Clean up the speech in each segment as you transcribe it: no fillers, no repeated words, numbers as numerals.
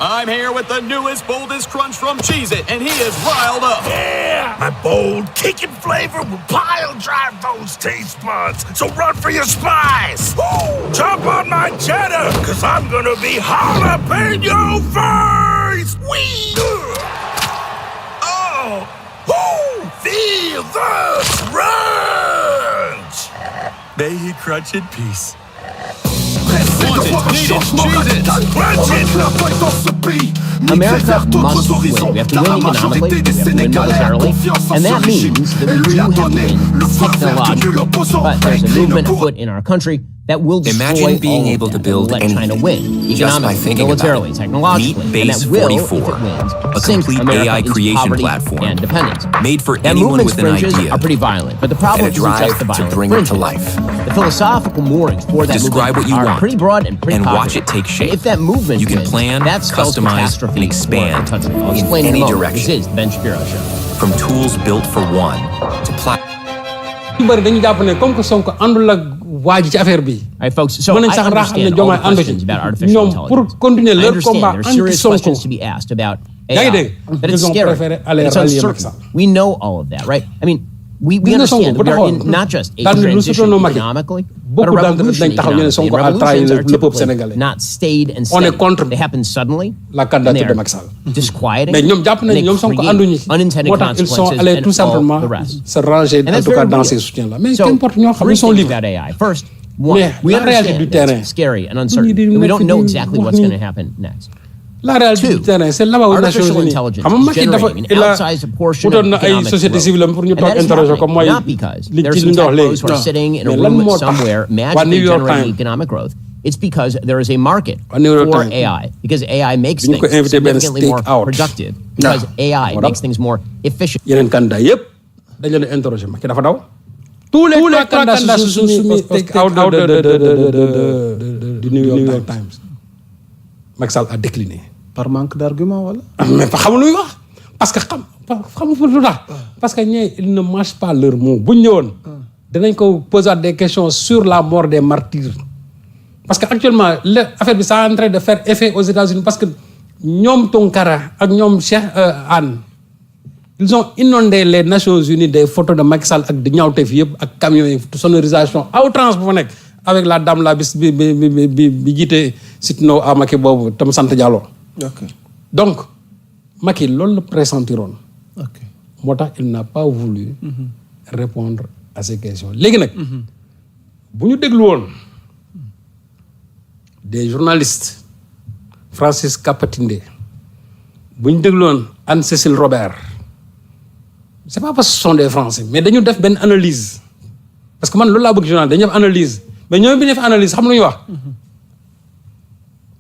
I'm here with the newest, boldest crunch from Cheez-It, and he is riled up. Yeah! My bold, kicking flavor will pile drive those taste buds. So run for your spice. Woo! Jump on my cheddar, cause I'm gonna be jalapeno face. Wee! Oh! Woo! Feel the crunch! May he crunch in peace. America must win. We have to win economically, we have to win militarily, and that means that we do have to win technologically. But there's a movement afoot in our country that will destroy Imagine being all of able that to build and let China win just by economically, thinking militarily, about it. technologically, Meet and Base that will, if 44, it wins, a sink complete America AI into creation poverty platform and dependence. made for That anyone movement's with an fringes idea are pretty violent, but the problem and a isn't just drive the to violent bring it to fringes. life. The philosophical moorings for that Describe movement what you are want pretty broad and pretty and popular. watch it take shape. If that movement You can wins, plan, that spells customize, catastrophe and expand for our country. I'll in explain any in a moment. direction. This is the Ben Shapiro Show. From tools built for one to ñu bari dañu jàpp ne comme que Sonko àndul ak waa ji ci affaire bi. All right, folks, so mën nañ I sax rax xam ne understand all the Diomaye àndu ci questions about artificial ñoom intelligence. pour continuer I leur understand combat there are anti serious Sonko. questions to be asked about Yaa ngi AI, dégg but it's ils ont scary, préféré but aller it's rallier Macky uncertain. Sall. We know all of that, right? I mean, we Gis nga Sonko understand bu that we are in taxoon not just a daal ni lu transition sutoon Macky economically, but a beaucoup d'entre eux revolution dañ taxaw ñu ne economically. Sonko And a trahi revolutions are le peuple typically sénégalais. not stayed and On est steady. contre They happen suddenly. la candidature and de Macky Sall. they're disquieting. Mais ñoom jàpp and nañ they ñoom Sonko create ànduñu ci unintended moo tax ils sont consequences allés and tout simplement all the rest. se ranger And en that's tout cas very dans real. ces soutiens là mais So, qu'importe ñoo xam three ils sont things libres. about AI. First, one, Mais we la réalité understand du that terrain. it's scary and uncertain. di And we don't know nekk exactly wax what's ni- going to happen next. La réalité Two, du terrain c'est là-bas aux Nations artificial Unies intelligence xam nga is Macky dafa generating an il a outsized portion wutoon of na ay economic société growth. civile am pour ñu And toog that is interroger ko happening, mooy not because li there's ci some li ñu tech wax pros who are léegi. sitting in a Mais lan room moo tax somewhere waa magically New York generating Times economic growth. It's because there is a market waa New York for Times AI, because AI makes Bi ñu ko things invité benn significantly more stake out. productive, because AI Moo makes tax things more efficient. yeneen candidat yëpp dañ leen interroger Macky dafa daw. tous les trois candidats se sont soumis au take out du New York Times. Macky Sall a décliné. par manque d'argument wala. mais fa xamul lu muy wax parce que xam lu tax parce que ñee ils ne mâchent pas leur mot bu ñu ñëwoon dinañ ko poser des questions sur la mort des martyrs parce que actuellement l'affaire bi ça est en train de faire effet aux États-Unis parce que ñoom Tounkara ak ñoom Cheikh Anne ils ont inondé les Nations Unies des photos de Macky Sall ak di ñaawteef yëpp ak camions yi sonorisation à outrance bu fa nekk avec la dame là bi jiite Sitno à Macky boobu tam sant Diallo. ok donc Macky loolu la pressentiroon ok moo tax il n'a pas voulu répondre à ces questions léegi nag bu ñu déglu woon des journalistes Francis Kapatinde bu ñu déglu woon Anne-Cécile Robert c'est pas parce que ce sont des Français mais dañu def benn analyse parce que man loolu laa bëgg journal dañu def analyse mais ñoom bi ñu def analyse xam lu ñuy wax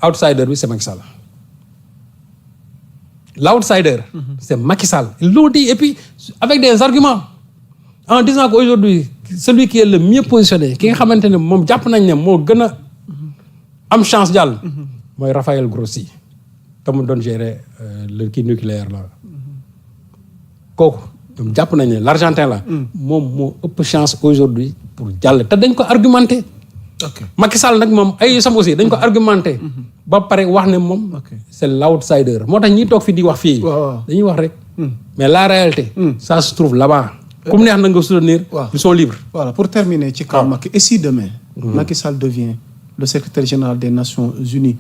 outsider bi c'est Macky Sall. L'outsider, c'est Macky Sall. Ils l'ont dit, et puis avec des arguments. En disant qu'aujourd'hui, celui qui est le mieux positionné, qui est moom jàpp nañ ne moo gën a am chance jàll, mooy Raphaël Grossi. te mu doon gérer le kii nucléaire là. kooku ñoom jàpp nañ ne l'Argentin là. moom moo ëpp chance aujourd'hui pour jàll te dañ ko argumenté. ok Macky Sall nag moom ay sam aussi dañ ko argumenté. ba pare wax ne moom. c'est l'outsider moo tax ñi toog fi di wax fii. dañuy wax rek. mais la réalité. ça se trouve là-bas. comme neex na nga soutenir. ils sont libres. voilà pour terminer ci kaw Macky et si demain. Macky Sall devient le secrétaire général des Nations Unies.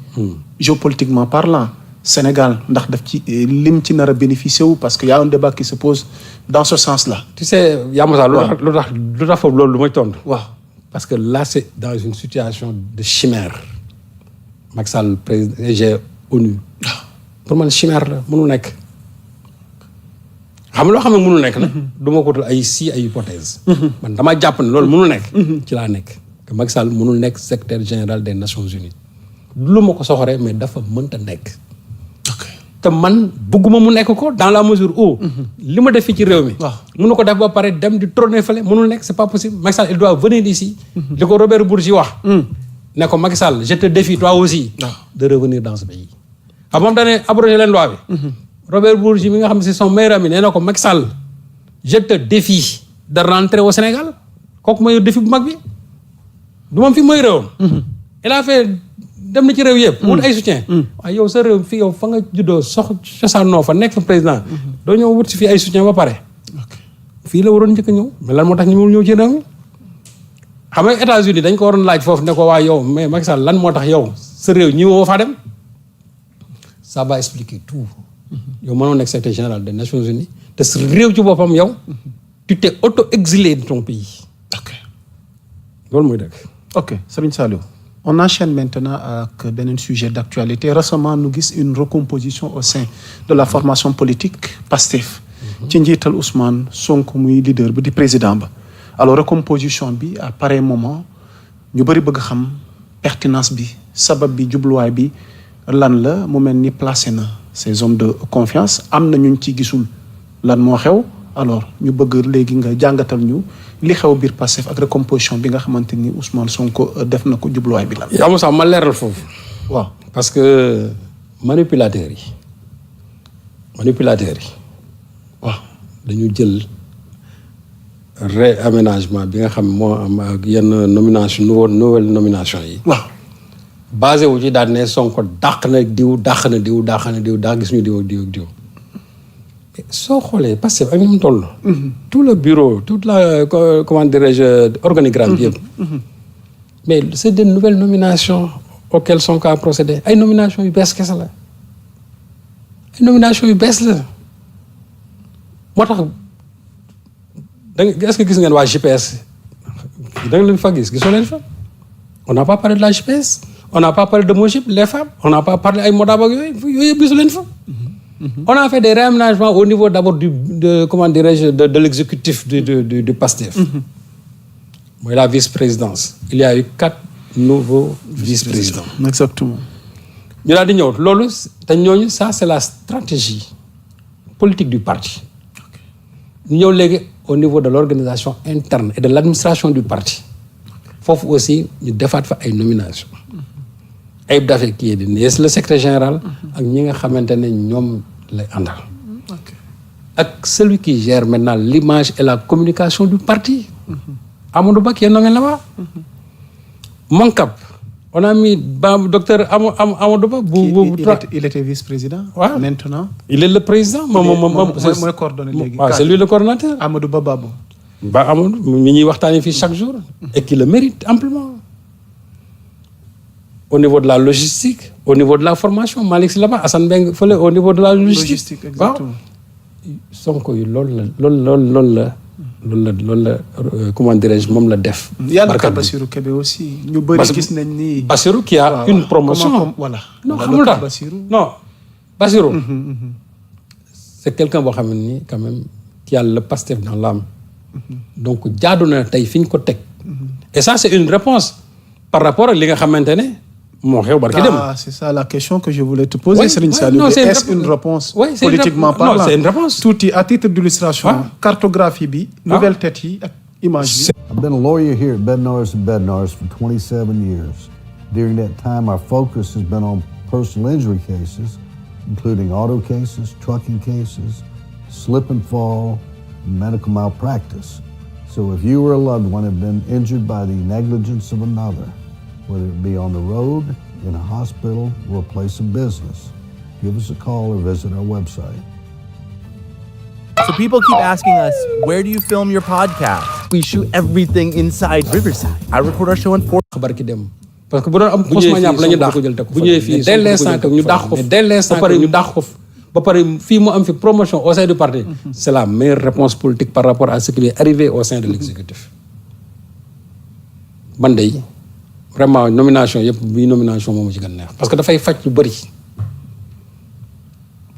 géopolitiquement parlant Sénégal ndax daf ci lim ci nar a bénéficier wu parce que y a un débat qui se pose dans ce sens-là. tu sais Yamoussa lu tax foofu loolu lu may tontu. waaw parce que là c'est dans une situation de chimère. Macky Sall président ONU. pour man chimère la mënul nekk. xam nga loo xam ne mënul nekk nag. du ma ko wutal ay hypothèse. man dama jàpp ne loolu mënul nekk. ci laa nekk que Macky Sall mënul nekk secrétaire général des Nations Unies. lu ma ko soxoree mais dafa mënta nekk. te man bëgguma mu nekk ko dans la mesure où. li ma def fii ci réew mi. mënu ko def ba pare dem di trôner fële mënul nekk c'est pas possible Macky Sall il doit venir ici. li ko Robert Bourgi wax. ne ko Macky Sall je te défie toi aussi. de revenir dans ce pays. xam moom dañuy abroger leen loi bi. Robert Bourgi mi nga xam ne c'est son meilleur ami nee na ko Macky Sall je te défie de rentrer au Sénégal kooku mooy défi bu mag bi du moom fi mooy réewam. il a fait dem na ci réew yëpp. wut ay soutien. waaye yow sa réew fii yow fa nga juddoo cosaanoo fa nekk fa président. doo ñëw wut si fii ay soutien ba pare. fii la waroon njëkk a ñëw mais lan moo tax ñu mënul ñëw ci réew mi. xam nga États-Unis dañ ko waroon laaj foofu ne ko waa yow mais Macky Sall lan moo tax yow sa réew ñi woo faa dem. ça va expliquer tout. yow mënoo nekk secrétaire général des Nations Unies te sa réew ci boppam yow. tu t'es auto-exilé de ton pays. ok loolu mooy dëgg. ok Serigne Saliou. On enchaîne maintenant avec un sujet d'actualité. Récemment, nous avons une recomposition au sein de la formation politique PASTEF. ci njiital Ousmane Sonko muy leader bi di président ba. alors recomposition bi à pareil moment ñu bëri bëgg xam pertinence bi sabab bi jubluwaay bi lan la mu mel ni placé na ces hommes de confiance am na ñu ci gisul lan moo xew alors ñu bëgg léegi nga jàngatal ñu li xew biir Pastef ak recomposition bi nga xamante ni Ousmane Sonko def na ko jubluwaay bi lan. yaa ma sax ma leeral foofu. waaw parce que manipulateurs yi waaw dañu jël réaménagement bi nga xam moo am ak yenn nomination nouvelle nomination yi. waaw basé wu ci daal ne Sonko dàq na diw gis ñu diw. soo xoolee parce que ak ñu mu toll. tout le bureau toute la comment dirais-je organigramme bi yëpp. mais c'est des nouvelles nominations auxquelles Sonko a procédé ay nominations yu bees kese la ay nominations yu bees la moo tax est-ce que gis ngeen waa GPS da nga leen fa gisoo leen fa on n'a pas parlé de la GPS on n'a pas parlé de Mojib les femmes on n'a pas parlé ay Modab ak yooyu yëpp gisu leen fa. On a fait des réaménagements au niveau d'abord de l'exécutif du PASTEF. Moi, la vice-présidence. Il y a eu 4 nouveaux vice-présidents. Exactement. Ñu daal di ñëw loolu te ñooñu ça c'est la stratégie politique du parti. ñu ñëw léegi au niveau de l'organisation interne et de l'administration du parti. foofu aussi ñu defaat fa ay nominations. Ayib Daffé kii di le secrétaire général. ak ñi nga xamante ne ñoom lay àndal. ak celui qui gère maintenant l'image et la communication du parti. Amadou Ba qui est nommé là-bas. Moncap on a mis docteur Amadou Ba. il était vice-président. Ouais. Maintenant. il est le président. mooy coordonné léegi. c'est lui le coordonnateur. Amadou Ba Babou. Amadou mi ñuy waxtaanee fii chaque jour. et qui le mérite amplement. Au niveau de la logistique, au niveau de la formation, Malick Sy là-bas, Assane Mbengue fële au niveau de la logistique. Exactement. Sonko yi loolu la comment dirais-je moom la def. yàlla ka Bassirou Kébé aussi. ñu bëri gis nañ ni. Bassirou qui a une promotion. voilà. non xamul daal non Bassirou. c'est quelqu'un boo xam ne nii quand même qui a le Pastef dans l'âme. donc jaadu na tey fi ñu ko teg. et ça c'est une réponse par rapport ak li nga xamante ne. moo xew barki dem. C'est ça la question que je voulais te poser, Serigne Saliou. Est-ce une réponse politiquement parlant? Non, c'est une réponse. Tout à titre d'illustration, cartographie bi, nouvelle tête yi ak image bi. I've been a lawyer here at Bednarz and Bednarz for 27 years. During that time, our focus has been on personal injury cases, including auto cases, trucking cases, slip and fall, and medical malpractice. So if you or a loved one have been injured by the negligence of another, whether it be on the road, in a hospital, or a place of business, give us a call or visit our website. So people keep asking us, where do you film your podcast? We shoot everything inside Riverside. I record our show in Fort. barki dem parce que bu doon am Ousmane Niang la ñu dàq bu ñëwee fii dès l'instant que ñu dàq ko ba pare ñu dàq ko ba pare fii mu am fi promotion au sein du parti. C'est la meilleure réponse politique par rapport à ce qui est arrivé au sein de l'exécutif. man de vraiment nomination yëpp bii nomination moomu ci gën neex parce que dafay faj lu bëri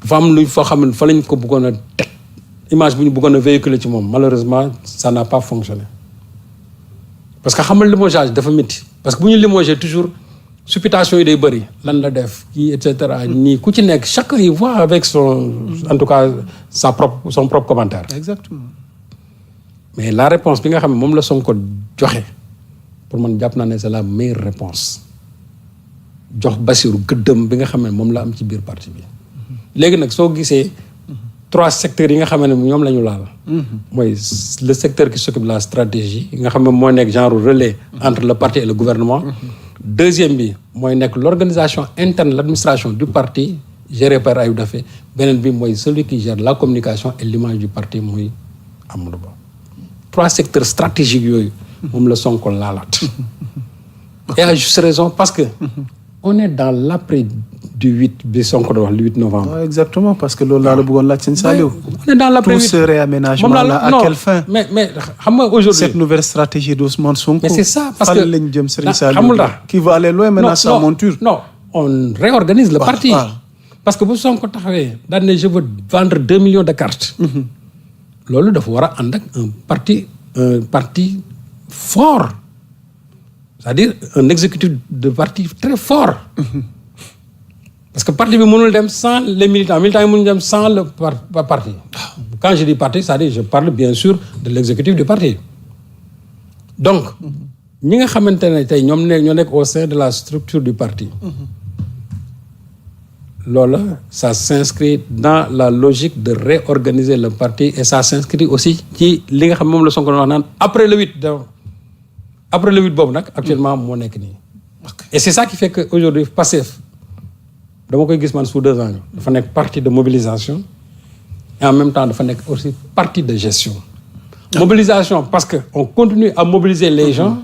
dafa am lu foo xam ne fa lañ ko bëggoon a teg image bu ñu bëggoon a véhiculer ci moom malheureusement ça n'a pas fonctionné parce que xamal limogeage dafa métti parce que bu ñu limogé toujours supputation yi day bëri lan la def kii et cetera nii ku ci nekk chacun y voit avec son en tout cas son propre commentaire. Exactement. mais la réponse bi nga xam ne moom la Sonko joxe. pour man jàpp naa ne c'est la meilleure réponse jox Bassirou gëddëm bi nga xam ne moom la am ci biir parti bi léegi nag soo gisee 3 secteurs yi nga xam ne ñoom la ñu laal. mooy le secteur qui s'occupe de la stratégie nga xam ne moo nekk genre relais entre le parti et le gouvernement. Deuxième bi mooy nekk l'organisation interne, l'administration du parti gérée par Ayib Daffé. Beneen bi mooy celui qui gère la communication et l'image du parti muy Amadou Ba. 3 secteurs stratégiques yooyu moom la Sonko laalaat. Et à juste raison parce que on est dans l'après du 8 bi Sonko doon wax le 8 novembre. Ouais, exactement parce que loolu laa la bëggoon laaj sëñ Saliou. On est dans l'après 8. Tout ce réaménagement là à quelle fin? mais xam nga aujourd'hui cette nouvelle stratégie d'Ousmane Sonko. mais c'est ça parce que fan lañ jëm Serigne Saliou xamul tax qui va aller loin maintenant sa monture. non on réorganise le parti. parce que bu Sonko taxawee daan ne je veux vendre 2 millions de cartes. loolu dafa war a ànd ak un parti fort. C'est-à-dire un exécutif de parti très fort. Parce que parti bi mënul dem sans les militants yi mënul dem sans le parti. Quand je dis parti, c'est-à-dire je parle bien sûr de l'exécutif du parti. Donc ñi nga xamante ne tey ñoo nekk au sein de la structure du parti. Loolu ça s'inscrit dans la logique de réorganiser le parti et ça s'inscrit aussi ci li nga xam moom la Sonko wax naan après le 8 boobu nag actuellement moo nekk nii. Et c'est ça qui fait que aujourd'hui Pastef dama koy gis man sous 2 angles dafa nekk parti de mobilisation et en même temps dafa nekk aussi parti de gestion. Mobilisation parce que on continue à mobiliser les gens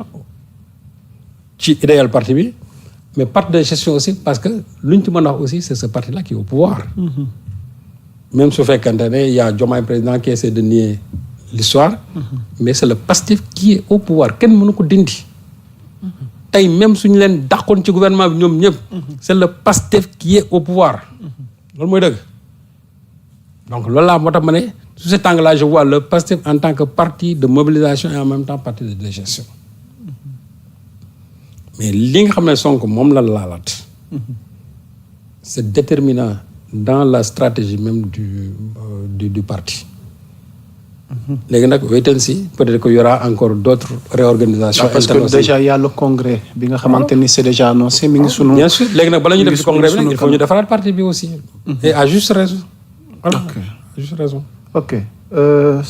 ci idéal parti bi mais parti de gestion aussi parce que lu ñu ci mën a wax aussi c'est ce parti-là qui est au pouvoir. Même su fekkante ne y a Diomaye président qui essaie de nier l'histoire mais c'est le Pastef qui est au pouvoir kenn mënu ko dindi. tey même suñu leen dàqoon ci gouvernement bi ñoom ñëpp c'est le Pastef qui est au pouvoir loolu mooy dëgg. Donc loolu laa moo tax ma ne sous cet angle-là je vois le Pastef en tant que parti de mobilisation et en même temps parti de gestion. Mais li nga xam ne Sonko moom la laalaat c'est déterminant dans la stratégie même du parti. léegi nag wait and see peut-être qu'il y aura encore d'autres réorganisations. parce que déjà il y a le congrès bi nga xamante ni c'est déjà annoncé mi ngi sunu. bien sûr léegi nag bala ñu def ci congrès bi nag il faut ñu defaraat parti bi aussi. et à juste raison. voilà à juste raison. ok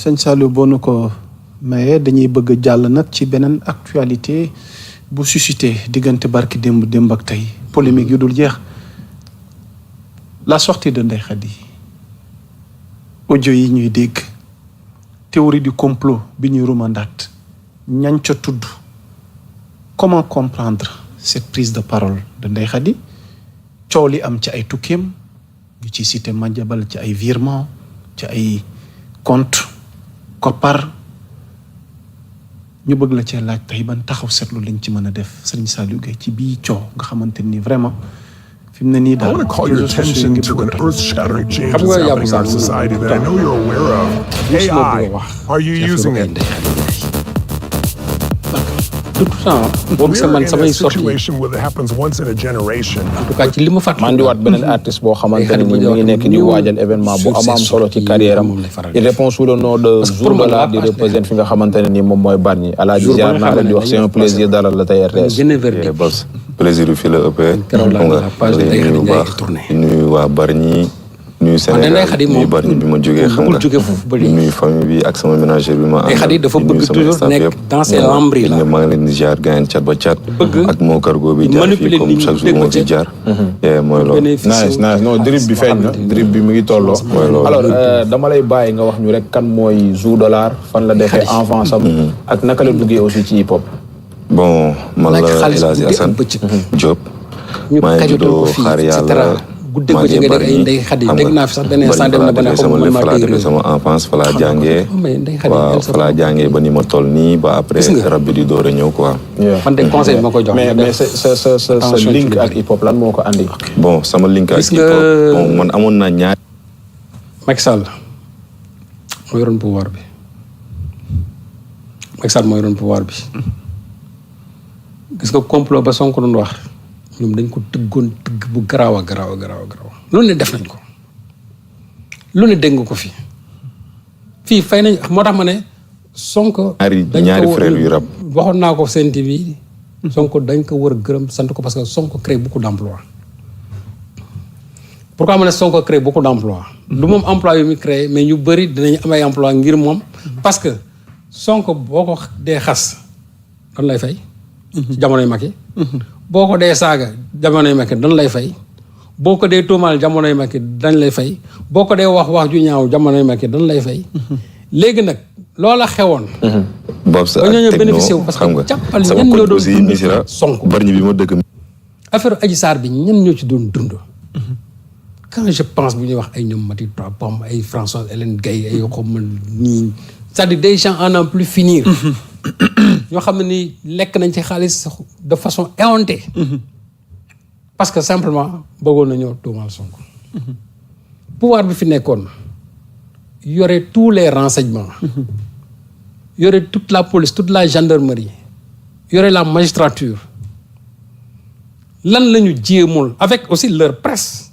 sëñ Saliou boo nu ko mayee dañuy bëgg a jàll nag ci beneen actualité bu suscité diggante barki démb ak tey polémique yu dul jeex la sortie de Ndeye Khady audio yi ñuy dégg. théorie du complot bi ñuy rumandaat ñañ ca tudd comment comprendre cette prise de parole de Ndeye Khady coow li am ci ay tukkeem ñu ci cité Madiambal ci ay virement ci ay compte koppar ñu bëgg la cee laaj tey ban taxaw seetlu lañ ci mën a def Serigne Saliou Gueye ci bii coow nga xamante ni vraiment fi mu ne nii daal. I want to call your attention to an earth-shattering change that's happening in our society that I know you're aware of. AI. Are you using it? tout le temps boo gisee man samay sorti en tout cas ci li ma fàttali. man di waat beneen artiste boo xamante ne nii mi ngi nekk di waajal événement bu am solo ci carrière am. il répond sous le nom de Zour Dollar di représente fi nga xamante ne nii moom mooy Bargny. Alaaji ziar naa la di wax c'est un plaisir dalal la tey RTS. plaisir bi fii la ëppee. keroog la page Ndeye Khady Ndiaye tourné. nuyu waa Bargny. nuyu Sénégal nuyu Bargny bi ma jógee xam nga nuyu famille bi ak sama ménagère bi ma àndal. Ndeye Khady dafa bëgg toujours nekk dans ces lambris là. maa ngi leen di jaar gaañ cat ba cat. ak moo cargo bi jaar fii comme chaque jour moo fi jaar. mooy loolu. nice non drip bi feeñ na drip bi mu ngi tolloo. alors dama lay bàyyi nga wax ñu rek kan mooy Zour Dollar fan la defee enfance am. ak naka la duggee aussi ci hip hop. bon man la El Hadji Assane Diop. maa ngi juddoo xaar yàlla. maa ngi Bargny xam nga sama lépp fa laa defee sama enfance fa laa jàngee. waaw fa laa jàngee ba ni ma toll nii ba après rab bi di door a ñëw quoi. man de conseil ma ko jox. mais sa link ak hip hop lan moo ko andi. bon sama link ak hip hop bon man amoon naa ñaar. Macky Sall moo yoroon pouvoir bi Macky Sall moo yoroon pouvoir bi gis nga complot ba Sonko doon wax. ñoom dañ ko tëggoon tëgg bu garaaw a garaaw a garaaw a garaaw loolu ne def nañ ko loolu ne dégg nga ko fii fay nañ moo tax ma ne Sonko ñaari frère yu rab waxoon naa ko Sen TV Sonko dañ ko war a gërëm sant ko parce que Sonko crée beaucoup d'emplois pourquoi ma ne Sonko crée beaucoup d'emplois. du moom emploi yu muy créé mais ñu bëri dinañ am ay emploi ngir moom. parce que Sonko boo ko dee xas dan lay fay. ci jamonoy Macky. boo ko dee saaga jamonoy Macky dan lay fay. boo ko dee tuumaal jamonoy Macky dañ lay fay. boo ko dee wax ju ñaaw jamonoy Macky dan lay fay. léegi nag loola xewoon. boobu sa ba ñoo ak bénéficié wu techno parce xam nga que jàppal sama ñan ñoo koñ doon aussi dund Missirah Sonko. Bargny bi ma dëkk. affaire Adji Sarr bi ñan ñoo ci doon dund. quand je pense bu ñuy wax ay ñoom Mati Trois Pommes ay Françoise Hélène Gaye ay xawma nii c'est-à-dire des gens en n'en plus finir. ñoo xam ne ni lekk nañ ci xaalis de façon éhontée. parce que simplement bëggoon nañoo tuumaal Sonko. pouvoir bi fi nekkoon yore tous les renseignements. yore toute la police toute la gendarmerie. yore la magistrature. lan la ñu jéemul avec aussi leur presse.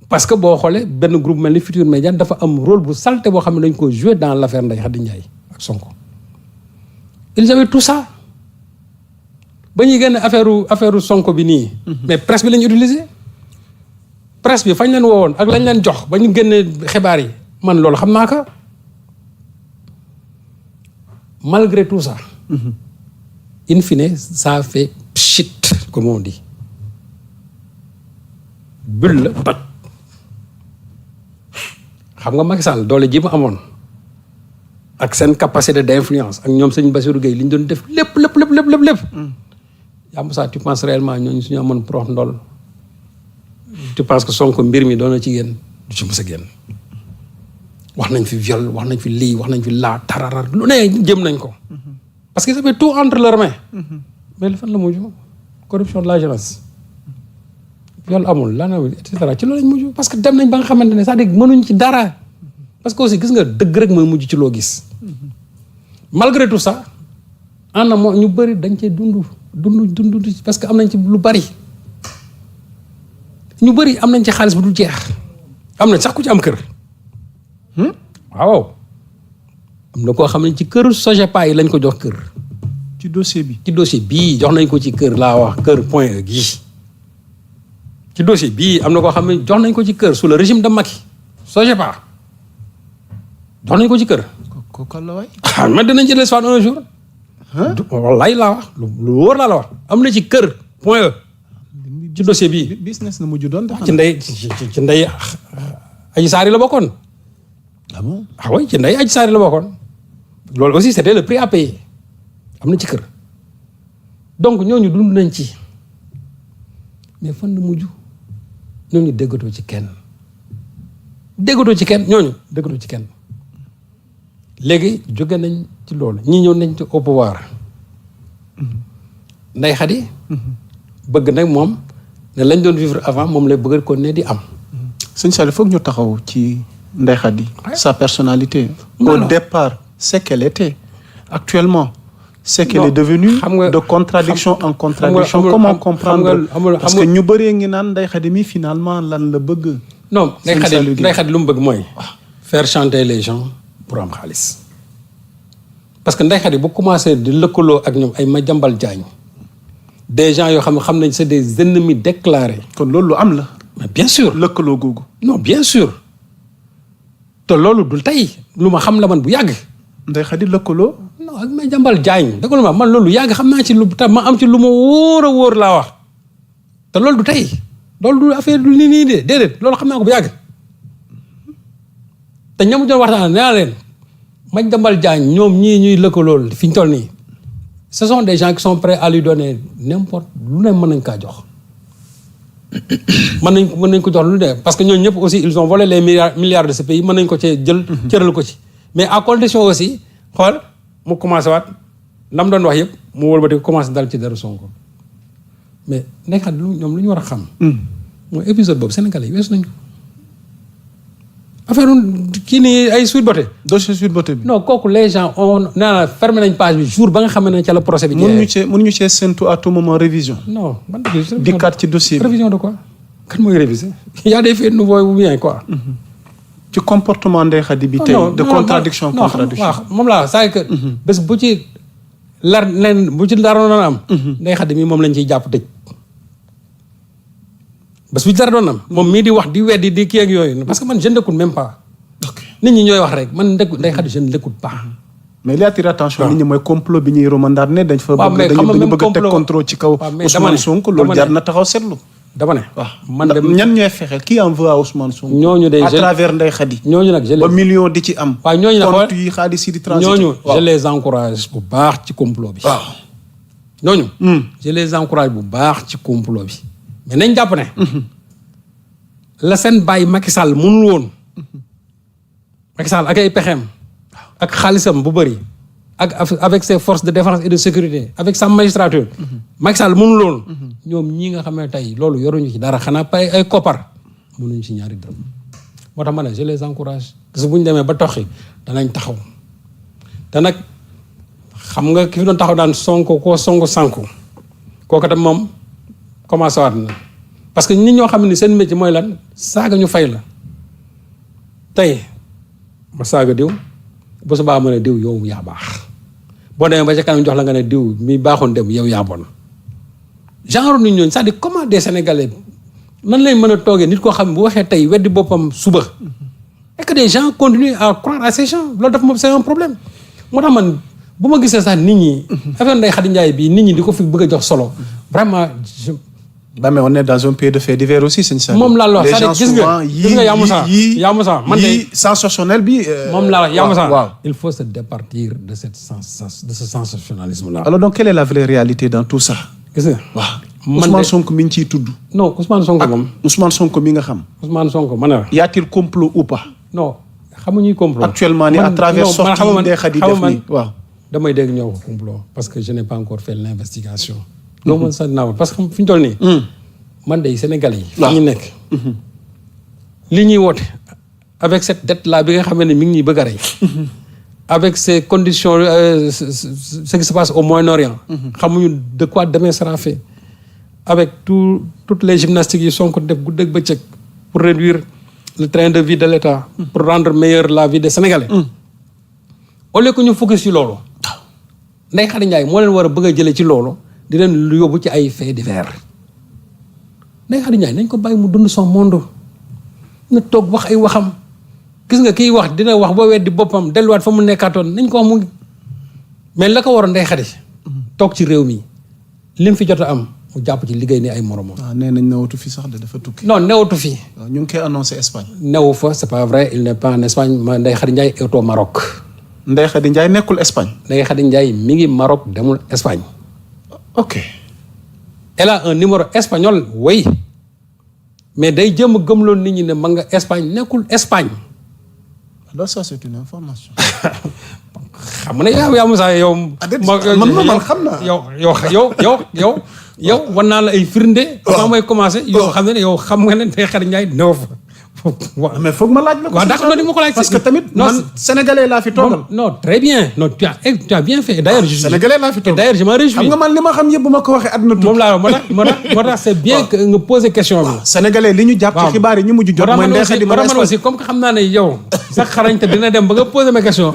parce que boo xoolee benn groupe mel ni Futurs Médias dafa am rôle bu salté boo xam ne dañ ko joué dans l'affaire Ndeye Khady Ndiaye ak Sonko. ils avaient tout ça ba ñuy génne affaire Sonko bi nii. mais presse bi lañ utilisé. presse bi fañ leen woowoon ak lañ leen jox ba ñu génne xibaar yi man loolu xam naa ko. malgré tout ça. in fine ça fait pchit comme on dit. bulle la toj. xam nga Macky Sall doole ji mu amoon ak seen capacité d'influence ak ñoom sëñ Bassirou Gueye li ñu doon def lépp. yaa ça tu penses réellement ñooñu suñu amoon prox ndol tu penses que Sonko mbir mi doon na ci génn du ci mës a génn. wax nañ fi viol wax nañ fi lii wax nañ fi laa tararar lu ne jëm nañ ko. parce que ils avaient tout entre leurs mains. mais fan la mujj corruption de la jeunesse. viol amul lan et cetera ci loolu lañ mujj parce que dem nañ ba nga xamante ne c'est-à-dire mënuñ ci dara. parce que aussi gis nga dëgg rek mooy mujj ci loo gis. malgré tout ça en amont ñu bëri dañ cee dund parce que am nañ ci lu bari. ñu bëri am nañ ci xaalis bu dul jeex. am nañ sax ku ci am kër. waaw. am na koo xam ne ci këru Sogepa yi lañ ko jox kër. ci dossier bi. ci dossier bii jox nañ ko ci kër laa wax kër point E gii. ci dossier bii am na koo xam ne jox nañ ko ci kër sous le régime de Macky Sogepa jox nañ ko ci kër. kooku la waay. ah man dinañ ci des fan un jour. wallaay laa wax lu wóor laa la wax am na ci kër point E. ci dossier bii. business na mujj doon. ci ndey Adji Sarr la bokkoon. ah bon ah oui ci ndey Adji Sarr la bokkoon. loolu aussi c'était le prix à payer am na ci kër. donc ñooñu dund nañ ci mais fan la mujj ñooñu déggatoo ci kenn ñooñu déggatoo ci kenn léegi jóge nañ ci loolu ñii ñëw nañ ci au pouvoir Ndeye Khady bëgg nag moom ne lañ doon vivre avant moom lay bëgg ko ne di am. sëñ Saliou foog ñu taxaw ci Ndeye Khady sa personnalité. au départ c'est qu'elle était actuellement. c'est qu'elle est devenue de contradiction en contradiction. Comment comprendre parce que ñu bëree ngi naan Ndeye Khady mi finalement lan la bëgg. non Ndeye Khady lu mu bëgg mooy. faire chanter les gens pour am xaalis. parce que Ndeye Khady bu commencé di lëkkaloo ak ñoom ay Madiambal Diagne des gens yoo xam nañ c'est des ennemis déclarés. kon loolu lu am la. mais bien sûr lëkkaloo googu. non bien sûr te loolu du tey lu ma xam la man bu yàgg. Ndeye Khady lëkkaloo. non ak Madiambal Diagne dëgg la man loolu yàgg xam naa ci lu tax ma am ci lu ma wóor a wóor laa wax te loolu du tey loolu du affaire du nii de déedéet loolu xam naa ko bu yàgg te ñamu doon waxtaan nee naa leen Madiambal Diagne ñoom ñii ñuy lëkkaloo fi ñu toll nii ce sont des gens qui sont prêts à lui donner n'importe lu ne mën nañ kaa jox mën nañ ko jox lu ne parce que ñooñu ñëpp aussi ils ont volé les milliards de ce pays mën nañ ko cee jël cëral ko ci mais à condition aussi xool mu commencé waat lam doon wax yëpp mu wëlbati ko commencé dal ci dara Sonko mais Ndeye Khady ñoom lu ñu war a xam mooy épisode boobu Sénégalais yi weesu nañ ko affaire kii nii ay Sweet Beauté dossier Sweet Beauté bi non kooku les gens on naa fermé nañ page bi jour ba nga xam ne ca la procès bi mënuñu cee séntu à tout moment révision non man dikkaat ci dossier bi révision de quoi kan mooy réviser y a des faits nouveaux ou bien quoi ci comportement Ndeye Khady bi tey de contradiction waaw moom laa c'est que bés bu ci bu ci daroon na am Ndeye Khady mi moom lañ ciy jàpp tëj bés bu dara doon am moom mii di wax di weddi di kii ak yooyu parce que man je ne l'écoute même pas. nit ñi ñooy wax rek man Ndeye Khady je ne l'écoute pas. mais li attire attention nit ñi mooy complot bi ñuy romandaat ne dañ fa bëgg dañu bëgg a teg contrôle ci kaw Ousmane Sonko loolu jar na taxaw seetlu. dama ne waaw man de ñan ñooy fexe qui en veut à Ousmane Sonko. ñooñu de à travers Ndeye Khady. ñooñu nag ba million di ci am. waaw ñooñu nag compte yi xaalis yi di transiter. ñooñu je les encourage bu baax ci complot bi. waaw ñooñu. je les encourage bu baax ci complot bi. mais nañ jàpp ne. la seen bàyyi Macky Sall mënul woon. Macky Sall ak ay pexeem. ak xaalisam bu bëri. ak avec ses forces de défense et de sécurité avec sa magistrature. Macky Sall mënul woon. ñoom ñii nga xam ne tey loolu yoruñu ci dara xanaa pay ay koppar mënuñu ci ñaari dërëm. moo tax ma ne je les encourage parce que bu ñu demee ba toxi danañ taxaw te nag xam nga ki fi doon taxaw daan sonko koo sonko sànku kooku tam moom commencé waat na parce que nit ñoo xam ne seen métier mooy lan saaga ñu fay la tey ma saaga diw bu subaa ma ne diw yow yaa baax boo demee ba ca kanam jox la nga ne diw mi baaxoon dem yow yaa bon genre nit ñooñu c'est-à-dire comment des Sénégalais nan lay mën a toogee nit koo xam ne bu waxee tey weddi boppam suba et que des gens continuent à croire à ces gens loolu dafa moom c'est un problème moo tax man bu ma gisee sax nit ñi affaire Ndeye Khady Ndiaye bii nit ñi di ko fi bëgg a jox solo vraiment bah mais on est dans un pays de faits divers aussi c'est ça. moom laa la wax c'est-à-dire gis nga yaa Moussa man de sensationnel bi. moom laa la yaa Moussa il faut se départir de ce sensationnalisme là. alors donc quelle est la vraie réalité dans tout ça. gis nga waaw Ousmane Sonko mi ngi ciy tudd. non Ousmane Sonko moom. Ousmane Sonko mi nga xam. Ousmane Sonko ma ne la. y a-t-il complot ou pas. non xamuñuy complot. actuellement nii à travers sortie Ndeye Khady def nii waaw. damay dégg ñëw ko complot parce que je n'ai pas encore fait l'investigation. loolu man sax naa parce que fi ñu toll nii. man de Sénégalais yi. fi ñu nekk. li ñuy woote avec cette dette là bi nga xam ne mi ngi ñuy bëgg a rey. avec ces conditions ce qui se passe au Moyen-Orient. xamuñu de quoi demain sera fait. avec toutes les gymnastiques yi Sonko def guddeeg bëccëg pour réduire le train de vie de l'État. pour rendre meilleure la vie des Sénégalais. au lieu que ñu focus ci loolu. Ndeye Khady Ndiaye moo leen war a bëgg a jëlee ci loolu di leen yóbbu ci ay faits divers. Ndeye Khady Ndiaye nañ ko bàyyi mu dund son monde na toog wax ay waxam gis nga kiy wax dina wax ba weddi boppam delluwaat fa mu nekkaatoon nañ ko wax mu mais la ko waroon Ndeye Khady toog ci réew mi lim fi jot a am mu jàpp ci liggéey ni ay moromam. waaw nee nañ newatu fi sax de dafa tukki. non newatu fi. waaw ñu ngi koy annoncé Espagne. newu fa c'est pas vrai il n'est pas en Espagne ma Ndeye Khady Ndiaye est au Maroc. Ndeye Khady Ndiaye nekkul Espagne. Ndeye Khady Ndiaye mi ngi Maroc demul Espagne. ok. elle a un numéro espagnol oui mais day jëm a gëmloo nit ñi ne ma nga Espagne nekkul Espagne. alors ça c'est une information. xam nga ne yaa Moussa yow. man xam naa. yow wan naa la ay firnde. waaw may commencé yow xam ne yow xam nga ne Ndeye Khady Ndiaye newu fa. mais foog ma laaj la ko. waaw d'accord ni ma ko laaj parce que tamit man sénégalais laa fi toogal. non très bien non tu as bien fait d'ailleurs. sénégalais laa fi toogal d'ailleurs je m'en réjouis. xam nga man li ma xam yëpp bu ma ko waxee àdduna tukki. moom laa moo tax c'est bien que nga poser question bi. sénégalais li ñu jàpp ci xibaar yi ñu mujj jot. mooy Ndeye Khady man aussi comme que xam naa ne yow sax xarañte dina dem ba nga poser ma question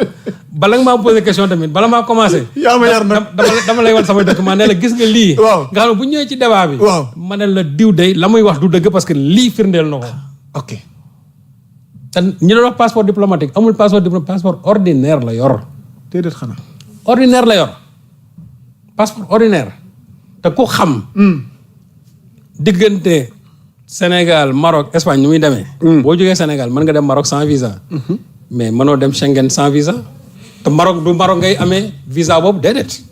bala nga maa poser question tamit bala maa commencer. yaa ma yar nag dama lay wan sama document ne la gis nga lii. waaw nga xam ne bu ñëwee ci débat bi. waaw ma ne la diw day la muy wax du dëgg parce que lii firndeel na ko. ok. te ñu doon wax passeport diplomatique amul passeport ordinaire la yor. déedéet xanaa. ordinaire la yor passeport ordinaire te ku xam. diggante Sénégal Maroc Espagne ni muy demee. boo jógee Sénégal mën nga dem Maroc sans visa. mais mënoo dem Schengen sans visa. te Maroc du Maroc ngay amee visa boobu déedéet.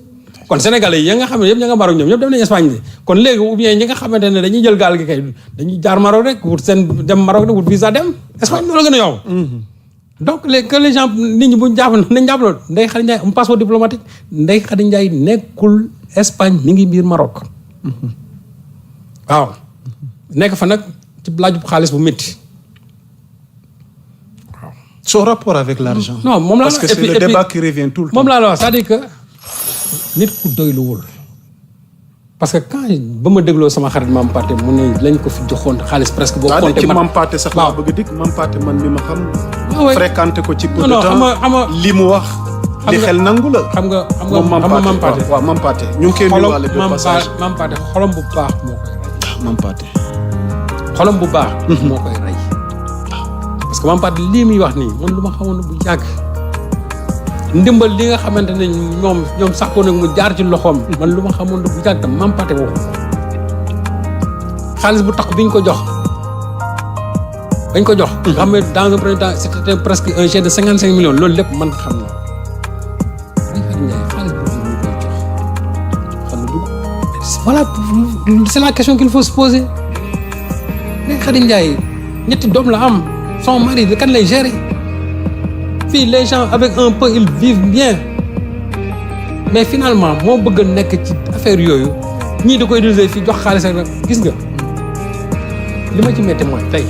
kon Sénégalais yi nga xam ne yëpp ña nga Maroc ñoom ñëpp dem nañu Espagne bi kon léegi ou bien ñi nga xamante ne dañuy jël gaal gi kay dañuy jaar Maroc rek wut seen dem Maroc rek wut visa dem Espagne loolu gën a yow. donc que les gens nit ñi buñ jàpp nañ jàpp loolu Ndeye Khady Ndiaye am passeport diplomatique Ndeye Khady Ndiaye nekkul Espagne mi ngi biir Maroc. waaw nekk fa nag ci laajub xaalis bu métti waaw. son rapport avec l'argent. non moom laa parce que c'est le débat qui revient tout le temps. moom laa la wax c'est-à-dire que nit ku doyluwul parce que quand ba ma dégloo sama xarit Mame Pathé mu ne lañ ko fi joxoon xaalis presque. boo compté ci Mame Pathé sax laa bëgg a dikk Mame Pathé man mi ma xam. fréquenté ko ci peu de temps li mu wax. li xel nangu la. xam nga Mame Pathé waaw Mame Pathé ñu ngi koy nuyuwaale de passage. Mame Pathé xolam bu baax moo koy rey. Mame Pathé. xolam bu baax. moo koy rey. parce que Mame Pathé lii muy wax nii man lu ma xamoon bu yàgg ndimbal li nga xamante ne ñoom sax ko nag mu jaar ci loxoom man lu ma xamoon bu yàgg tam Mame Pathé waxu xaalis bu tax biñ ko jox. bañ ko jox. nga xam ne dans un premier temps c'était presque un jet de 55 millions loolu lépp man xam na. voilà c'est la question qu'il faut se poser léegi Khady Ndiaye ñetti doom la am son mari de kan lay gérer fii les gens avec un peu ils vivent bien mais finalement moo bëgg a nekk ci affaire yooyu ñii da koy utiliser fii jox xaalis ak gis nga li ma ci metti mooy tey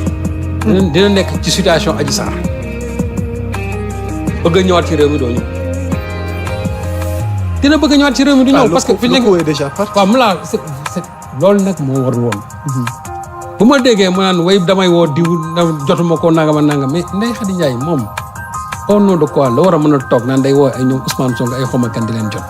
dina nekk ci situation Adji Sarr bëgg a ñëwaat ci réew mi doo ñëw dina bëgg a ñëwaat ci réew mi du ñëw parce que fi nekk déjà waaw mu laa c'est loolu nag moo warul woon bu ma déggee mu naan way damay woo diw jotuma ko nangama nangam mais Ndeye Khady Ndiaye moom au nom de quoi la war a mën a toog naan day woo ay ñoom Ousmane Sonko ay xomakan di leen jot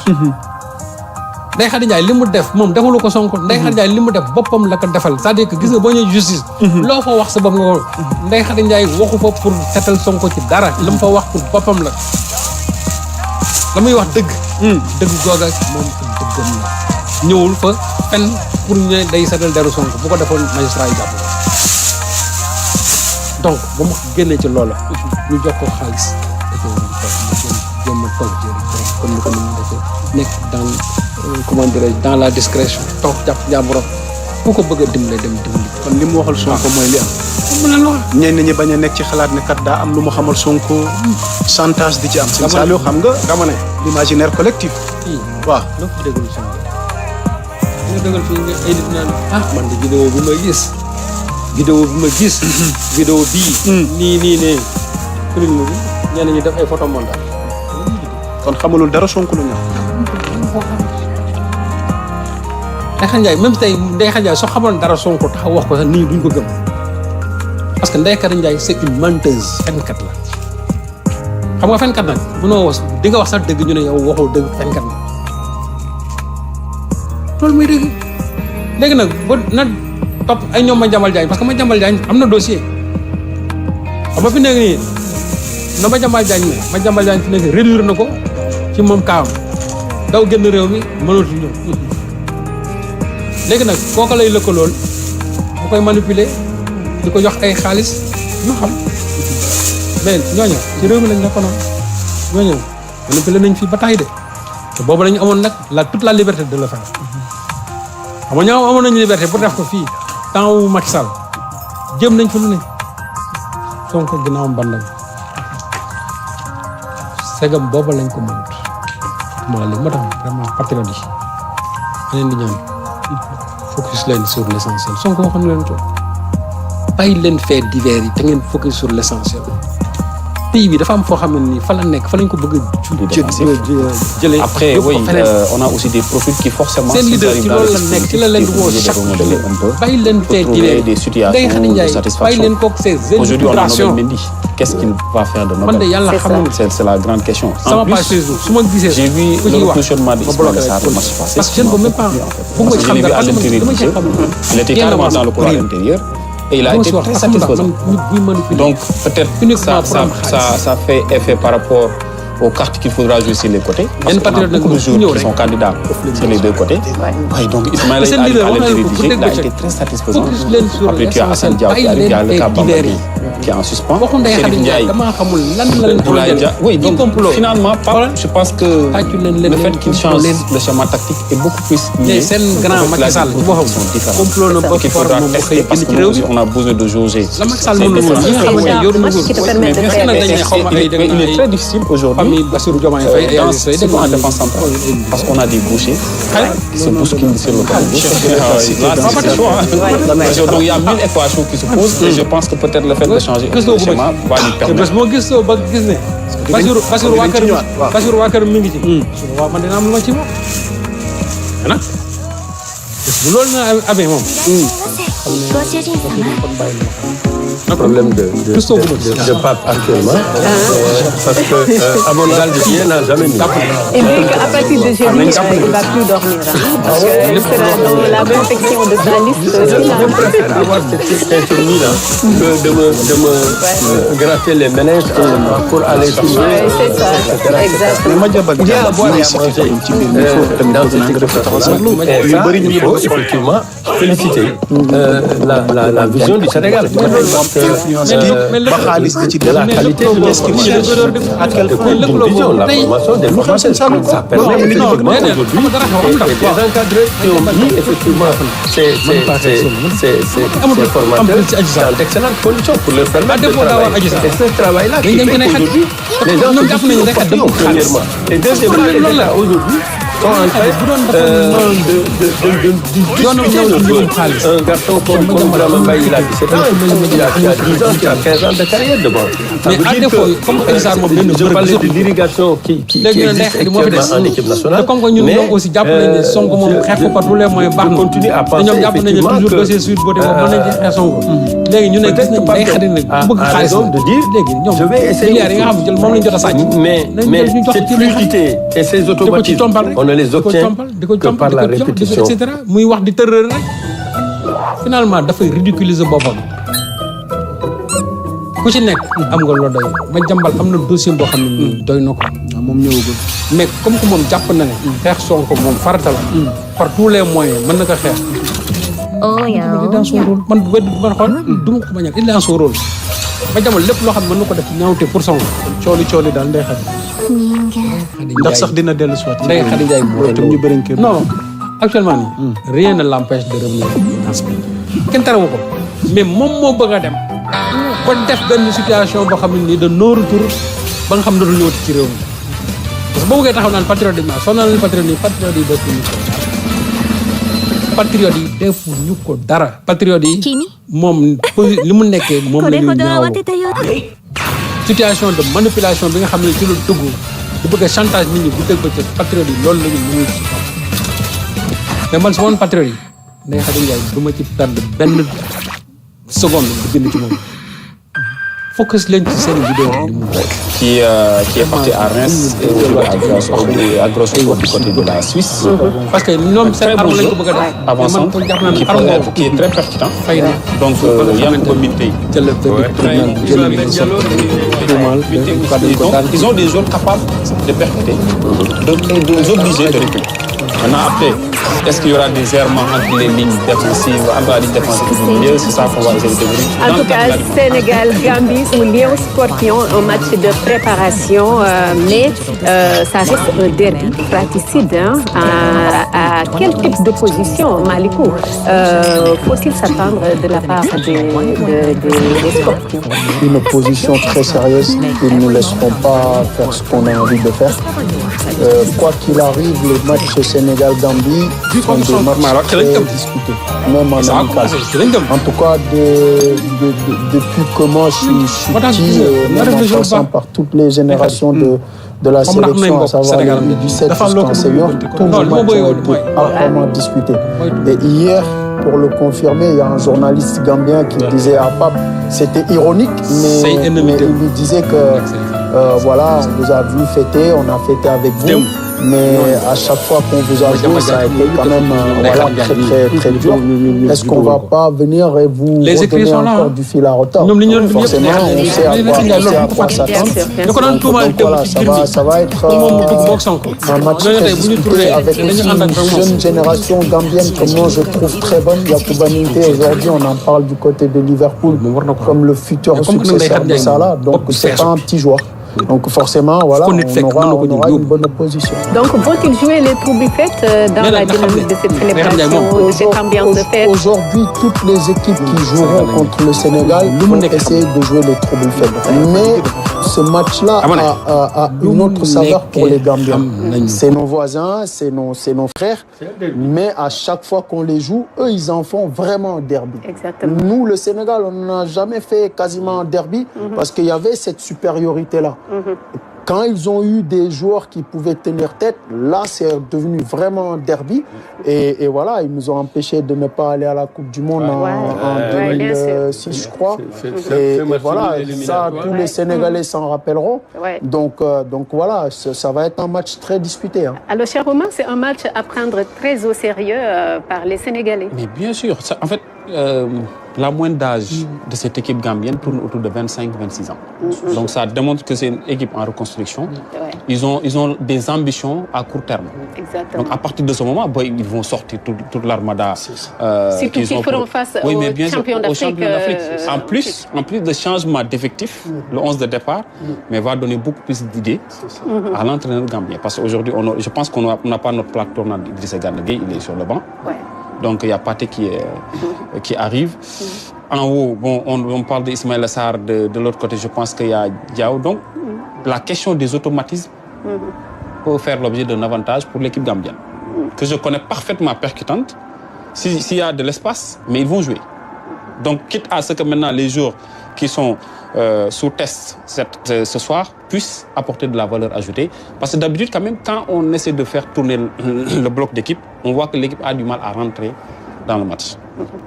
Ndeye Khady Ndiaye li mu def moom defalu ko Sonko Ndeye Khady Ndiaye li mu def boppam la ko defal c'est-à-dire que gis nga boo ñëwee justice loo fa wax sa bopp nga ko Ndeye Khady Ndiaye waxu fa pour setal Sonko ci dara la mu fa wax pour boppam la la muy wax dëgg dëgg googa moom dëggam la ñëwul fa fenn pour ñu ne day setal deru Sonko bu ko defoon magistrat yi jàpp donc ba mu génnee ci loola ñu jox ko xaalis jéem a toog comme ni ko ni mu defee nekk dans comment dirais-je dans la discrétion toog jàpp njàmburam ku ko bëgg a dimbale dem dimbali kon li mu waxal Sonko mooy li am mën na la wax ñenn ñi bañ a nekk ci xalaat ne kat daa am lu mu xamal Sonko chantage di ci am sëñ Saliou xam nga dama ne l'imaginaire collectif waaw loo fi déglu Sonko nga dëggal fii nga ay nit naan man de vidéo bi ma gis vidéo bii nii ne film bi ñenn ñi def ay photo montage kon xamalul dara Sonko lu ñëw Ndeye Khady Ndiaye même tey Ndeye Khady Ndiaye soo xamoon dara Sonko taxaw wax ko sax nii duñ ko gëm parce que Ndeye Khady Ndiaye c'est une menteuse fenkat la xam nga fenkat nag mënoo wax di nga wax sax dëgg ñu ne yow waxoo dëgg fenkat la loolu muy dëgg léegi nag ba na topp ay ñoom Madiambal Diagne parce que Madiambal Diagne am na dossier xam nga fi nekk nii na Madiambal Diagne fi nekk réduire na ko ci moom kaam daw génn réew mi mënatu ñëw léegi nag kooka lay lëkkalool bu koy manipuler di ko jox ay xaalis ñu xam mais ñooñu ci réew mi lañ nekkoon ñooñu manipuler nañ fi ba taay de te boobu lañu amoon nag toute la liberté de le faire xam nga ñoo amoon nañu liberté pour def ko fii temps wu Macky Sall jéem nañ fa lu ne Sonko ginnaawam bandam segam booba lañ ko mënut maa léegi moo tax vraiment patriote yi leen di ñaan focus leen sur l'essentiel Sonko waxoon leen ko bàyyi leen fait divers yi te ngeen focus sur l'essentiel pays bi dafa am foo xam ne nii fa la nekk fa lañ ko bëgg a jëlee. Après oui on a aussi des profils qui forcément seen leader ci loolu la nekk ci la leen di woo chaque jour bàyyi leen fait divers des situations Ndeye Khady Ndiaye de satisfaction. bàyyi leen kook ses Aujourd'hui on a infiltrations Nobel Mendy. Qu'est-ce qu'il va faire de Nobel? man de yàlla xamul C'est la grande question. sama page Facebook su ma gisee j'ai vu ku ciy le wax positionnement de ma Ismaïla bloqué Sarr rek le match passé. parce que je ne peux même pas bëgg Je l'ai vu à l'intérieur du jeu. Il était carrément dans le couloir intérieur. Et il a été très satisfaisant. Donc peut-être ça fait effet par rapport aux cartes qu'il faudra jouer sur les côtés. Parce qu'on a beaucoup de joueurs qui sont candidats sur les deux côtés. Ouais, donc Ismaïla il arrive à l'intérieur du jeu, il a été très satisfaisant. Après tu as Assane Diao qui arrive, il y a le cas Bambali qui est en suspens. Chérif Ndiaye, oui, donc finalement, je pense que le fait qu'il change le schéma tactique est beaucoup plus lié avec la position différente. Donc il faudra tester parce que nous aussi on a besoin de jauger. Mais il est très difficile aujourd'hui, surtout en défense centrale, parce qu'on a des gauchers qui se bousculent sur le terrain gauche. Donc il y a 1000 équations qui se posent et je pense que peut-être le fait de changer le schéma va lui permettre. moo gis ba gis ne Bassirou waa kër mi ngi ci waaw man dina am lu ma ci wax nag bu loolu na amee moom xam ne kon bàyyi problème de pape actuellement. Parce que Amongal de Dieu n'a jamais mis. Et lui, à partir de jeudi, il ne va plus dormir. Parce qu'il sera dans la confection de sa liste. Je préfère avoir cette intermis-là que de me gratter les méninges pour aller sur c'est ça, exactement. Il y a à boire et à manger dans cette équipe-là. Et ça, il faut effectivement féliciter la vision du Sénégal. De la qualité de l'inscription. À quel point d'une vision, la formation des formations. Ça permet effectivement aujourd'hui des encadrés qui ont mis effectivement ces formateurs dans d'excellentes conditions pour leur permettre de travailler. Et ce travail-là qui fait qu'aujourd'hui, les gens se disent premièrement. Et deuxièmement, les États aujourd'hui sont en train un garçon comme Brahma Mbaye, il a 17 ans, il a 10 ans, il a 15 ans de carrière devant. Mais à défaut, comme je parlais de l'irrigation qui existe actuellement en équipe nationale, mais je continue à penser effectivement que a raison de dire je vais essayer mais cette fluidité et ces automatismes on ne les obtient que par la répétition. muy wax di tërër rek finalement dafay ridiculiser boppam ku ci nekk am nga loo doy ma jàmbal am na dossier boo xam ne nii doy na ko moom ñëwagul mais comme que moom jàpp na ne xeex Sonko moom farata la par tous les moyens mën na ko xeex il est dans son rôle man xool du ma ko bañal il est dans son rôle ma jàmbal lépp loo xam ne mën na ko def ñaawte pour Sonko cooli daal ndey xadi ndax sax dina dellu soit Ndeye Khady Ndiaye ñu bëriñ kër non actuellement nii rien ne l'empêche de revenir dans ce pays kenn terewu ko mais moom moo bëgg a dem kon def benn situation boo xam ne nii de non retour ba nga xam ne dootul ñëwati ci réew mi parce que boo bëggee taxaw naan patriotiquement soo naan leen patriote yi defuñu ko dara patriote yi moom li mu nekkee moom la ñu ñaaw situation de manipulation bi nga xam ne ci lu dugg di bëgg a chantage nit ñi bu dëgg ba ci patriote yi loolu la ñu mënul ci mais man su woon patriote yi Ndeye Khady Ndiaye du ma ci perdre benn seconde di bind ci moom focus leen ci seen vidéo qui est parti à Reims et à Grosbourg du côté de la Suisse. Parce que ñoom seen arme lañ ko bëgg a def avançant qui est très pertinent. Donc Yankoba Minteh. Ils ont des zones capables de percuter, de les obliger de reculer. Maintenant après, est-ce qu'il y aura des errements entre les lignes défensives, entre la ligne défensive et le milieu? C'est ça qu'on va essayer de vérifier. En tout cas, Sénégal-Gambie ou Lions Scorpions, un match de préparation, mais ça reste un derby fratricide. À quel type d'opposition, Malikou, faut-il s'attendre de la part des Scorpions? Une opposition très sérieuse. Ils ne nous laisseront pas faire ce qu'on a envie de faire. Quoi qu'il arrive, les matchs Sénégal-Gambie sont des matchs très discutés, même en amical. En tout cas, depuis que moi je suis petit, même en passant par toutes les générations de la sélection, à savoir les 17 jusqu'en senior, tous les matchs ont été ardemment discutés. Et hier, pour le confirmer, il y a un journaliste gambien qui disait à Pape, c'était ironique, mais il lui disait que voilà, on vous a vu fêter, on a fêté avec vous. Mais à chaque fois qu'on vous a joué, ça a été quand même très dur. Est-ce qu'on ne va pas venir et vous redonner encore du fil à retard? Forcément, on sait à quoi s'attendre. Donc voilà, ça va être un match très disputé avec aussi une jeune génération gambienne que moi je trouve très bonne. Yankoba Minteh, aujourd'hui, on en parle du côté de Liverpool comme le futur successeur de Salah. Donc c'est pas un petit joueur. Donc forcément, voilà, on aura une bonne opposition. Donc vont-ils jouer les troubles-fêtes dans la dynamique de cette célébration, cette ambiance de fête? Aujourd'hui, toutes les équipes qui joueront contre le Sénégal vont essayer de jouer les troubles-fêtes. Mais ce match-là a une autre saveur pour les Gambiens. C'est nos voisins, c'est nos frères. Mais à chaque fois qu'on les joue, eux, ils en font vraiment un derby. Exactement. Nous, le Sénégal, on n'a jamais fait quasiment un derby parce qu'il y avait cette supériorité-là. Quand ils ont eu des joueurs qui pouvaient tenir tête, là, c'est devenu vraiment un derby. Et voilà, ils nous ont empêchés de ne pas aller à la Coupe du Monde en 2006, je crois. Et voilà, ça, tous les Sénégalais s'en rappelleront. Donc voilà, ça va être un match très disputé. Hein. Alors, cher Romain, c'est un match à prendre très au sérieux par les Sénégalais. Mais bien sûr, en fait, la moyenne d'âge de cette équipe gambienne tourne autour de 25-26 ans. Donc ça démontre que c'est une équipe en reconstruction. Ils ont des ambitions à court terme. Exactement. Donc à partir de ce moment, ils vont sortir toute l'armada. Surtout qu'ils feront face aux champions d'Afrique. En plus de changement d'effectif, le 11 de départ, mais va donner beaucoup plus d'idées à l'entraîneur gambien. Parce qu'aujourd'hui, je pense qu'on n'a pas notre plaque tournante d'Idrissa Gana Gueye, il est sur le banc. Donc il y a Pathé qui arrive. En haut, bon, on parle d'Ismaël Sarr, de l'autre côté, je pense qu'il y a Diao. Donc la question des automatismes peut faire l'objet d'un avantage pour l'équipe gambienne, que je connais parfaitement percutante. S'il y a de l'espace, mais ils vont jouer. Donc quitte à ce que maintenant les joueurs qui sont sous test ce soir puissent apporter de la valeur ajoutée. Parce que d'habitude, quand même, quand on essaie de faire tourner le bloc d'équipe, on voit que l'équipe a du mal à rentrer dans le match.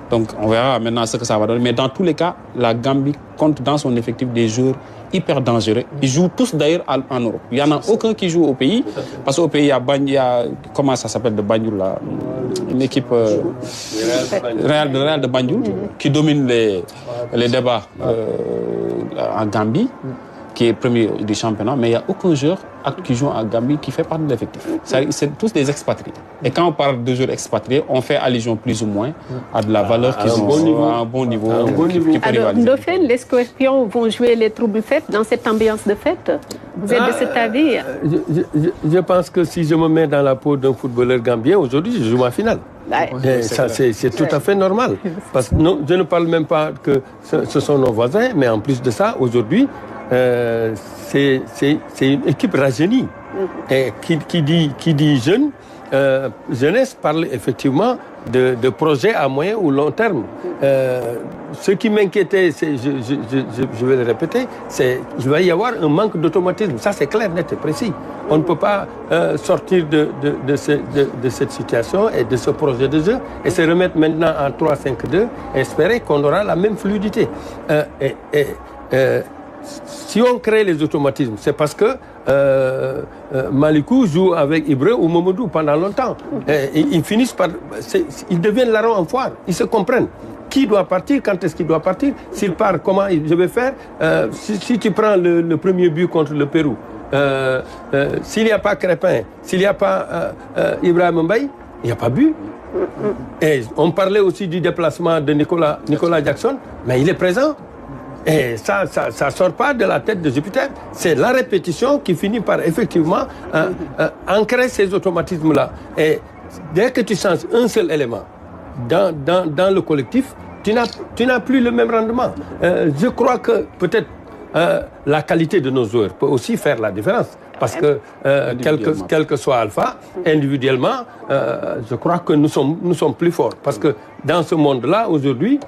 Donc on verra maintenant ce que ça va donner. Mais dans tous les cas, la Gambie compte dans son effectif des joueurs hyper dangereux. Ils jouent tous d'ailleurs en Europe. Il n'y en a aucun qui joue au pays. Parce qu'au pays, il y a comment ça s'appelle de Banjul là, une équipe Real de Banjul qui domine les débats en Gambie, qui est premier du championnat, mais il n'y a aucun joueur qui joue en Gambie qui fait partie de l'effectif. C'est tous des expatriés. Et quand on parle de joueurs expatriés, on fait allusion plus ou moins à de la valeur qu'ils ont à un bon niveau. Alors, Ndofène, les Scorpions vont jouer les troubles fêtes dans cette ambiance de fête. Vous êtes de cet avis? Je pense que si je me mets dans la peau d'un footballeur gambien, aujourd'hui, je joue ma finale. Ça, c'est tout à fait normal. Parce que je ne parle même pas que ce sont nos voisins, mais en plus de ça, aujourd'hui, c'est une équipe rajeunie. Et qui dit jeune, jeunesse parle effectivement de projets à moyen ou long terme. Ce qui m'inquiétait, je vais le répéter, c'est qu'il va y avoir un manque d'automatisme. Ça, c'est clair, net et précis. On ne peut pas sortir de cette situation et de ce projet de jeu et se remettre maintenant en 3-5-2 et espérer qu'on aura la même fluidité. Si on crée les automatismes, c'est parce que Malikou joue avec Ibra ou Mamadou pendant longtemps. Ils finissent par... Ils deviennent larrons en foire. Ils se comprennent. Qui doit partir, quand est-ce qu'il doit partir, s'il part, comment je vais faire. Si tu prends le premier but contre le Pérou, s'il n'y a pas Crépin, s'il n'y a pas Ibrahim Mbaye, il n'y a pas but. Et on parlait aussi du déplacement de Nicolas Jackson, mais il est présent. Et ça sort pas de la tête de Jupiter. C'est la répétition qui finit par effectivement ancrer ces automatismes-là. Et dès que tu changes un seul élément dans le collectif, tu n'as plus le même rendement. Je crois que peut-être la qualité de nos joueurs peut aussi faire la différence. Parce que, quel que soit Alpha, individuellement, je crois que nous sommes plus forts. Parce que dans ce monde-là, aujourd'hui,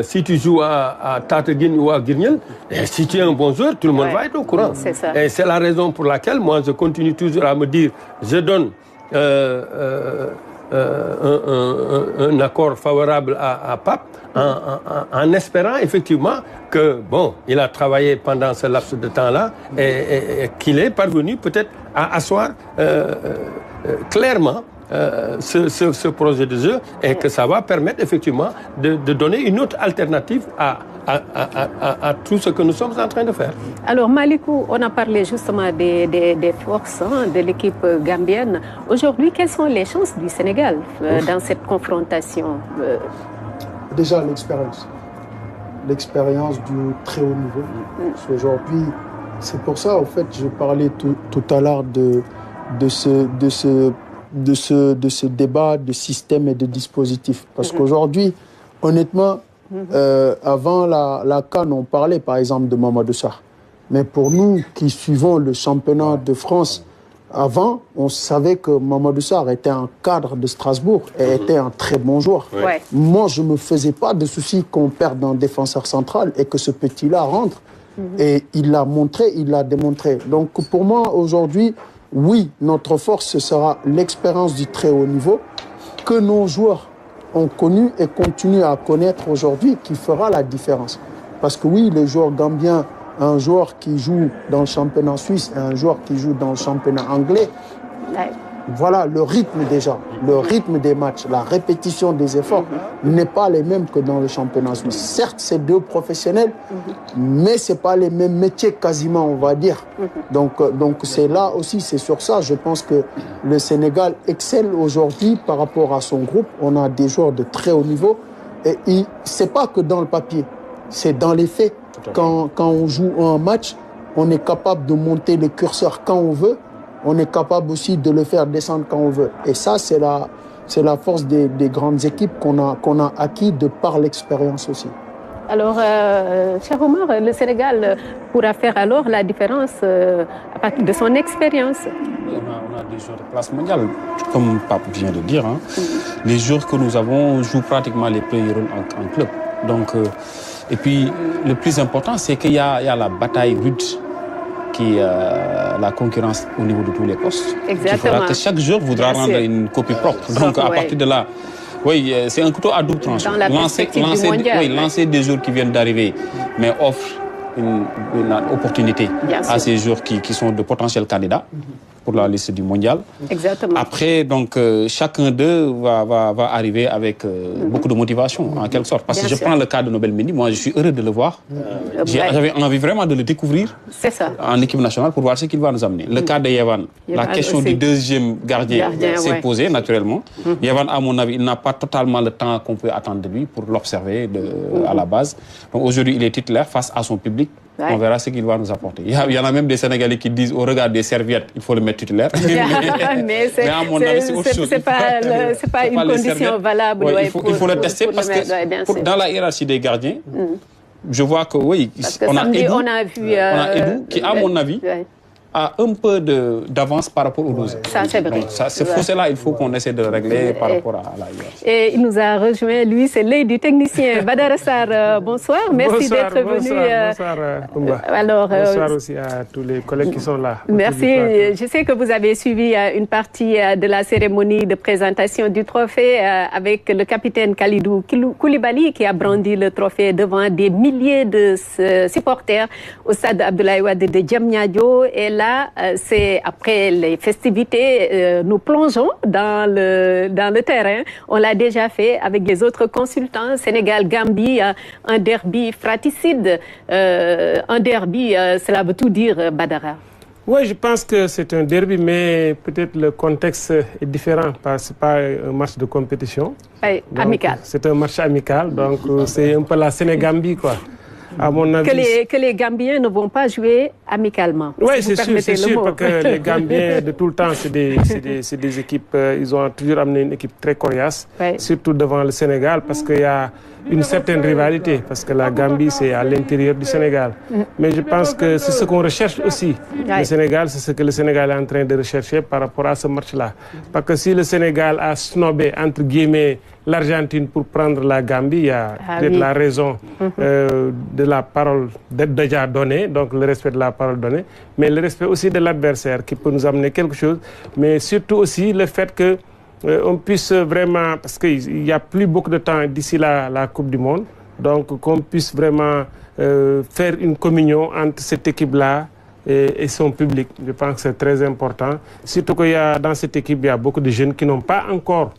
si tu joues à Tateguine ou à Guignol, si tu es un bon joueur, tout le monde va être au courant. Et c'est la raison pour laquelle, moi, je continue toujours à me dire, je donne un accord favorable à Pape, en espérant effectivement que, bon, il a travaillé pendant ce laps de temps-là et qu'il est parvenu peut-être à asseoir clairement ce projet de jeu et que ça va permettre effectivement de donner une autre alternative à tout ce que nous sommes en train de faire. Alors Malikou, on a parlé justement des forces de l'équipe gambienne. Aujourd'hui, quelles sont les chances du Sénégal dans cette confrontation? Déjà l'expérience du très haut niveau. Aujourd'hui, c'est pour ça, en fait, je parlais tout à l'heure de ce débat de système et de dispositif. Parce qu'aujourd'hui, honnêtement, avant la CAN, on parlait par exemple de Mamadou Sarr. Mais pour nous qui suivons le championnat de France, avant, on savait que Mamadou Sarr était un cadre de Strasbourg et était un très bon joueur. Moi, je ne me faisais pas de soucis qu'on perde un défenseur central et que ce petit-là rentre. Et il l'a montré, il l'a démontré. Donc pour moi, aujourd'hui, oui, notre force, ce sera l'expérience du très haut niveau que nos joueurs ont connu et continuent à connaître aujourd'hui qui fera la différence. Parce que oui, les joueurs gambiens, un joueur qui joue dans le championnat suisse et un joueur qui joue dans le championnat anglais, voilà le rythme déjà, le rythme des matchs, la répétition des efforts n'est pas les mêmes que dans le championnat suisse. Certes, c'est deux professionnels, mais ce n'est pas les mêmes métiers quasiment, on va dire. Donc c'est là aussi, c'est sur ça, je pense que le Sénégal excelle aujourd'hui par rapport à son groupe. On a des joueurs de très haut niveau et ce n'est pas que dans le papier, c'est dans les faits. Quand on joue un match, on est capable de monter le curseur quand on veut. On est capable aussi de le faire descendre quand on veut. Et ça, c'est la force des grandes équipes qu'on a acquis de par l'expérience aussi. Alors, cher Omar, le Sénégal pourra faire alors la différence à partir de son expérience. On a des joueurs de classe mondiale, comme Pape vient de dire. Les joueurs que nous avons jouent pratiquement les premiers rôles en club. Donc, et puis, le plus important, c'est qu'il y a la bataille rude la concurrence au niveau de tous les postes. Exactement. Qui fera que chaque joueur voudra rendre une copie propre. Donc à partir de là, oui, c'est un couteau à double tranchant. Lancer des joueurs qui viennent d'arriver, mais offre une opportunité à ces joueurs qui sont de potentiels candidats pour la liste du mondial. Exactement. Après, donc, chacun d'eux va arriver avec beaucoup de motivation, en quelque sorte. Parce que je prends le cas de Nobel Mendy, moi, je suis heureux de le voir. J'avais envie vraiment de le découvrir en équipe nationale pour voir ce qu'il va nous amener. Le cas de Yevan, la question aussi du deuxième gardien s'est posée, naturellement. Yevan, à mon avis, il n'a pas totalement le temps qu'on peut attendre de lui pour l'observer à la base. Donc, aujourd'hui, il est titulaire face à son public. On verra ce qu'il va nous apporter. Il y en a même des Sénégalais qui disent au regard des serviettes, il faut le mettre titulaire. mais à mon avis, c'est autre chose. C'est pas une condition valable. Il faut le tester parce que dans la hiérarchie des gardiens, je vois que oui, on a Edou qui, à mon avis, a un peu d'avance par rapport aux 12. Ça, c'est vrai. Ce fossé-là, il faut qu'on essaie de le régler par rapport à la hiérarchie. Et il nous a rejoint, lui, c'est l'œil du technicien. Badara Sarr, bonsoir. Merci d'être venu. Bonsoir, Koumba. Alors, bonsoir aussi à tous les collègues qui sont là. Merci. Je sais que vous avez suivi une partie de la cérémonie de présentation du trophée avec le capitaine Khalidou Koulibaly qui a brandi le trophée devant des milliers de supporters au stade Abdoulaye Wade de Diamniadio. Et là, c'est après les festivités, nous plongeons dans le terrain. On l'a déjà fait avec les autres consultants. Sénégal-Gambie, un derby fratricide. Un derby, cela veut tout dire, Badara. Oui, je pense que c'est un derby, mais peut-être le contexte est différent parce que ce n'est pas un match de compétition. Amical. C'est un match amical, donc c'est un peu la Sénégambie, quoi. À mon avis, que les Gambiens ne vont pas jouer amicalement. Oui, c'est sûr, parce que les Gambiens de tout le temps, c'est des équipes, ils ont toujours amené une équipe très coriace, surtout devant le Sénégal, parce qu'il y a une certaine rivalité, parce que la Gambie, c'est à l'intérieur du Sénégal. Mais je pense que c'est ce qu'on recherche aussi. Le Sénégal, c'est ce que le Sénégal est en train de rechercher par rapport à ce match-là. Parce que si le Sénégal a snobé, entre guillemets, l'Argentine pour prendre la Gambie, il y a peut-être la raison de la parole déjà donnée, donc le respect de la parole donnée, mais le respect aussi de l'adversaire qui peut nous amener quelque chose, mais surtout aussi le fait que on puisse vraiment, parce qu'il n'y a plus beaucoup de temps d'ici la Coupe du Monde, donc qu'on puisse vraiment faire une communion entre cette équipe-là et son public. Je pense que c'est très important. Surtout qu'il y a dans cette équipe, il y a beaucoup de jeunes qui n'ont pas encore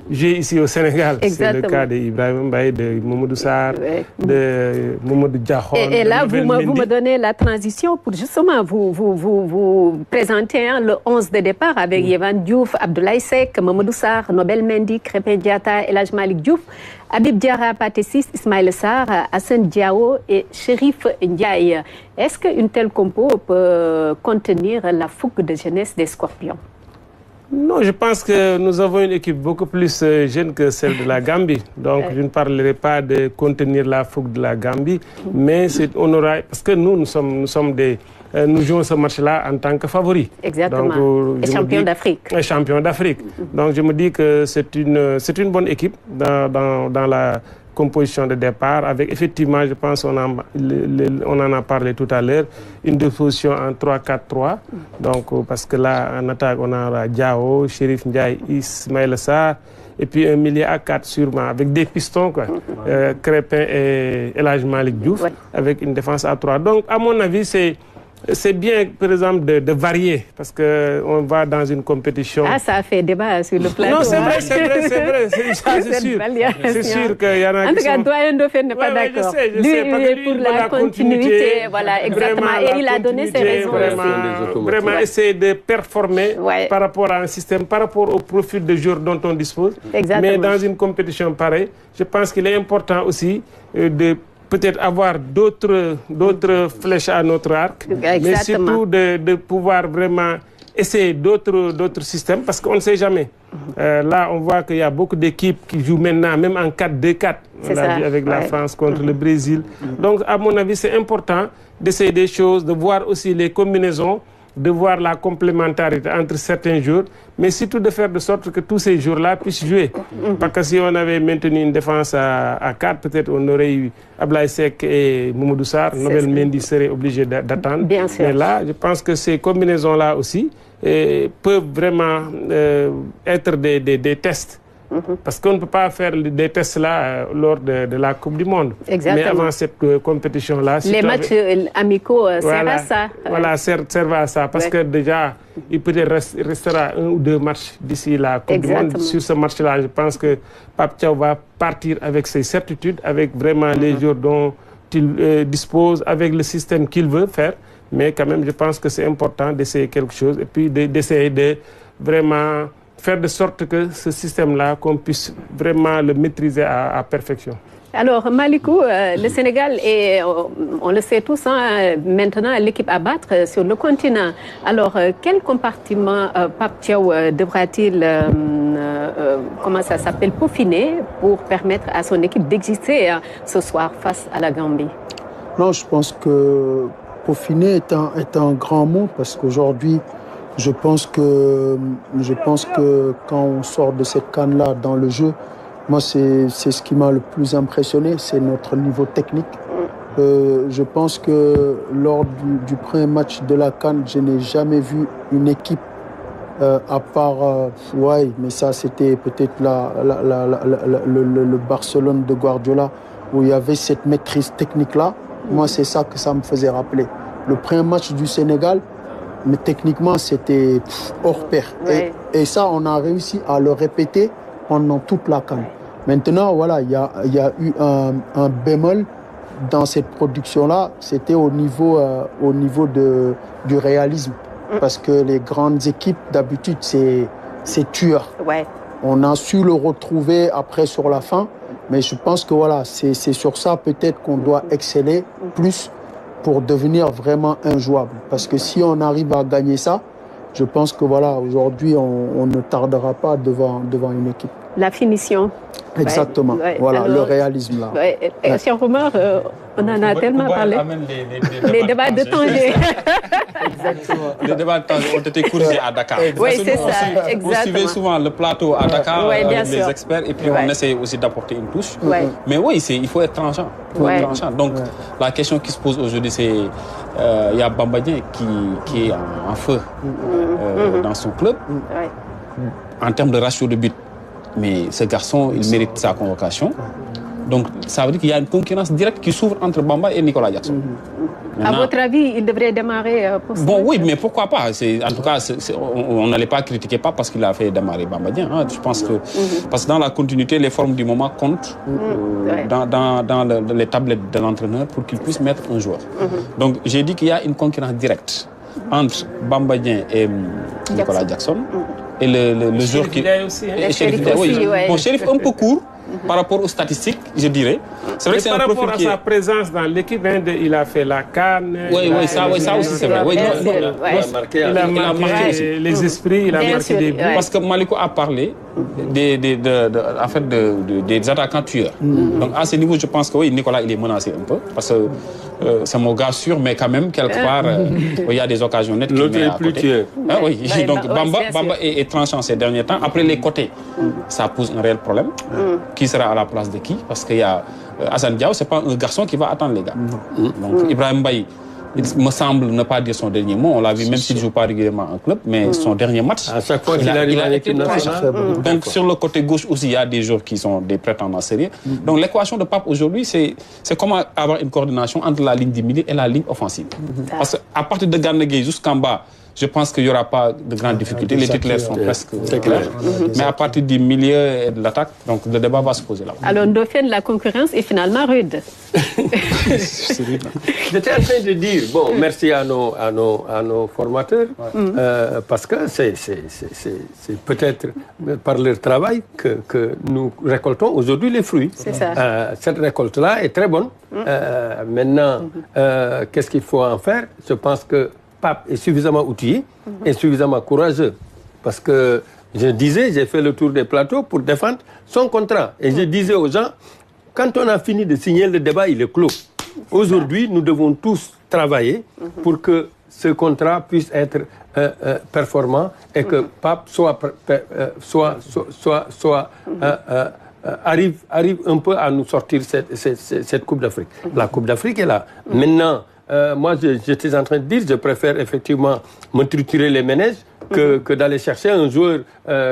joué ici au Sénégal. C'est le cas d'Ibrahim Mbaye, de Mamadou Sarr, de Mamadou Diakhon. Et là, vous me donnez la transition pour justement vous présenter le 11 de départ avec Yevan Diouf, Abdoulaye Seck, Mamadou Sarr, Nobel Mendy, Krépin Diatta, El Hadj Malick Diouf, Habib Diarra Pathé Ciss, Ismaïla Sarr, Assane Diao et Chérif Ndiaye. Est-ce qu'une telle compo peut contenir la fougue de jeunesse des Scorpions? Non, je pense que nous avons une équipe beaucoup plus jeune que celle de la Gambie. Donc, je ne parlerai pas de contenir la fougue de la Gambie, mais on aura, parce que nous sommes des nous jouons ce match-là en tant que favori. Exactement. Donc, et champion d'Afrique. Et champion d'Afrique. Donc je me dis que c'est une bonne équipe dans la composition de départ, avec effectivement, je pense, on en a parlé tout à l'heure, une disposition en 3-4-3. Donc, parce que là, en attaque, on a Diao, Chérif Ndiaye, Ismaël Sarr, et puis un milieu à 4 sûrement, avec des pistons, quoi. Crépin et El Hadj Malick Diouf, avec une défense à 3. Donc, à mon avis, c'est bien, par exemple, de varier, parce qu'on va dans une compétition... Ah, ça a fait débat sur le plateau. Non, c'est vrai, c'est sûr. C'est sûr qu'il y en a en tout cas, Doyen Dauphin n'est pas d'accord. Je sais, lui, il est pour la continuité. Voilà, exactement. Et il a donné ses raisons aussi. Vraiment essayer de performer par rapport à un système, par rapport au profil de joueurs dont on dispose. Exactement. Mais dans une compétition pareille, je pense qu'il est important aussi de peut-être avoir d'autres flèches à notre arc, mais surtout de pouvoir vraiment essayer d'autres systèmes, parce qu'on ne sait jamais. Là, on voit qu'il y a beaucoup d'équipes qui jouent maintenant, même en 4-2-4, on l'a vu avec la France contre le Brésil. Donc, à mon avis, c'est important d'essayer des choses, de voir aussi les combinaisons, de voir la complémentarité entre certains jours, mais surtout de faire de sorte que tous ces jours-là puissent jouer. Parce que si on avait maintenu une défense à 4, peut-être on aurait eu Ablaye Seck et Mamadou Sarr, Nobel Mendy serait obligé d'attendre. Mais là, je pense que ces combinaisons-là aussi peuvent vraiment être des tests. Parce qu'on ne peut pas faire des tests là lors de la Coupe du Monde. Exactement. Mais avant cette compétition-là... Les matchs amicaux servent à ça. Voilà, servent à ça. Parce que déjà, il peut-être restera 1 ou 2 matchs d'ici la Coupe du Monde. Sur ce match-là, je pense que Pape Thiaw va partir avec ses certitudes, avec vraiment les joueurs dont il dispose, avec le système qu'il veut faire. Mais quand même, je pense que c'est important d'essayer quelque chose et puis d'essayer de vraiment... faire de sorte que ce système-là, qu'on puisse vraiment le maîtriser à perfection. Alors, Malikou, le Sénégal est, on le sait tous, maintenant l'équipe à battre sur le continent. Alors, quel compartiment Pape Thiaw devra-t-il, comment ça s'appelle, peaufiner pour permettre à son équipe d'exister ce soir face à la Gambie? Non, je pense que peaufiner est un grand mot, parce qu'aujourd'hui, je pense que quand on sort de cette CAN-là dans le jeu, moi, c'est ce qui m'a le plus impressionné, c'est notre niveau technique. Je pense que lors du premier match de la CAN, je n'ai jamais vu une équipe, à part, mais ça c'était peut-être le Barcelone de Guardiola, où il y avait cette maîtrise technique-là. Moi, c'est ça que ça me faisait rappeler. Le premier match du Sénégal, mais techniquement, c'était hors pair. Et ça, on a réussi à le répéter pendant toute la CAN. Maintenant, voilà, il y a eu un bémol dans cette production-là. C'était au niveau du réalisme. Parce que les grandes équipes, d'habitude, c'est tueur. On a su le retrouver après sur la fin. Mais je pense que voilà, c'est sur ça peut-être qu'on doit exceller plus pour devenir vraiment injouable. Parce que si on arrive à gagner ça, je pense que voilà, aujourd'hui, on ne tardera pas devant une équipe. La finition. Exactement. Voilà, alors, le réalisme là. Si on remarque, on en a tellement parlé. Les débats de Tanger. Exactement. Les débats de Tanger ont été corrigés à Dakar. Oui, c'est ça. Exactement. On suivait souvent le plateau à Dakar avec les experts et puis on essayait aussi d'apporter une touche. Mais oui, il faut être tranchant. Donc la question qui se pose aujourd'hui, c'est il y a Bamba Dieng qui est en feu dans son club en termes de ratio de but. Mais ce garçon, il mérite sa convocation. Donc, ça veut dire qu'il y a une concurrence directe qui s'ouvre entre Bamba et Nicolas Jackson. Maintenant, à votre avis, il devrait démarrer pour ça? Bon, oui, mais pourquoi pas? En tout cas, on n'allait pas critiquer pas parce qu'il a fait démarrer Bamba Dieng. Je pense que parce que dans la continuité, les formes du moment comptent dans les tablettes de l'entraîneur pour qu'il puisse mettre un joueur. Donc, j'ai dit qu'il y a une concurrence directe entre Bamba Dieng et Nicolas Jackson. Et le joueur qui... Chérif aussi, Bon, Chérif un peu court par rapport aux statistiques, je dirais. C'est vrai que c'est un profil qui... Par rapport à sa présence dans l'équipe, il a fait la CAN. Oui, ça aussi c'est vrai. Il a marqué les esprits, il a marqué des buts. Parce que Malikou a parlé des attaquants tueurs. Donc à ce niveau, je pense que oui, Nicolas, il est menacé un peu. Parce que c'est mon gars sûr, mais quand même, quelque part, il y a des occasions nettes. L'autre est plus tué. Ah, oui, donc Bamba est tranchant ces derniers temps. Après les côtés, ça pose un réel problème. Qui sera à la place de qui? Parce qu'il y a Assane Diao, c'est pas un garçon qui va attendre les gars. Donc Ibrahim Baye, il me semble ne pas dire son dernier mot. On l'a vu, même s'il ne joue pas régulièrement en club, mais son dernier match. À chaque fois qu'il arrive à l'équipe nationale. Donc sur le côté gauche aussi, il y a des joueurs qui sont des prétendants sérieux. Donc l'équation de Pape aujourd'hui, c'est comment avoir une coordination entre la ligne du milieu et la ligne offensive. Parce qu'à partir de Gana Gueye jusqu'en bas, je pense qu'il n'y aura pas de grandes difficultés. Les titulaires sont presque clairs. Mais à partir du milieu et de l'attaque, donc le débat va se poser là. Alors, Dauphin, la concurrence est finalement rude. J'étais en train de dire, bon, merci à nos formateurs, parce que c'est peut-être par leur travail que nous récoltons aujourd'hui les fruits. C'est ça. Cette récolte-là est très bonne. Maintenant, qu'est-ce qu'il faut en faire? Je pense que Pape est suffisamment outillé et suffisamment courageux. Parce que je disais, j'ai fait le tour des plateaux pour défendre son contrat. Et je disais aux gens, quand on a fini de signer, le débat, il est clos. Aujourd'hui, nous devons tous travailler pour que ce contrat puisse être performant et que Pape arrive un peu à nous sortir cette Coupe d'Afrique. La Coupe d'Afrique est là. Maintenant, moi, j'étais en train de dire, je préfère effectivement me triturer les ménages que d'aller chercher un joueur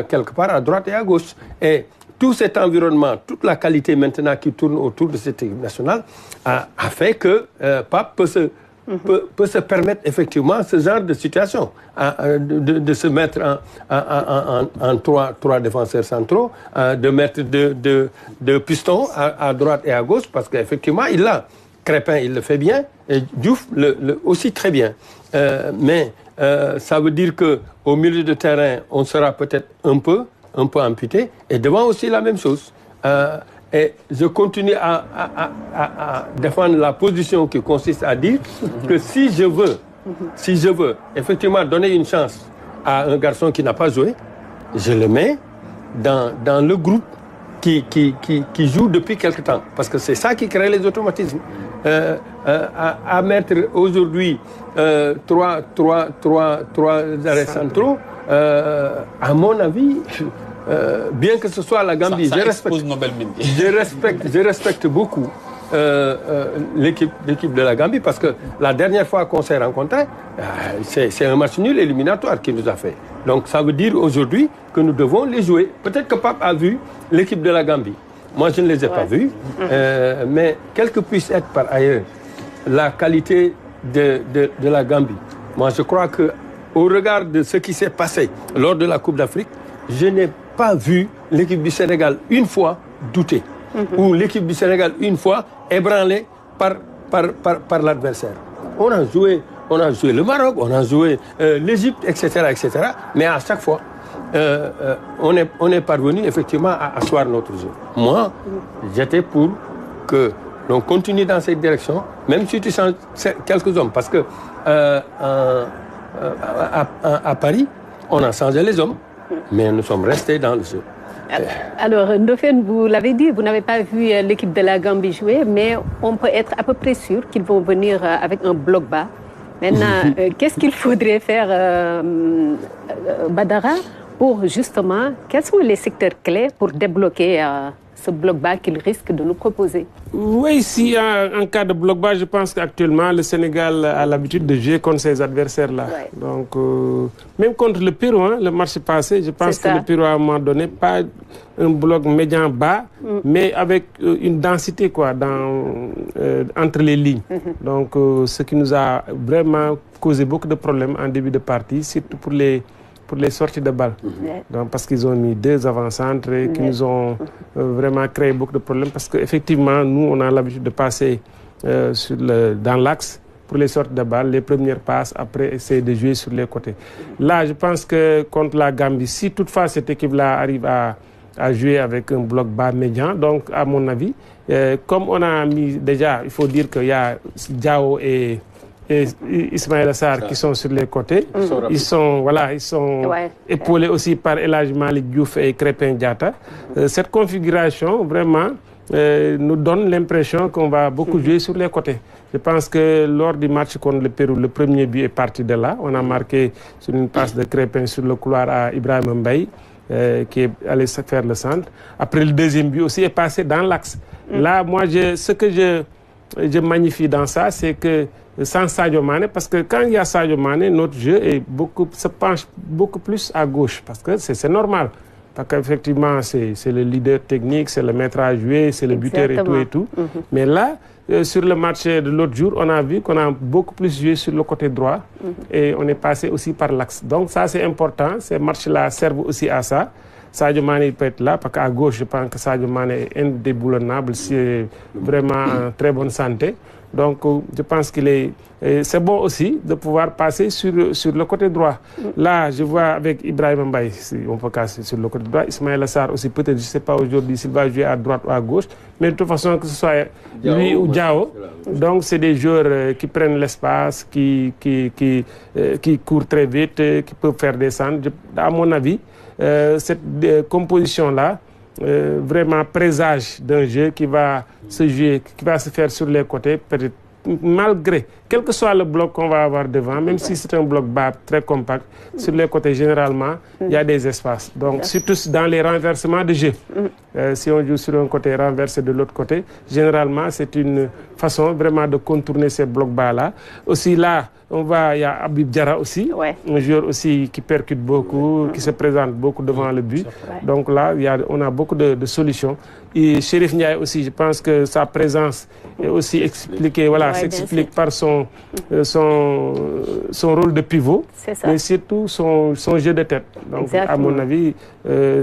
quelque part à droite et à gauche. Et tout cet environnement, toute la qualité maintenant qui tourne autour de cette équipe nationale a fait que Pape peut se permettre effectivement ce genre de situation, de se mettre en trois défenseurs centraux, de mettre deux pistons à droite et à gauche, parce qu'effectivement, il l'a. Crépin, il le fait bien, et Diouf aussi très bien. Mais ça veut dire qu'au milieu de terrain, on sera peut-être un peu amputé, et devant aussi la même chose. Et je continue à défendre la position qui consiste à dire que si je veux effectivement donner une chance à un garçon qui n'a pas joué, je le mets dans le groupe qui joue depuis quelque temps. Parce que c'est ça qui crée les automatismes. À mettre aujourd'hui trois arrêts centraux, à mon avis, bien que ce soit la Gambie, je respecte beaucoup l'équipe de la Gambie, parce que la dernière fois qu'on s'est rencontrés, c'est un match nul éliminatoire qui nous a fait. Donc ça veut dire aujourd'hui que nous devons les jouer. Peut-être que Pape a vu l'équipe de la Gambie. Moi, je ne les ai pas vus. Mais quelle que puisse être par ailleurs la qualité de la Gambie, moi je crois qu'au regard de ce qui s'est passé lors de la Coupe d'Afrique, je n'ai pas vu l'équipe du Sénégal une fois douter, ou l'équipe du Sénégal une fois ébranlée par l'adversaire. On a joué le Maroc, on a joué l'Égypte, etc., mais à chaque fois, on est parvenu effectivement à asseoir notre jeu. Moi, j'étais pour que l'on continue dans cette direction, même si tu changes quelques hommes, parce que à Paris, on a changé les hommes, mais nous sommes restés dans le jeu. Alors, Dauphin, vous l'avez dit, vous n'avez pas vu l'équipe de la Gambie jouer, mais on peut être à peu près sûr qu'ils vont venir avec un bloc bas. Maintenant, qu'est-ce qu'il faudrait faire, Badara, pour justement, quels sont les secteurs clés pour débloquer ce bloc bas qu'il risque de nous proposer? Oui, s'il y a un cas de bloc bas, je pense qu'actuellement, le Sénégal a l'habitude de jouer contre ses adversaires-là. Ouais. Donc, même contre le Pérou, le match passé, je pense que le Pérou, à un moment donné, pas un bloc médian bas, mais avec une densité entre les lignes. Donc, ce qui nous a vraiment causé beaucoup de problèmes en début de partie, surtout pour les sorties de balles. Donc, parce qu'ils ont mis 2 avant-centres qui nous ont vraiment créé beaucoup de problèmes, parce qu'effectivement, nous, on a l'habitude de passer dans l'axe pour les sorties de balles, les premières passes, après essayer de jouer sur les côtés. Là, je pense que contre la Gambie, si toutefois cette équipe-là arrive à jouer avec un bloc bas médian, donc à mon avis, comme on a mis déjà, il faut dire qu'il y a Diao et Ismaël Sarr qui sont sur les côtés. Ils sont épaulés aussi par El Hadji Malick Diouf et Crépin Diatta. Cette configuration, vraiment, nous donne l'impression qu'on va beaucoup jouer sur les côtés. Je pense que lors du match contre le Pérou, le premier but est parti de là. On a marqué sur une passe de Crépin sur le couloir à Ibrahim Mbaye, qui est allé faire le centre. Après, le deuxième but aussi est passé dans l'axe. Là, moi, ce que je magnifie dans ça, c'est que sans Sadio Mané, parce que quand il y a Sadio Mané, notre jeu se penche beaucoup plus à gauche, parce que c'est normal. Parce qu'effectivement, c'est le leader technique, c'est le maître à jouer, c'est le buteur et tout. Mais là, sur le match de l'autre jour, on a vu qu'on a beaucoup plus joué sur le côté droit et on est passé aussi par l'axe. Donc ça, c'est important. Ces matchs-là servent aussi à ça. Sadio Mané peut être là, parce qu'à gauche, je pense que Sadio Mané est indéboulonnable, c'est vraiment en très bonne santé. Donc, je pense c'est bon aussi de pouvoir passer sur le côté droit. Là, je vois avec Ibrahim Mbaye, on peut casser sur le côté droit. Ismaël Assar aussi, peut-être, je ne sais pas aujourd'hui s'il va jouer à droite ou à gauche. Mais de toute façon, que ce soit lui ou Diao, donc c'est des joueurs qui prennent l'espace, qui courent très vite, qui peuvent faire des centres. À mon avis, cette composition-là, vraiment présage d'un jeu qui va se jouer, qui va se faire sur les côtés, peut-être malgré, quel que soit le bloc qu'on va avoir devant, même si c'est un bloc bas très compact, sur les côtés généralement, il y a des espaces. Donc surtout dans les renversements de jeu. Si on joue sur un côté renversé de l'autre côté, généralement c'est une façon vraiment de contourner ces blocs bas-là. Aussi là, il y a Habib Diarra aussi, un joueur aussi qui percute beaucoup, qui se présente beaucoup devant le but. Donc là, on a beaucoup de solutions. Et Chérif Ndiaye aussi, je pense que sa présence est aussi expliquée, s'explique par son rôle de pivot, mais surtout son jeu de tête. Donc, à mon avis,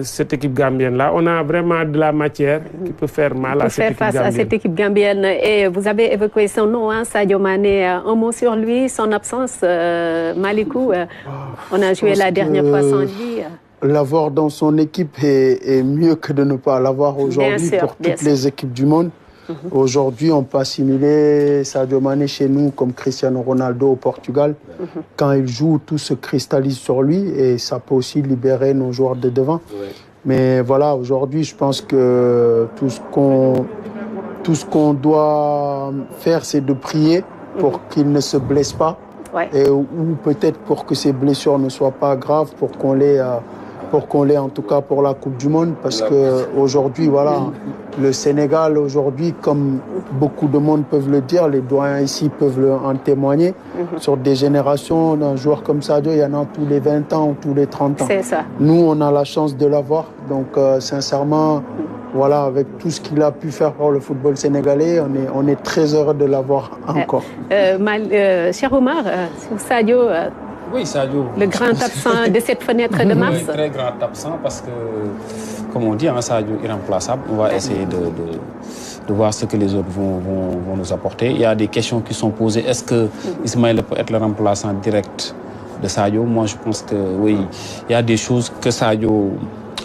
cette équipe gambienne-là, on a vraiment de la matière qui peut faire mal à cette équipe gambienne. Faire face à cette équipe gambienne. Et vous avez évoqué son nom, Sadio Mané. Un mot sur lui, son absence, Malikou. On a joué la dernière fois sans lui. L'avoir dans son équipe est mieux que de ne pas l'avoir aujourd'hui pour toutes les équipes du monde. Aujourd'hui, on peut assimiler Sadio Mané chez nous comme Cristiano Ronaldo au Portugal. Quand il joue, tout se cristallise sur lui et ça peut aussi libérer nos joueurs de devant. Mais voilà, aujourd'hui, je pense que tout ce qu'on doit faire, c'est de prier pour qu'il ne se blesse pas. Ou peut-être pour que ces blessures ne soient pas graves, pour qu'on l'ait en tout cas pour la Coupe du Monde, parce que aujourd'hui, le Sénégal aujourd'hui, comme beaucoup de monde peuvent le dire, les doyens ici peuvent en témoigner, sur des générations d'un joueur comme Sadio, il y en a tous les 20 ans ou tous les 30 ans. C'est ça. Nous, on a la chance de l'avoir, donc sincèrement, avec tout ce qu'il a pu faire pour le football sénégalais, on est très heureux de l'avoir encore. Cher Omar, sur Sadio, oui, Sadio. Le grand absent de cette fenêtre de mars. Oui, très grand absent parce que, comme on dit, Sadio est irremplaçable. On va essayer de voir ce que les autres vont nous apporter. Il y a des questions qui sont posées. Est-ce que Ismaël peut être le remplaçant direct de Sadio? Moi, je pense que oui. Il y a des choses que Sadio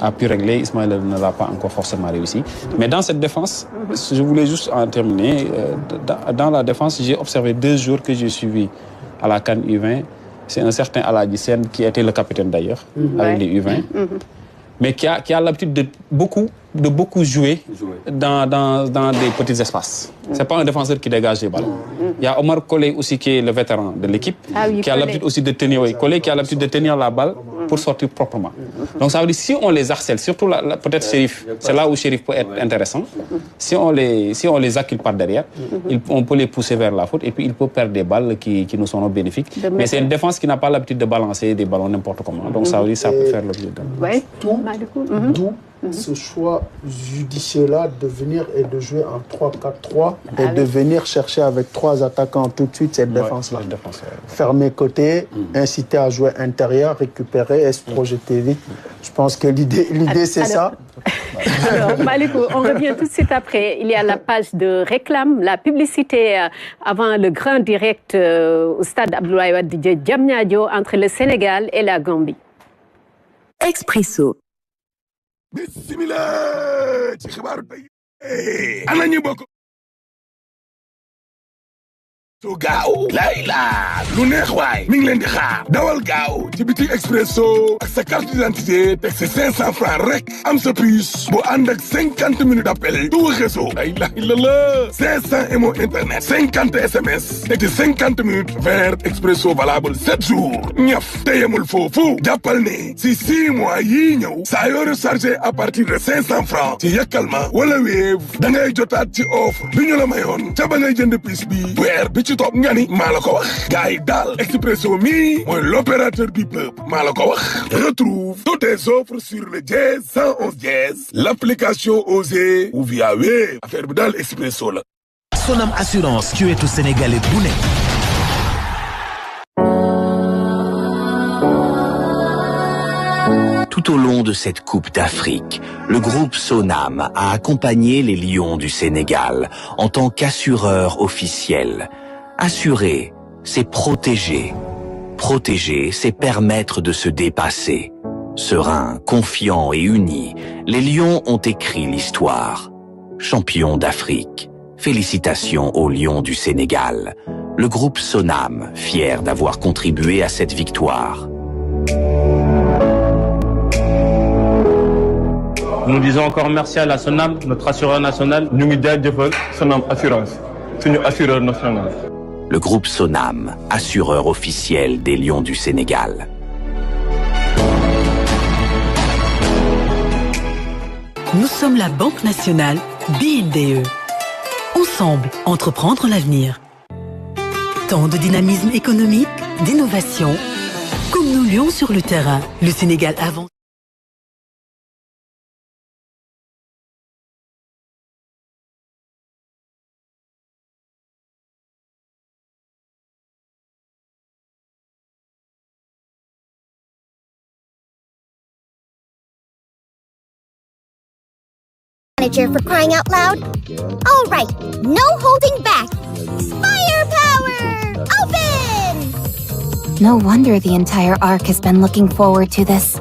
a pu régler. Ismaël ne l'a pas encore forcément réussi. Mais dans cette défense, je voulais juste en terminer. Dans la défense, j'ai observé 2 jours que j'ai suivis à la CAN U20. C'est un certain Aladji Sène qui était le capitaine d'ailleurs, avec les U20, mais qui a l'habitude de beaucoup jouer dans des petits espaces. C'est pas un défenseur qui dégage les ballons. Il y a Omar Colley aussi qui est le vétéran de l'équipe, qui a l'habitude aussi de tenir, Colley qui a l'habitude de tenir la balle pour sortir proprement. Donc ça veut dire si on les harcèle, surtout peut-être Chérif, c'est là où Chérif peut être intéressant. Si on les accule par derrière, on peut les pousser vers la faute et puis il peut perdre des balles qui nous sont bénéfiques. Mais c'est une défense qui n'a pas l'habitude de balancer des ballons n'importe comment. Donc ça veut dire ça peut faire l'objet d'un. D'où ce choix judicieux-là de venir et de jouer en 3-4-3 et de venir chercher avec 3 attaquants tout de suite cette défense-là. Fermer côté, inciter à jouer intérieur, récupérer et se projeter vite. Je pense que l'idée c'est ça. Alors, Malikou, on revient tout de suite après. Il y a la page de réclame, la publicité avant le grand direct au stade Abdoulaye Wade de Diamniadio entre le Sénégal et la Gambie. Expresso. Bismillah ci xibaaru tey ana ñu bokk so gaaw layla lu neex waay mi ngi leen di xaar dawal gaaw ci biti Expresso ak sa carte d'identité teg sa 500 francs rek am sa puce bu ànd ak 50 minutes d'appel tout réseau layla 500 MO internet 50 SMS teg ci 50 minutes vers Expresso valable 7 jours ñaf te yemul foofu jàppal ne si 6 mois yii ñëw saa yoo rechargé à partir de 500 francs ci Yakalma wala Wave da ngay jotaat ci offre bi ñu la mayoon ca ba ngay jënd puce bi weer bi ci topp nga ni maa la ko wax gars yi daal Expresso mi mooy l'opérateur du peuple maa la ko wax retrouve toutes tes offres sur le dièse 111 dièse l'application Osée ou via Wave affaire bi daal Expresso la Sonam Assurance ci wetu sénégalais bu ne Tout au long de cette Coupe d'Afrique, le groupe Sonam a accompagné les Lions du Sénégal en tant qu'assureur officiel. Assurer, c'est protéger. Protéger, c'est permettre de se dépasser. Sereins, confiants et unis, les Lions ont écrit l'histoire. Champions d'Afrique, félicitations aux Lions du Sénégal. Le groupe Sonam, fier d'avoir contribué à cette victoire. Nous disons encore merci à la Sonam, notre assureur national. Ñu ngi jaajëfal Sonam Assurance, suñu assureur national. Le groupe Sonam, assureur officiel des Lions du Sénégal. Nous sommes la Banque nationale BNDE. Ensemble, entreprendre l'avenir. Tant de dynamisme économique, d'innovation. Comme nous lions sur le terrain, le Sénégal avance. Manager, for crying out loud. All right, no holding back. Firepower! Open! No wonder the entire ARC has been looking forward to this.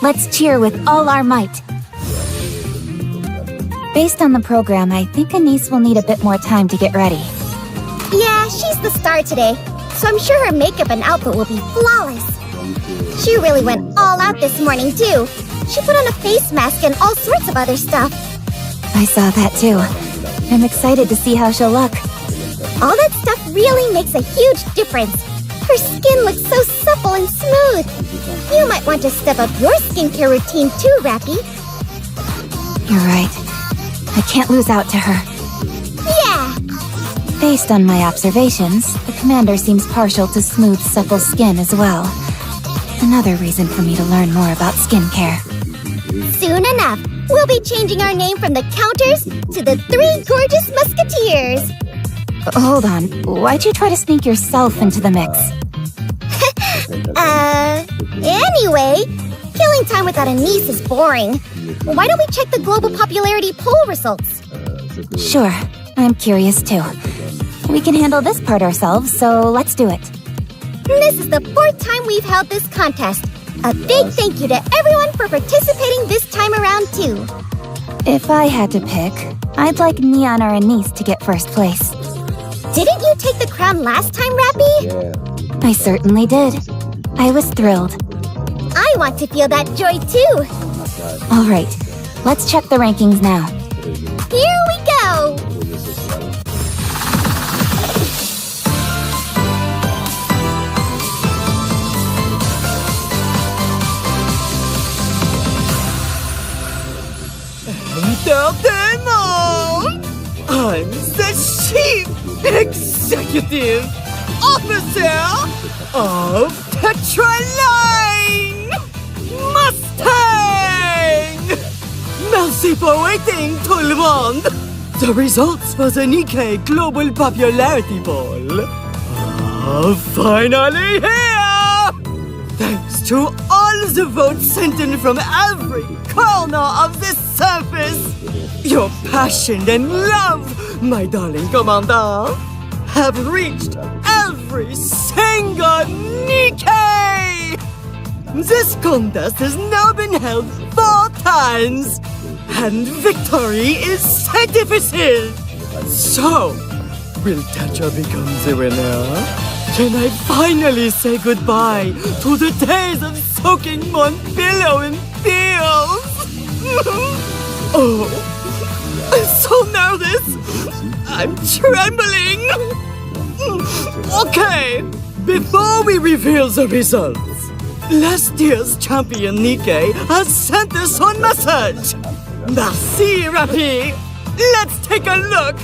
Let's cheer with all our might. Based on the program, I think Anise will need a bit more time to get ready. Yeah, she's the star today, so I'm sure her makeup and outfit will be flawless. She really went all out this morning, too. She put on a face mask and all sorts of other stuff. I saw that too. I'm excited to see how she'll look. All that stuff really makes a huge difference. Her skin looks so supple and smooth. You might want to step up your skincare routine too, Rappy. You're right. I can't lose out to her. Yeah! Based on my observations, the commander seems partial to smooth, supple skin as well. Another reason for me to learn more about skincare. Soon enough, we'll be changing our name from the Counters to the Three Gorgeous Musketeers. Hold on. Why'd you try to sneak yourself into the mix? Anyway, killing time without Anise is boring. Why don't we check the global popularity poll results? Sure. I'm curious too. We can handle this part ourselves, so let's do it. This is the 4th time we've held this contest. A big thank you to everyone for participating this time around too. If I had to pick, I'd like Neon or Anise to get first place. Didn't you take the crown last time, Rappy? I certainly did. I was thrilled. I want to feel that joy too. All right, let's check the rankings now. Here we go! Entertainment! I'm the Chief Executive Officer of Tetraline Mustang! Merci pour waiting, tout le monde! The results for the Nikkei Global Popularity Poll are finally here! Thanks to all the votes sent in from every corner of the surface, your passion and love my darling commander, have reached every single Nikkei! This contest has now been held 4 times, and victory is certificate. So, will Tetra become the winner? Can I finally say goodbye to the days of soaking Montpellier in tears? Oh, I'm so nervous. I'm trembling. Okay, before we reveal the results, last year's champion Nikkei has sent us one message. Merci, Rapi. Let's take a look.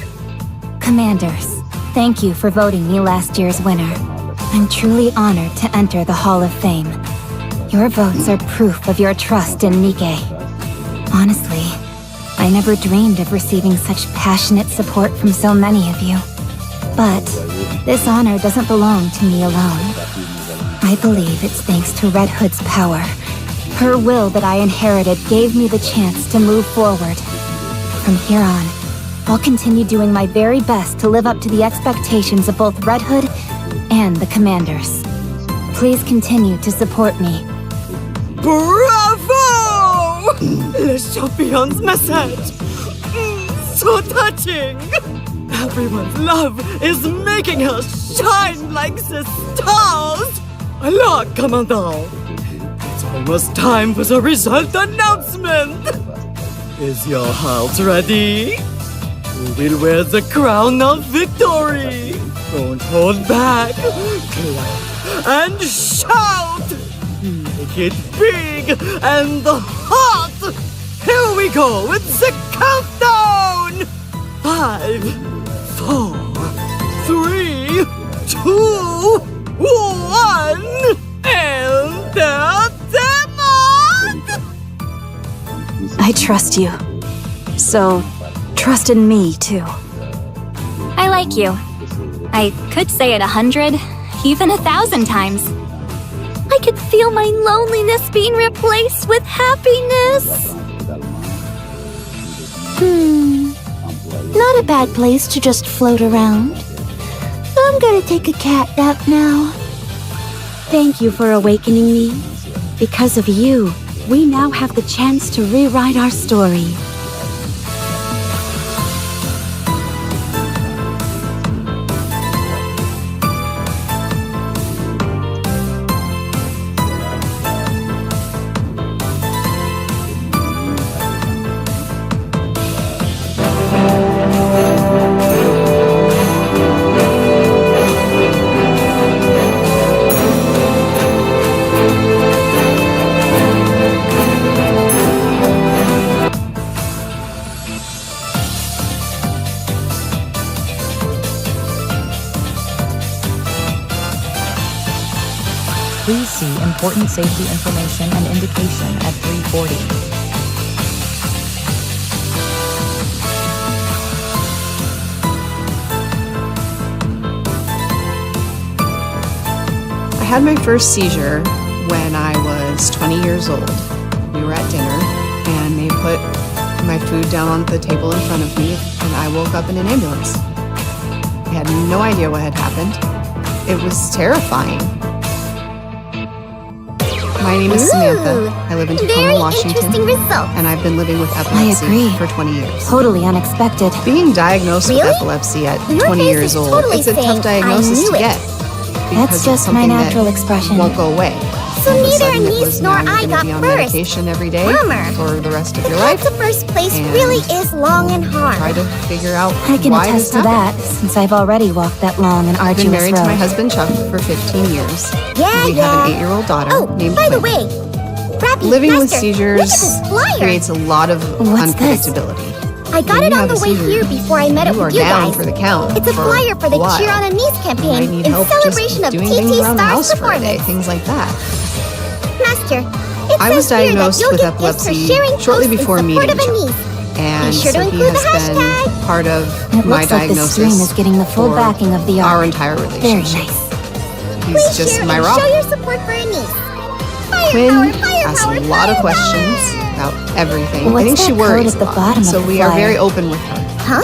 Commanders, thank you for voting me last year's winner. I'm truly honored to enter the Hall of Fame. Your votes are proof of your trust in Nikkei. Honestly, I never dreamed of receiving such passionate support from so many of you. But this honor doesn't belong to me alone. I believe it's thanks to Red Hood's power. Her will that I inherited gave me the chance to move forward. From here on, I'll continue doing my very best to live up to the expectations of both Red Hood and the Commanders. Please continue to support me. Bravo! Le Champion's message! So touching! Everyone's love is making her shine like the stars! Alors, Commandant, it's almost time for the result announcement! Is your heart ready? Who will wear the crown of victory? Don't hold back! Clap and shout! Make it big and hot! Here we go with the countdown! 5, 4, 3, 2, 1, entertainment! I trust you. So, trust in me, too. I like you. I could say it 100, even 1,000 times. I could feel my loneliness being replaced with happiness. Not a bad place to just float around. I'm gonna take a cat nap now. Thank you for awakening me. Because of you, we now have the chance to rewrite our story. Please see important safety information and indication at 340. I had my first seizure when I was 20 years old. We were at dinner and they put my food down on the table in front of me and I woke up in an ambulance. I had no idea what had happened. It was terrifying. My name is Samantha. I live in Tacoma, Washington, and I've been living with epilepsy for 20 years. Totally unexpected. Being diagnosed with epilepsy at 20 years old, it's a tough diagnosis to get. That's just my natural expression. Won't go away. So neither niece nor I got be on first. medication every day Bummer. for the rest of The your path life. to first place and really is long and hard. Try to figure out I can why attest this to that, happened. since I've already walked that long and I've arduous been married road. to my husband Chuck for 15 years. Yeah, we have an 8-year-old daughter named By the Quinn. way, Rappy, Living with Master, seizures look at this flyer. creates a lot of unpredictability. I got When it you on have the a way seizure, here before I met up you are with you down guys. for the count It's a for flyer for the a while. Cheer on a Niece You campaign might need in help celebration just of doing things TT around the Star's house for a day, performance. things like that. Master, it I was says here that diagnosed you'll with get gifts for epilepsy sharing shortly posts before in support meeting of a Chuck. niece. And Be sure so to he include the has been hashtag. part of It my looks like the diagnosis stream is getting the full for backing of the our art. entire Very relationship. nice. He's Please just share my and rock. show your support for a niece. Quinn Firepower, asks a lot of questions about everything. What's I think she that code worries at the a lot, bottom of so the we are flyer? very open with her. Huh?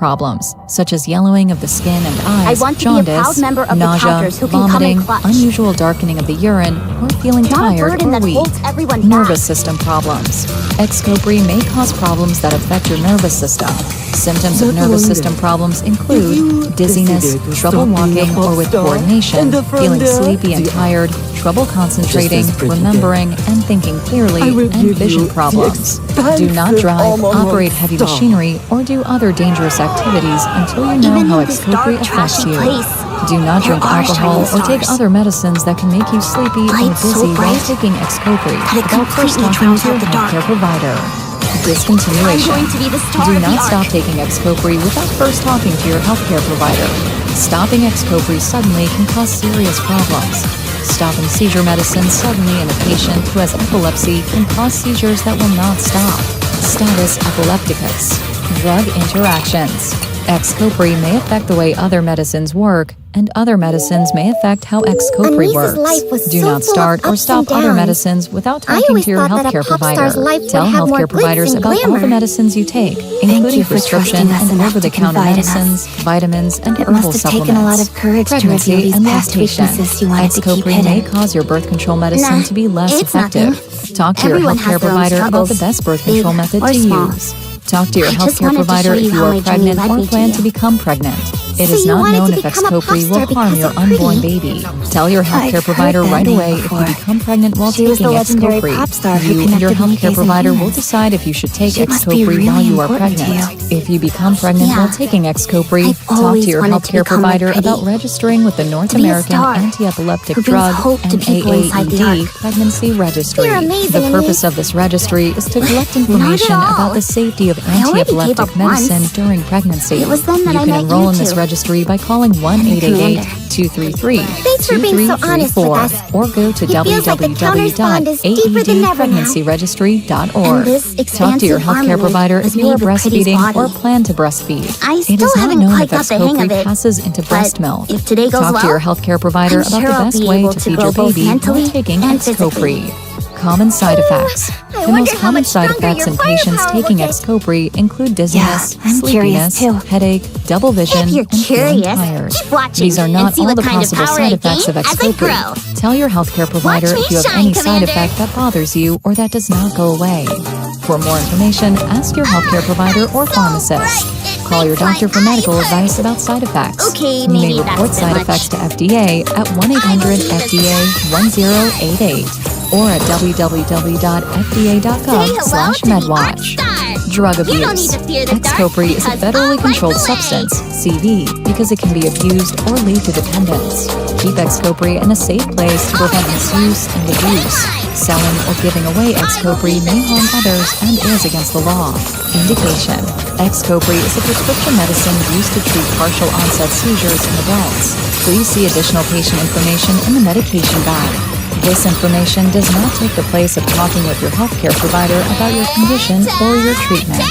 problems, such as yellowing of the skin and eyes, I want to be a jaundice, proud member of the nausea, counters who can come in vomiting, clutch. unusual darkening of the urine, or feeling Not a tired burden or that weak. holds everyone Nervous back. system problems. Xcopri may cause problems that affect your nervous system. Symptoms of nervous system problems include dizziness, trouble walking or with coordination, feeling feeling sleepy and tired, trouble concentrating, remembering, and thinking clearly, and vision problems. Do not drive, operate heavy machinery, or do other dangerous activities until you know how Xcopri affects you. Do not drink alcohol or take other medicines that can make you sleepy or dizzy while taking Xcopri without first talking to your healthcare provider. Discontinuation. Do not stop taking Xcopri without first talking to your healthcare provider. Stopping Xcopri suddenly can cause serious problems. Stopping seizure medicine suddenly in a patient who has epilepsy can cause seizures that will not stop. Status epilepticus. Drug interactions. Xcopri may affect the way other medicines work, and other medicines may affect how Xcopri works. Do not start or stop other medicines without talking to your healthcare provider. Tell healthcare providers about all the medicines you take, including prescription and over-the-counter medicines, vitamins, and herbal supplements. Pregnancy and lactation. Xcopri may cause your birth control medicine to be less effective. Talk to your healthcare provider about the best birth control method to use. Talk to your healthcare provider if you are pregnant or plan to become pregnant. It is not known if Xcopri will harm your unborn baby. Tell your healthcare provider right away if you become pregnant while taking Xcopri. You and your healthcare provider will decide if you should take Xcopri while you are pregnant. If you become pregnant while taking Xcopri, talk to your healthcare provider about registering with the North American Anti-Epileptic Drug NAAED Pregnancy Registry. The purpose of this registry is to collect information about the safety of anti-epileptic medicine during pregnancy. You can enroll in this registry by calling 1-888-233-2334 or go to www.aedpregnancyregistry.org. Talk to your healthcare provider if you are breastfeeding or plan to breastfeed. It is not known if Xcopri passes into breast milk. Talk to your healthcare provider about the best way to feed your baby while taking Xcopri. Common side effects. The most common side effects in patients taking Xcopri include dizziness, sleepiness, headache, double vision, and feeling tired. These are not all the possible side effects of Xcopri. Tell your healthcare provider if you have any side effect that bothers you or that does not go away. For more information, ask your healthcare provider or pharmacist. Call your doctor for medical advice about side effects. You may report side effects to FDA at 1-800-FDA-1088 or at www.fda.gov/medwatch. Drug abuse. Xcopri is a federally controlled substance, CV, because it can be abused or lead to dependence. Keep Xcopri in a safe place to prevent misuse and abuse. Selling or giving away Xcopri may harm others and is against the law. Indication. Xcopri is a prescription medicine used to treat partial onset seizures in adults. Please see additional patient information in the medication guide. This information does not take the place of talking with your healthcare provider about your condition or your treatment.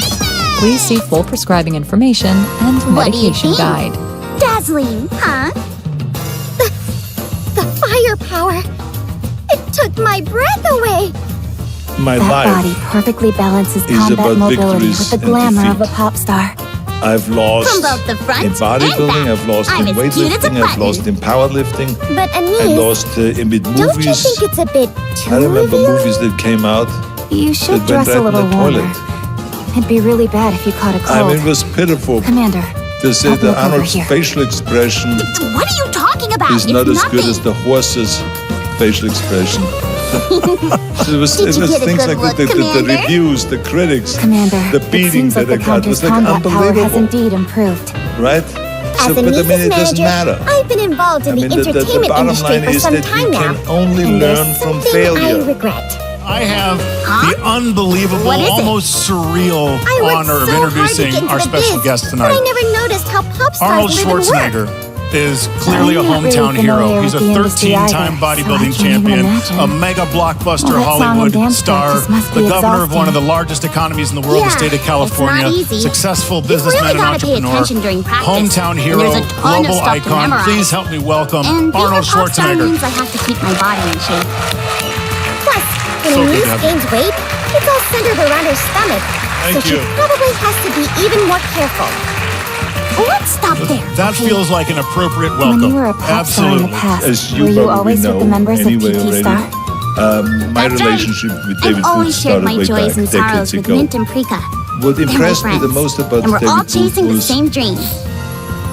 Please see full prescribing information and medication guide. Dazzling, huh? The firepower. It took my breath away. My that life body perfectly balances is combat about mobility victories with the and glamour of a defeat. pop star. I've lost From both the front in bodybuilding, and I've lost I'm in as cute as a weightlifting, I've button. lost in powerlifting, But I Anise, lost in with don't you movies. think it's a bit too I remember revealing? movies that came out You should that dress went a right little in the warmer. toilet. It'd be really bad if you caught a I cold. mean, it was pitiful Commander, to say help that look over Arnold's here. facial expression What are you talking about? is It's not as nothing. good as the horse's facial expression. So it was Did you get a things good like the look, Commander? reviews, the critics, Commander, the it beating seems like that I the got was Counter's like combat power has unbelievable, indeed improved. right? As So, but I Anise's mean, it doesn't manager, matter. I've been involved in I mean, the the entertainment bottom industry line for is some that time you now. can only and learn there's from something failure. I regret. I have the unbelievable, What is it? almost surreal I worked honor of so hard to introducing get into our the special biz, guest But tonight. I never noticed how pop stars Arnold live and work. Schwarzenegger is clearly a I'm not really hometown familiar hero. He's a with the industry 13-time either, so I bodybuilding can't even champion, imagine. a mega blockbuster Well, that song and Hollywood dance star, practice must the be governor of one of the exhausting. largest economies in the world, the Yeah, state of it's California, not easy. successful You've businessman really and gotta pay entrepreneur, attention during practice. hometown And hero, there's a ton of global stuff to icon. memorize. Please help me welcome And being Arnold a pop star Schwarzenegger. means I have to keep my body in shape. Plus, when So good to Anise have you. gains weight, it's all centered around her stomach. Thank so you. she probably has to be even more careful. Let's stop there. That feels like an appropriate When welcome. you were a pop star in the Absolutely. past, As you were you probably always know with the members anyway of PT already, Star? my That's right. relationship with David I've always Booth shared started my way joys back and sorrows decades with ago. Mint and Prika. What They're my impressed me the friends. most about And we're all David Booth chasing the was same dream.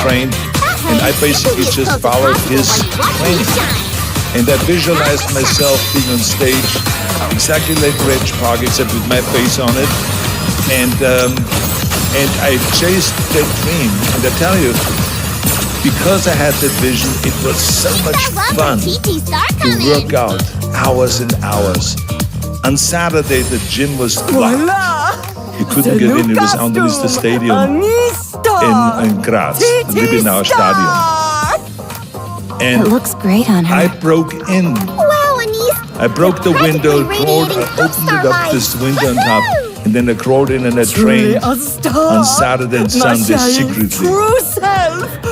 trained, and I basically just followed his training. And I visualized myself being on stage exactly like Reg Park, except with my face on it. And I chased that dream, and I tell you, because I had that vision, it was so much fun to work out hours and hours. On Saturday, the gym was locked. You couldn't get in. It was underneath the stadium in Graz, the Liebenauer Stadion. And it looks great on her. I broke in. Wow, Anise! I broke the window, opened it up, this window on top, and then I crawled in and I trained on Saturday and Sunday secretly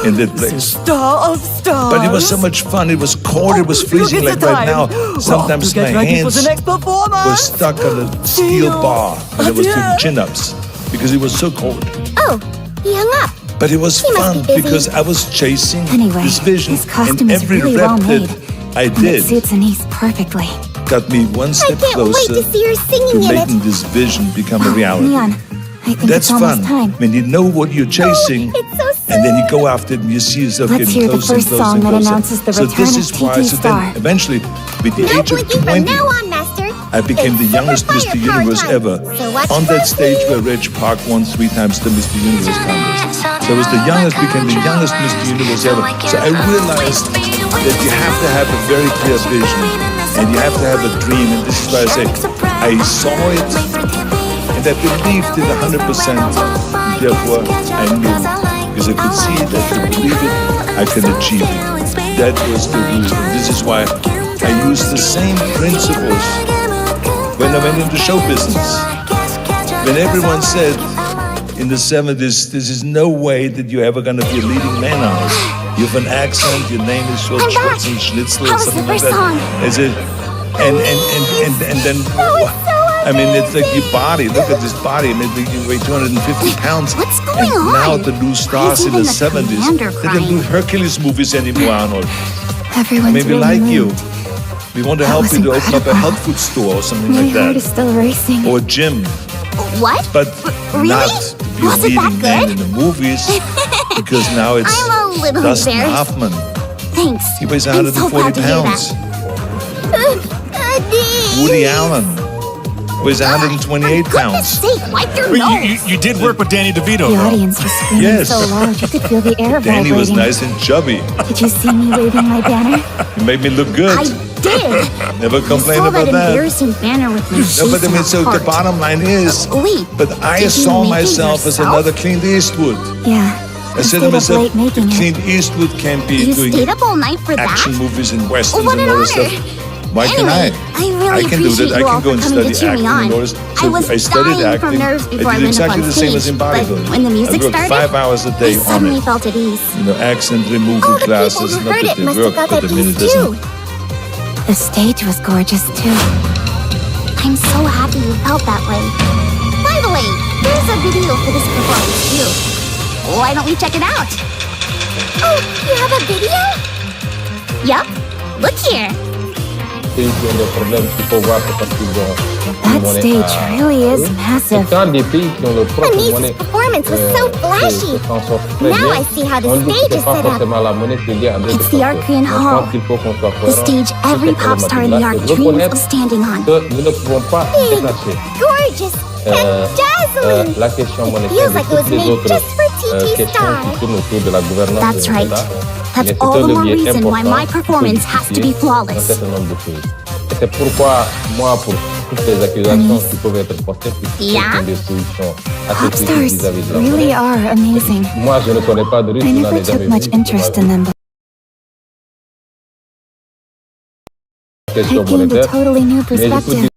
in that place. Star of stars. But it was so much fun. It was cold. It was freezing like right now. Sometimes my hands were stuck on a steel bar and I was doing chin-ups because it was so cold. Oh, he hung up. But it was fun because I was chasing this vision, this costume and every is really rep well made. that I And did it suits Anise perfectly. got me one step I can't wait closer to see her singing to in making it. this vision become a reality. Neon, I think That's it's almost fun time. when you know what you're chasing, and then you go after it and you see yourself Let's getting hear the closer and first closer song and that closer. announces the So return this of is why. TT So Star. then eventually, with the No age of blinking 20, from now on, Master. I became the youngest Mr. Universe ever on that stage where Reg Park won 3 times the Mr. Universe contest. So I was the youngest, became the youngest Mr. Universe ever. So I realized that you have to have a very clear vision and you have to have a dream. And this is why I say I saw it and I believed it 100%. Therefore, I knew because I could see it, I could believe it, I could achieve it. That was the rule. And this is why I used the same principles when I went into show business. When everyone said in the 70s, this is no way that you're ever going to be a leading man on us. You have an accent, your name is Schultz, Schnitzel, or something like that. Is it? And then, I mean, it's like your body. Look at this body. I mean, you weigh 250 pounds. What's going on? Now on? the new stars in the 70s, they don't do Hercules movies anymore, Arnold. Everyone's Maybe really like you. moved. We want to help you to open up a health food store or something My like heart that. is still racing. Or a gym. What? But Really? not to be Was a it that leading man good? in the movies, because now it's I'm a little Dustin embarrassed. Hoffman. Thanks. He weighs I'm so 140 glad to hear pounds. Anise! Woody Allen weighs 128 pounds. Sake, wipe your Well, nose. you did work with Danny DeVito, The though. audience was screaming Yes. so loud you could feel the air Danny was vibrating. nice and chubby. Did you see me waving my banner? He made me look good. I did. Never complain Saw about that that. embarrassing banner with my No, but I mean, so the bottom line is, Wait, but I did you saw make it myself as yourself? another Clint Eastwood. Yeah. I said to stayed up myself, late making if it. Clint Eastwood can't be You doing stayed up all night for action that? movies and westerns What and an all this honor. stuff, why Anyway, can I really can do appreciate that. I you all can go for and coming to study cheer me acting and on. all this. I So was I studied dying acting. from nerves before I I did went up exactly on the same as stage, in but bodybuilding. when the music I worked started, 5 hours a I day on suddenly it. felt at ease. You know, accent removal All the people classes, who not heard that it they must have work, got but that I mean, it ease doesn't. too. The stage was gorgeous too. I'm so happy you felt that way. By the way, there's a video for this performance too. Why don't we check it out? Oh, you have a video? Yup. Look here. That stage really is massive. Anise's performance was so flashy. Now I see how the stage is set up. It's the Archean Hall. The stage every pop star in the Arc dreams of standing on. Big, gorgeous, and dazzling. It feels like it was made just for TT Star. That's right. That's all the more reason why my performance has to be flawless. C'est pourquoi, moi, pour toutes les accusations qui peuvent être portées, puisque Yeah? c'est une des solutions Pop assez stars vis-à-vis de la really monnaie. are amazing. Moi, je ne connais pas de risque, I je n'en never ai jamais took much vu. interest in them, but Question I gained a monétaire. totally new Mais je peux perspective. dire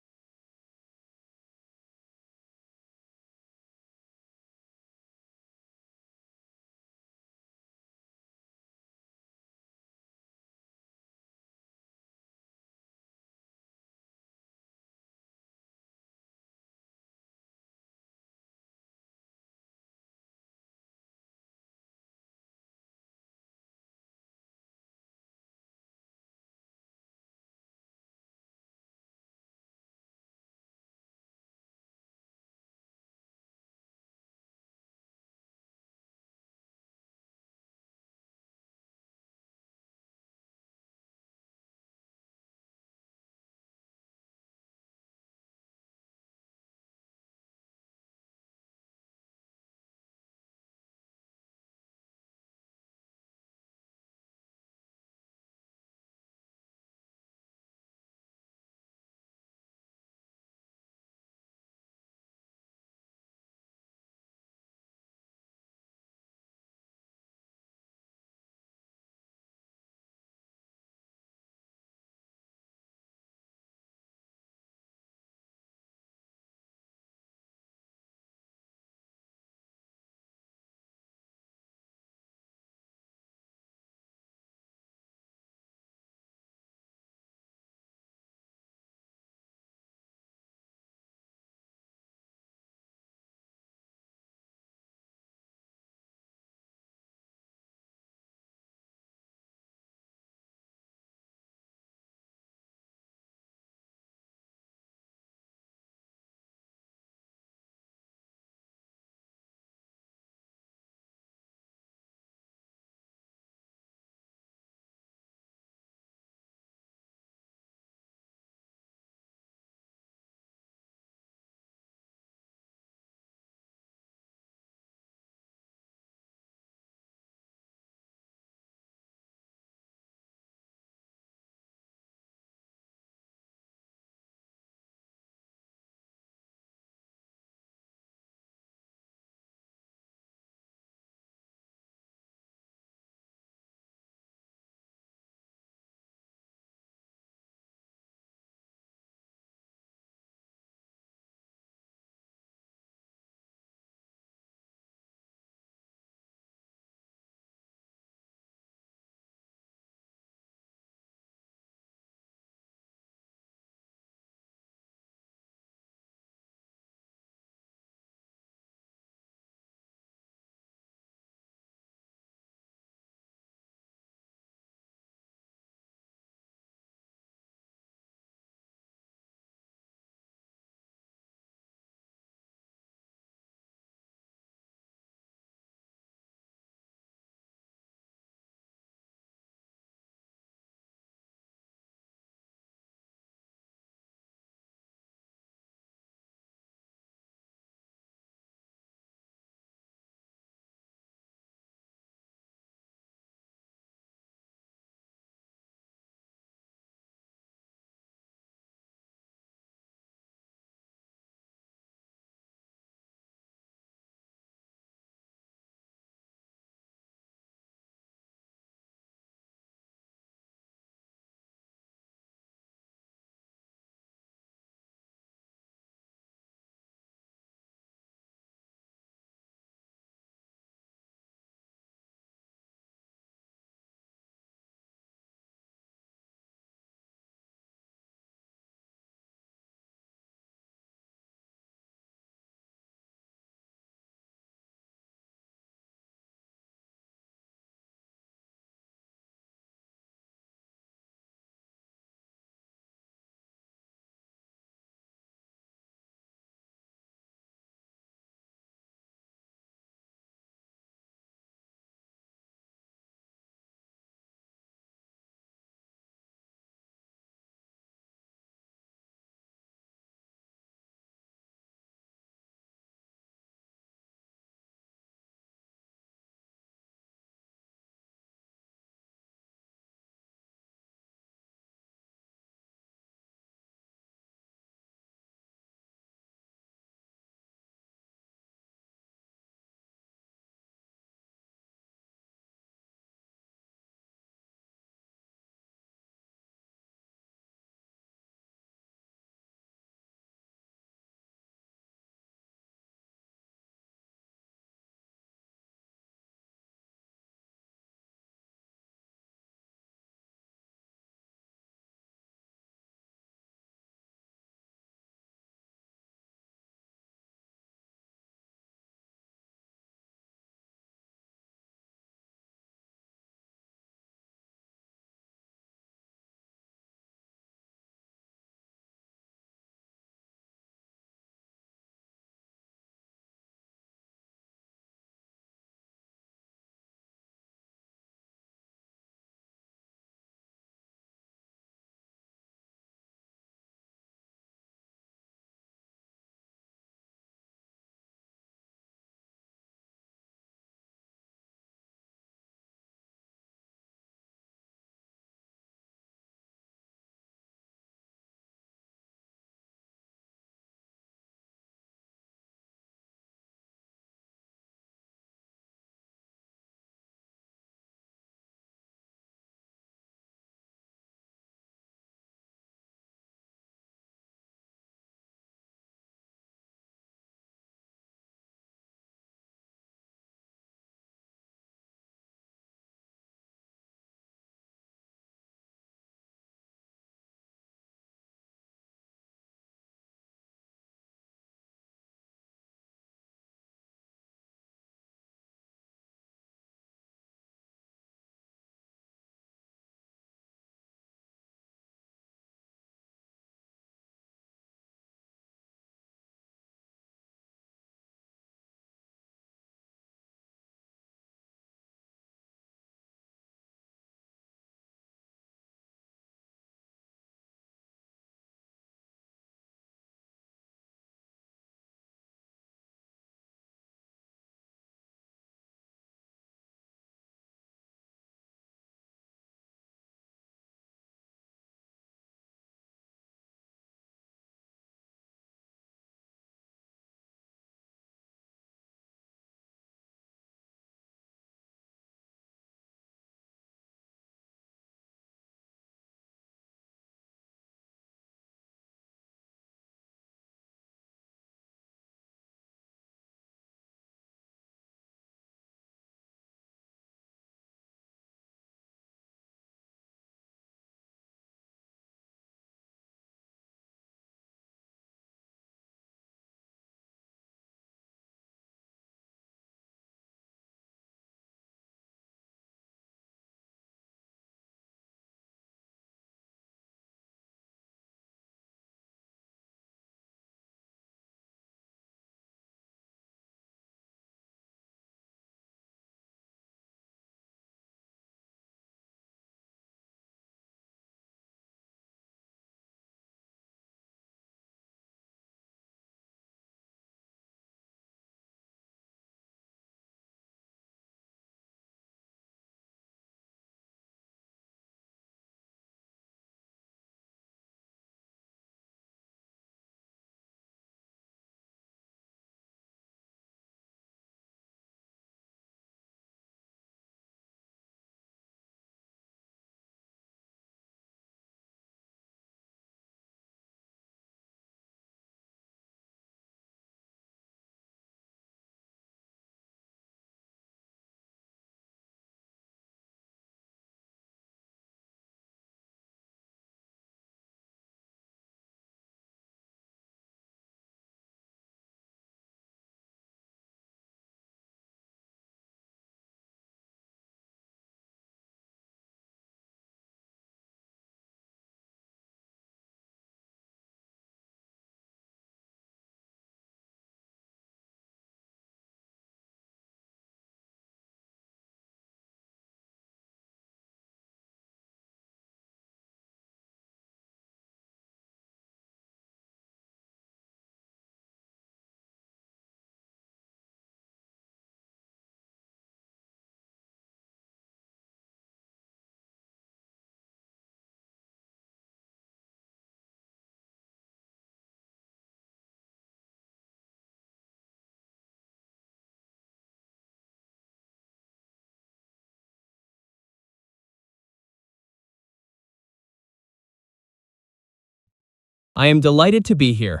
I am delighted to be here.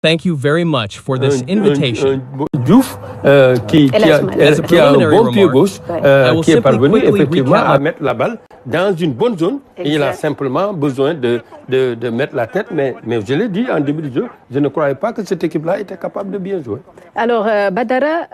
Thank you very much for this invitation. Diouf, qui a un bon pied gauche, qui est parvenu effectivement à mettre la balle dans une bonne zone. Et il a simplement besoin de mettre la tête. Mais je l'ai dit en début de jeu, je ne croyais pas que cette équipe-là était capable de bien jouer. Alors, Badara,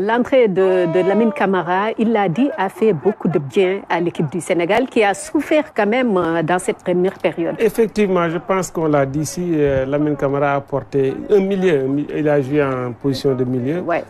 l'entrée de Lamine Camara, il l'a dit, a fait beaucoup de bien à l'équipe du Sénégal qui a souffert quand même dans cette première période. Effectivement, je pense qu'on l'a dit ici, Lamine Camara a porté un milieu. Il a joué en position de milieu. Ouais.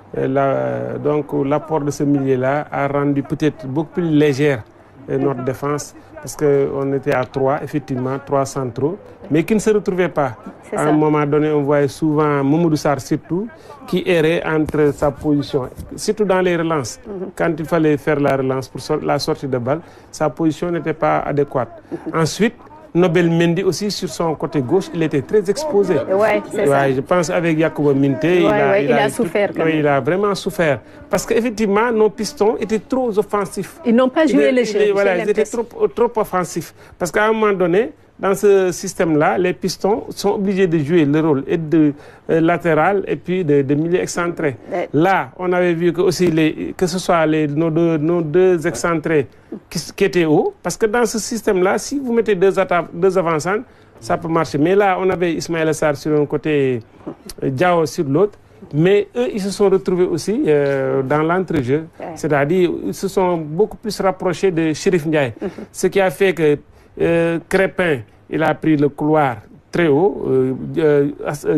Donc, l'apport de ce milieu-là a rendu peut-être beaucoup plus légère notre défense parce qu'on était à 3, effectivement, 3 centraux, mais qui ne se retrouvaient pas. À un moment donné, on voyait souvent Mamadou Sarr surtout qui errait entre sa position, surtout dans les relances. Quand il fallait faire la relance pour la sortie de balle, sa position n'était pas adéquate. Ensuite, Nobel Mendy aussi sur son côté gauche, il était très exposé. Ouais, c'est ça. Je pense avec Yacouba Minté, il a souffert. Il a vraiment souffert. Parce qu'effectivement, nos pistons étaient trop offensifs. Ils n'ont pas joué le jeu. Ils étaient trop offensifs. Parce qu'à un moment donné, dans ce système-là, les pistons sont obligés de jouer le rôle et de latéral et puis de milieu excentré. Là, on avait vu que, aussi que ce soit nos deux excentrés qui étaient hauts, parce que dans ce système-là, si vous mettez deux avançants, ça peut marcher. Mais là, on avait Ismaïla Sarr sur un côté, Diao sur l'autre. Mais eux, ils se sont retrouvés aussi dans l'entrejeu. C'est-à-dire, ils se sont beaucoup plus rapprochés de Chérif Ndiaye. Ce qui a fait que Crépin, il a pris le couloir très haut.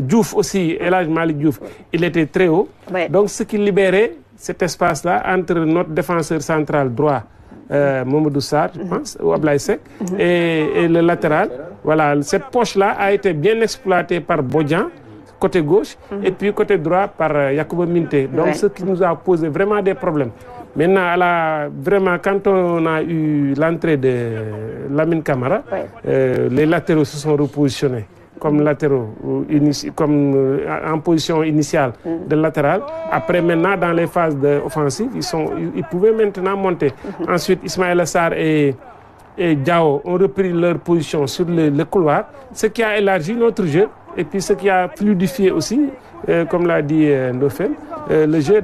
Diouf aussi, El Hadj Malick Diouf, il était très haut. Donc, ce qui libérait cet espace-là entre notre défenseur central droit, Mamadou Sarr, je pense, ou Ablaye Seck, et le latéral. Voilà, cette poche-là a été bien exploitée par Bodian, côté gauche, et puis côté droit par Yacouba Minté. Donc, ce qui nous a posé vraiment des problèmes. Maintenant, vraiment, quand on a eu l'entrée de Lamine Camara, les latéraux se sont repositionnés comme latéraux, comme en position initiale de latéral. Après, maintenant, dans les phases offensives, ils pouvaient maintenant monter. Ensuite, Ismaïla Sarr et Diao ont repris leur position sur le couloir, ce qui a élargi notre jeu et puis ce qui a fluidifié aussi, comme l'a dit Ndofène, le jeu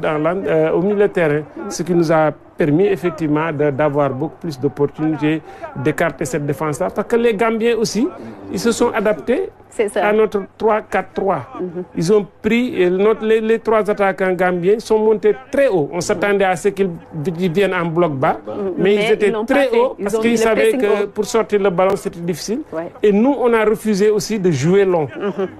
au milieu de terrain, ce qui nous a permis effectivement d'avoir beaucoup plus d'opportunités d'écarter cette défense-là. Parce que les Gambiens aussi, ils se sont adaptés à notre 3-4-3. Ils ont pris, les 3 attaquants gambiens sont montés très haut. On s'attendait à ce qu'ils viennent en bloc bas, mais ils étaient très hauts parce qu'ils savaient que pour sortir le ballon, c'était difficile. Et nous, on a refusé aussi de jouer long.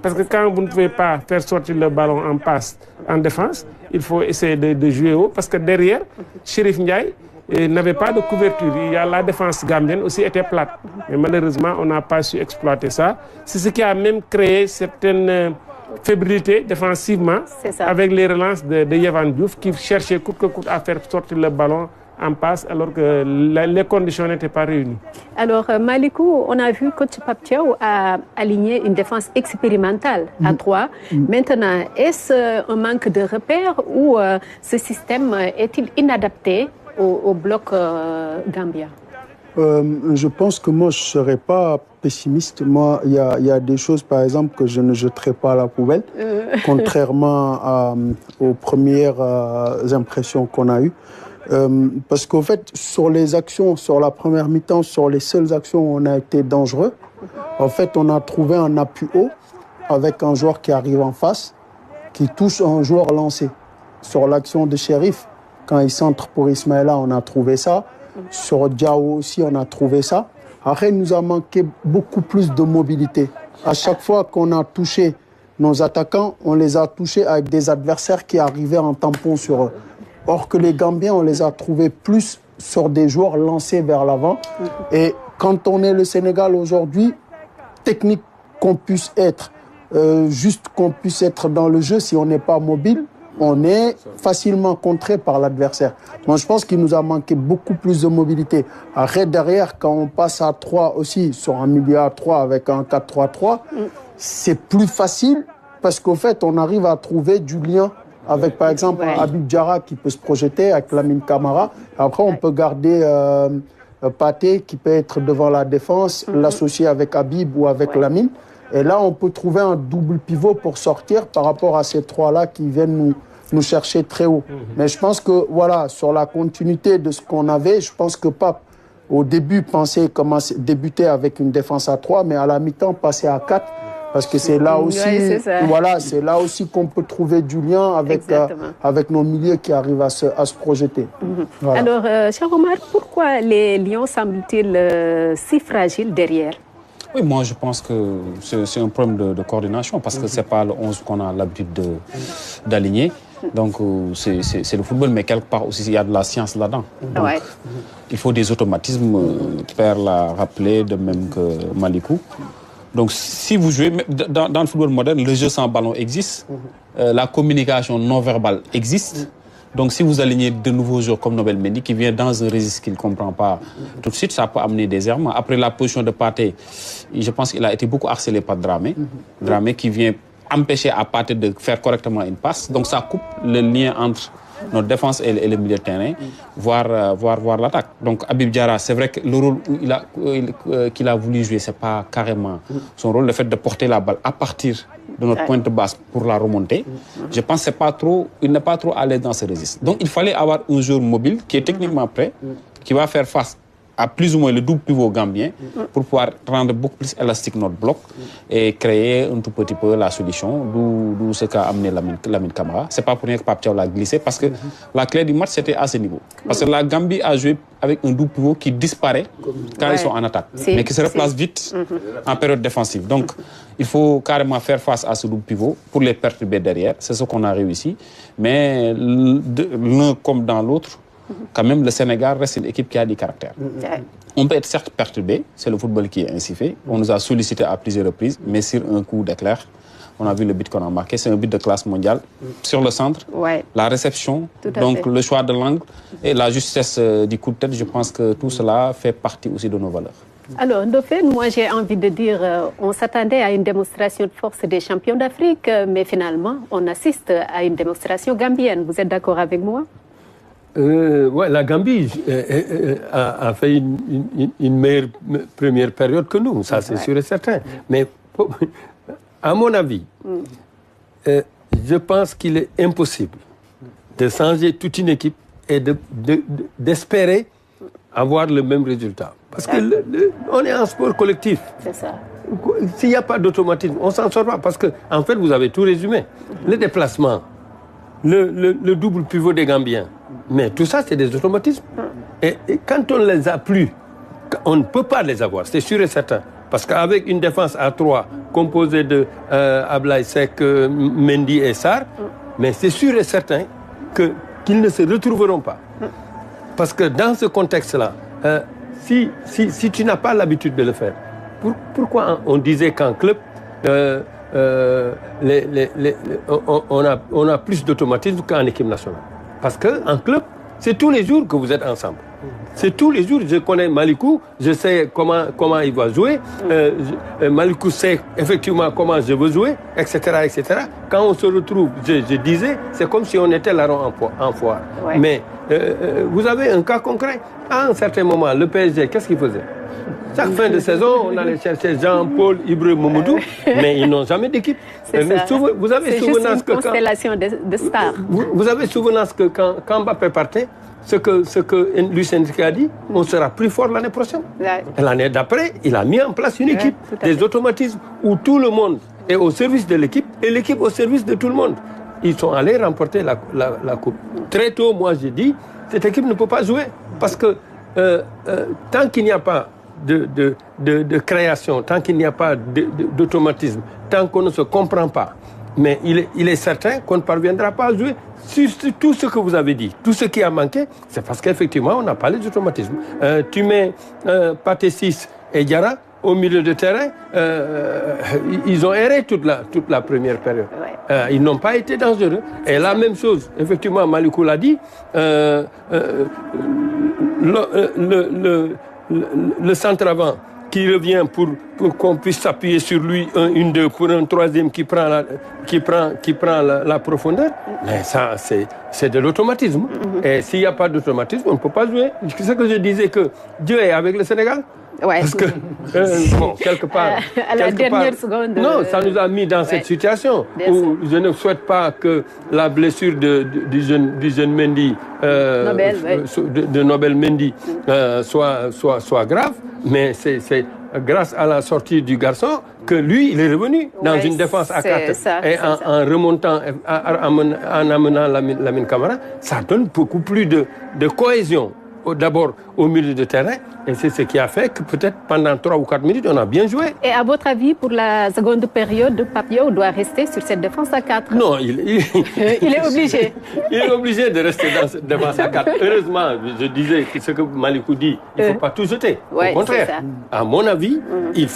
Parce que quand vous ne pouvez pas faire sortir le ballon en passe, en défense, il faut essayer de jouer haut parce que derrière, Chérif Ndiaye n'avait pas de couverture. La défense gambienne aussi était plate. Mais malheureusement, on n'a pas su exploiter ça. C'est ce qui a même créé certaines fébrilité défensivement avec les relances de Yehvan Diouf qui cherchait coûte que coûte à faire sortir le ballon en passe alors que les conditions n'étaient pas réunies. Alors Malikou, on a vu que coach Pape Thiaw a aligné une défense expérimentale à 3. Maintenant, est-ce un manque de repères ou ce système est-il inadapté au bloc gambien? Je pense que moi, je ne serais pas pessimiste. Moi, il y a des choses, par exemple, que je ne jetterai pas à la poubelle, contrairement aux premières impressions qu'on a eues. Parce qu'au fait, sur les actions, sur la première mi-temps, sur les seules actions où on a été dangereux, en fait, on a trouvé un appui haut avec un joueur qui arrive en face, qui touche un joueur lancé. Sur l'action de Chérif, quand il centre pour Ismaïla, on a trouvé ça. Sur Diao aussi, on a trouvé ça. Après, il nous a manqué beaucoup plus de mobilité. À chaque fois qu'on a touché nos attaquants, on les a touchés avec des adversaires qui arrivaient en tampon sur eux. Or que les Gambiens, on les a trouvés plus sur des joueurs lancés vers l'avant. Et quand on est le Sénégal aujourd'hui, technique qu'on puisse être, juste qu'on puisse être dans le jeu, si on n'est pas mobile, on est facilement contré par l'adversaire. Moi, je pense qu'il nous a manqué beaucoup plus de mobilité. Après, derrière, quand on passe à 3 aussi, sur un milieu à 3 avec un 4-3-3, c'est plus facile parce qu'au fait, on arrive à trouver du lien avec, par exemple, Habib Diarra qui peut se projeter avec Lamine Camara. Après, on peut garder Pathé qui peut être devant la défense, l'associer avec Habib ou avec Lamine. Et là, on peut trouver un double pivot pour sortir par rapport à ces 3-là qui viennent nous chercher très haut. Mais je pense que, voilà, sur la continuité de ce qu'on avait, je pense que Pape, au début, pensait débuter avec une défense à 3, mais à la mi-temps, passer à 4. Parce que c'est là aussi, voilà, c'est là aussi qu'on peut trouver du lien avec nos milieux qui arrivent à se projeter. Voilà. Alors, cher Omar, pourquoi les Lions semblent-ils si fragiles derrière? Oui, moi je pense que c'est un problème de coordination parce que c'est pas le 11 qu'on a l'habitude d'aligner. Donc c'est le football, mais quelque part aussi il y a de la science là-dedans. Il faut des automatismes, Père l'a rappelé, de même que Malikou. Donc, si vous jouez, dans le football moderne, le jeu sans ballon existe, la communication non verbale existe. Donc, si vous alignez de nouveaux joueurs comme Nobel Mendy, qui vient dans un registre qu'il ne comprend pas tout de suite, ça peut amener des errements. Après la position de Pathé, je pense qu'il a été beaucoup harcelé par Dramé. Dramé qui vient empêcher à Pathé de faire correctement une passe. Donc, ça coupe le lien entre notre défense et le milieu de terrain, voir l'attaque. Donc Habib Diarra, c'est vrai que le rôle qu'il a voulu jouer, c'est pas carrément son rôle. Le fait de porter la balle à partir de notre pointe basse pour la remonter, je pense que c'est pas trop, il n'est pas trop à l'aise dans ce registre. Donc il fallait avoir un joueur mobile qui est techniquement prêt, qui va faire face à plus ou moins le double pivot gambien pour pouvoir rendre beaucoup plus élastique notre bloc et créer un tout petit peu la solution, d'où ce qu'a amené Lamine Camara. C'est pas pour rien que Pape Thiaw l'a glissé parce que la clé du match c'était à ce niveau. Parce que la Gambie a joué avec un double pivot qui disparaît quand ils sont en attaque, mais qui se replace vite en période défensive. Donc il faut carrément faire face à ce double pivot pour les perturber derrière. C'est ce qu'on a réussi. Mais l'un comme dans l'autre, quand même, le Sénégal reste une équipe qui a du caractère. On peut être certes perturbé, c'est le football qui est ainsi fait. On nous a sollicité à plusieurs reprises, mais sur un coup d'éclair, on a vu le but qu'on a marqué. C'est un but de classe mondiale. Sur le centre, la réception, donc le choix de l'angle et la justesse du coup de tête, je pense que tout cela fait partie aussi de nos valeurs. Alors, Dauphin, moi j'ai envie de dire, on s'attendait à une démonstration de force des champions d'Afrique, mais finalement, on assiste à une démonstration gambienne. Vous êtes d'accord avec moi? Ouais, la Gambie a fait une meilleure première période que nous, ça c'est sûr et certain. Mais à mon avis, je pense qu'il est impossible de changer toute une équipe et d'espérer avoir le même résultat. Parce que on est en sport collectif. C'est ça. S'il n'y a pas d'automatisme, on ne s'en sort pas. Parce que, en fait, vous avez tout résumé. Le déplacement, le double pivot des Gambiens. Mais tout ça, c'est des automatismes. Et quand on ne les a plus, on ne peut pas les avoir, c'est sûr et certain. Parce qu'avec une défense à 3 composée de Ablaye Seck, Mendy et Sarr, mais c'est sûr et certain qu'ils ne se retrouveront pas. Parce que dans ce contexte-là, si tu n'as pas l'habitude de le faire, pourquoi on disait qu'en club, on a plus d'automatisme qu'en équipe nationale? Parce qu'en club, c'est tous les jours que vous êtes ensemble. C'est tous les jours. Je connais Malikou, je sais comment il va jouer. Malikou sait effectivement comment je veux jouer, etc., etc. Quand on se retrouve, je disais, c'est comme si on était larron en foire. Ouais. Mais vous avez un cas concret. À un certain moment, le PSG, qu'est-ce qu'il faisait? Chaque fin de saison, on allait chercher Jean-Paul, Ibra, Mamadou, mais ils n'ont jamais d'équipe. Vous avez souvenance que constellation de stars. Vous avez souvenance que quand Mbappé partait, ce que Luis Enrique a dit, on sera plus fort l'année prochaine. Et l'année d'après, il a mis en place une équipe, des automatismes où tout le monde est au service de l'équipe et l'équipe au service de tout le monde. Ils sont allés remporter la coupe. Très tôt, moi j'ai dit, cette équipe ne peut pas jouer parce que tant qu'il n'y a pas de création, tant qu'il n'y a pas d'automatisme, tant qu'on ne se comprend pas, mais il est certain qu'on ne parviendra pas à jouer sur tout ce que vous avez dit. Tout ce qui a manqué, c'est parce qu'effectivement, on n'a pas les automatismes. Tu mets Pathé 6 et Diarra au milieu de terrain, ils ont erré toute la première période. Ils n'ont pas été dangereux. Et la même chose, effectivement, Malikou l'a dit, le centre avant qui revient pour qu'on puisse s'appuyer sur lui, 1-2, pour un troisième qui prend la profondeur, mais ça, c'est de l'automatisme. Et s'il n'y a pas d'automatisme, on ne peut pas jouer. C'est ce que je disais, que Dieu est avec le Sénégal. Ouais. Parce que, bon, quelque part... à la dernière seconde... Non, ça nous a mis dans cette situation où je ne souhaite pas que la blessure du jeune Mendy, de Nobel Mendy, soit grave, mais c'est grâce à la sortie du garçon que lui, il est revenu dans une défense à 4. Et en remontant, en amenant Lamine Camara, ça donne beaucoup plus de cohésion. D'abord au milieu de terrain, et c'est ce qui a fait que peut-être pendant 3 ou 4 minutes, on a bien joué. Et à votre avis, pour la seconde période, Papio doit rester sur cette défense à 4? Non, il est obligé. Il est obligé de rester dans cette défense à 4. Heureusement, je disais ce que Malikou dit, il ne faut pas tout jeter. Au contraire, à mon avis, il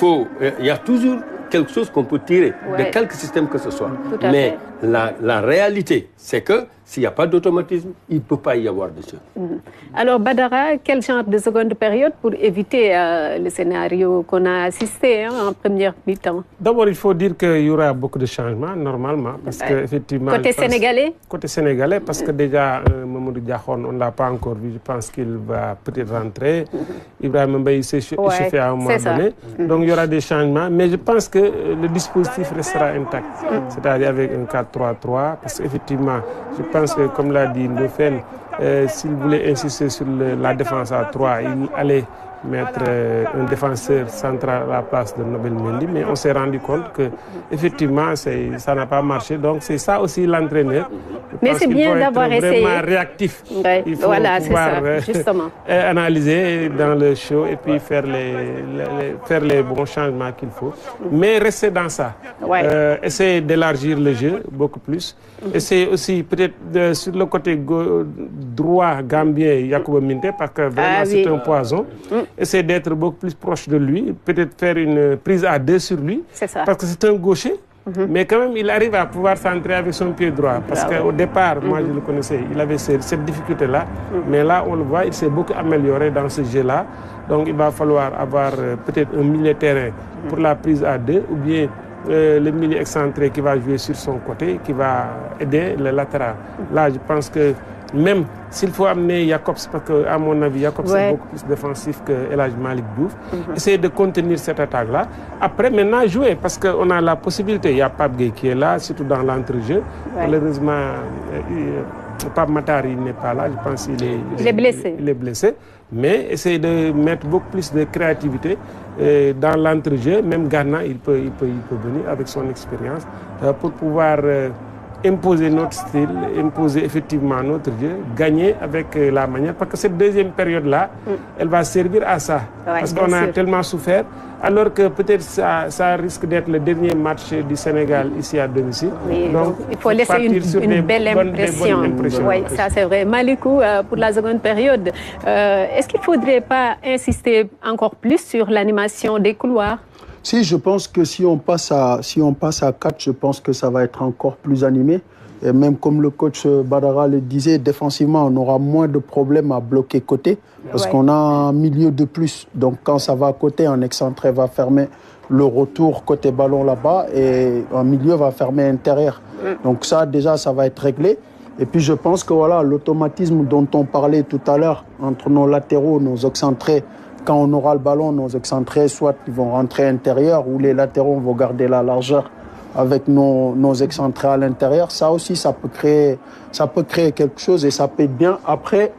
y a toujours quelque chose qu'on peut tirer de quelque système que ce soit. Mais la réalité, c'est que s'il n'y a pas d'automatisme, il ne peut pas y avoir de choses. Alors, Badara, quel genre de seconde période pour éviter le scénario qu'on a assisté en première mi-temps? D'abord, il faut dire qu'il y aura beaucoup de changements, normalement. Parce que, effectivement, côté sénégalais? Côté sénégalais, parce que déjà, Mamadou Diakhon, on ne l'a pas encore vu. Je pense qu'il va peut-être rentrer. Ibrahim Mbaye s'est fait à un moment donné. Donc, il y aura des changements. Mais je pense que le dispositif restera intact. C'est-à-dire avec un 4-3-3. Parce qu'effectivement, je pense que, comme l'a dit Ndofène, s'il voulait insister sur la défense à 3, il allait mettre un défenseur central à la place de Nobel Mendy, mais on s'est rendu compte que effectivement ça n'a pas marché. Donc c'est ça aussi l'entraîneur. Mais c'est bien d'avoir essayé. Vraiment réactif. Ouais, il faut voilà, pouvoir justement. analyser dans le show et puis faire les bons changements qu'il faut. Mais rester dans ça. Essayer d'élargir le jeu beaucoup plus. Essayer aussi peut-être sur le côté droit gambien Yacouba Minteh, parce que vraiment c'est un poison. Essayer d'être beaucoup plus proche de lui, peut-être faire une prise à 2 sur lui, parce que c'est un gaucher, mais quand même il arrive à pouvoir centrer avec son pied droit, parce qu'au départ, moi je le connaissais, il avait cette difficulté-là, mais là on le voit, il s'est beaucoup amélioré dans ce jeu-là, donc il va falloir avoir peut-être un milieu de terrain pour la prise à 2, ou bien le milieu excentré qui va jouer sur son côté, qui va aider le latéral. Là, je pense que même s'il faut amener Jacobs, parce qu'à mon avis, Jacobs est beaucoup plus défensif que El Hadj Malick Diouf, essayer de contenir cette attaque-là. Après, maintenant, jouer, parce qu'on a la possibilité. Il y a Pape Gueye qui est là, surtout dans l'entrejeu. Malheureusement, Pape Matar, il n'est pas là. Je pense qu'il est blessé. Il est blessé. Mais essayer de mettre beaucoup plus de créativité dans l'entrejeu. Même Ghana, il peut venir avec son expérience pour pouvoir imposer notre style, imposer effectivement notre jeu, gagner avec la manière. Parce que cette deuxième période-là, elle va servir à ça. Parce qu'on a tellement souffert. Alors que peut-être ça risque d'être le dernier match du Sénégal ici à domicile. Oui, donc il faut laisser une belle impression. Oui, ça c'est vrai. Malikou, pour la seconde période, est-ce qu'il ne faudrait pas insister encore plus sur l'animation des couloirs? Si, je pense que si on passe à 4, je pense que ça va être encore plus animé. Et même comme le coach Badara le disait, défensivement, on aura moins de problèmes à bloquer côté parce qu'on a un milieu de plus. Donc quand ça va à côté, un excentré va fermer le retour côté ballon là-bas et un milieu va fermer intérieur. Donc ça, déjà, ça va être réglé. Et puis je pense que voilà, l'automatisme dont on parlait tout à l'heure entre nos latéraux, nos excentrés, quand on aura le ballon, nos excentrés, soit ils vont rentrer intérieur ou les latéraux vont garder la largeur avec nos excentrés à l'intérieur. Ça aussi, ça peut créer quelque chose et ça peut être bien. Après,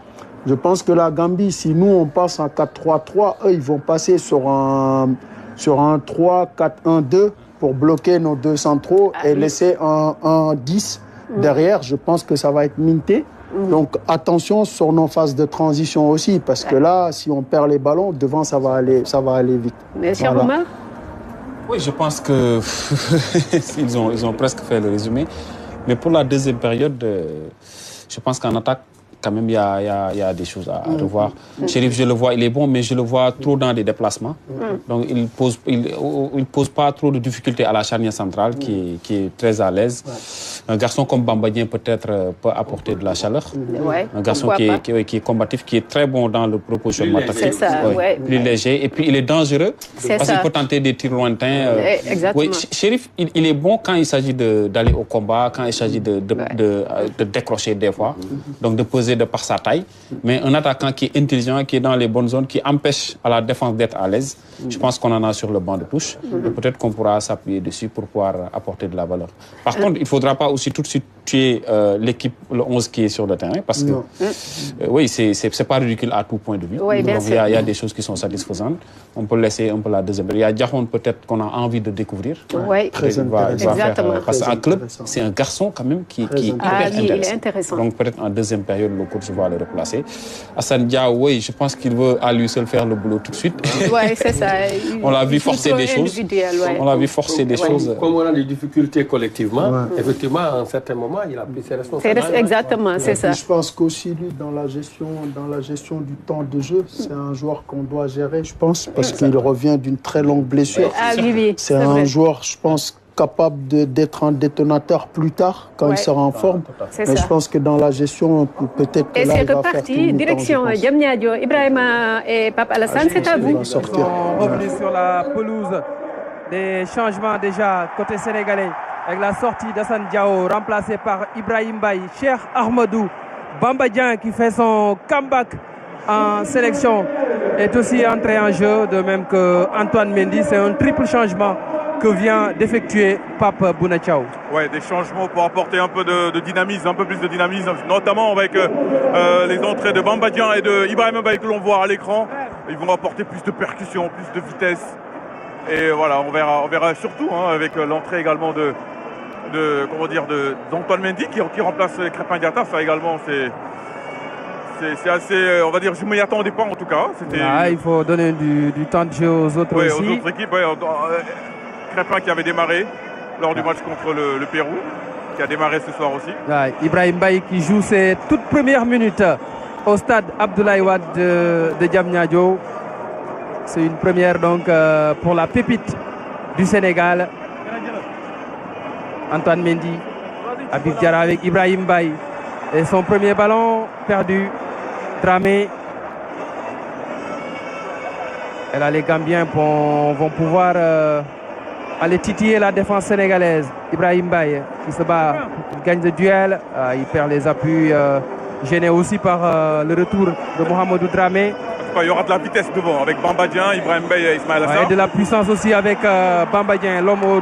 je pense que la Gambie, si nous, on passe en 4-3-3, eux, ils vont passer sur un 3-4-1-2 pour bloquer nos 2 centraux et laisser un 10 derrière. Je pense que ça va être minté. Donc attention sur nos phases de transition aussi, parce que là, si on perd les ballons, devant ça va aller vite. Mais cher Omar ? Oui, je pense que ils ont presque fait le résumé. Mais pour la deuxième période, je pense qu'en attaque, quand même, il y a des choses à revoir. Chérif, je le vois, il est bon, mais je le vois trop dans des déplacements. Donc, il pose pas trop de difficultés à la charnière centrale, qui est très à l'aise. Un garçon comme Bamba Dieng peut-être peut apporter de la chaleur. Un garçon qui est combatif, qui est très bon dans le propositionnement tactique. Plus léger. Et puis il est dangereux parce qu'il peut tenter des tirs lointains. Exactement. Chérif, il est bon quand il s'agit d'aller au combat, quand il s'agit de décrocher des fois, donc de peser de par sa taille. Mais un attaquant qui est intelligent, qui est dans les bonnes zones, qui empêche à la défense d'être à l'aise, je pense qu'on en a sur le banc de touche. Peut-être qu'on pourra s'appuyer dessus pour pouvoir apporter de la valeur. Par contre, il ne faudra pas aussi tout de suite tuer l'équipe, le 11 qui est sur le terrain, parce que oui, c'est pas ridicule à tout point de vue. Oui, donc il y a des choses qui sont satisfaisantes. On peut laisser un peu la deuxième. Il y a Diakhoune peut-être qu'on a envie de découvrir. Oui, exactement. Parce qu'un club, c'est un garçon quand même qui est hyper intéressant. Donc peut-être en deuxième période, le coach va le replacer. Hassan Dia, oui, je pense qu'il veut à lui seul faire le boulot tout de suite. Oui, c'est ça. On l'a vu forcer des choses. On l'a vu forcer des choses. Comme on a des difficultés collectivement, effectivement, à un certain moment, il a pris ses responsabilités. Exactement, c'est ça. Je pense qu'aussi, lui, dans la gestion du temps de jeu, c'est un joueur qu'on doit gérer, je pense, parce qu'il revient d'une très longue blessure. C'est un joueur, je pense, capable d'être un détonateur plus tard, quand il sera en forme. Mais je pense que dans la gestion, peut-être que et là, c'est il va reparti, direction Diamniadio. Ibrahima et Pape Alassane, c'est à vous. Ils sont revenus sur la pelouse. Des changements déjà côté sénégalais, avec la sortie d'Hassane Diao, remplacé par Ibrahim Baye, Cheikh Ahmadou, Bamba Dieng qui fait son comeback en sélection est aussi entré en jeu, de même que Antoine Mendy. C'est un triple changement que vient d'effectuer Pape Bouna Thiaw. Ouais, des changements pour apporter un peu de dynamisme, un peu plus de dynamisme, notamment avec les entrées de Bamba Dieng et de Ibrahim Baye que l'on voit à l'écran. Ils vont apporter plus de percussion, plus de vitesse. Et voilà, on verra surtout avec l'entrée également d'Antoine Mendy qui remplace Crépin Diatta. Ça également, c'est assez, on va dire, je ne m'y attendais pas en tout cas. Il faut donner du temps de jeu aux autres aussi. Aux autres équipes. Crépin qui avait démarré lors du match contre le Pérou, qui a démarré ce soir aussi. Ibrahim Baye qui joue ses toutes premières minutes au stade Abdoulaye Wade de Diamniadio. C'est une première donc pour la pépite du Sénégal. Antoine Mendy, Habib Diarra avec Ibrahim Baye. Et son premier ballon perdu. Dramé. Et là, les Gambiens vont pouvoir aller titiller la défense sénégalaise. Ibrahim Baye qui se bat, il gagne le duel. Il perd les appuis, gêné aussi par le retour de Mohamedou Dramé. Il y aura de la vitesse devant avec Bamba Dieng, Ibrahim Baye et Ismaël Assar. Et de la puissance aussi avec Bamba Dieng, l'homme aux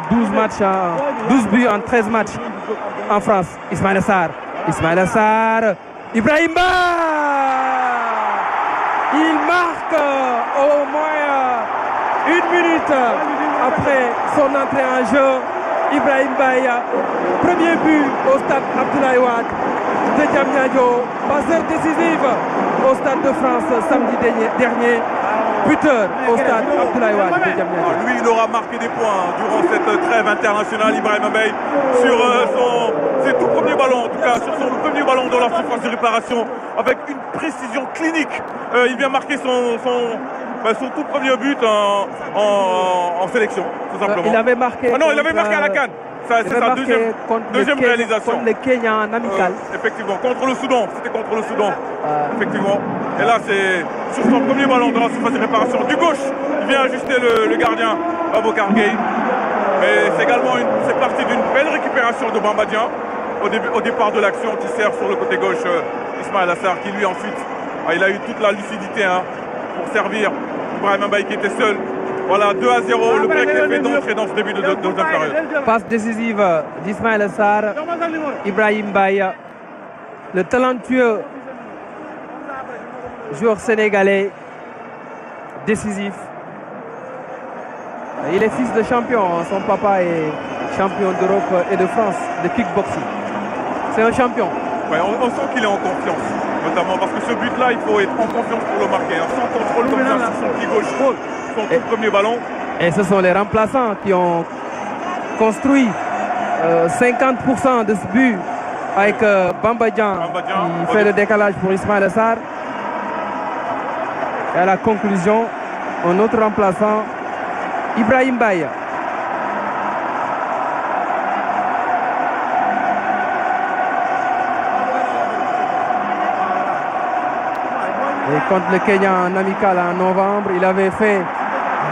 12 buts en 13 matchs en France. Ismaël Assar, Ibrahim Baye. Il marque au moins une minute après son entrée en jeu. Ibrahim Baye, premier but au stade Abdoulaye Wade de Diamniadio, passeur décisive au Stade de France samedi dernier, buteur au Stade Abdoulaye Wade de Diamniadio. Lui, il aura marqué des points durant cette trêve internationale, Ibrahim Baye, sur ses tout premiers ballons, en tout cas sur son premier ballon dans la surface de réparation, avec une précision clinique. Il vient marquer son tout premier but en sélection, tout simplement. Il avait marqué. Ah non, il avait marqué à la CAN. C'est sa deuxième réalisation. Contre le Kenya en amical. Effectivement, contre le Soudan. C'était contre le Soudan. Effectivement. Et là, c'est sur son premier ballon dans la surface de réparation. Du gauche, il vient ajuster le gardien, Aboukar Gueye. Mais c'est parti d'une belle récupération de Bamba Dieng au départ de l'action qui sert sur le côté gauche Ismaël Assar, qui lui ensuite, il a eu toute la lucidité pour servir Ibrahim Baye qui était seul. Voilà, 2-0, le break est fait d'entrée dans ce début de deuxième période. Passe décisive d'Ismaël Assar, Ibrahim Baye, le talentueux joueur sénégalais, décisif. Il est fils de champion, son papa est champion d'Europe et de France de kickboxing. C'est un champion. Ouais, on sent qu'il est en confiance, notamment parce que ce but-là, il faut être en confiance pour le marquer. Sans contrôle comme ça, sur son pied gauche, son tout premier ballon. Et ce sont les remplaçants qui ont construit 50% de ce but avec Bamba Dieng qui fait le décalage pour Ismaël Assar. Et à la conclusion, un autre remplaçant, Ibrahim Baye. Et contre le Kenya en amical en novembre, il avait fait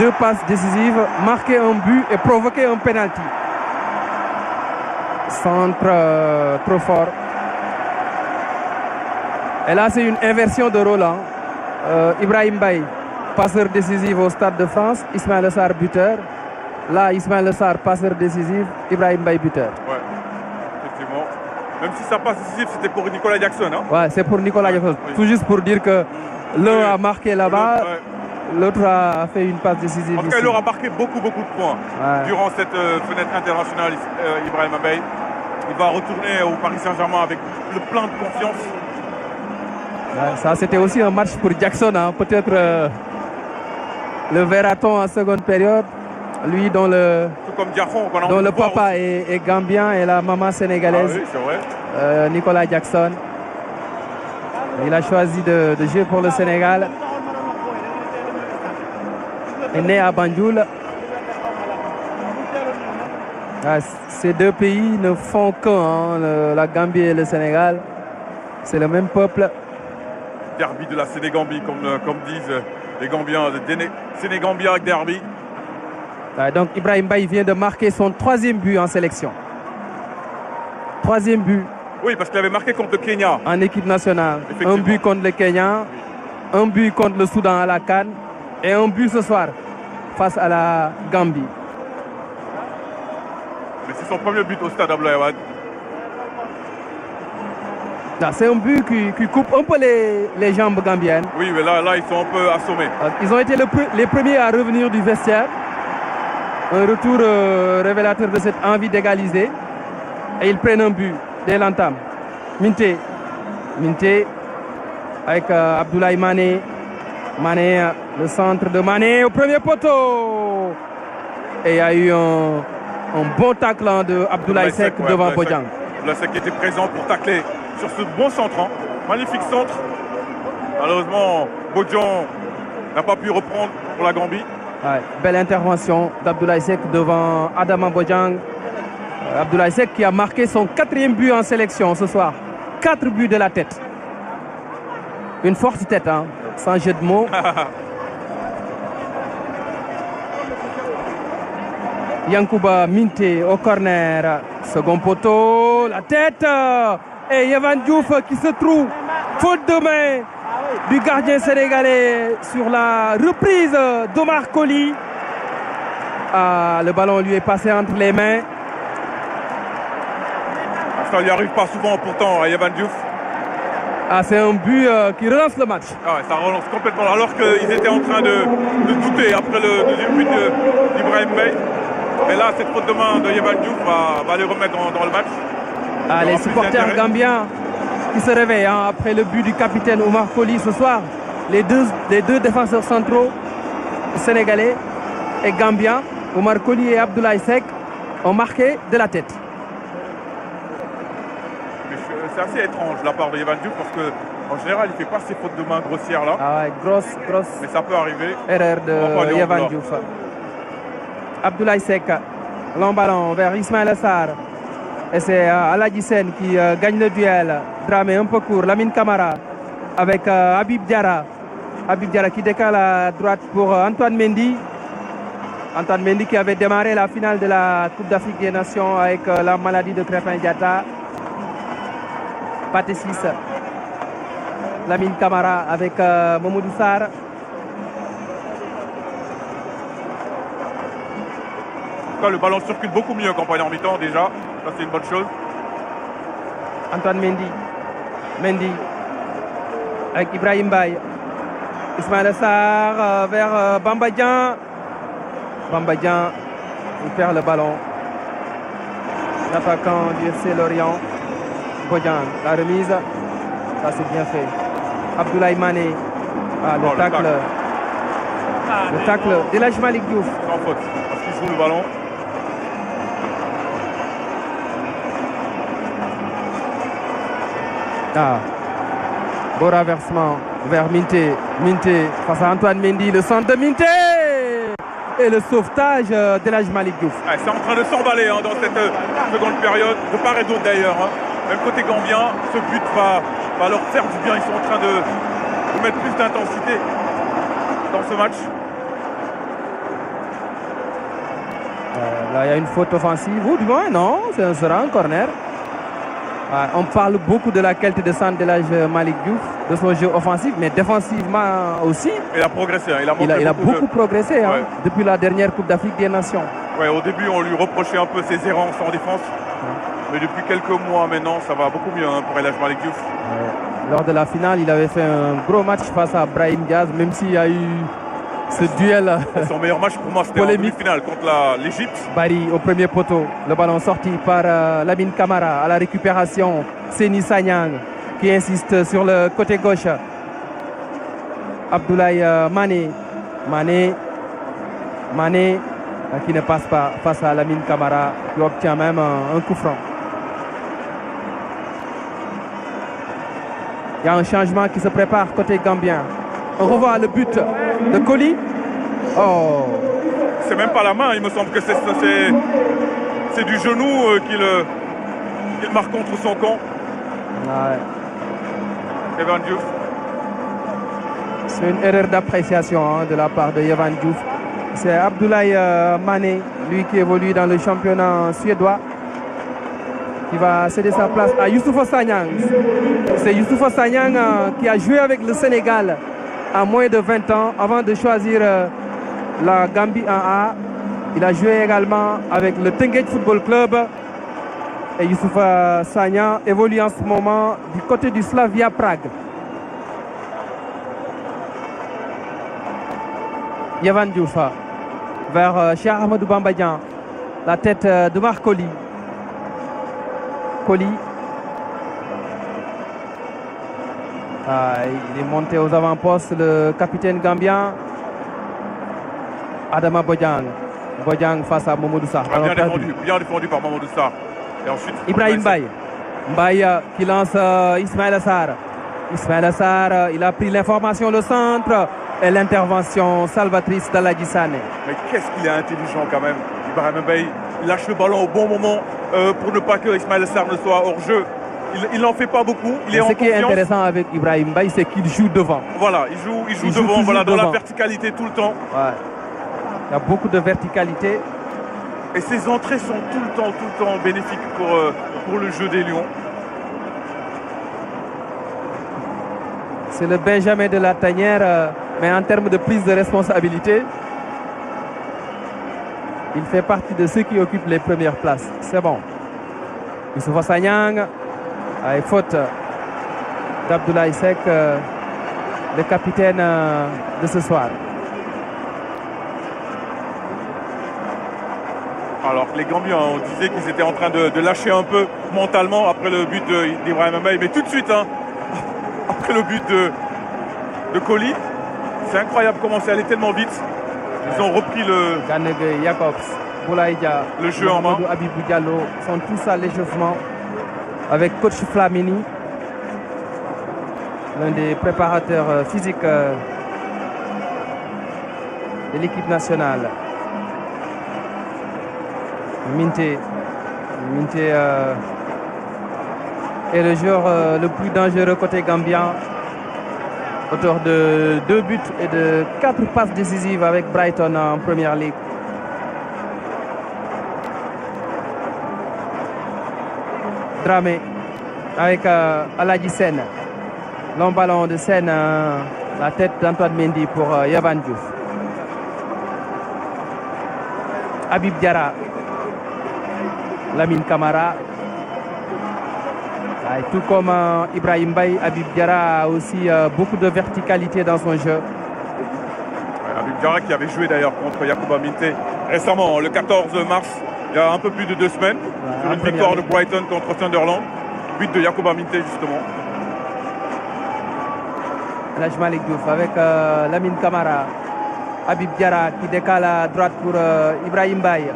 2 passes décisives, marqué un but et provoqué un penalty. Centre trop fort. Et là, c'est une inversion de rôle. Ibrahim Baye, passeur décisif au Stade de France. Ismaël Sarr, buteur. Là, Ismaël Sarr, passeur décisif. Ibrahim Baye, buteur. Ouais, effectivement. Même si sa passe décisive, c'était pour Nicolas Jackson. Hein? Ouais, c'est pour Nicolas Jackson. Oui. Tout juste pour dire que l'un a marqué là-bas, l'autre a fait une passe décisive. En tout cas, il aura marqué beaucoup de points durant cette fenêtre internationale, Ibrahim Baye. Il va retourner au Paris Saint-Germain avec le plein de confiance. Ouais, ça, c'était aussi un match pour Jackson. Hein. Peut-être le verra-t-on en seconde période. Lui, dont le, comme Diafon, dont le papa est gambien et la maman sénégalaise. Ah oui, c'est vrai. Nicolas Jackson. Il a choisi de jouer pour le Sénégal. Il est né à Banjul. Ces 2 pays ne font qu'un, la Gambie et le Sénégal. C'est le même peuple. Derby de la Sénégambie, comme disent les Gambiens. Sénégambia derby. Donc Ibrahim Baye vient de marquer son 3e but en sélection. 3e but. Oui, parce qu'il avait marqué contre le Kenya. En équipe nationale. Un but contre le Kenya, un but contre le Soudan à la CAN et un but ce soir face à la Gambie. Mais c'est son premier but au Stade Abdoulaye Wade. C'est un but qui coupe un peu les jambes gambiennes. Oui, mais là ils sont un peu assommés. Ils ont été les premiers à revenir du vestiaire. Un retour révélateur de cette envie d'égaliser. Et ils prennent un but dès l'entame. Minté avec Abdoulaye Mané. Mané, le centre de Mané au premier poteau. Et il y a eu un bon tacle de Abdoulaye Seck devant Bojang. Abdoulaye Seck était présent pour tacler sur ce bon centre. Magnifique centre. Malheureusement, Bojang n'a pas pu reprendre pour la Gambie. Ouais, belle intervention d'Abdoulaye Seck devant Adama Bojang. Abdoulaye Seck qui a marqué son 4e but en sélection ce soir. 4 buts de la tête. Une forte tête, hein, sans jeu de mots. Yankouba Minté au corner. Second poteau, la tête. Et Yvan Diouf qui se trouve faute de main du gardien sénégalais sur la reprise d'Omar Colley. Le ballon lui est passé entre les mains. Ça n'y arrive pas souvent pourtant à Yvan Diouf. C'est un but qui relance le match. Ça relance complètement. Alors qu'ils étaient en train de douter après le 2e but d'Ibrahim Baye. Mais là, cette faute de main de Yvan Diouf va les remettre dans le match. Les supporters gambiens qui se réveillent après le but du capitaine Omar Colley ce soir. Les deux défenseurs centraux sénégalais et gambiens, Omar Colley et Abdoulaye Seck, ont marqué de la tête. C'est assez étrange de la part de Yvan Diouf parce qu'en général, il ne fait pas ces fautes de main grossières là. Grosse. Mais ça peut arriver. Erreur de Yvan Diouf. Abdoulaye Seck, long ballon vers Ismaël Sarr. Et c'est Aladji Sène qui gagne le duel. Dramé un peu court. Lamine Camara avec Habib Diarra. Habib Diarra qui décale à droite pour Antoine Mendy. Antoine Mendy qui avait démarré la finale de la Coupe d'Afrique des Nations avec la maladie de Crépin Diatta. Pathé 6. Lamine Camara avec Mamadou Sarr. Le ballon circule beaucoup mieux qu'en première mi-temps déjà. Ça, c'est une bonne chose. Antoine Mendy avec Ibrahim Baye. Ismaël Sarr vers Bamba Dieng. Bamba Dieng, il perd le ballon. L'attaquant du FC Lorient. Bojang, la remise. Ça, c'est bien fait. Abdoulaye Mané. Le tacle. Le tacle d'Elhadji Malick Diouf. Sans faute. Parce qu'il joue le ballon. Beau renversement vers Minté. Minté face à Antoine Mendy, le centre de Minté et le sauvetage d'Elhadji Malick Diouf. C'est en train de s'emballer dans cette seconde période, de part et d'autre d'ailleurs. Même côté gambien, ce but va leur faire du bien. Ils sont en train de mettre plus d'intensité dans ce match. Là, il y a une faute offensive. Ou du moins, non, ce sera un corner. On parle beaucoup de la qualité de centre de l'âge Malick Diouf, de son jeu offensif, mais défensivement aussi. Il a progressé, il a beaucoup progressé depuis la dernière Coupe d'Afrique des Nations. Ouais, au début, on lui reprochait un peu ses errances en défense. Mais depuis quelques mois maintenant, ça va beaucoup mieux pour El Hadj Malick Diouf. Lors de la finale, il avait fait un gros match face à Brahim Diaz, même s'il y a eu ce duel. Son meilleur match pour moi, c'était en demi-finale contre l'Égypte. Barry au premier poteau. Le ballon sorti par Lamine Camara à la récupération. Seny Sanyang qui insiste sur le côté gauche. Abdoulaye Mané qui ne passe pas face à Lamine Camara qui obtient même un coup franc. Il y a un changement qui se prépare côté gambien. On revoit le but de Coly. Oh. C'est même pas la main, il me semble que c'est du genou qu'il marque contre son camp. Ouais. Yehvan Diouf. C'est une erreur d'appréciation de la part de Yehvan Diouf. C'est Abdoulaye Mané, lui qui évolue dans le championnat suédois, qui va céder sa place à Youssoupha Sanyang. C'est Youssoupha Sanyang qui a joué avec le Sénégal à moins de 20 ans avant de choisir la Gambie en A. Il a joué également avec le Tenguet Football Club. Et Youssoupha Sanyang évolue en ce moment du côté du Slavia Prague. Yehvan Diouf vers Cheikh Ahmadou Bamba Dieng. La tête de Marc Coly. Coly. Il est monté aux avant-postes, le capitaine gambien Adama Bojang. Bojang face à Mamadou Sarr. Bien défendu par Mamadou Sarr. Et ensuite, Ibrahim Mbaye. Mbaye qui lance Ismaïla Sarr. Ismaïla Sarr, il a pris l'information, le centre et l'intervention salvatrice d'Aladji Sané. Mais qu'est-ce qu'il est intelligent quand même. Ibrahim Mbaye, il lâche le ballon au bon moment pour ne pas que Ismaïla Sarr ne soit hors jeu. Il n'en fait pas beaucoup, il est en confiance. Ce qui est intéressant avec Ibrahim Mbaye, c'est qu'il joue devant. Voilà, il joue devant, voilà, dans la verticalité tout le temps. Ouais. Il y a beaucoup de verticalité. Et ses entrées sont tout le temps bénéfiques pour le jeu des Lions. C'est le Benjamin de la tanière, mais en termes de prise de responsabilité, il fait partie de ceux qui occupent les premières places. C'est bon. Youssoupha Sanyang. Faute d'Abdoulaye Seck, le capitaine de ce soir. Alors les Gambiens, on disait qu'ils étaient en train de lâcher un peu mentalement après le but d'Ibrahim Mbaye, mais tout de suite, après le but de Coly, c'est incroyable comment c'est allé tellement vite. Ils ont repris le jeu en main. Abibou Diallo sont tous à l'échauffement avec coach Flamini, l'un des préparateurs physiques de l'équipe nationale. Minté est le joueur le plus dangereux côté gambien, auteur de 2 buts et de 4 passes décisives avec Brighton en Premier League. Dramé avec Aladji Sène. Long ballon de Sène, la tête d'Antoine Mendy pour Yehvan Diouf. Habib Diarra. Lamine Camara. Tout comme Ibrahim Mbaye, Habib Diarra a aussi beaucoup de verticalité dans son jeu. Habib Diarra qui avait joué d'ailleurs contre Yacouba Minté récemment, le 14 mars, il y a un peu plus de 2 semaines, sur une victoire de Brighton contre Sunderland. But de Yacouba Minté justement. El Hadj Malick Diouf avec Lamine Camara. Habib Diarra qui décale à droite pour Ibrahim Mbaye.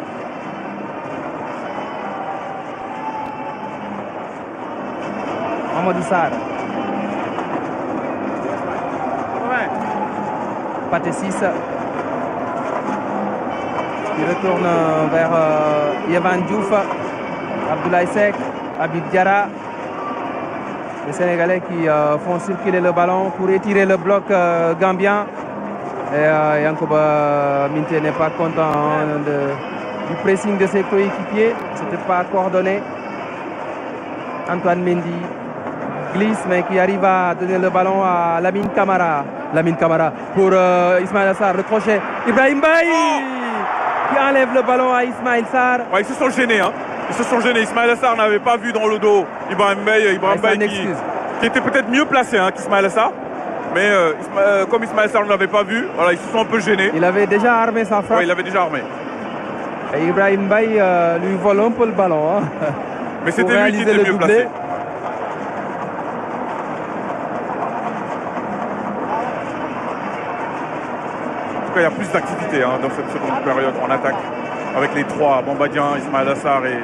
Mamadou Sarr. Pathé Ciss qui retourne vers Yehvan Diouf. Abdoulaye Seck, Habib Diarra. Les Sénégalais qui font circuler le ballon pour étirer le bloc gambien. Et Yankoba Minte n'est pas content du pressing de ses coéquipiers. C'était pas coordonné. Antoine Mendy glisse mais qui arrive à donner le ballon à Lamine Camara. Lamine Camara pour Ismaël Sarr, le crochet. Ibrahim Baye qui enlève le ballon à Ismaël Sarr. Ouais, ils se sont gênés. Hein. Ils se sont gênés. Ismaël Sarr n'avait pas vu dans le dos Ibrahim Baye qui était peut-être mieux placé qu'Ismaël Sarr. Mais comme Ismaël Sarr ne l'avait pas vu, voilà, ils se sont un peu gênés. Il avait déjà armé sa frappe. Oui, il avait déjà armé. Et Ibrahim Baye lui vole un peu le ballon. Mais c'était lui qui était mieux placé. En tout cas, il y a plus d'activité dans cette seconde période en attaque. Avec les trois, Bamba Dieng, Ismaël Sarr et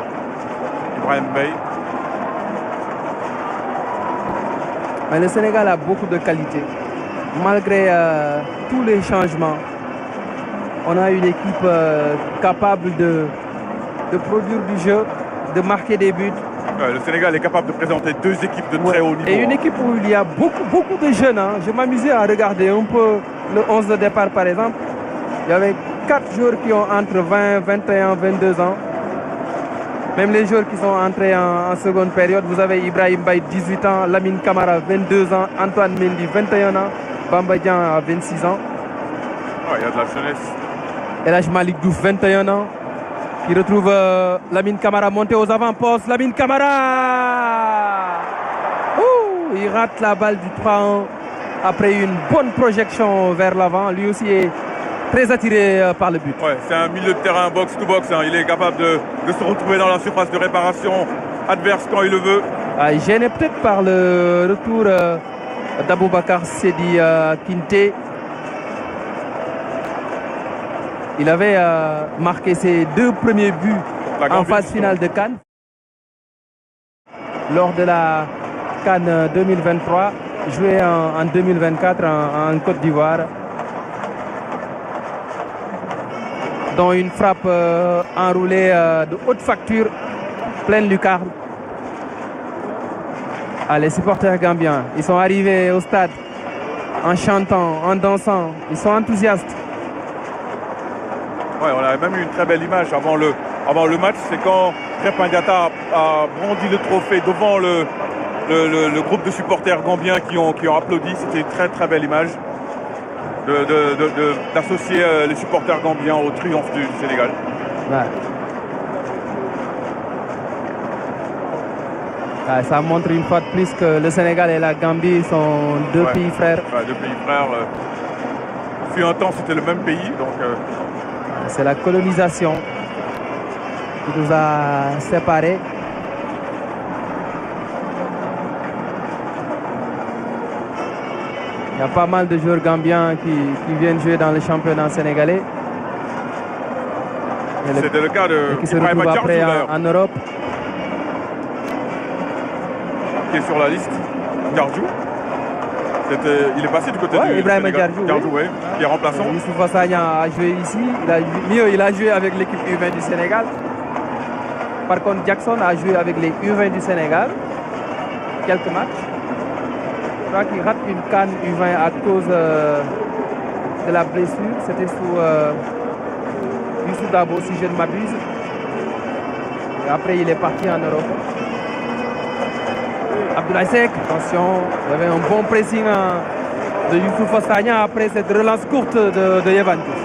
Ibrahim Baye. Mais le Sénégal a beaucoup de qualité. Malgré tous les changements, on a une équipe capable de produire du jeu, de marquer des buts. Le Sénégal est capable de présenter deux équipes de très haut niveau. Et une équipe où il y a beaucoup de jeunes. Je m'amusais à regarder un peu le 11 de départ par exemple. Il y avait 4 joueurs qui ont entre 20, 21, 22 ans. Même les joueurs qui sont entrés en seconde période, vous avez Ibrahim Baye, 18 ans, Lamine Camara, 22 ans, Antoine Mendy, 21 ans, Bamba Dieng, 26 ans. Il y a de la jeunesse. Elhadji Malick Diouf, 21 ans, qui retrouve Lamine Camara monté aux avant-postes. Lamine Camara il rate la balle du 3-1 après une bonne projection vers l'avant. Lui aussi est très attiré par le but. Ouais, c'est un milieu de terrain box-to-box. Il est capable de se retrouver dans la surface de réparation adverse quand il le veut. Gêné peut-être par le retour d'Aboubacar Sedi Kinte. Il avait marqué ses 2 premiers buts en phase finale de CAN. Lors de la CAN 2023, joué en 2024 en Côte d'Ivoire. Dont une frappe enroulée de haute facture, pleine lucarne. Les supporters gambiens, ils sont arrivés au stade en chantant, en dansant. Ils sont enthousiastes. Ouais, on a même eu une très belle image avant le match. C'est quand Crépin Diatta a brandi le trophée devant le groupe de supporters gambiens qui ont applaudi. C'était une très très belle image. D'associer les supporters gambiens au triomphe du Sénégal. Ça montre une fois de plus que le Sénégal et la Gambie sont deux pays frères. Deux pays frères. Fut un temps, c'était le même pays. C'est la colonisation qui nous a séparés. Il y a pas mal de joueurs gambiens qui viennent jouer dans le championnat sénégalais. C'était le cas de qui se retrouvent après en Europe. Qui est sur la liste, Djardjou. Il est passé du côté du Ibrahim Sénégal. Djardjou, oui. Qui est remplaçant. Youssoupha Sagna a joué ici. Il a joué avec l'équipe U20 du Sénégal. Par contre, Jackson a joué avec les U20 du Sénégal. Quelques matchs. Je crois qu'il rate une CAN U20 à cause de la blessure. C'était sous Youssou Dabo, si je ne m'abuse. Et après, il est parti en Europe. Abdoulaye Seck, attention, il y avait un bon pressing de Youssoupha Sagna après cette relance courte de Yehvan Diouf.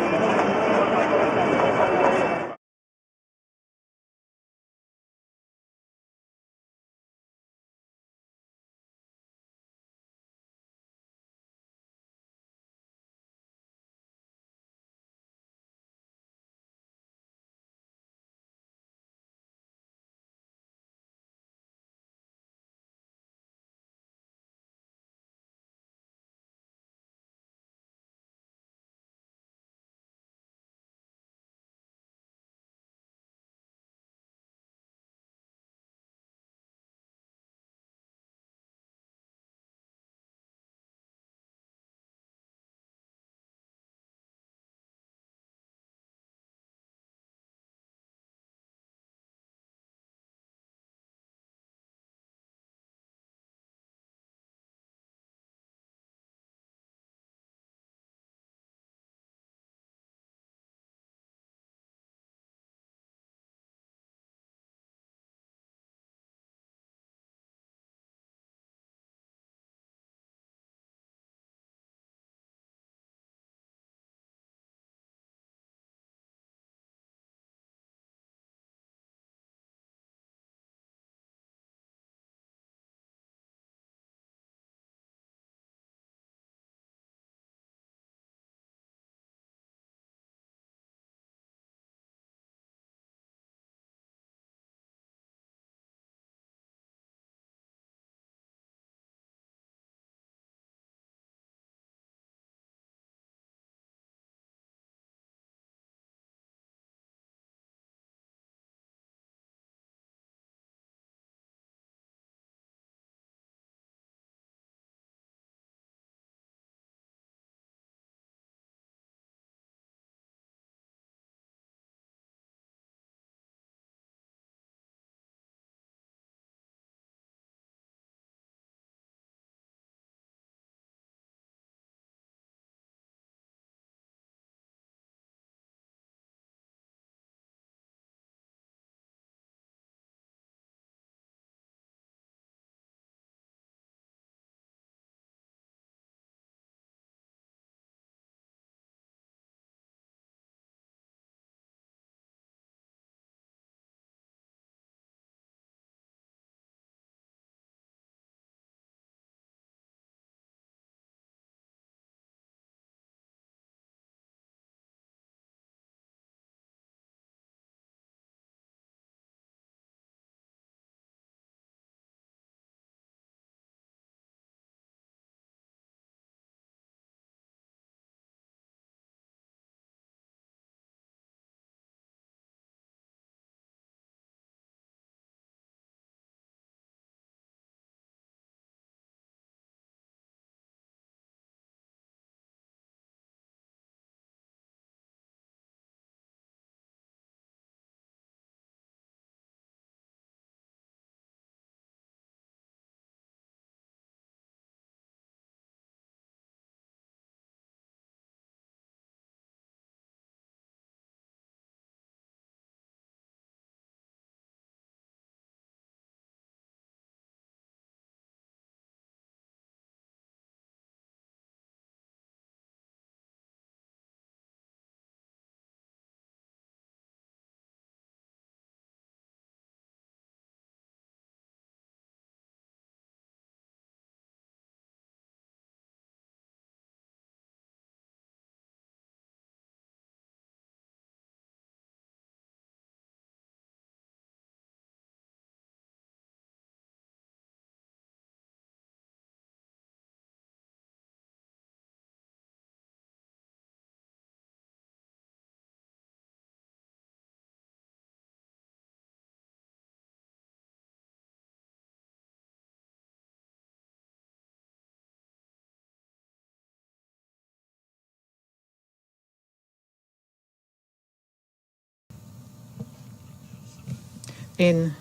When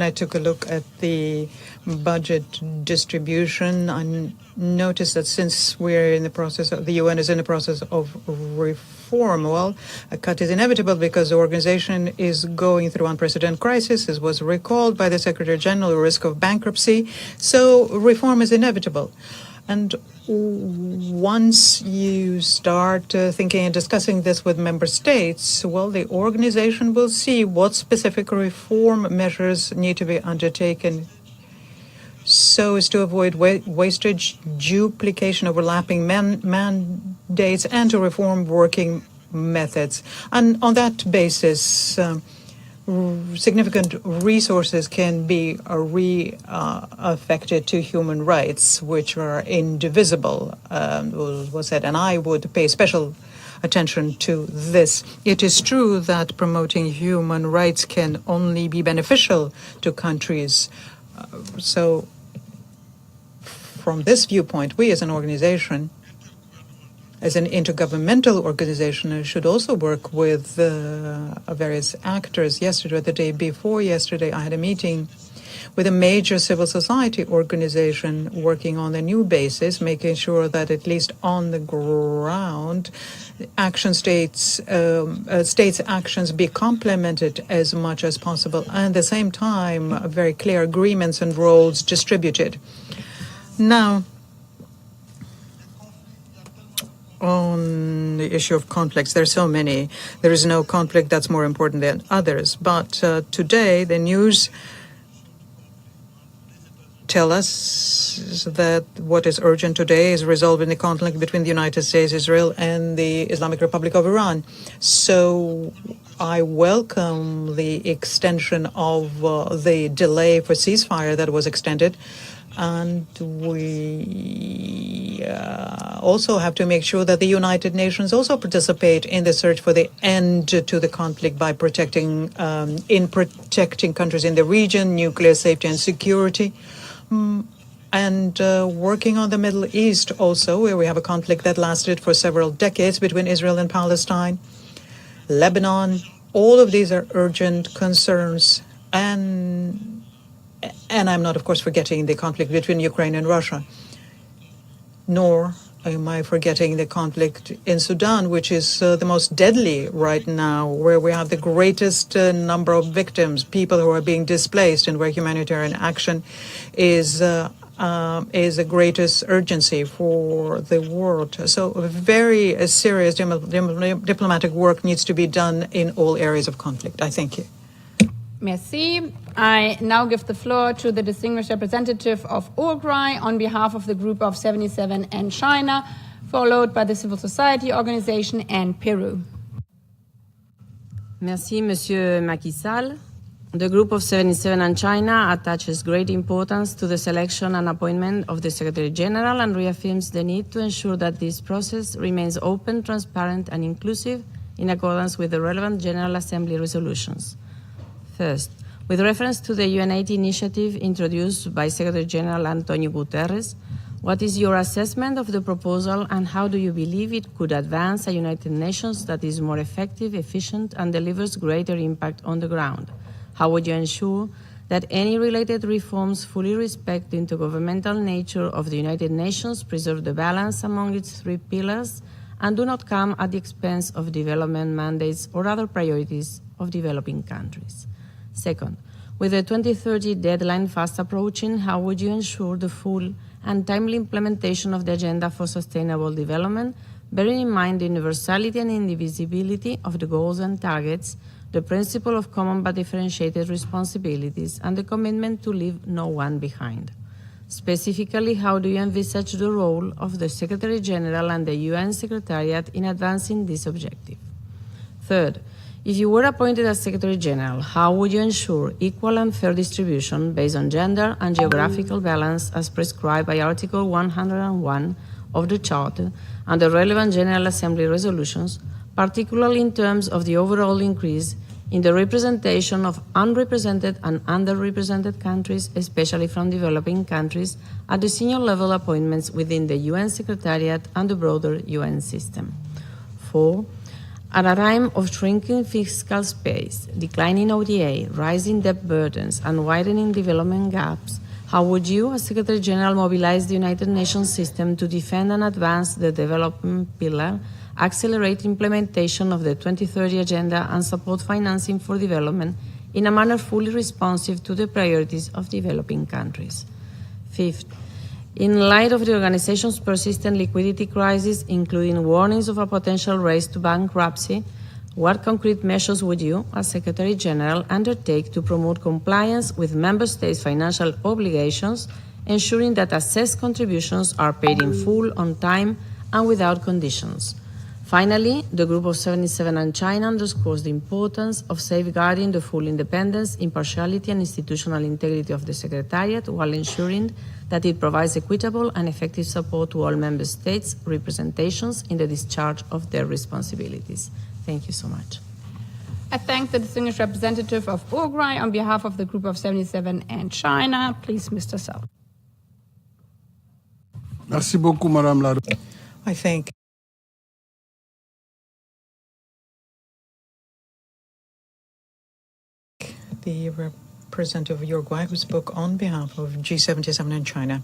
I took a look at the budget distribution, I noticed that since we're in the process of, the UN is in the process of reform, well, a cut is inevitable because the organization is going through unprecedented crisis. This was recalled by the Secretary General, the risk of bankruptcy. So reform is inevitable. And once you start thinking and discussing this with member states, well, the organization will see what specific reform measures need to be undertaken so as to avoid wastage, duplication, overlapping mandates, and to reform working methods. And on that basis, significant resources can be affected to human rights, which are indivisible, was said, and I would pay special attention to this. It is true that promoting human rights can only be beneficial to countries. So from this viewpoint, we as an organization, as an intergovernmental organization, should also work with various actors. Yesterday, or the day before yesterday, I had a meeting with a major civil society organization working on a new basis, making sure that at least on the ground, states' actions be complemented as much as possible, and at the same time, very clear agreements and roles distributed. Now, on the issue of conflicts, there are so many. There is no conflict that's more important than others. But today, the news tell us that what is urgent today is resolving the conflict between the United States, Israel, and the Islamic Republic of Iran. So I welcome the extension of the delay for ceasefire that was extended. And we also have to make sure that the United Nations also participate in the search for the end to the conflict by protecting countries in the region, nuclear safety and security, and working on the Middle East also, where we have a conflict that lasted for several decades between Israel and Palestine, Lebanon. All of these are urgent concerns, and I'm not, of course, forgetting the conflict between Ukraine and Russia, nor am I forgetting the conflict in Sudan, which is the most deadly right now, where we have the greatest number of victims, people who are being displaced, and where humanitarian action is the greatest urgency for the world. So very serious diplomatic work needs to be done in all areas of conflict. I thank you. Merci. I now give the floor to the distinguished representative of Uruguay on behalf of the Group of 77 and China, followed by the civil society organization and Peru. Merci, Monsieur Macky Sall. The Group of 77 and China attaches great importance to the selection and appointment of the Secretary General and reaffirms the need to ensure that this process remains open, transparent, and inclusive in accordance with the relevant General Assembly resolutions. First, with reference to the UNAID initiative introduced by Secretary General Antonio Guterres, what is your assessment of the proposal and how do you believe it could advance a United Nations that is more effective, efficient, and delivers greater impact on the ground? How would you ensure that any related reforms fully respect the intergovernmental nature of the United Nations, preserve the balance among its three pillars, and do not come at the expense of development mandates or other priorities of developing countries? Second, with the 2030 deadline fast approaching, how would you ensure the full and timely implementation of the Agenda for Sustainable Development, bearing in mind the universality and indivisibility of the goals and targets, the principle of common but differentiated responsibilities, and the commitment to leave no one behind? Specifically, how do you envisage the role of the Secretary General and the UN Secretariat in advancing this objective? Third, if you were appointed as Secretary General, how would you ensure equal and fair distribution based on gender and geographical balance as prescribed by Article 101 of the Charter and the relevant General Assembly resolutions, particularly in terms of the overall increase in the representation of unrepresented and underrepresented countries, especially from developing countries, at the senior level appointments within the UN Secretariat and the broader UN system? 4. At a time of shrinking fiscal space, declining ODA, rising debt burdens, and widening development gaps, how would you, as Secretary General, mobilize the United Nations system to defend and advance the development pillar, accelerate implementation of the 2030 Agenda, and support financing for development in a manner fully responsive to the priorities of developing countries? Fifth, in light of the organization's persistent liquidity crisis, including warnings of a potential race to bankruptcy, what concrete measures would you, as Secretary General, undertake to promote compliance with Member States' financial obligations, ensuring that assessed contributions are paid in full, on time, and without conditions? Finally, the Group of 77 and China underscores the importance of safeguarding the full independence, impartiality, and institutional integrity of the Secretariat while ensuring that it provides equitable and effective support to all Member States' representations in the discharge of their responsibilities. Thank you so much. I thank the distinguished representative of Uruguay on behalf of the Group of 77 and China. Please, Mr. Sell. Merci beaucoup, Madame la. I thank the representative of Uruguay who spoke on behalf of G77 and China.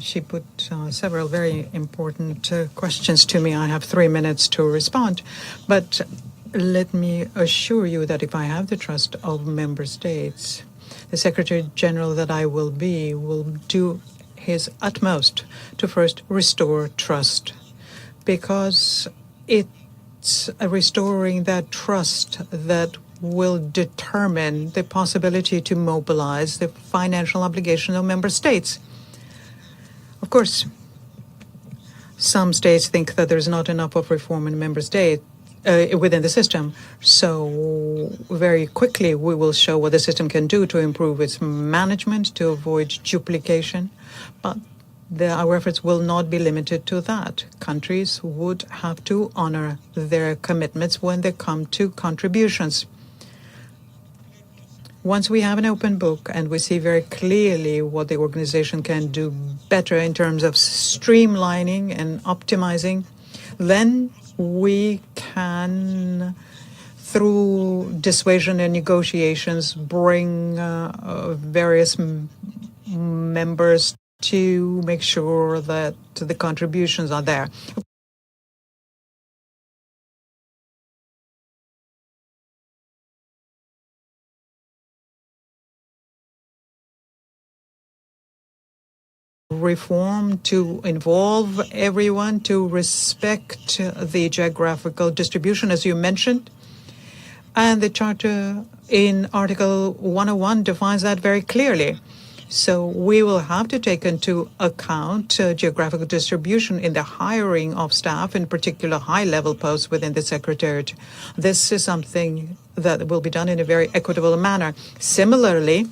She put several very important questions to me. I have 3 minutes to respond, but let me assure you that if I have the trust of member states, the Secretary General that I will be will do his utmost to first restore trust, because it's restoring that trust that will determine the possibility to mobilize the financial obligation of member states. Of course, some states think that there's not enough of reform in member state within the system. So very quickly, we will show what the system can do to improve its management, to avoid duplication. But our efforts will not be limited to that. Countries would have to honor their commitments when they come to contributions. Once we have an open book and we see very clearly what the organization can do better in terms of streamlining and optimizing, then we can, through dissuasion and negotiations, bring various members to make sure that the contributions are there. Reform to involve everyone, to respect the geographical distribution, as you mentioned. And the Charter in Article 101 defines that very clearly. So we will have to take into account geographical distribution in the hiring of staff, in particular high-level posts within the Secretariat. This is something that will be done in a very equitable manner. Similarly,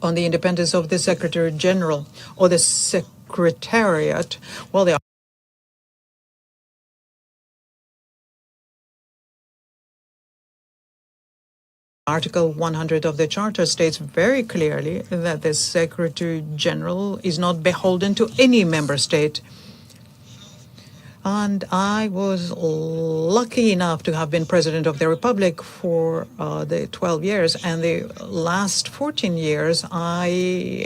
on the independence of the Secretary General or the Secretariat, well, the Article 100 of the Charter states very clearly that the Secretary General is not beholden to any member state. And I was lucky enough to have been President of the Republic for the 12 years. And the last 14 years, I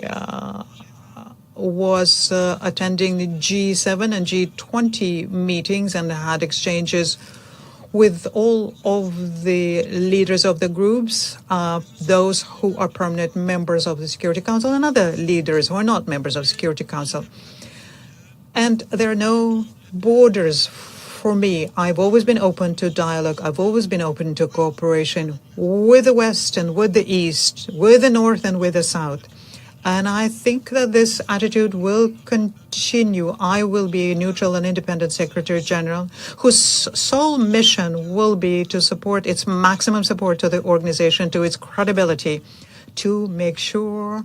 was attending the G7 and G20 meetings and had exchanges with all of the leaders of the groups, those who are permanent members of the Security Council and other leaders who are not members of the Security Council. And there are no borders for me. I've always been open to dialogue. I've always been open to cooperation with the West and with the East, with the North and with the South. And I think that this attitude will continue. I will be a neutral and independent Secretary General whose sole mission will be to support its maximum support to the organization, to its credibility, to make sure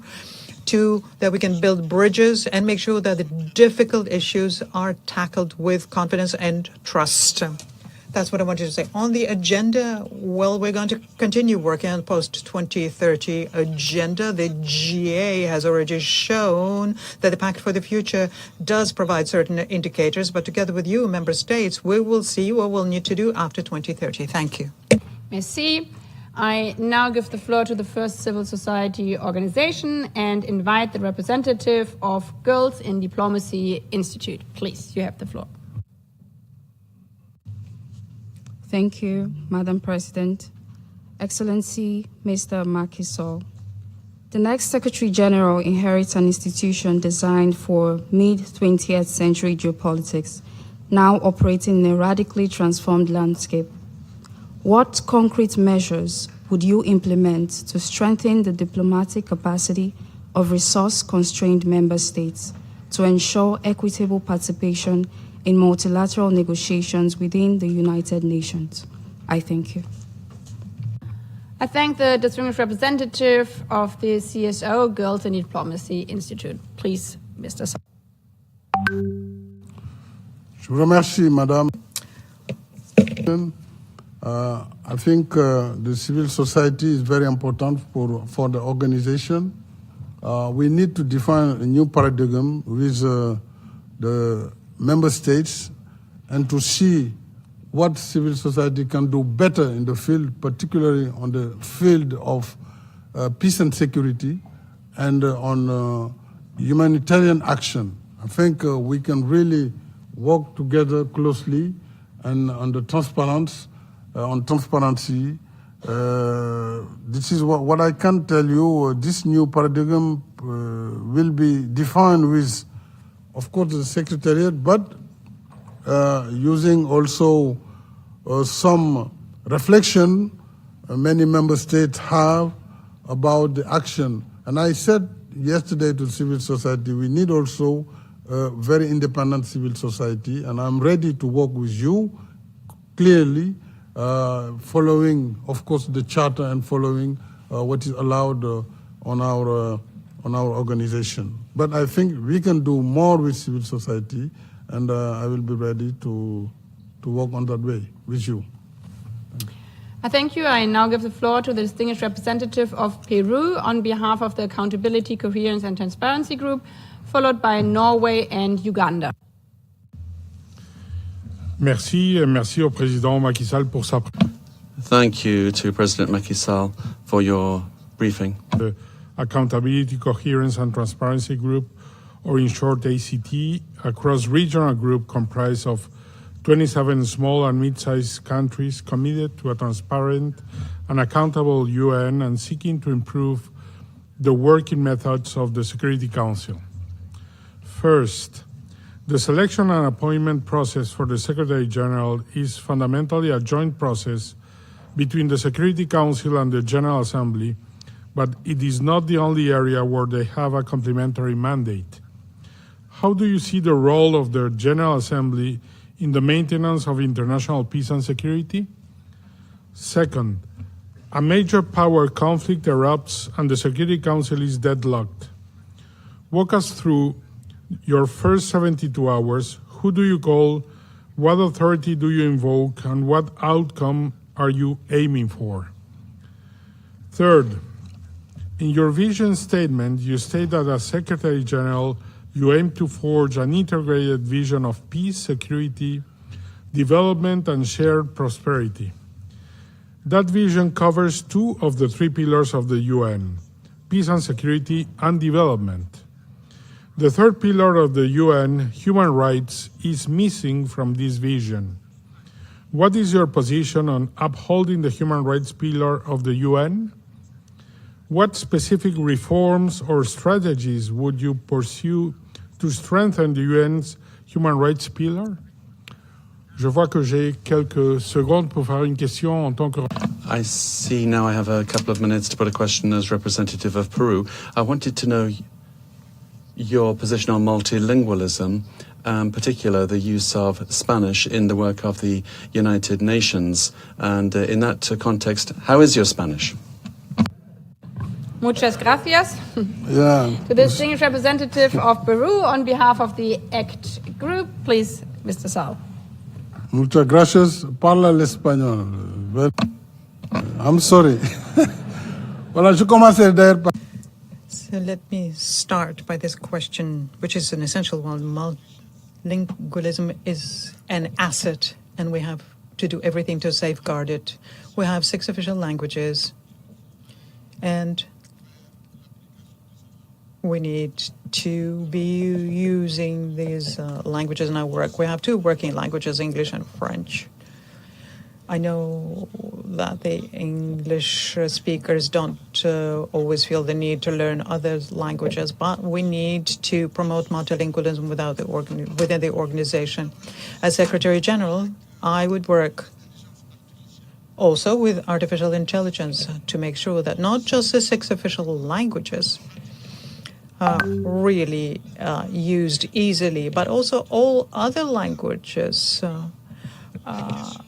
that we can build bridges and make sure that the difficult issues are tackled with confidence and trust. That's what I wanted to say. On the agenda, well, we're going to continue working on the post-2030 agenda. The GA has already shown that the Pact for the Future does provide certain indicators, but together with you, member states, we will see what we'll need to do after 2030. Thank you. Merci. I now give the floor to the first civil society organization and invite the representative of Girls in Diplomacy Institute. Please, you have the floor. Thank you, Madam President. Excellency, Mr. Macky Sall. The next Secretary General inherits an institution designed for mid-20th century geopolitics, now operating in a radically transformed landscape. What concrete measures would you implement to strengthen the diplomatic capacity of resource-constrained member states to ensure equitable participation in multilateral negotiations within the United Nations? I thank you. I thank the distinguished representative of the CSO, Girls in Diplomacy Institute. Please, Mr. Sall. Je vous remercie, Madame. I think the civil society is very important for the organization. We need to define a new paradigm with the member states and to see what civil society can do better in the field, particularly on the field of peace and security and on humanitarian action. I think we can really work together closely and on the transparency. This is what I can tell you. This new paradigm will be defined with, of course, the Secretariat, but using also some reflection many member states have about the action. And I said yesterday to civil society, we need also a very independent civil society, and I'm ready to work with you clearly, following, of course, the charter and following what is allowed on our organization. But I think we can do more with civil society, and I will be ready to work on that way with you. I thank you. I now give the floor to the distinguished representative of Peru on behalf of the Accountability, Coherence and Transparency Group, followed by Norway and Uganda. Merci au président Macky Sall pour sa. Thank you to President Macky Sall for your briefing. The Accountability, Coherence and Transparency Group, or in short ACT, a cross-regional group comprised of 27 small and mid-sized countries committed to a transparent and accountable UN and seeking to improve the working methods of the Security Council. First, the selection and appointment process for the Secretary General is fundamentally a joint process between the Security Council and the General Assembly, but it is not the only area where they have a complementary mandate. How do you see the role of the General Assembly in the maintenance of international peace and security? Second, a major power conflict erupts and the Security Council is deadlocked. Walk us through your first 72 hours. Who do you call? What authority do you invoke? And what outcome are you aiming for? Third, in your vision statement, you state that as Secretary General, you aim to forge an integrated vision of peace, security, development, and shared prosperity. That vision covers two of the three pillars of the UN, peace and security and development. The third pillar of the UN, human rights, is missing from this vision. What is your position on upholding the human rights pillar of the UN? What specific reforms or strategies would you pursue to strengthen the UN's human rights pillar? Je vois que j'ai quelques secondes pour faire une question en tant que... I see now I have a couple of minutes to put a question as representative of Peru. I wanted to know your position on multilingualism, in particular the use of Spanish in the work of the United Nations. And in that context, how is your Spanish? Muchas gracias. Yeah. To the distinguished representative of Peru on behalf of the ACT group, please, Mr. Sall. Muchas gracias. Parla el español. I'm sorry. Voilà, je commence d'ailleurs par... So let me start by this question, which is an essential one. Multilingualism is an asset, and we have to do everything to safeguard it. We have 6 official languages, and we need to be using these languages in our work. We have 2 working languages, English and French. I know that the English speakers don't always feel the need to learn other languages, but we need to promote multilingualism within the organization. As Secretary General, I would work also with artificial intelligence to make sure that not just the 6 official languages are really used easily, but also all other languages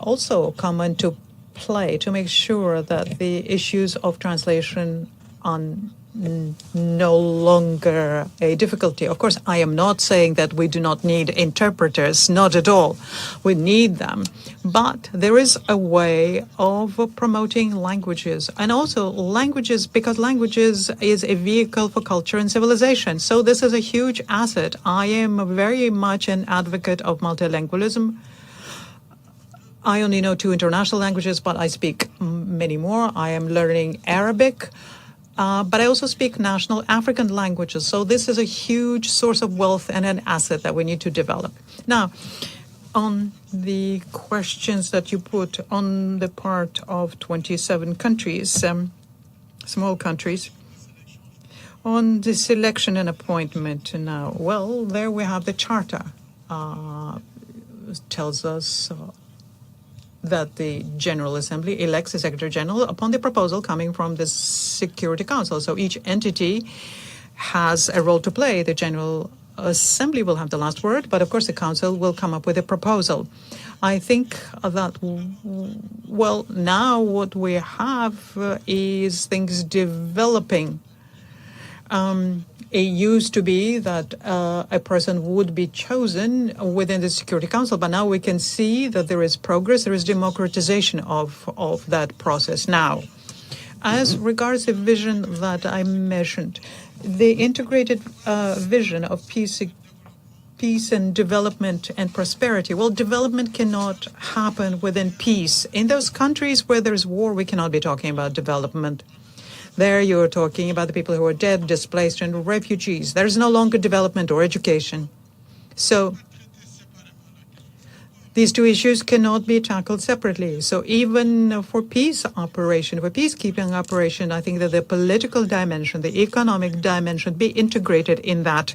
also come into play to make sure that the issues of translation are no longer a difficulty. Of course, I am not saying that we do not need interpreters, not at all. We need them. But there is a way of promoting languages, and also languages, because languages is a vehicle for culture and civilization. So this is a huge asset. I am very much an advocate of multilingualism. I only know 2 international languages, but I speak many more. I am learning Arabic, but I also speak national African languages. So this is a huge source of wealth and an asset that we need to develop. Now, on the questions that you put on the part of 27 countries, small countries, on the selection and appointment now, well, there we have the Charter. Tells us that the General Assembly elects the Secretary General upon the proposal coming from the Security Council. So each entity has a role to play. The General Assembly will have the last word, but of course the Council will come up with a proposal. I think that, well, now what we have is things developing. It used to be that a person would be chosen within the Security Council, but now we can see that there is progress, there is democratization of that process now. As regards the vision that I mentioned, the integrated vision of peace and development and prosperity. Well, development cannot happen within peace. In those countries where there's war, we cannot be talking about development. There you're talking about the people who are dead, displaced, and refugees. There is no longer development or education. So these 2 issues cannot be tackled separately. So even for peace operation, for peacekeeping operation, I think that the political dimension, the economic dimension be integrated in that,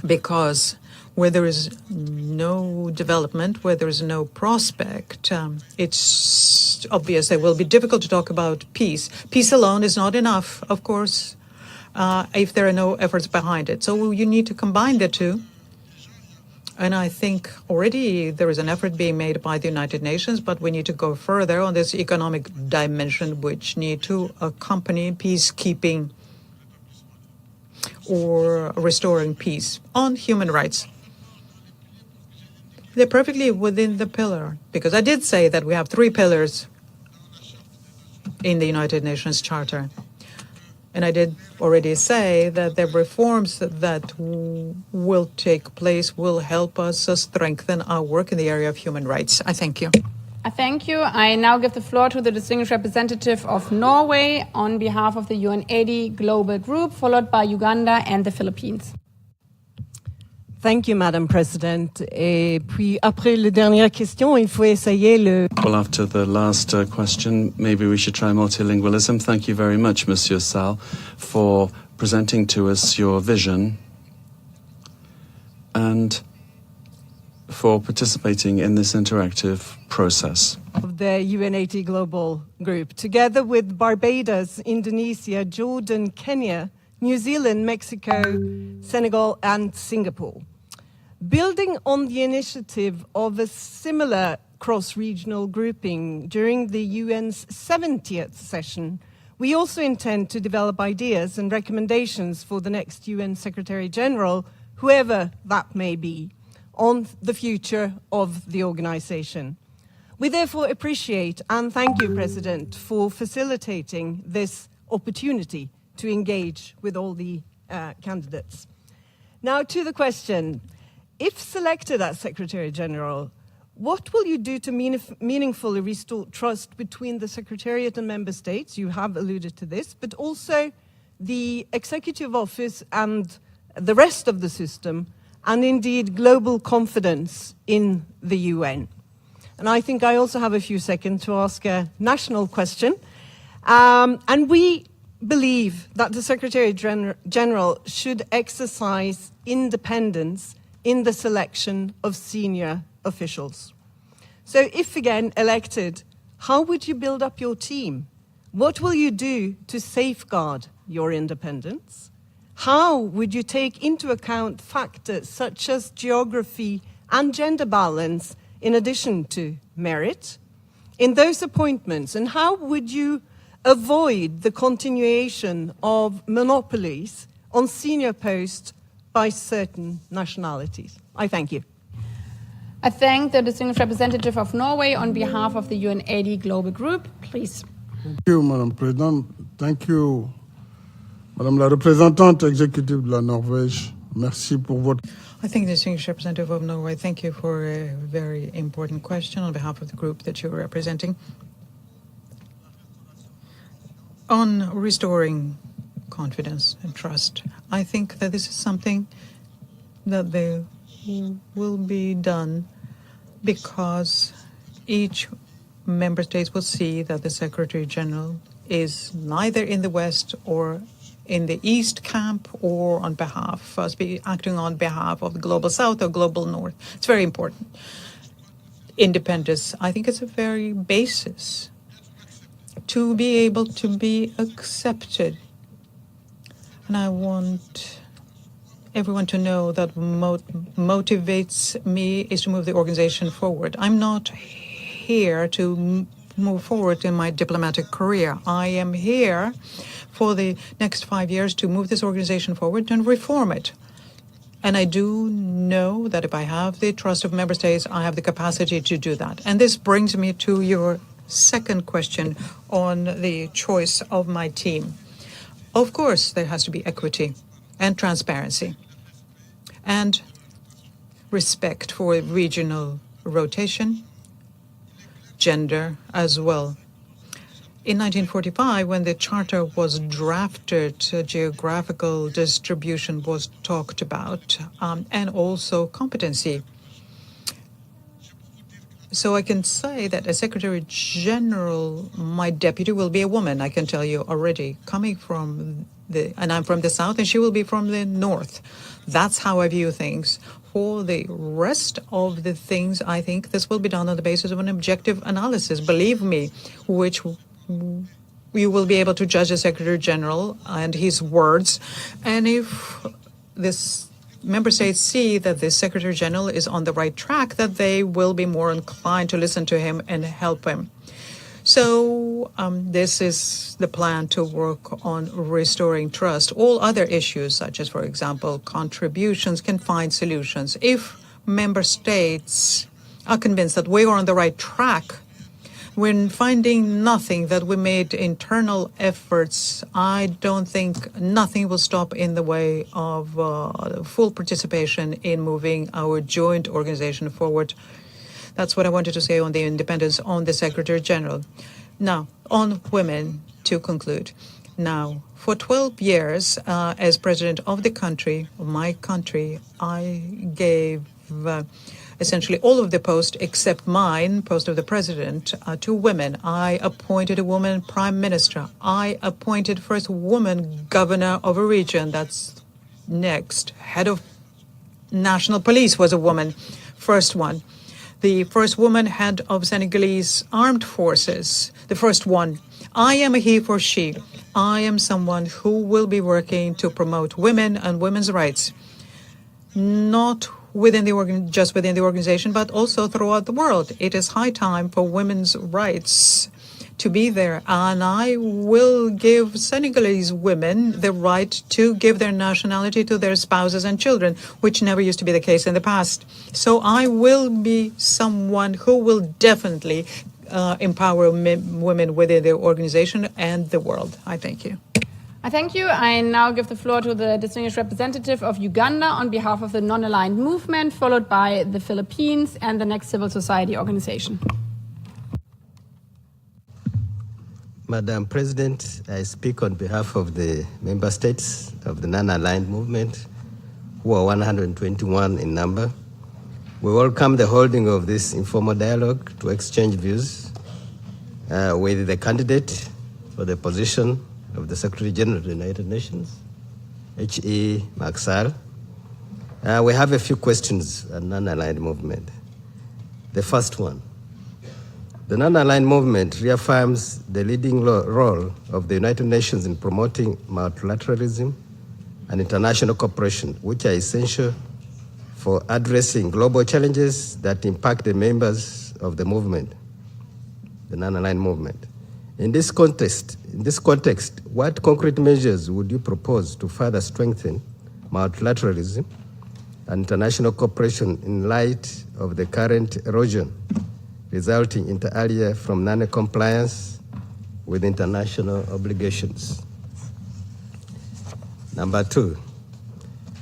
because where there is no development, where there is no prospect, it's obvious it will be difficult to talk about peace. Peace alone is not enough, of course, if there are no efforts behind it. So you need to combine the 2. And I think already there is an effort being made by the United Nations, but we need to go further on this economic dimension, which need to accompany peacekeeping or restoring peace. On human rights, they're perfectly within the pillar, because I did say that we have 3 pillars in the United Nations Charter. And I did already say that the reforms that will take place will help us strengthen our work in the area of human rights. I thank you. I thank you. I now give the floor to the distinguished representative of Norway on behalf of the UN80 Global Group, followed by Uganda and the Philippines. Thank you, Madam President. Et puis, après la dernière question, il faut essayer le... Well, after the last question, maybe we should try multilingualism. Thank you very much, Monsieur Sall, for presenting to us your vision and for participating in this interactive process. Of the UN80 Global Group, together with Barbados, Indonesia, Jordan, Kenya, New Zealand, Mexico, Senegal, and Singapore. Building on the initiative of a similar cross-regional grouping during the UN's 70th session, we also intend to develop ideas and recommendations for the next UN Secretary General, whoever that may be, on the future of the organization. We therefore appreciate and thank you, President, for facilitating this opportunity to engage with all the candidates. Now to the question, if selected as Secretary General, what will you do to meaningfully restore trust between the Secretariat and Member States? You have alluded to this, but also the Executive Office and the rest of the system, and indeed global confidence in the UN. And I think I also have a few seconds to ask a national question. And we believe that the Secretary General should exercise independence in the selection of senior officials. So if again elected, how would you build up your team? What will you do to safeguard your independence? How would you take into account factors such as geography and gender balance in addition to merit in those appointments? And how would you avoid the continuation of monopolies on senior posts by certain nationalities? I thank you. I thank the distinguished representative of Norway on behalf of the UN80 Global Group. Please. Thank you, Madame Présidente. Thank you, Madame la représentante exécutive de la Norvège. Merci pour votre... I think the distinguished representative of Norway, thank you for a very important question on behalf of the group that you're representing. On restoring confidence and trust, I think that this is something that will be done because each member state will see that the Secretary General is neither in the West or in the East camp or on behalf, acting on behalf of the Global South or Global North. It's very important. Independence, I think it's a very basis to be able to be accepted. And I want everyone to know that motivates me is to move the organization forward. I'm not here to move forward in my diplomatic career. I am here for the next 5 years to move this organization forward and reform it. And I do know that if I have the trust of member states, I have the capacity to do that. And this brings me to your second question on the choice of my team. Of course, there has to be equity and transparency and respect for regional rotation, gender as well. In 1945, when the charter was drafted, geographical distribution was talked about, and also competency. So I can say that as Secretary General, my deputy will be a woman, I can tell you already, coming from and I'm from the South, and she will be from the North. That's how I view things. For the rest of the things, I think this will be done on the basis of an objective analysis, believe me, which you will be able to judge the Secretary General and his words. And if this member states see that the Secretary General is on the right track, that they will be more inclined to listen to him and help him. So this is the plan to work on restoring trust. All other issues, such as, for example, contributions, can find solutions. If member states are convinced that we are on the right track, when finding nothing, that we made internal efforts, I don't think nothing will stop in the way of full participation in moving our joint organization forward. That's what I wanted to say on the independence on the Secretary General. Now, on women, to conclude. Now, for 12 years, as president of the country, of my country, I gave essentially all of the posts except mine, post of the president, to women. I appointed a woman prime minister. I appointed first woman governor of a region. That's next. Head of national police was a woman, first one. The first woman head of Senegalese armed forces, the first one. I am a he for she. I am someone who will be working to promote women and women's rights, not within the just within the organization, but also throughout the world. It is high time for women's rights to be there. And I will give Senegalese women the right to give their nationality to their spouses and children, which never used to be the case in the past. So I will be someone who will definitely empower women within their organization and the world. I thank you. I thank you. I now give the floor to the distinguished representative of Uganda on behalf of the Non-Aligned Movement, followed by the Philippines and the next civil society organization. Madam President, I speak on behalf of the member states of the Non-Aligned Movement, who are 121 in number. We welcome the holding of this informal dialogue to exchange views with the candidate for the position of the Secretary General of the United Nations, H.E. Macky Sall. We have a few questions on Non-Aligned Movement. The first one. The Non-Aligned Movement reaffirms the leading role of the United Nations in promoting multilateralism and international cooperation, which are essential for addressing global challenges that impact the members of the movement, the Non-Aligned Movement. In this context, what concrete measures would you propose to further strengthen multilateralism and international cooperation in light of the current erosion resulting inter alia from non-compliance with international obligations? Number two,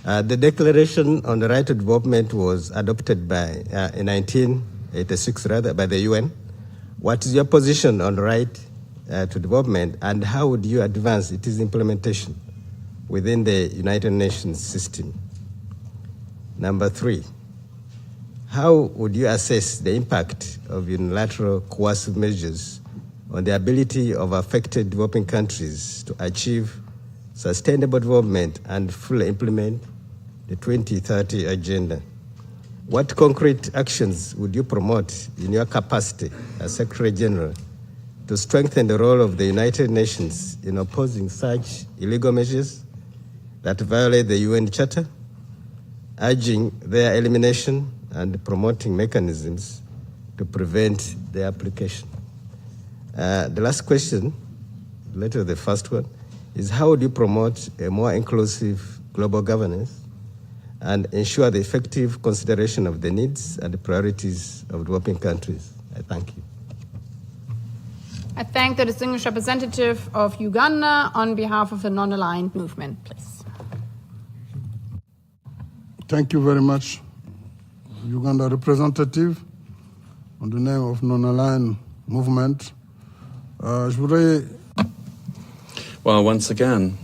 the Declaration on the Right to Development was adopted in 1986 by the UN. What is your position on the right to development, and how would you advance its implementation within the United Nations system? Number three, how would you assess the impact of unilateral coercive measures on the ability of affected developing countries to achieve sustainable development and fully implement the 2030 Agenda? What concrete actions would you promote in your capacity as Secretary General to strengthen the role of the United Nations in opposing such illegal measures that violate the UN Charter, urging their elimination and promoting mechanisms to prevent their application? The last question, related to the first one, is how would you promote a more inclusive global governance and ensure the effective consideration of the needs and the priorities of developing countries? I thank you. I thank the distinguished representative of Uganda on behalf of the Non-Aligned Movement, please. Thank you very much, Uganda representative, on the name of Non-Aligned Movement. Well, once again,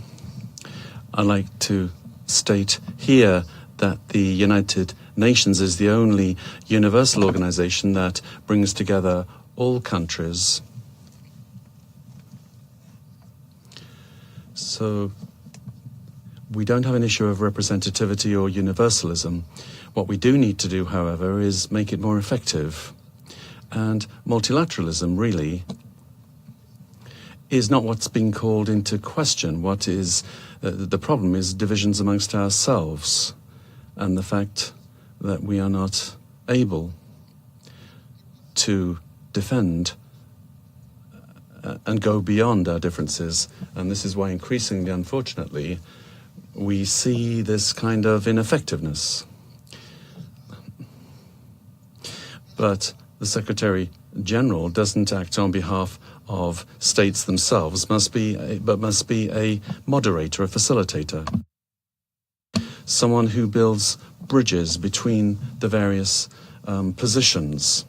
I'd like to state here that the United Nations is the only universal organization that brings together all countries. So we don't have an issue of representativity or universalism. What we do need to do, however, is make it more effective. And multilateralism really is not what's being called into question. What is the problem is divisions amongst ourselves and the fact that we are not able to defend and go beyond our differences. And this is why increasingly, unfortunately, we see this kind of ineffectiveness. But the Secretary General doesn't act on behalf of states themselves, but must be a moderator, a facilitator. Someone who builds bridges between the various positions.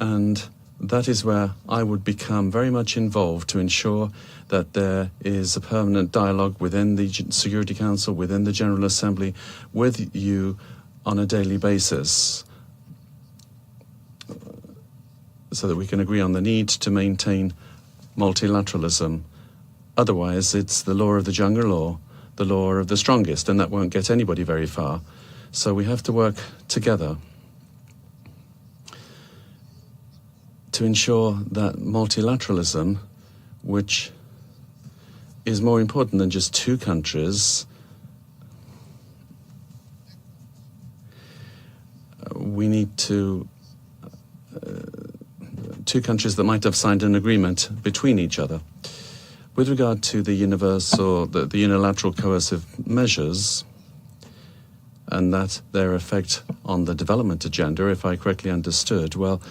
And that is where I would become very much involved to ensure that there is a permanent dialogue within the Security Council, within the General Assembly, with you on a daily basis, so that we can agree on the need to maintain multilateralism. Otherwise, it's the law of the jungle, the law of the strongest, and that won't get anybody very far. So we have to work together to ensure that multilateralism, which is more important than just two countries, we need to two countries that might have signed an agreement between each other. With regard to the unilateral coercive measures and their effect on the development agenda, if I correctly understood, well,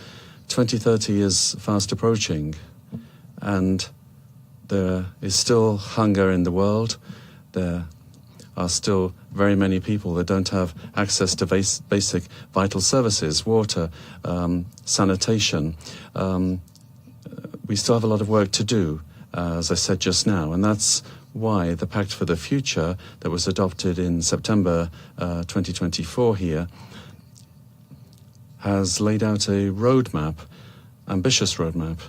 2030 is fast approaching, and there is still hunger in the world. There are still very many people that don't have access to basic vital services, water, sanitation. We still have a lot of work to do, as I said just now, and that's why the Pact for the Future that was adopted in September 2024 here has laid out a roadmap, ambitious roadmap,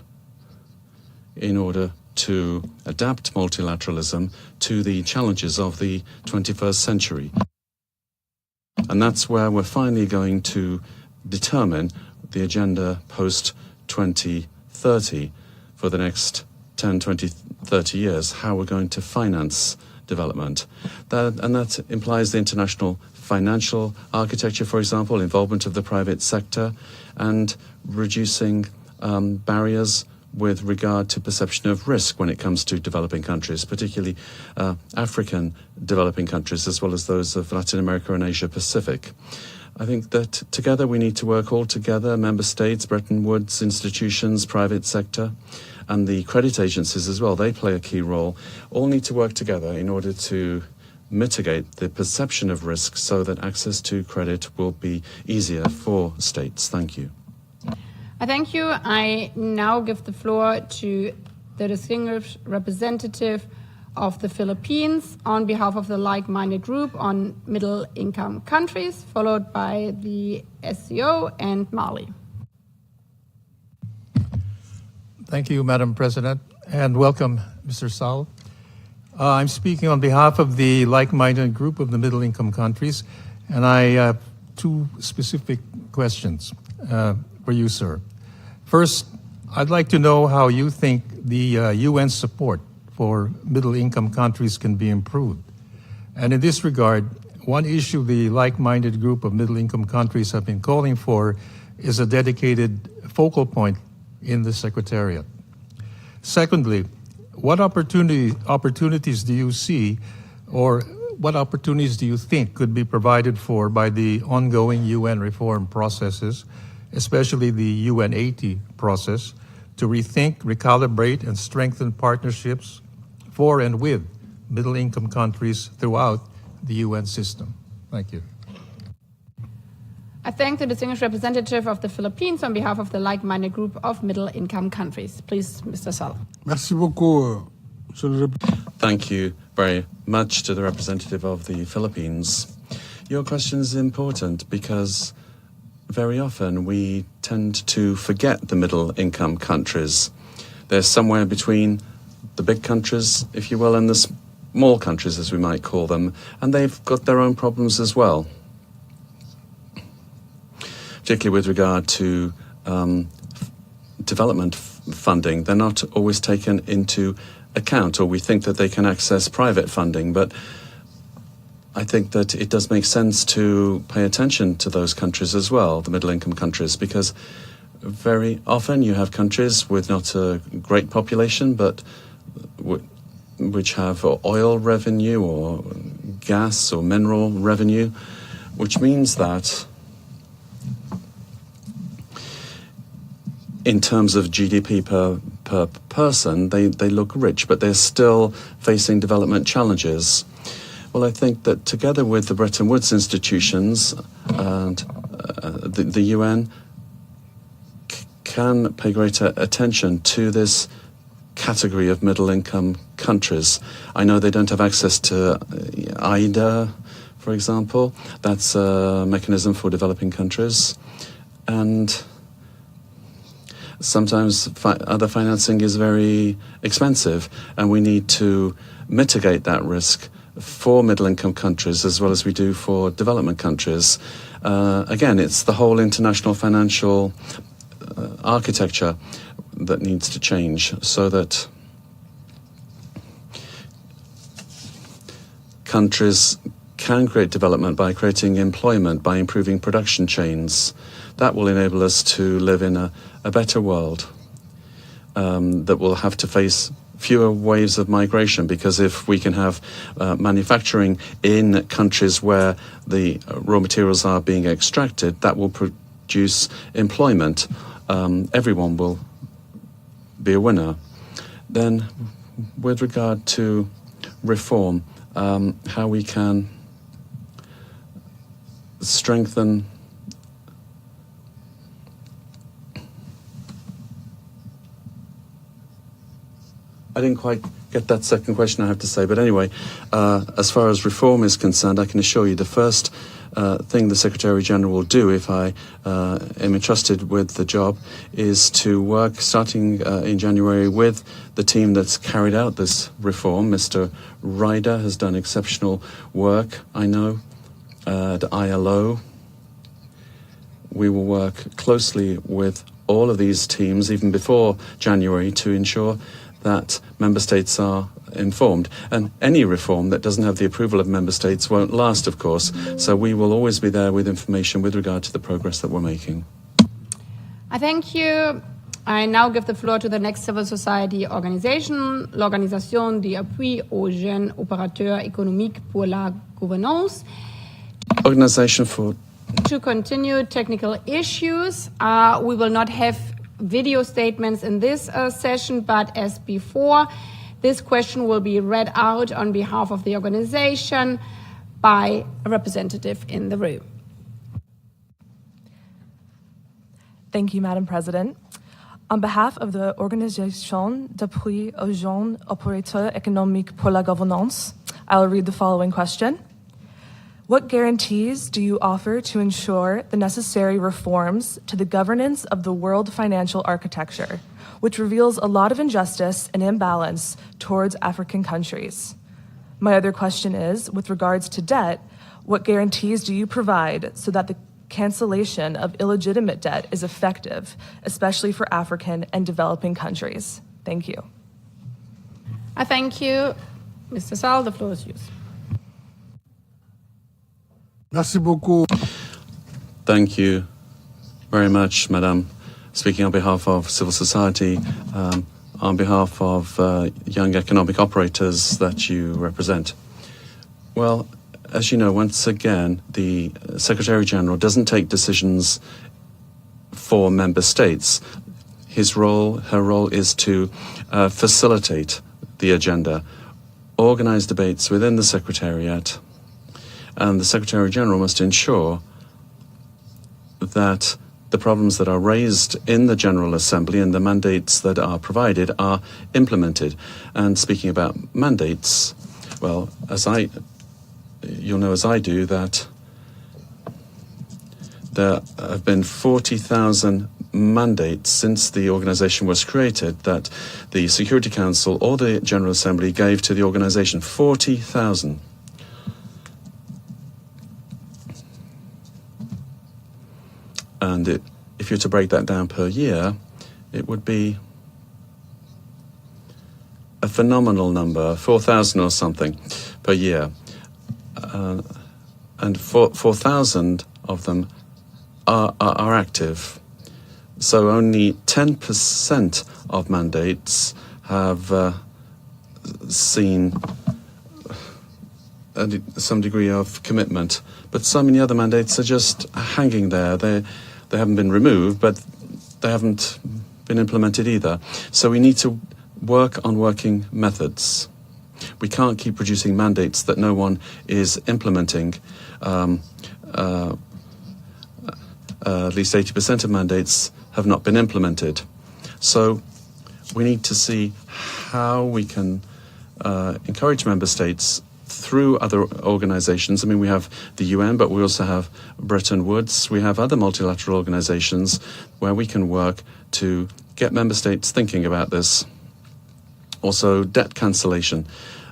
in order to adapt multilateralism to the challenges of the 21st century. And that's where we're finally going to determine the agenda post-2030 for the next 10, 20, 30 years, how we're going to finance development. That implies the international financial architecture, for example, involvement of the private sector, and reducing barriers with regard to perception of risk when it comes to developing countries, particularly African developing countries, as well as those of Latin America and Asia Pacific. I think that together we need to work all together, member states, Bretton Woods institutions, private sector, and the credit agencies as well. They play a key role. All need to work together in order to mitigate the perception of risk so that access to credit will be easier for states. Thank you. I thank you. I now give the floor to the distinguished representative of the Philippines on behalf of the like-minded group on middle-income countries, followed by the SCO and Mali. Thank you, Madam President, and welcome, Mr. Sall. I'm speaking on behalf of the like-minded group of the middle-income countries, and I have two specific questions for you, sir. First, I'd like to know how you think the UN support for middle-income countries can be improved. And in this regard, one issue the like-minded group of middle-income countries have been calling for is a dedicated focal point in the Secretariat. Secondly, what opportunities do you see, or what opportunities do you think could be provided for by the ongoing UN reform processes, especially the UN80 process, to rethink, recalibrate, and strengthen partnerships for and with middle-income countries throughout the UN system? Thank you. I thank the distinguished representative of the Philippines on behalf of the like-minded group of middle-income countries. Please, Mr. Sall. Merci beaucoup. Thank you very much to the representative of the Philippines. Your question is important because very often we tend to forget the middle-income countries. They're somewhere between the big countries, if you will, and the small countries, as we might call them, and they've got their own problems as well, particularly with regard to development funding. They're not always taken into account, or we think that they can access private funding, but I think that it does make sense to pay attention to those countries as well, the middle-income countries, because very often you have countries with not a great population, but which have oil revenue or gas or mineral revenue, which means that in terms of GDP per person, they look rich, but they're still facing development challenges. Well, I think that together with the Bretton Woods institutions and the UN can pay greater attention to this category of middle-income countries. I know they don't have access to IDA, for example. That's a mechanism for developing countries. And sometimes other financing is very expensive, and we need to mitigate that risk for middle-income countries as well as we do for development countries. Again, it's the whole international financial architecture that needs to change so that countries can create development by creating employment, by improving production chains. That will enable us to live in a better world that will have to face fewer waves of migration, because if we can have manufacturing in countries where the raw materials are being extracted, that will produce employment. Everyone will be a winner. Then, with regard to reform, how we can strengthen I didn't quite get that second question, I have to say. But anyway, as far as reform is concerned, I can assure you the first thing the Secretary-General will do if I am entrusted with the job is to work, starting in January, with the team that's carried out this reform. Mr. Ryder has done exceptional work, I know, at ILO. We will work closely with all of these teams, even before January, to ensure that member states are informed. And any reform that doesn't have the approval of member states won't last, of course. So we will always be there with information with regard to the progress that we're making. I thank you. I now give the floor to the next civil society organization, l'Organisation d'appui aux jeunes opérateurs économiques pour la gouvernance. Organization for... To continue technical issues, we will not have video statements in this session, but as before, this question will be read out on behalf of the organization by a representative in the room. Thank you, Madam President. On behalf of the Organisation d'appui aux jeunes opérateurs économiques pour la gouvernance, I will read the following question. What guarantees do you offer to ensure the necessary reforms to the governance of the world financial architecture, which reveals a lot of injustice and imbalance towards African countries? My other question is, with regards to debt, what guarantees do you provide so that the cancellation of illegitimate debt is effective, especially for African and developing countries? Thank you. I thank you. Mr. Sall, the floor is yours. Merci beaucoup. Thank you very much, Madame. Speaking on behalf of civil society, on behalf of young economic operators that you represent. Well, as you know, once again, the Secretary-General doesn't take decisions for member states. Her role is to facilitate the agenda, organize debates within the Secretariat, and the Secretary-General must ensure that the problems that are raised in the General Assembly and the mandates that are provided are implemented. And speaking about mandates, well, you'll know as I do that there have been 40,000 mandates since the organization was created that the Security Council or the General Assembly gave to the organization. 40,000. And if you're to break that down per year, it would be a phenomenal number, 4,000 or something per year. And 4,000 of them are active. So only 10% of mandates have seen some degree of commitment. But so many other mandates are just hanging there. They haven't been removed, but they haven't been implemented either. So we need to work on working methods. We can't keep producing mandates that no one is implementing. At least 80% of mandates have not been implemented. So we need to see how we can encourage member states through other organizations. I mean, we have the UN, but we also have Bretton Woods. We have other multilateral organizations where we can work to get member states thinking about this. Also, debt cancellation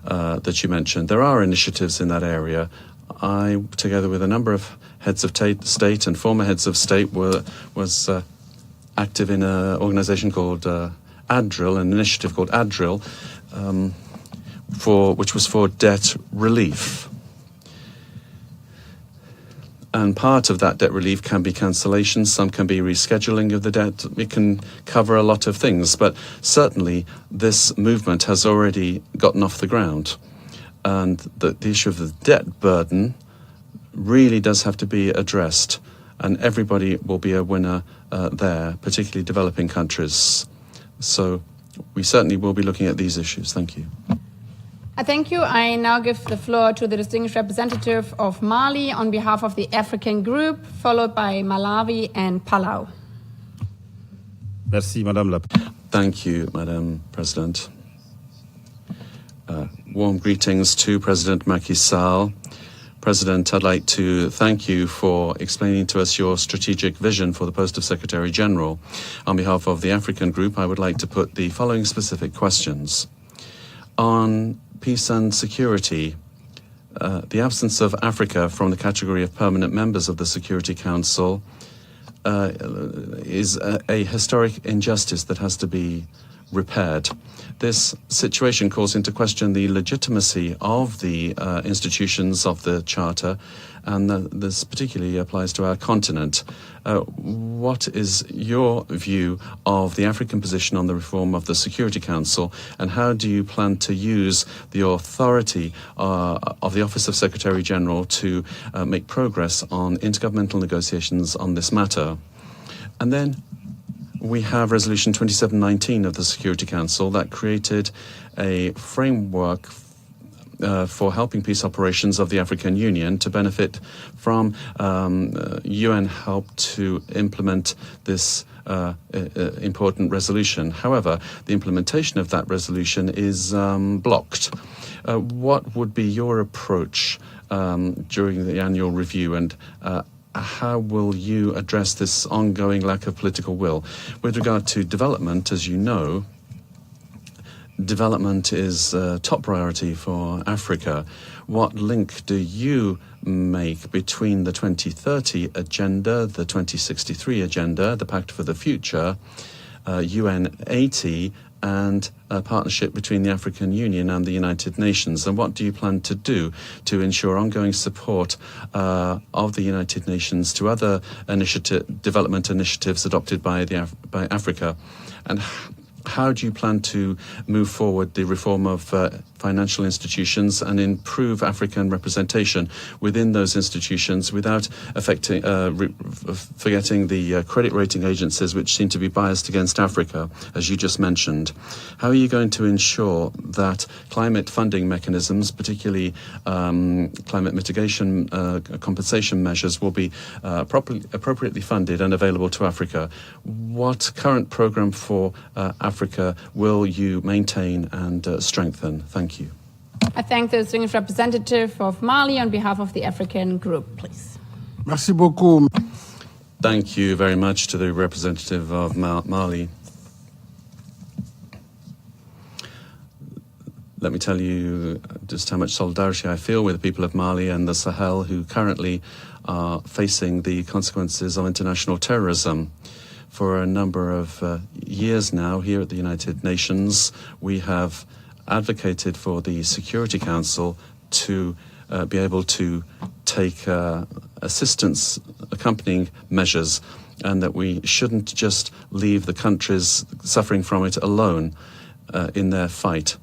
that you mentioned. There are initiatives in that area. I, together with a number of heads of state and former heads of state, was active in an organization called ADRIL, an initiative called ADRIL, which was for debt relief. And part of that debt relief can be cancellation, some can be rescheduling of the debt. It can cover a lot of things, but certainly this movement has already gotten off the ground. And the issue of the debt burden really does have to be addressed, and everybody will be a winner there, particularly developing countries. So we certainly will be looking at these issues. Thank you. Thank you. I now give the floor to the distinguished representative of Mali on behalf of the African Group, followed by Malawi and Palau. Merci, Madame la. Thank you, Madam President. Warm greetings to President Macky Sall. President, I'd like to thank you for explaining to us your strategic vision for the post of Secretary General. On behalf of the African Group, I would like to put the following specific questions. On peace and security, the absence of Africa from the category of permanent members of the Security Council is a historic injustice that has to be repaired. This situation calls into question the legitimacy of the institutions of the Charter, and this particularly applies to our continent. What is your view of the African position on the reform of the Security Council, and how do you plan to use the authority of the Office of Secretary General to make progress on intergovernmental negotiations on this matter? And then we have Resolution 2719 of the Security Council that created a framework for helping peace operations of the African Union to benefit from UN help to implement this important resolution. However, the implementation of that resolution is blocked. What would be your approach during the annual review, and how will you address this ongoing lack of political will? With regard to development, as you know, development is a top priority for Africa. What link do you make between the 2030 agenda, the 2063 agenda, the Pact for the Future, UN 80, and a partnership between the African Union and the United Nations? And what do you plan to do to ensure ongoing support of the United Nations to other development initiatives adopted by Africa? And how do you plan to move forward the reform of financial institutions and improve African representation within those institutions without forgetting the credit rating agencies, which seem to be biased against Africa, as you just mentioned? How are you going to ensure that climate funding mechanisms, particularly climate mitigation compensation measures, will be appropriately funded and available to Africa? What current program for Africa will you maintain and strengthen? Thank you. I thank the distinguished representative of Mali on behalf of the African Group, please. Merci beaucoup. Thank you very much to the representative of Mali. Let me tell you just how much solidarity I feel with the people of Mali and the Sahel, who currently are facing the consequences of international terrorism. For a number of years now, here at the United Nations, we have advocated for the Security Council to be able to take assistance accompanying measures, and that we shouldn't just leave the countries suffering from it alone in their fight.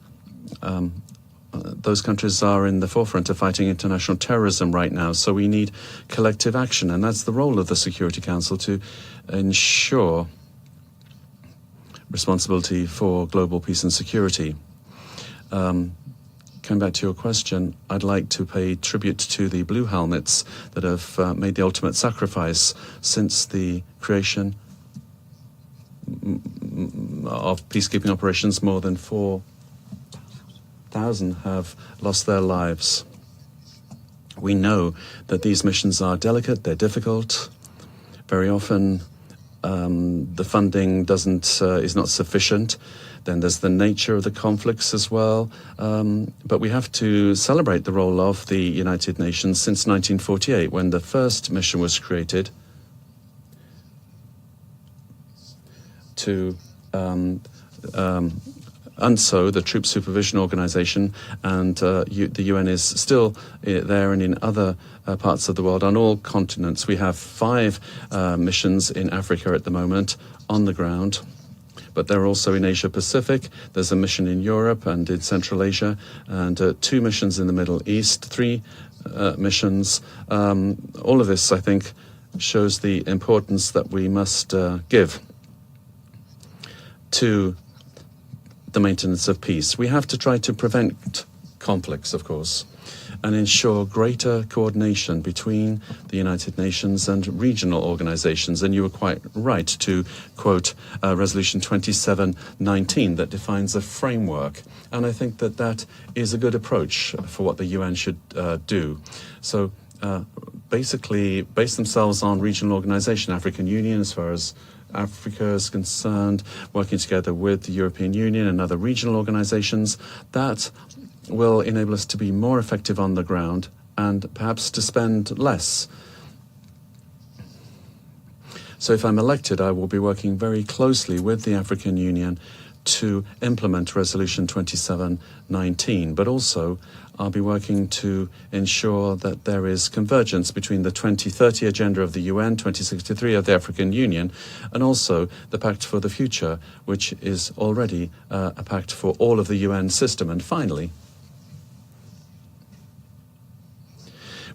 Those countries are in the forefront of fighting international terrorism right now, so we need collective action, and that's the role of the Security Council, to ensure responsibility for global peace and security. Coming back to your question, I'd like to pay tribute to the Blue Helmets that have made the ultimate sacrifice since the creation of peacekeeping operations. More than 4,000 have lost their lives. We know that these missions are delicate, they're difficult. Very often the funding is not sufficient. Then there's the nature of the conflicts as well. But we have to celebrate the role of the United Nations since 1948, when the first mission was created to UNSO, the Troop Supervision Organization, and the UN is still there and in other parts of the world, on all continents. We have 5 missions in Africa at the moment on the ground. But they're also in Asia Pacific. There's a mission in Europe and in Central Asia, and 2 missions in the Middle East, 3 missions. All of this, I think, shows the importance that we must give to the maintenance of peace. We have to try to prevent conflicts, of course, and ensure greater coordination between the United Nations and regional organizations. And you were quite right to quote Resolution 2719 that defines a framework. And I think that that is a good approach for what the UN should do. So basically base themselves on regional organization, African Union as far as Africa is concerned, working together with the European Union and other regional organizations. That will enable us to be more effective on the ground and perhaps to spend less. So if I'm elected, I will be working very closely with the African Union to implement Resolution 2719, but also I'll be working to ensure that there is convergence between the 2030 agenda of the UN, 2063 of the African Union, and also the Pact for the Future, which is already a pact for all of the UN system. And finally,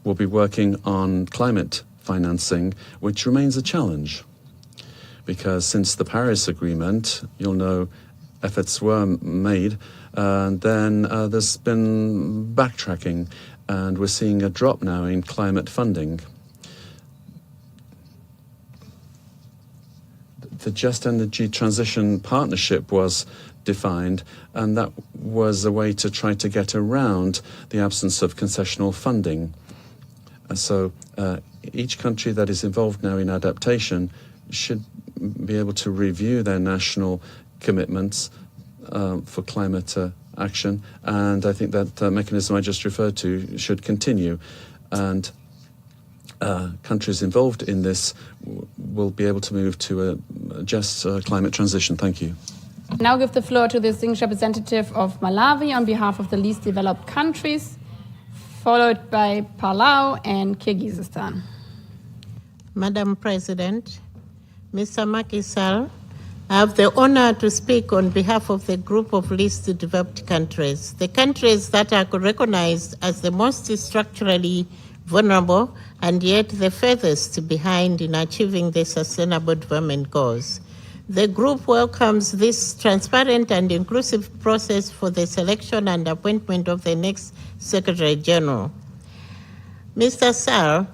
we'll be working on climate financing, which remains a challenge. Because since the Paris Agreement, you'll know efforts were made, and then there's been backtracking, and we're seeing a drop now in climate funding. The Just Energy Transition Partnership was defined, and that was a way to try to get around the absence of concessional funding. So each country that is involved now in adaptation should be able to review their national commitments for climate action. And I think that mechanism I just referred to should continue. And countries involved in this will be able to move to a just climate transition. Thank you. Now give the floor to the distinguished representative of Malawi on behalf of the least developed countries, followed by Palau and Kyrgyzstan. Madam President, Mr. Macky Sall, I have the honor to speak on behalf of the group of least developed countries, the countries that are recognized as the most structurally vulnerable and yet the furthest behind in achieving the Sustainable Development Goals. The group welcomes this transparent and inclusive process for the selection and appointment of the next Secretary General. Mr. Sall,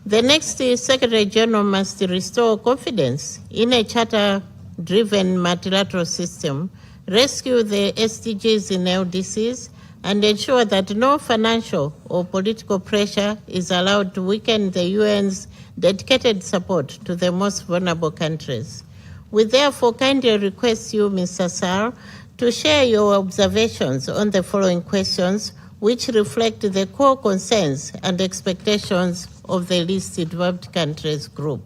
the next Secretary General must restore confidence in a charter-driven multilateral system, rescue the SDGs in LDCs, and ensure that no financial or political pressure is allowed to weaken the UN's dedicated support to the most vulnerable countries. We therefore kindly request you, Mr. Sall, to share your observations on the following questions, which reflect the core concerns and expectations of the least developed countries group.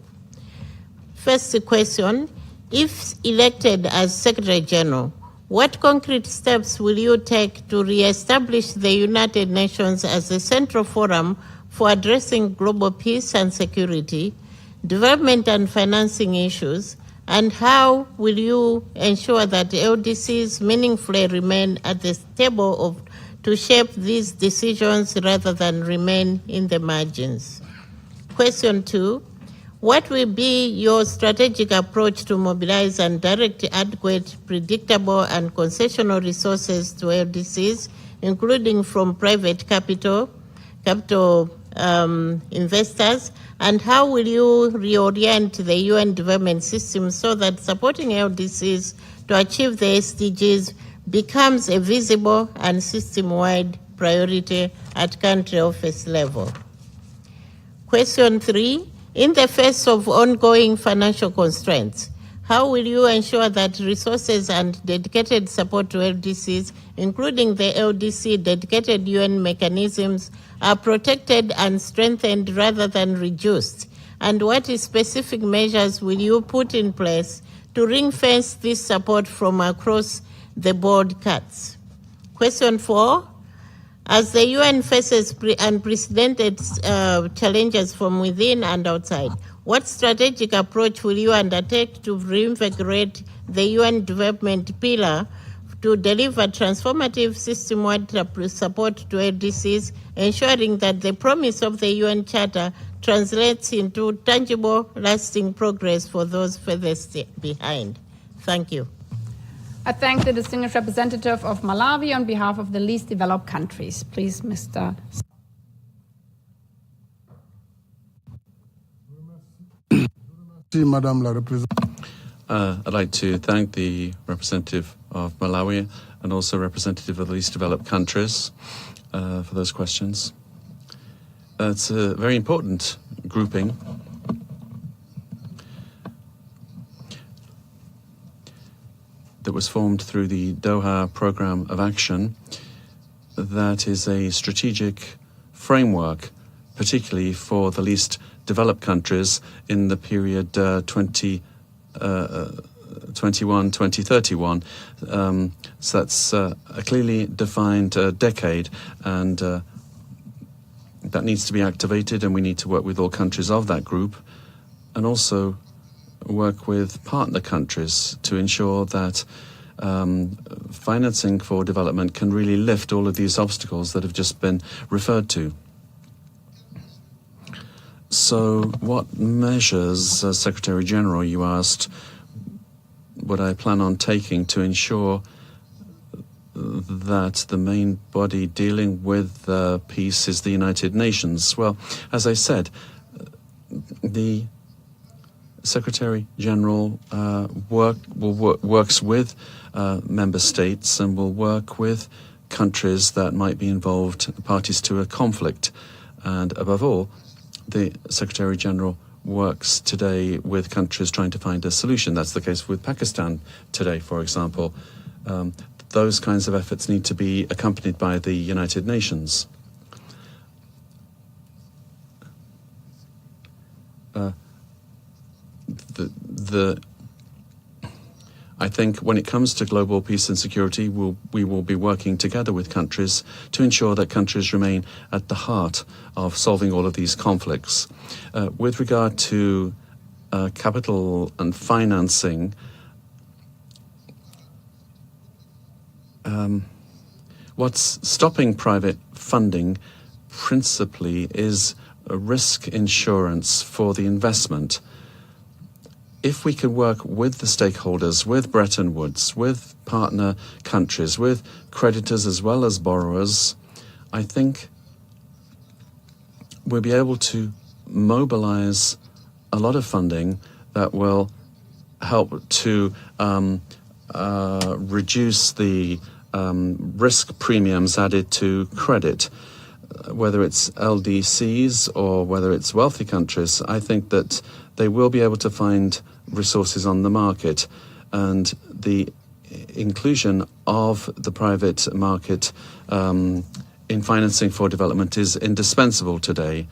First question, if elected as Secretary General, what concrete steps will you take to re-establish the United Nations as the central forum for addressing global peace and security, development and financing issues, and how will you ensure that LDCs meaningfully remain at the table to shape these decisions rather than remain in the margins? Question 2, what will be your strategic approach to mobilize and direct adequate, predictable, and concessional resources to LDCs, including from private capital investors, and how will you reorient the UN development system so that supporting LDCs to achieve the SDGs becomes a visible and system-wide priority at country office level? Question 3, in the face of ongoing financial constraints, how will you ensure that resources and dedicated support to LDCs, including the LDC dedicated UN mechanisms, are protected and strengthened rather than reduced? And what specific measures will you put in place to ring-fence this support from across the board cuts? Question 4, as the UN faces unprecedented challenges from within and outside, what strategic approach will you undertake to reinvigorate the UN development pillar to deliver transformative system-wide support to ADCs, ensuring that the promise of the UN Charter translates into tangible, lasting progress for those furthest behind? Thank you. I thank the distinguished representative of Malawi on behalf of the least developed countries. Please, Mr. Madame la représentante. I'd like to thank the representative of Malawi and also representative of the least developed countries for those questions. It's a very important grouping. That was formed through the Doha Programme of Action. That is a strategic framework, particularly for the least developed countries in the period 2021-2031. So that's a clearly defined decade, and that needs to be activated, and we need to work with all countries of that group, and also work with partner countries to ensure that financing for development can really lift all of these obstacles that have just been referred to. So what measures, Secretary General, you asked, would I plan on taking to ensure that the main body dealing with peace is the United Nations? Well, as I said, the Secretary General works with member states and will work with countries that might be involved, parties to a conflict. And above all, the Secretary General works today with countries trying to find a solution. That's the case with Pakistan today, for example. Those kinds of efforts need to be accompanied by the United Nations. I think when it comes to global peace and security, we will be working together with countries to ensure that countries remain at the heart of solving all of these conflicts. With regard to capital and financing, what's stopping private funding principally is a risk insurance for the investment. If we can work with the stakeholders, with Bretton Woods, with partner countries, with creditors as well as borrowers, I think we'll be able to mobilize a lot of funding that will help to reduce the risk premiums added to credit. Whether it's LDCs or whether it's wealthy countries, I think that they will be able to find resources on the market, and the inclusion of the private market in financing for development is indispensable today.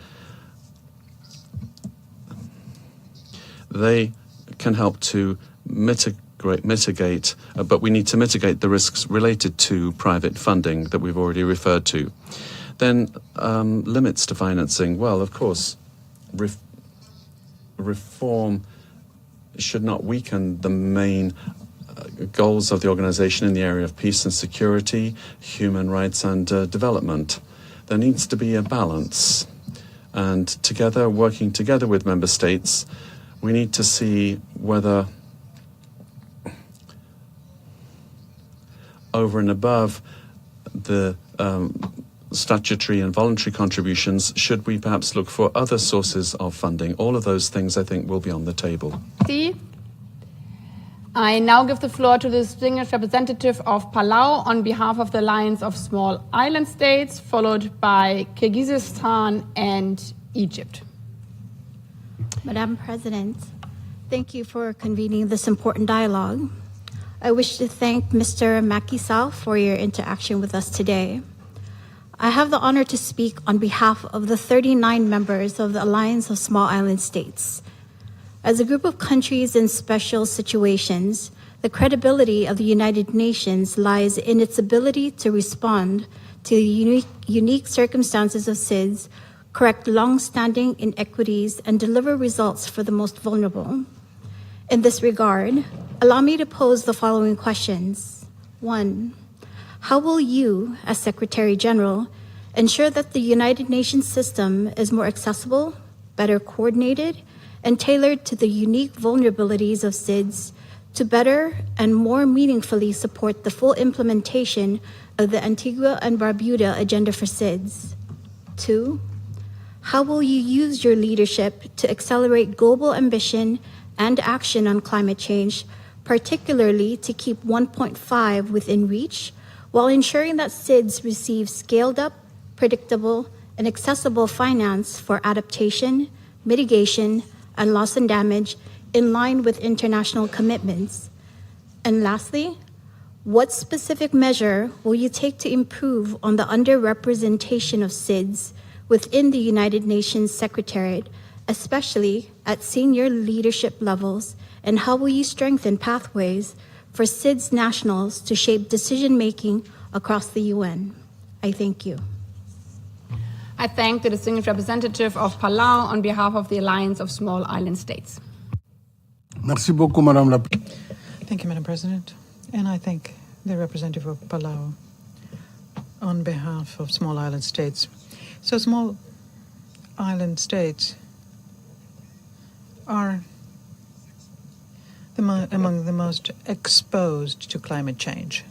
They can help to mitigate, but we need to mitigate the risks related to private funding that we've already referred to. Then limits to financing. Well, of course, reform should not weaken the main goals of the organization in the area of peace and security, human rights and development. There needs to be a balance. And together, working together with member states, we need to see whether over and above the statutory and voluntary contributions, should we perhaps look for other sources of funding? All of those things, I think, will be on the table. I now give the floor to the distinguished representative of Palau on behalf of the Alliance of Small Island States, followed by Kyrgyzstan and Egypt. Madam President, thank you for convening this important dialogue. I wish to thank Mr. Macky Sall for your interaction with us today. I have the honor to speak on behalf of the 39 members of the Alliance of Small Island States. As a group of countries in special situations, The credibility of the United Nations lies in its ability to respond to the unique circumstances of SIDS, correct long-standing inequities, and deliver results for the most vulnerable. In this regard, allow me to pose the following questions. 1. How will you, as Secretary General, ensure that the United Nations system is more accessible, better coordinated, and tailored to the unique vulnerabilities of SIDS to better and more meaningfully support the full implementation of the Antigua and Barbuda Agenda for SIDS? 2. How will you use your leadership to accelerate global ambition and action on climate change, particularly to keep 1.5 within reach, while ensuring that SIDS receives scaled-up, predictable, and accessible finance for adaptation, mitigation, and loss and damage in line with international commitments? And lastly, what specific measure will you take to improve on the underrepresentation of SIDS within the United Nations Secretariat, especially at senior leadership levels, and how will you strengthen pathways for SIDS nationals to shape decision-making across the UN? I thank you. I thank the distinguished representative of Palau on behalf of the Alliance of Small Island States. Merci beaucoup, Madame la Thank you, Madam President. And I thank the representative of Palau on behalf of small island states. So small island states are among the most exposed to climate change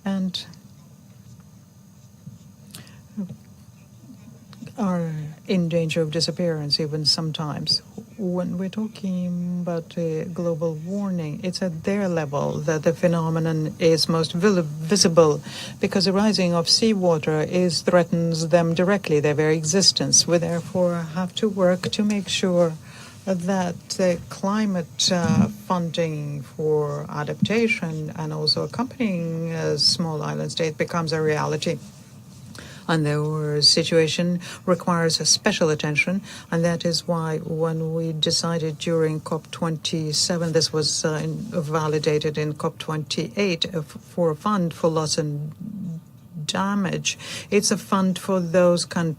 and are in danger of disappearance even sometimes. When we're talking about global warming, it's at their level that the phenomenon is most visible, because the rising of seawater threatens them directly, their very existence. We therefore have to work to make sure that climate funding for adaptation and also accompanying a small island state becomes a reality. And their situation requires a special attention, and that is why when we decided during COP27, this was validated in COP28 for a fund for loss and damage. It's a fund for those kinds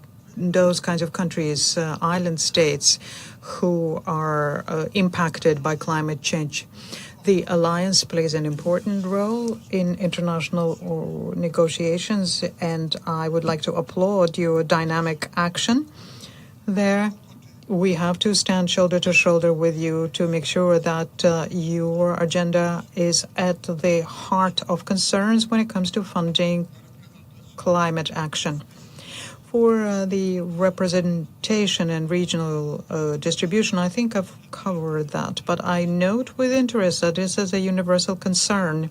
of countries, island states, who are impacted by climate change. The alliance plays an important role in international negotiations, and I would like to applaud your dynamic action there. We have to stand shoulder to shoulder with you to make sure that your agenda is at the heart of concerns when it comes to funding climate action. For the representation and regional distribution, I think I've covered that, but I note with interest that this is a universal concern.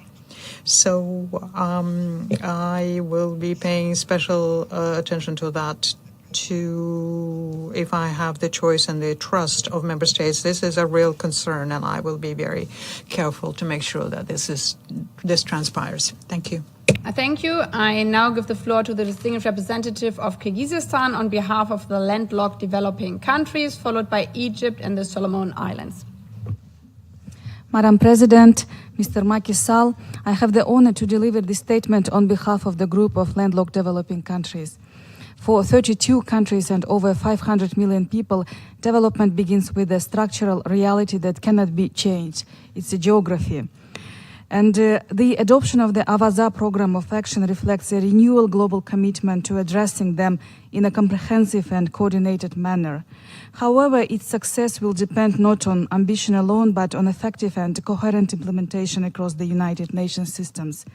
So I will be paying special attention to that too, if I have the choice and the trust of member states. This is a real concern, and I will be very careful to make sure that this transpires. Thank you. Thank you. I now give the floor to the distinguished representative of Kyrgyzstan on behalf of the landlocked developing countries, followed by Egypt and the Solomon Islands. Madam President, Mr. Macky Sall, I have the honor to deliver this statement on behalf of the group of landlocked developing countries. For 32 countries and over 500 million people, development begins with a structural reality that cannot be changed. It's a geography. And the adoption of the Avaza program of action reflects a renewal global commitment to addressing them in a comprehensive and coordinated manner. However, its success will depend not on ambition alone, but on effective and coherent implementation across the United Nations systems.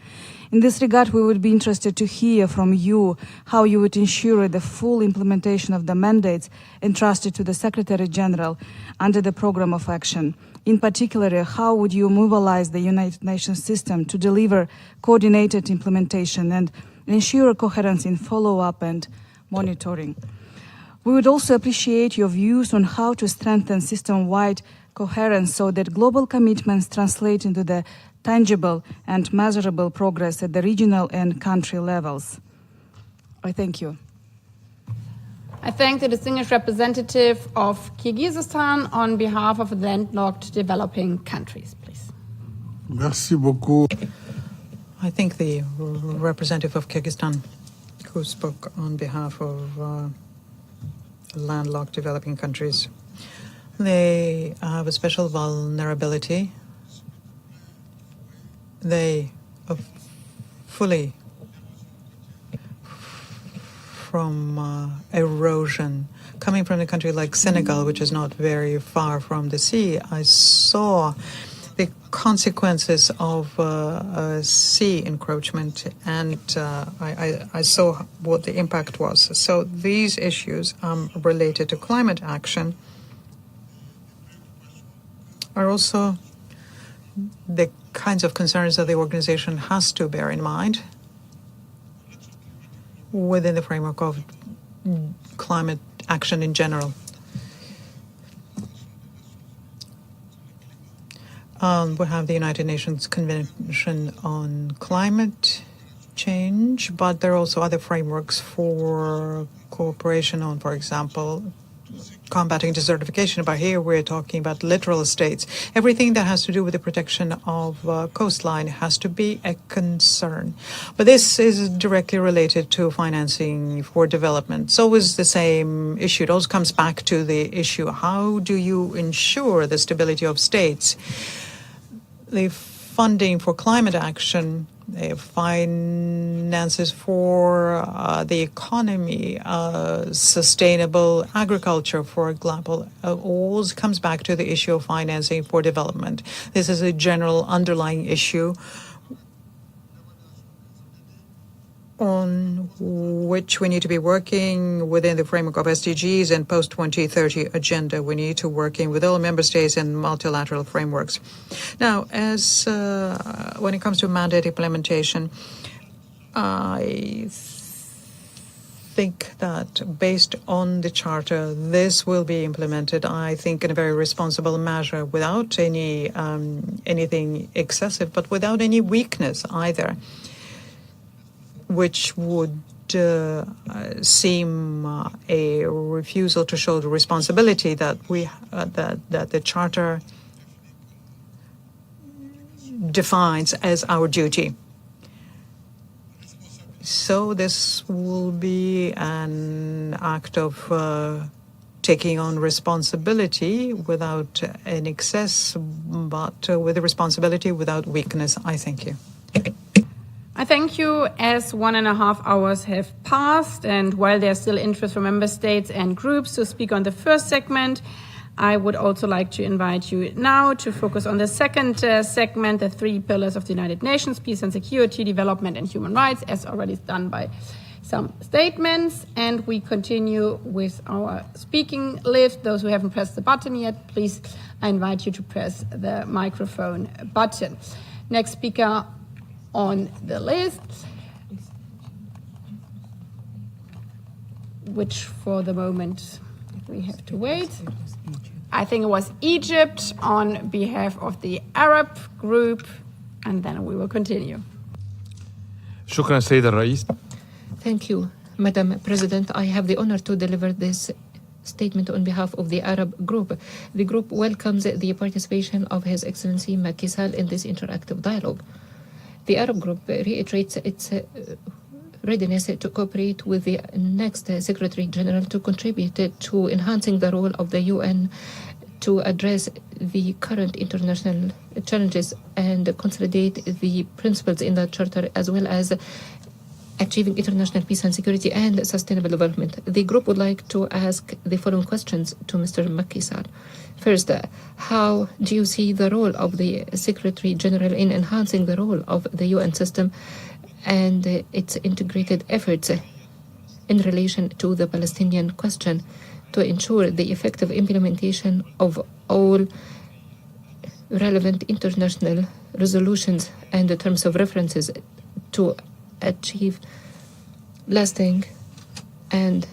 In this regard, we would be interested to hear from you how you would ensure the full implementation of the mandates entrusted to the Secretary General under the program of action. In particular, how would you mobilize the United Nations system to deliver coordinated implementation and ensure coherence in follow-up and monitoring? We would also appreciate your views on how to strengthen system-wide coherence so that global commitments translate into the tangible and measurable progress at the regional and country levels. I thank you. I thank the distinguished representative of Kyrgyzstan on behalf of the landlocked developing countries, please. Merci beaucoup. I think the representative of Kyrgyzstan who spoke on behalf of landlocked developing countries. They have a special vulnerability. They are fully from erosion. Coming from a country like Senegal, which is not very far from the sea, I saw the consequences of sea encroachment, and I saw what the impact was. So these issues related to climate action are also the kinds of concerns that the organization has to bear in mind within the framework of climate action in general. We have the United Nations Convention on Climate Change, but there are also other frameworks for cooperation on, for example, combating desertification. But here we're talking about littoral estates. Everything that has to do with the protection of coastline has to be a concern. But this is directly related to financing for development. So is the same issue. It also comes back to the issue, how do you ensure the stability of states? The funding for climate action, finances for the economy, sustainable agriculture, for example, all comes back to the issue of financing for development. This is a general underlying issue on which we need to be working within the framework of SDGs and post-2030 agenda. We need to working with all member states and multilateral frameworks. Now, as when it comes to mandate implementation, I think that based on the Charter, this will be implemented, I think, in a very responsible measure, without any anything excessive, but without any weakness either, which would seem a refusal to show the responsibility that that the Charter defines as our duty. So this will be an act of taking on responsibility without an excess, but with a responsibility without weakness. I thank you. I thank you. As 1.5 hours have passed, and while there's still interest from member states and groups to speak on the first segment, I would also like to invite you now to focus on the second segment, the 3 pillars of the United Nations: peace and security, development and human rights, as already done by some statements. And we continue with our speaking list. Those who haven't pressed the button yet, please, I invite you to press the microphone button. Next speaker on the list, which for the moment we have to wait. I think it was Egypt on behalf of the Arab group, and then we will continue. شكرا سيد الرئيس. Thank you, Madam President. I have the honor to deliver this statement on behalf of the Arab group. The group welcomes the participation of His Excellency Macky Sall in this interactive dialogue. The Arab group reiterates its readiness to cooperate with the next Secretary General to contribute to enhancing the role of the UN to address the current international challenges and consolidate the principles in the Charter, as well as achieving international peace and security and sustainable development. The group would like to ask the following questions to Mr. Macky Sall. First, how do you see the role of the Secretary General in enhancing the role of the UN system and its integrated efforts in relation to the Palestinian question to ensure the effective implementation of all relevant international resolutions and the terms of references to achieve lasting and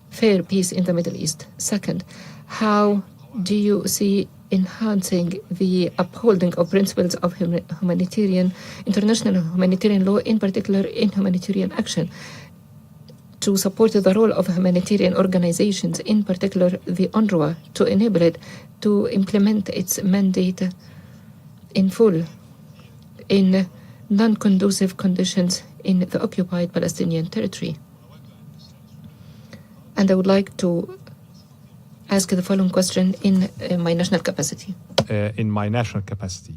fair peace in the Middle East? Second, how do you see enhancing the upholding of principles of international humanitarian law, in particular in humanitarian action, to support the role of humanitarian organizations, in particular the UNRWA, to enable it to implement its mandate in full in non-conducive conditions in the occupied Palestinian territory. And I would like to ask the following question in my national capacity. In my national capacity.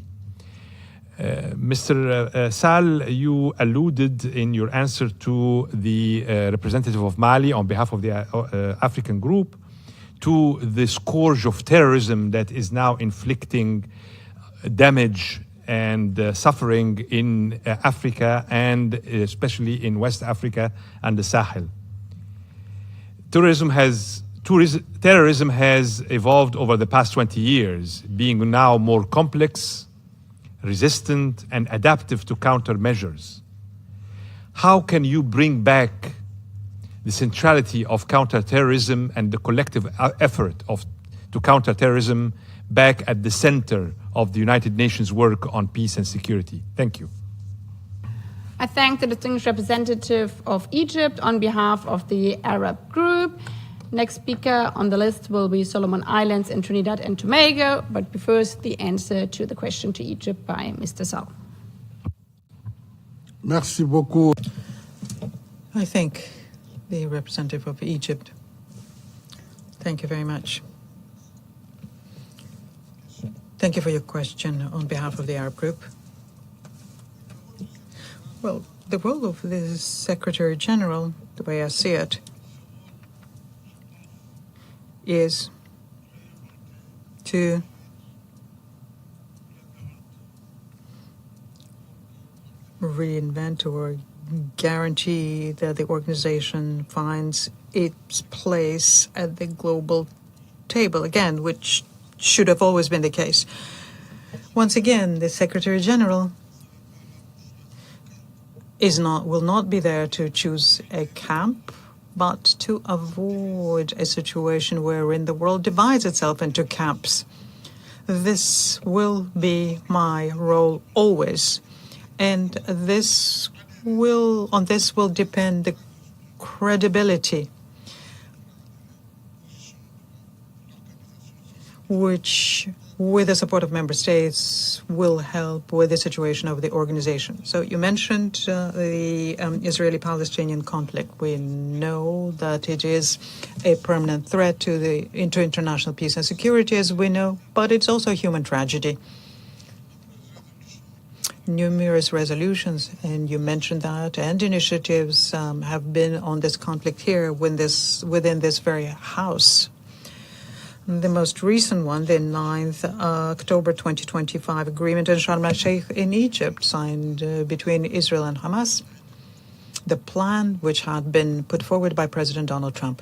Mr. Sall, you alluded in your answer to the representative of Mali on behalf of the African group to the scourge of terrorism that is now inflicting damage and suffering in Africa, and especially in West Africa and the Sahel. Terrorism has evolved over the past 20 years, being now more complex, resistant, and adaptive to countermeasures. How can you bring back the centrality of counterterrorism and the collective effort to counter terrorism back at the center of the United Nations work on peace and security? Thank you. I thank the distinguished representative of Egypt on behalf of the Arab group. Next speaker on the list will be Solomon Islands and Trinidad and Tobago, but first the answer to the question to Egypt by Mr. Sall. Merci beaucoup. I thank the representative of Egypt. Thank you very much. Thank you for your question on behalf of the Arab group. Well, the role of the Secretary General, the way I see it, is to reinvent or guarantee that the organization finds its place at the global table, again, which should have always been the case. Once again, the Secretary General will not be there to choose a camp, but to avoid a situation wherein the world divides itself into camps. This will be my role always, and on this will depend the credibility which, with the support of member states, will help with the situation of the organization. So you mentioned the Israeli-Palestinian conflict. We know that it is a permanent threat to international peace and security, as we know, but it's also a human tragedy. Numerous resolutions, and you mentioned that, and initiatives have been on this conflict here within this very House. The most recent one, the 9th October 2025 agreement in Sharm el-Sheikh in Egypt, signed between Israel and Hamas, the plan which had been put forward by President Donald Trump.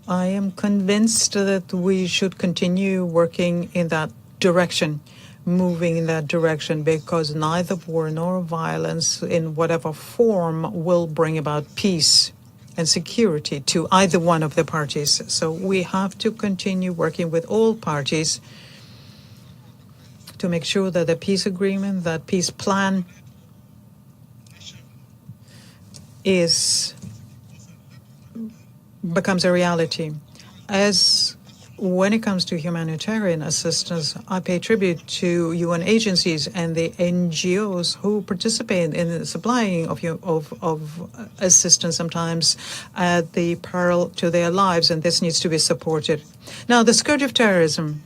I am convinced that we should continue working in that direction, moving in that direction, because neither war nor violence in whatever form will bring about peace and security to either one of the parties. So we have to continue working with all parties to make sure that the peace agreement, that peace plan becomes a reality. As when it comes to humanitarian assistance, I pay tribute to UN agencies and the NGOs who participate in the supplying of assistance, sometimes at the peril to their lives, and this needs to be supported. Now, the scourge of terrorism.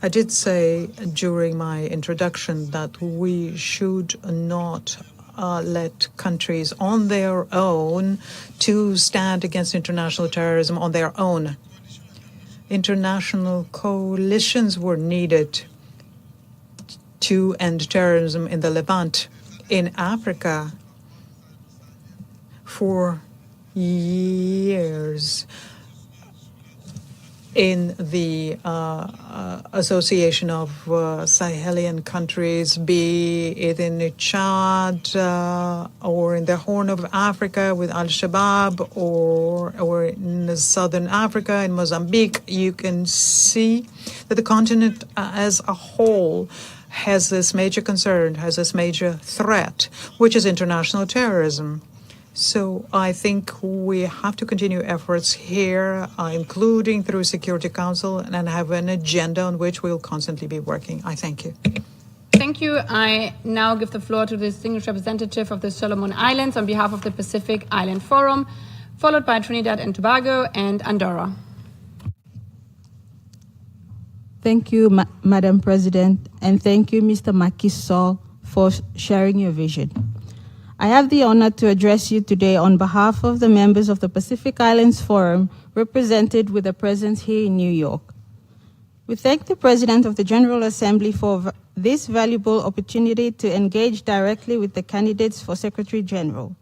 I did say during my introduction that we should not let countries on their own to stand against international terrorism on their own. International coalitions were needed to end terrorism in the Levant, in Africa, for years. In the association of Sahelian countries, be it in Chad or in the Horn of Africa with Al-Shabaab, or in Southern Africa, in Mozambique, you can see that the continent as a whole has this major concern, has this major threat, which is international terrorism. So I think we have to continue efforts here, including through Security Council, and have an agenda on which we'll constantly be working. I thank you. Thank you. I now give the floor to the distinguished representative of the Solomon Islands on behalf of the Pacific Island Forum, followed by Trinidad and Tobago and Andorra. Thank you, Madam President, and thank you, Mr. Macky Sall, for sharing your vision. I have the honor to address you today on behalf of the members of the Pacific Islands Forum, represented with a presence here in New York. We thank the President of the General Assembly for this valuable opportunity to engage directly with the candidates for Secretary General.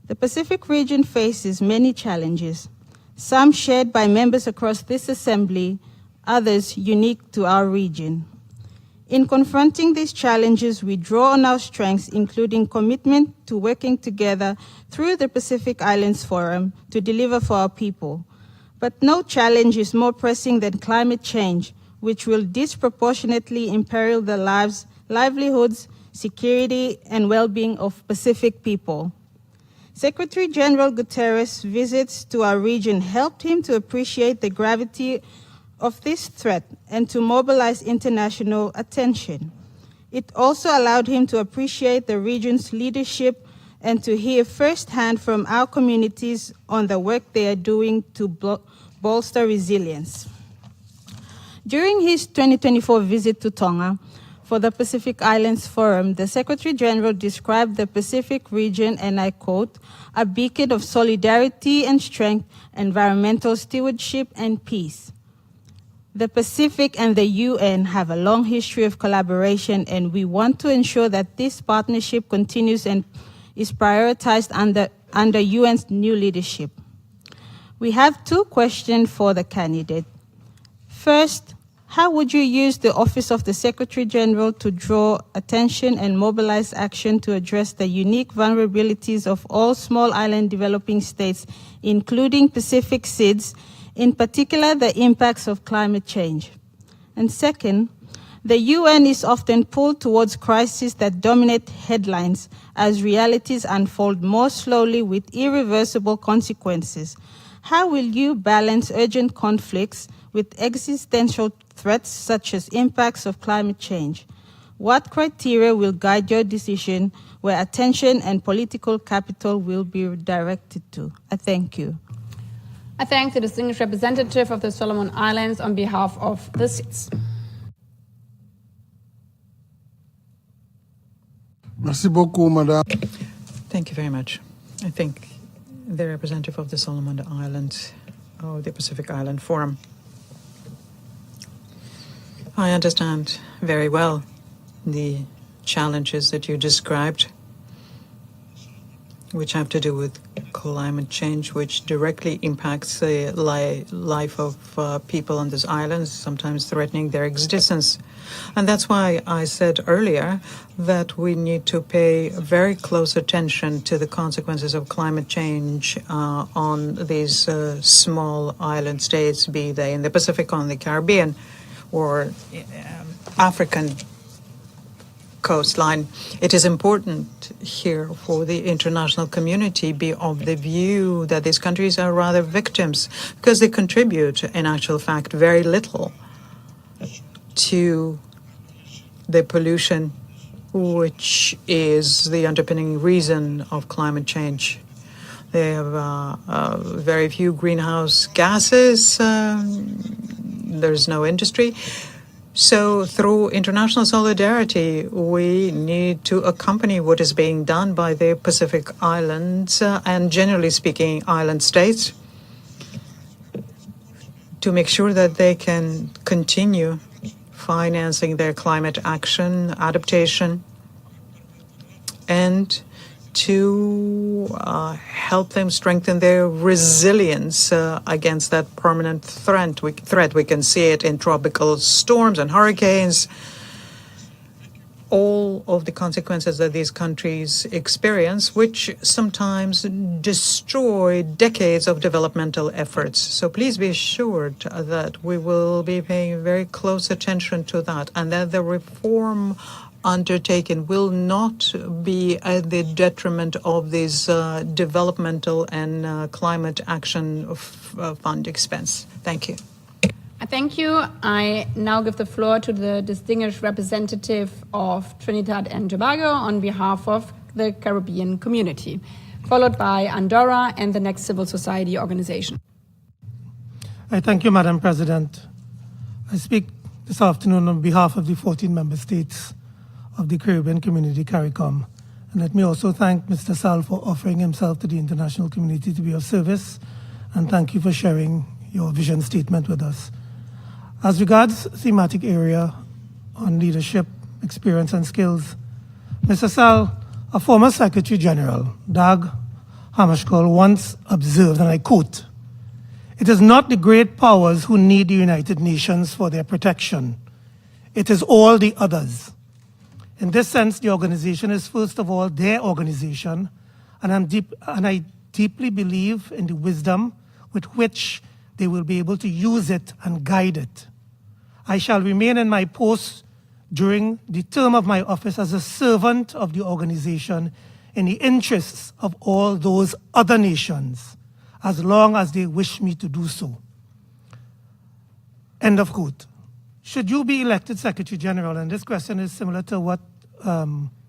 The Pacific region faces many challenges, some shared by members across this Assembly, others unique to our region. In confronting these challenges, we draw on our strengths, including commitment to working together through the Pacific Islands Forum to deliver for our people. But no challenge is more pressing than climate change, which will disproportionately imperil the lives, livelihoods, security, and well-being of Pacific people. Secretary General Guterres' visits to our region helped him to appreciate the gravity of this threat and to mobilize international attention. It also allowed him to appreciate the region's leadership and to hear firsthand from our communities on the work they are doing to bolster resilience. During his 2024 visit to Tonga for the Pacific Islands Forum, the Secretary General described the Pacific region, and I quote, a beacon of solidarity and strength, environmental stewardship, and peace. The Pacific and the UN have a long history of collaboration, and we want to ensure that this partnership continues and is prioritized under UN's new leadership. We have two questions for the candidate. First, how would you use the Office of the Secretary General to draw attention and mobilize action to address the unique vulnerabilities of all small island developing states, including Pacific SIDS, in particular the impacts of climate change? And second, the UN is often pulled towards crises that dominate headlines as realities unfold more slowly with irreversible consequences. How will you balance urgent conflicts with existential threats such as impacts of climate change? What criteria will guide your decision where attention and political capital will be directed to? I thank you. I thank the distinguished representative of the Solomon Islands on behalf of the SIDS. Merci beaucoup, Madame. Thank you very much. I think the representative of the Solomon Islands, or the Pacific Island Forum. I understand very well the challenges that you described, which have to do with climate change, which directly impacts the life of people on these islands, sometimes threatening their existence. And that's why I said earlier that we need to pay very close attention to the consequences of climate change on these small island states, be they in the Pacific or in the Caribbean or African coastline. It is important here for the international community be of the view that these countries are rather victims because they contribute, in actual fact, very little to the pollution, which is the underpinning reason of climate change. They have very few greenhouse gases. There's no industry. So through international solidarity, we need to accompany what is being done by the Pacific Islands and, generally speaking, island states to make sure that they can continue financing their climate action, adaptation, and to help them strengthen their resilience against that permanent threat. We can see it in tropical storms and hurricanes. All of the consequences that these countries experience, which sometimes destroy decades of developmental efforts. So please be assured that we will be paying very close attention to that, and that the reform undertaken will not be at the detriment of this developmental and climate action fund expense. Thank you. Thank you. I now give the floor to the distinguished representative of Trinidad and Tobago on behalf of the Caribbean community, followed by Andorra and the next civil society organization. I thank you, Madam President. I speak this afternoon on behalf of the 14 member states of the Caribbean Community, CARICOM. And let me also thank Mr. Sall for offering himself to the international community to be of service, and thank you for sharing your vision statement with us. As regards thematic area on leadership, experience, and skills, Mr. Sall, a former Secretary General, Dag Hammarskjöld, once observed, and I quote, "It is not the great powers who need the United Nations for their protection. It is all the others." In this sense, the organization is first of all their organization, and I deeply believe in the wisdom with which they will be able to use it and guide it. I shall remain in my post during the term of my office as a servant of the organization in the interests of all those other nations, as long as they wish me to do so. End of quote. Should you be elected Secretary General, and this question is similar to what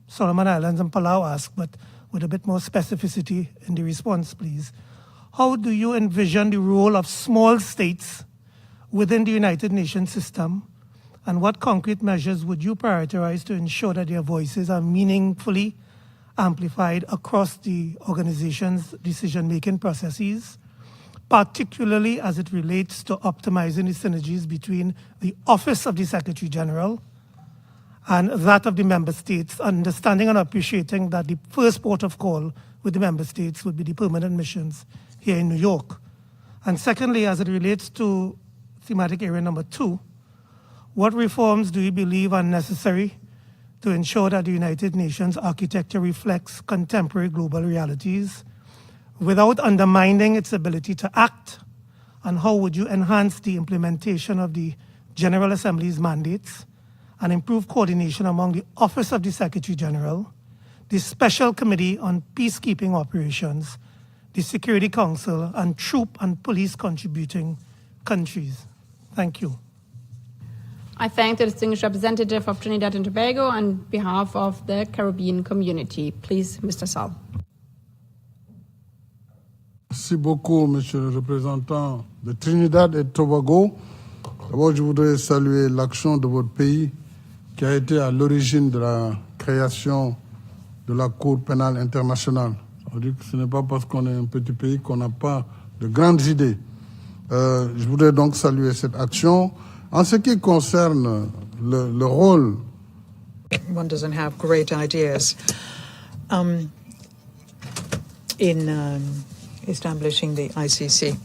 Solomon Islands and Palau asked, but with a bit more specificity in the response, please. How do you envision the role of small states within the United Nations system, and what concrete measures would you prioritize to ensure that their voices are meaningfully amplified across the organization's decision-making processes, particularly as it relates to optimizing the synergies between the Office of the Secretary General and that of the member states, understanding and appreciating that the first port of call with the member states would be the permanent missions here in New York? And secondly, as it relates to thematic area number 2, what reforms do you believe are necessary to ensure that the United Nations architecture reflects contemporary global realities without undermining its ability to act? And how would you enhance the implementation of the General Assembly's mandates and improve coordination among the Office of the Secretary General, the Special Committee on Peacekeeping Operations, the Security Council, and troop and police contributing countries? Thank you. I thank the distinguished representative of Trinidad and Tobago on behalf of the Caribbean community. Please, Mr. Sall. Merci beaucoup, Monsieur le représentant de Trinidad et Tobago. D'abord, je voudrais saluer l'action de votre pays qui a été à l'origine de la création de la Cour pénale internationale. On dit que ce n'est pas parce qu'on est un petit pays qu'on n'a pas de grandes idées. Je voudrais donc saluer cette action. En ce qui concerne le rôle... One doesn't have great ideas in establishing the ICC.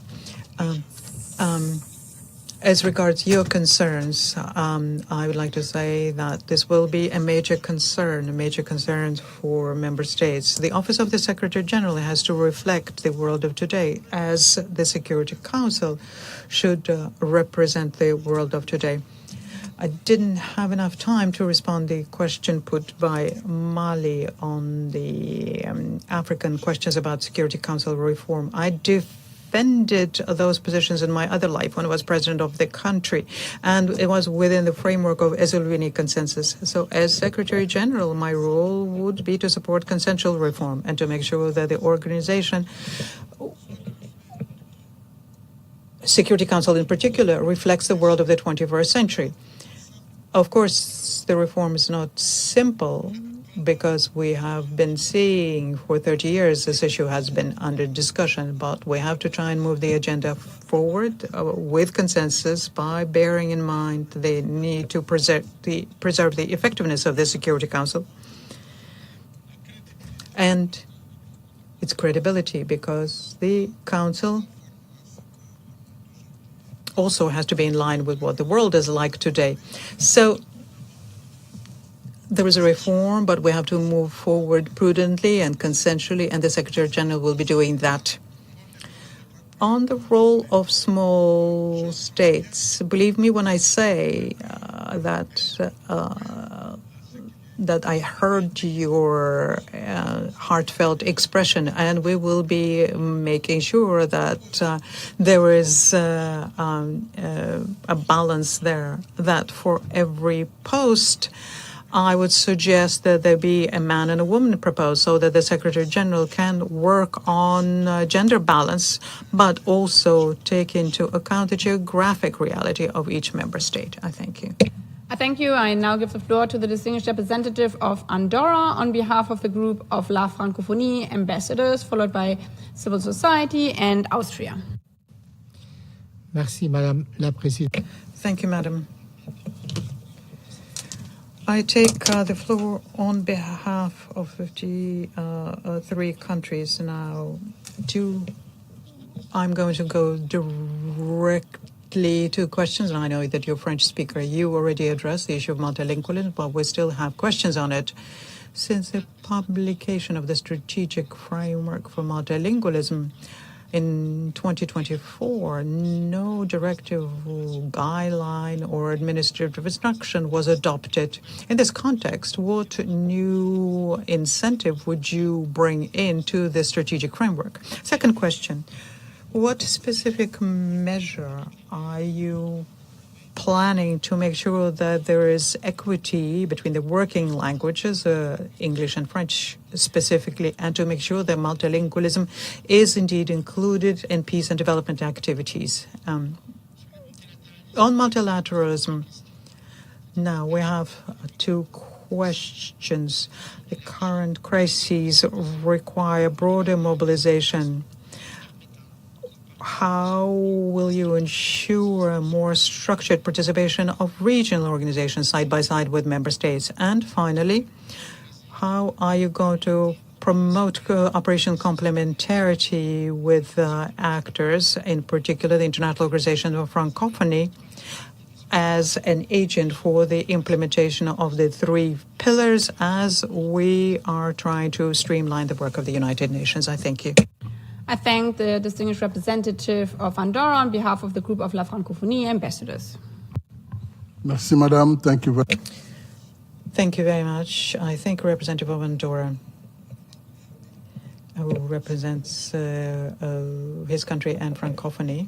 As regards your concerns, I would like to say that this will be a major concern for member states. The Office of the Secretary General has to reflect the world of today, as the Security Council should represent the world of today. I didn't have enough time to respond to the question put by Mali on the African questions about Security Council reform. I defended those positions in my other life when I was president of the country, and it was within the framework of Esselunni consensus. So as Secretary General, my role would be to support consensual reform and to make sure that the organization, Security Council in particular, reflects the world of the 21st century. Of course, the reform is not simple, because we have been seeing for 30 years this issue has been under discussion, but we have to try and move the agenda forward with consensus by bearing in mind the need to preserve the effectiveness of the Security Council and its credibility, because the Council also has to be in line with what the world is like today. So there is a reform, but we have to move forward prudently and consensually, and the Secretary General will be doing that. On the role of small states, believe me when I say that that I heard your heartfelt expression, and we will be making sure that there is a balance there, that for every post, I would suggest that there be a man and a woman proposed so that the Secretary General can work on gender balance, but also take into account the geographic reality of each member state. I thank you. I thank you. I now give the floor to the distinguished representative of Andorra on behalf of the group of La Francophonie ambassadors, followed by civil society and Austria. Merci, Madame la Présidente. Thank you, Madam. I take the floor on behalf of 53 countries now. I'm going to go directly to questions, and I know that you're French speaker. You already addressed the issue of multilingualism, but we still have questions on it. Since the publication of the strategic framework for multilingualism in 2024, no directive, guideline, or administrative instruction was adopted. In this context, what new incentive would you bring into the strategic framework? Second question, what specific measure are you planning to make sure that there is equity between the working languages, English and French specifically, and to make sure that multilingualism is indeed included in peace and development activities? On multilateralism, now we have two questions. The current crises require broader mobilization. How will you ensure a more structured participation of regional organizations side by side with member states? And finally, how are you going to promote operational complementarity with actors, in particular the International Organization of Francophonie, as an agent for the implementation of the 3 pillars as we are trying to streamline the work of the United Nations? I thank you. I thank the distinguished representative of Andorra on behalf of the group of La Francophonie ambassadors. Merci, Madame. Thank you. Thank you very much. I thank Representative of Andorra, who represents his country and Francophonie.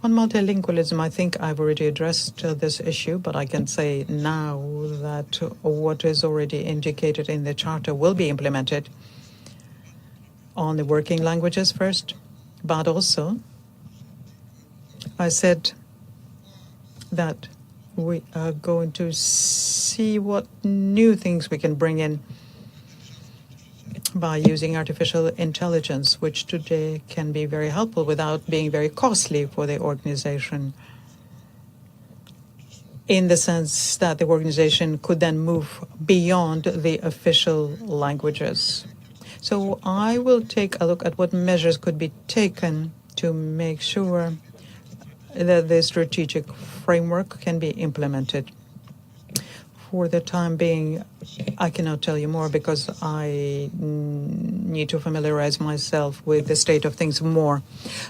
On multilingualism, I think I've already addressed this issue, but I can say now that what is already indicated in the Charter will be implemented on the working languages first, but also I said that we are going to see what new things we can bring in by using artificial intelligence, which today can be very helpful without being very costly for the organization, in the sense that the organization could then move beyond the official languages. So I will take a look at what measures could be taken to make sure that the strategic framework can be implemented. For the time being, I cannot tell you more because I need to familiarize myself with the state of things more.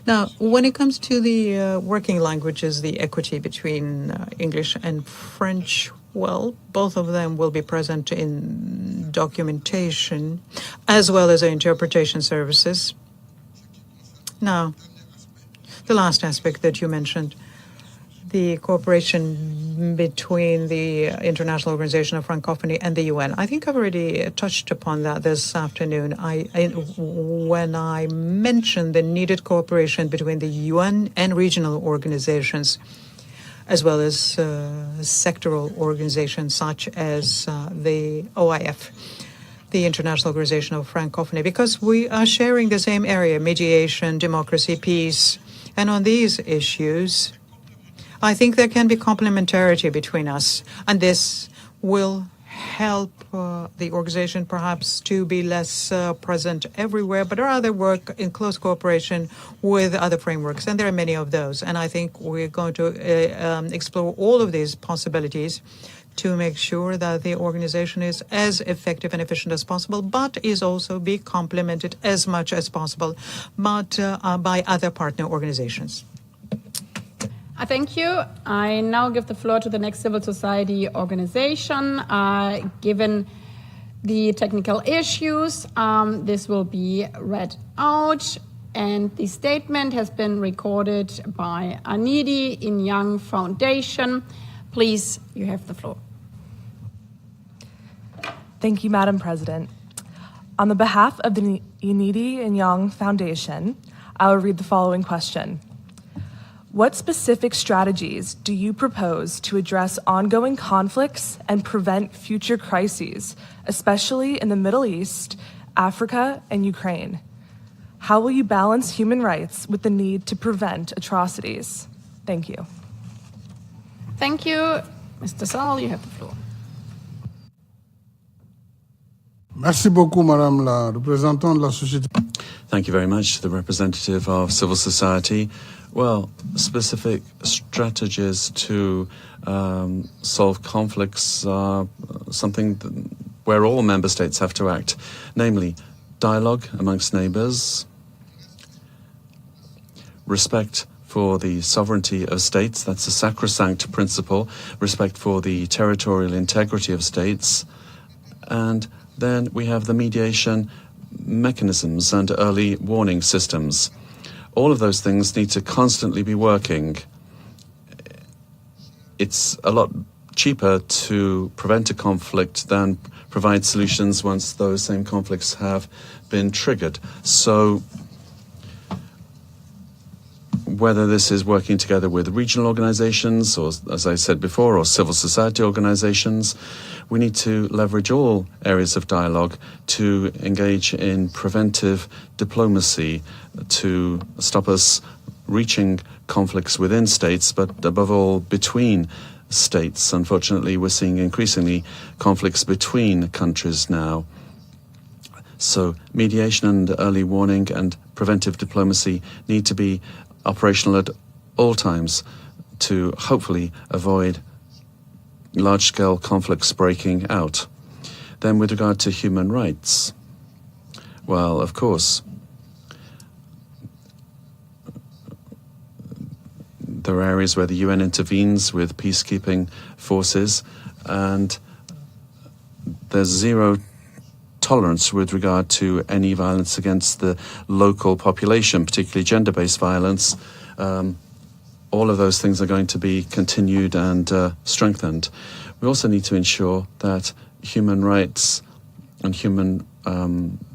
Now, when it comes to the working languages, the equity between English and French, well, both of them will be present in documentation as well as interpretation services. Now, the last aspect that you mentioned, the cooperation between the International Organization of Francophonie and the UN. I think I've already touched upon that this afternoon. When I mentioned the needed cooperation between the UN and regional organizations, as well as sectoral organizations such as the OIF, the International Organization of Francophonie, because we are sharing the same area, mediation, democracy, peace. And on these issues, I think there can be complementarity between us, and this will help the organization perhaps to be less present everywhere, but rather work in close cooperation with other frameworks, and there are many of those. And I think we're going to explore all of these possibilities to make sure that the organization is as effective and efficient as possible, but is also be complemented as much as possible, but by other partner organizations. I thank you. I now give the floor to the next civil society organization. Given the technical issues. This will be read out, and the statement has been recorded by Anidi in Young Foundation. Please, you have the floor. Thank you, Madam President. On the behalf of the Anidi and Young Foundation, I will read the following question. What specific strategies do you propose to address ongoing conflicts and prevent future crises, especially in the Middle East, Africa, and Ukraine? How will you balance human rights with the need to prevent atrocities? Thank you. Thank you. Mr. Sall, you have the floor. Merci beaucoup, Madame la représentante de la société. Thank you very much to the representative of civil society. Well, specific strategies to solve conflicts are something where all member states have to act, namely dialogue amongst neighbors, respect for the sovereignty of states, that's a sacrosanct principle, respect for the territorial integrity of states, and then we have the mediation mechanisms and early warning systems. All of those things need to constantly be working. It's a lot cheaper to prevent a conflict than provide solutions once those same conflicts have been triggered. So whether this is working together with regional organizations or, as I said before, or civil society organizations, we need to leverage all areas of dialogue to engage in preventive diplomacy to stop us reaching conflicts within states, but above all between states. Unfortunately, we're seeing increasingly conflicts between countries now. So mediation and early warning and preventive diplomacy need to be operational at all times to hopefully avoid large-scale conflicts breaking out. Then with regard to human rights, well, of course, there are areas where the UN intervenes with peacekeeping forces, and there's zero tolerance with regard to any violence against the local population, particularly gender-based violence. All of those things are going to be continued and strengthened. We also need to ensure that human rights and human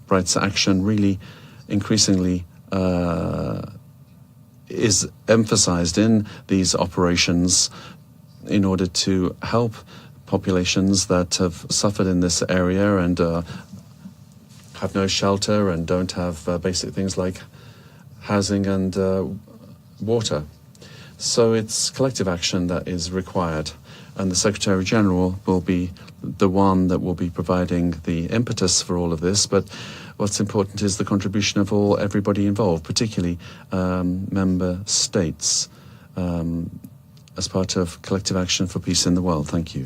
rights action really increasingly is emphasized in these operations in order to help populations that have suffered in this area and have no shelter and don't have basic things like housing and water. So it's collective action that is required, and the Secretary General will be the one that will be providing the impetus for all of this, but what's important is the contribution of everybody involved, particularly member states, as part of collective action for peace in the world. Thank you.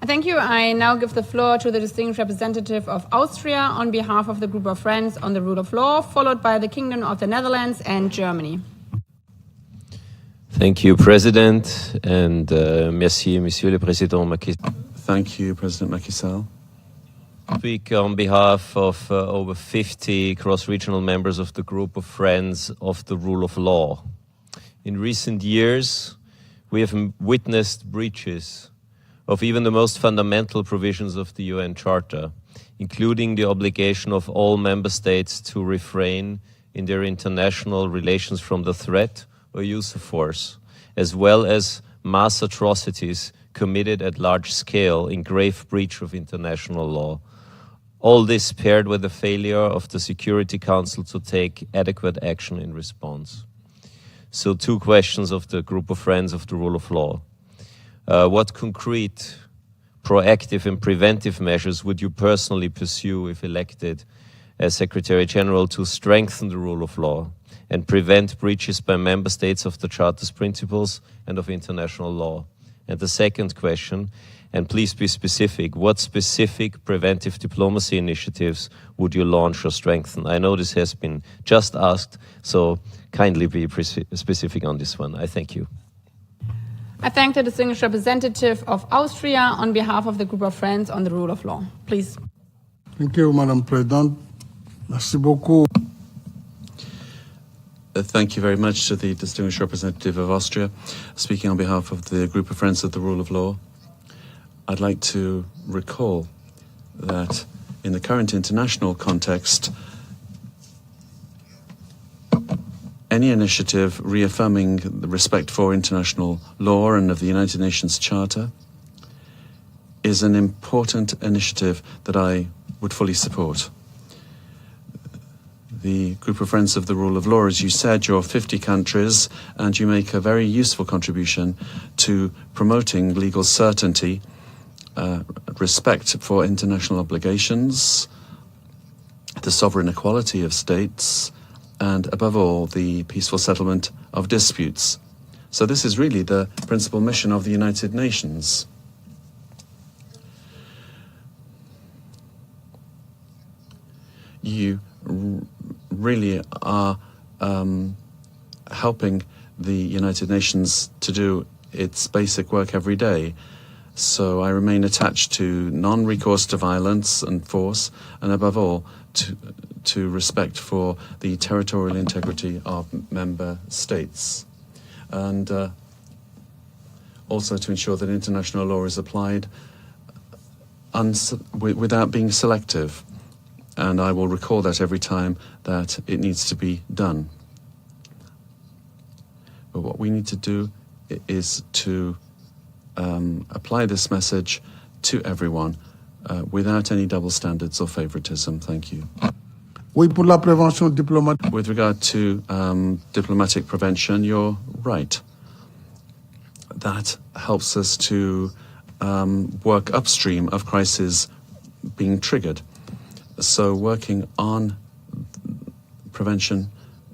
Thank you. I now give the floor to the distinguished representative of Austria on behalf of the Group of Friends on the Rule of Law, followed by the Kingdom of the Netherlands and Germany. Thank you, President, and merci, Monsieur le Président Macky Sall. Thank you, President Macky Sall. I speak on behalf of over 50 cross-regional members of the Group of Friends of the Rule of Law. In recent years, we have witnessed breaches of even the most fundamental provisions of the UN Charter, including the obligation of all member states to refrain in their international relations from the threat or use of force, as well as mass atrocities committed at large scale in grave breach of international law. All this paired with the failure of the Security Council to take adequate action in response. So 2 questions of the Group of Friends of the Rule of Law. What concrete, proactive and preventive measures would you personally pursue if elected as Secretary General to strengthen the rule of law and prevent breaches by member states of the Charter's principles and of international law? And the second question, and please be specific, what specific preventive diplomacy initiatives would you launch or strengthen? I know this has been just asked, so kindly be specific on this one. I thank you. I thank the distinguished representative of Austria on behalf of the Group of Friends on the Rule of Law. Please. Thank you, Madam President. Merci beaucoup. Thank you very much to the distinguished representative of Austria. Speaking on behalf of the Group of Friends of the Rule of Law, I'd like to recall that in the current international context, any initiative reaffirming the respect for international law and of the United Nations Charter is an important initiative that I would fully support. The Group of Friends of the Rule of Law, as you said, you're 50 countries and you make a very useful contribution to promoting legal certainty, respect for international obligations, the sovereign equality of states, and above all, the peaceful settlement of disputes. So this is really the principal mission of the United Nations. You really are helping the United Nations to do its basic work every day. So I remain attached to non-recourse to violence and force, and above all, to respect for the territorial integrity of member states. And also to ensure that international law is applied without being selective. And I will recall that every time that it needs to be done. But what we need to do is to apply this message to everyone without any double standards or favoritism. Thank you. Oui, pour la prévention diplomatique. With regard to diplomatic prevention, you're right. That helps us to work upstream of crises being triggered. So working on prevention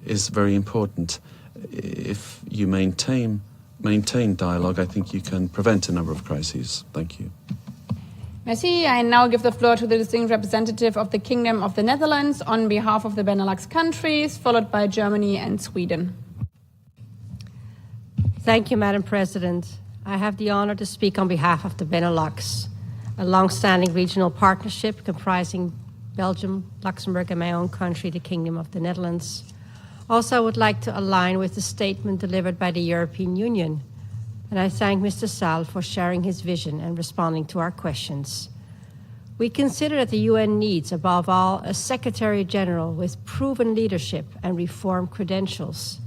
is very important. If you maintain dialogue, I think you can prevent a number of crises. Thank you. Merci. I now give the floor to the distinguished representative of the Kingdom of the Netherlands on behalf of the Benelux countries, followed by Germany and Sweden. Thank you, Madam President. I have the honor to speak on behalf of the Benelux, a long-standing regional partnership comprising Belgium, Luxembourg, and my own country, the Kingdom of the Netherlands. Also, I would like to align with the statement delivered by the European Union, and I thank Mr. Sall for sharing his vision and responding to our questions. We consider that the UN needs, above all, a Secretary General with proven leadership and reform credentials,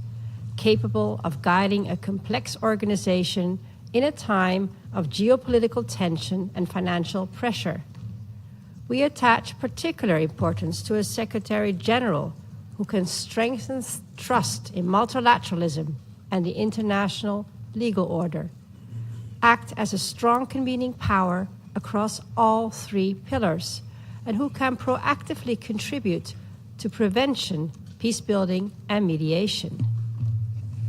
capable of guiding a complex organization in a time of geopolitical tension and financial pressure. We attach particular importance to a Secretary General who can strengthen trust in multilateralism and the international legal order, act as a strong convening power across all three pillars, and who can proactively contribute to prevention, peace building, and mediation.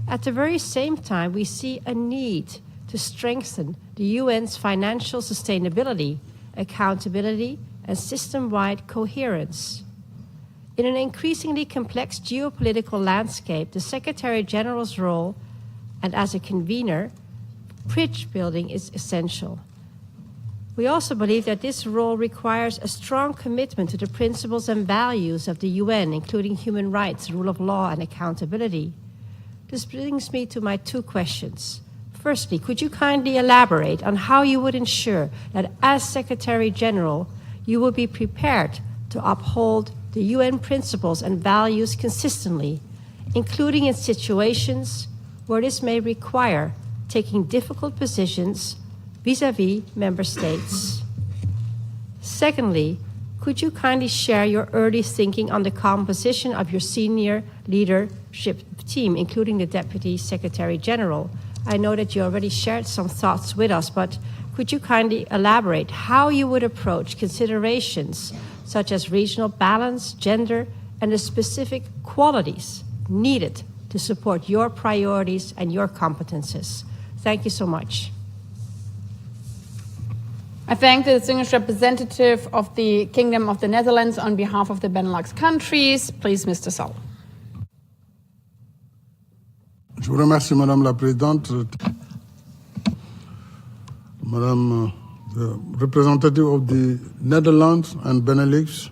At the very same time, we see a need to strengthen the UN's financial sustainability, accountability, and system-wide coherence. In an increasingly complex geopolitical landscape, the Secretary General's role, and as a convener, bridge building is essential. We also believe that this role requires a strong commitment to the principles and values of the UN, including human rights, rule of law, and accountability. This brings me to my two questions. Firstly, could you kindly elaborate on how you would ensure that as Secretary General, you will be prepared to uphold the UN principles and values consistently, including in situations where this may require taking difficult positions vis-à-vis member states? Secondly, could you kindly share your early thinking on the composition of your senior leadership team, including the Deputy Secretary General? I know that you already shared some thoughts with us, but could you kindly elaborate how you would approach considerations such as regional balance, gender, and the specific qualities needed to support your priorities and your competences? Thank you so much. I thank the distinguished representative of the Kingdom of the Netherlands on behalf of the Benelux countries. Please, Mr. Sall. Je vous remercie, Madame la Présidente. Madame the representative of the Netherlands and Benelux.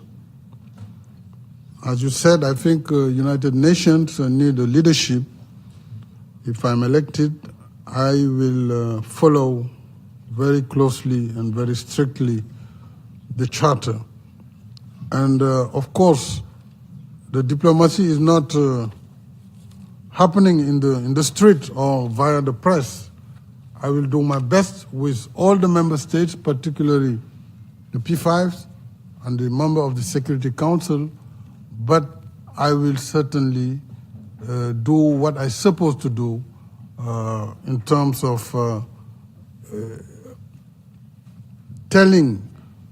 As you said, I think United Nations need a leadership. If I'm elected, I will follow very closely and very strictly the charter. And of course, the diplomacy is not happening in the street or via the press. I will do my best with all the member states, particularly the P5s and the member of the Security Council, but I will certainly do what I'm supposed to do in terms of telling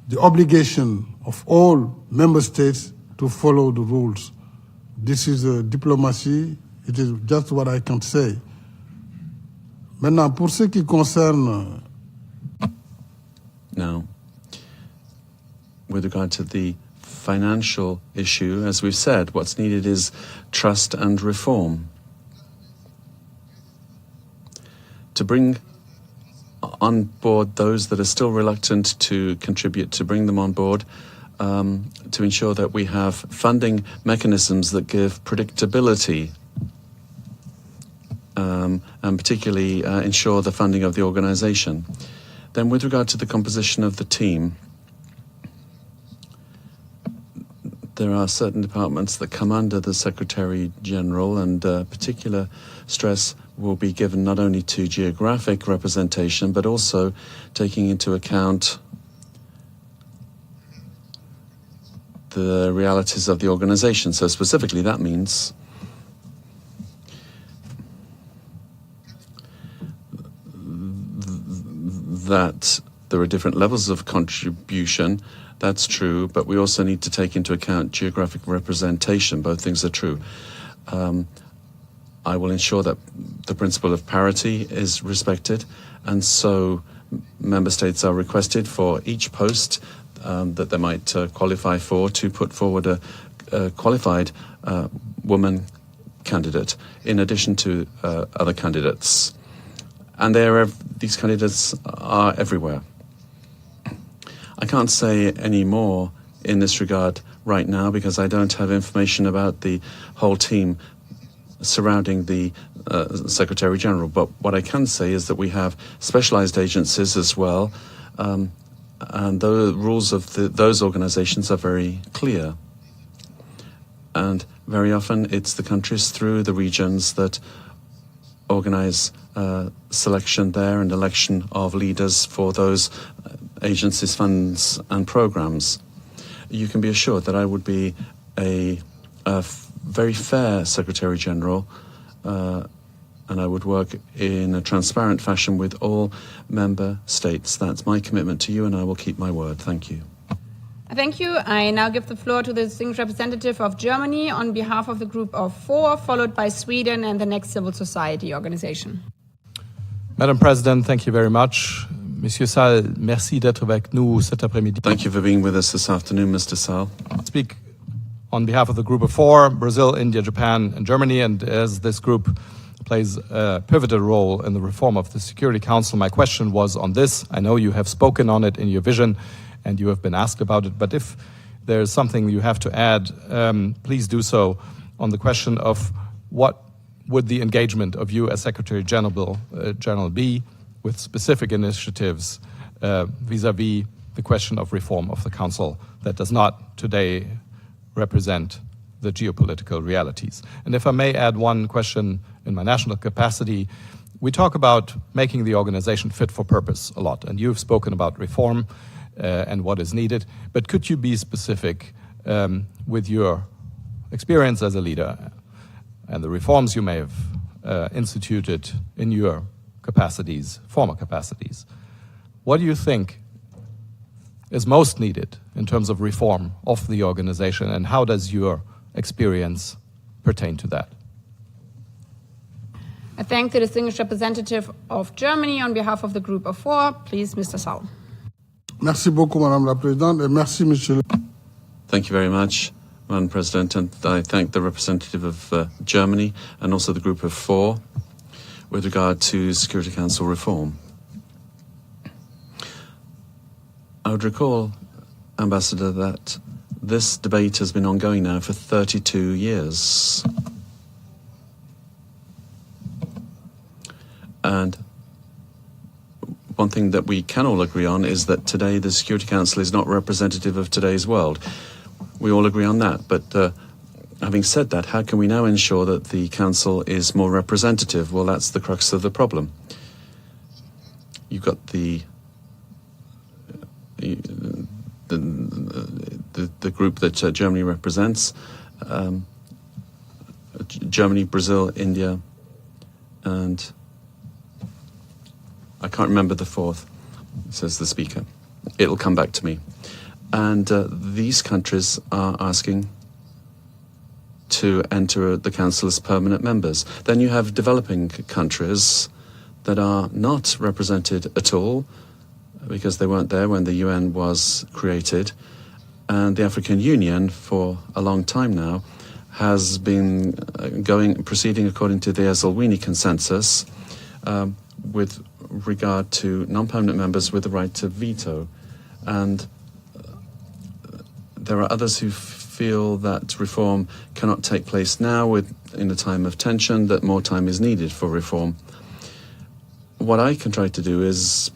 the obligation of all member states to follow the rules. This is a diplomacy. It is just what I can say. Maintenant, pour ce qui concerne... Now, with regard to the financial issue, as we've said, what's needed is trust and reform. To bring on board those that are still reluctant to contribute, to bring them on board, to ensure that we have funding mechanisms that give predictability, and particularly ensure the funding of the organization. Then with regard to the composition of the team, there are certain departments that come under the Secretary General, and particular stress will be given not only to geographic representation, but also taking into account the realities of the organization. So specifically, that means that there are different levels of contribution. That's true, but we also need to take into account geographic representation. Both things are true. I will ensure that the principle of parity is respected, and so member states are requested for each post that they might qualify for to put forward a qualified woman candidate in addition to other candidates. And these candidates are everywhere. I can't say any more in this regard right now because I don't have information about the whole team surrounding the Secretary General. But what I can say is that we have specialized agencies as well, and the rules of those organizations are very clear. And very often it's the countries through the regions that organize selection there and election of leaders for those agencies, funds and programs. You can be assured that I would be a very fair Secretary General, and I would work in a transparent fashion with all member states. That's my commitment to you, and I will keep my word. Thank you. Thank you. I now give the floor to the distinguished representative of Germany on behalf of the group of 4, followed by Sweden and the next civil society organization. Madam President, thank you very much. Monsieur Sall, merci d'être avec nous cet après-midi. Thank you for being with us this afternoon, Mr. Sall. I speak on behalf of the group of 4, Brazil, India, Japan, and Germany, and as this group plays a pivotal role in the reform of the Security Council, my question was on this. I know you have spoken on it in your vision, and you have been asked about it, but if there's something you have to add, please do so on the question of what would the engagement of you as Secretary General be with specific initiatives vis-à-vis the question of reform of the Council that does not today represent the geopolitical realities. And if I may add one question in my national capacity, we talk about making the organization fit for purpose a lot, and you've spoken about reform and what is needed, but could you be specific with your experience as a leader and the reforms you may have instituted in your capacities, former capacities? What do you think is most needed in terms of reform of the organization, and how does your experience pertain to that? I thank the distinguished representative of Germany on behalf of the group of 4. Please, Mr. Sall. Merci beaucoup, Madame la Présidente, et merci, Monsieur. Thank you very much, Madam President, and I thank the representative of Germany and also the group of 4 with regard to Security Council reform. I would recall, Ambassador, that this debate has been ongoing now for 32 years. And one thing that we can all agree on is that today the Security Council is not representative of today's world. We all agree on that. But having said that, how can we now ensure that the Council is more representative? Well, that's the crux of the problem. You've got the group that Germany represents, Germany, Brazil, India, and I can't remember the fourth, says the speaker. It'll come back to me. And these countries are asking to enter the Council as permanent members. Then you have developing countries that are not represented at all because they weren't there when the UN was created. And the African Union, for a long time now, has been proceeding according to the Esselwini consensus with regard to non-permanent members with the right to veto. And there are others who feel that reform cannot take place now in a time of tension, that more time is needed for reform. What I can try to do is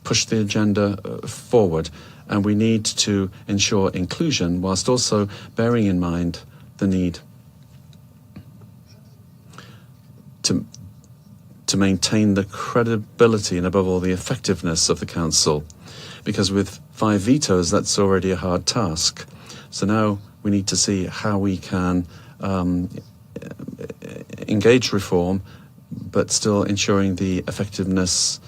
push the agenda forward, and we need to ensure inclusion whilst also bearing in mind the need to maintain the credibility and above all the effectiveness of the Council, because with 5 vetoes that's already a hard task. So now we need to see how we can engage reform but still ensuring the effectiveness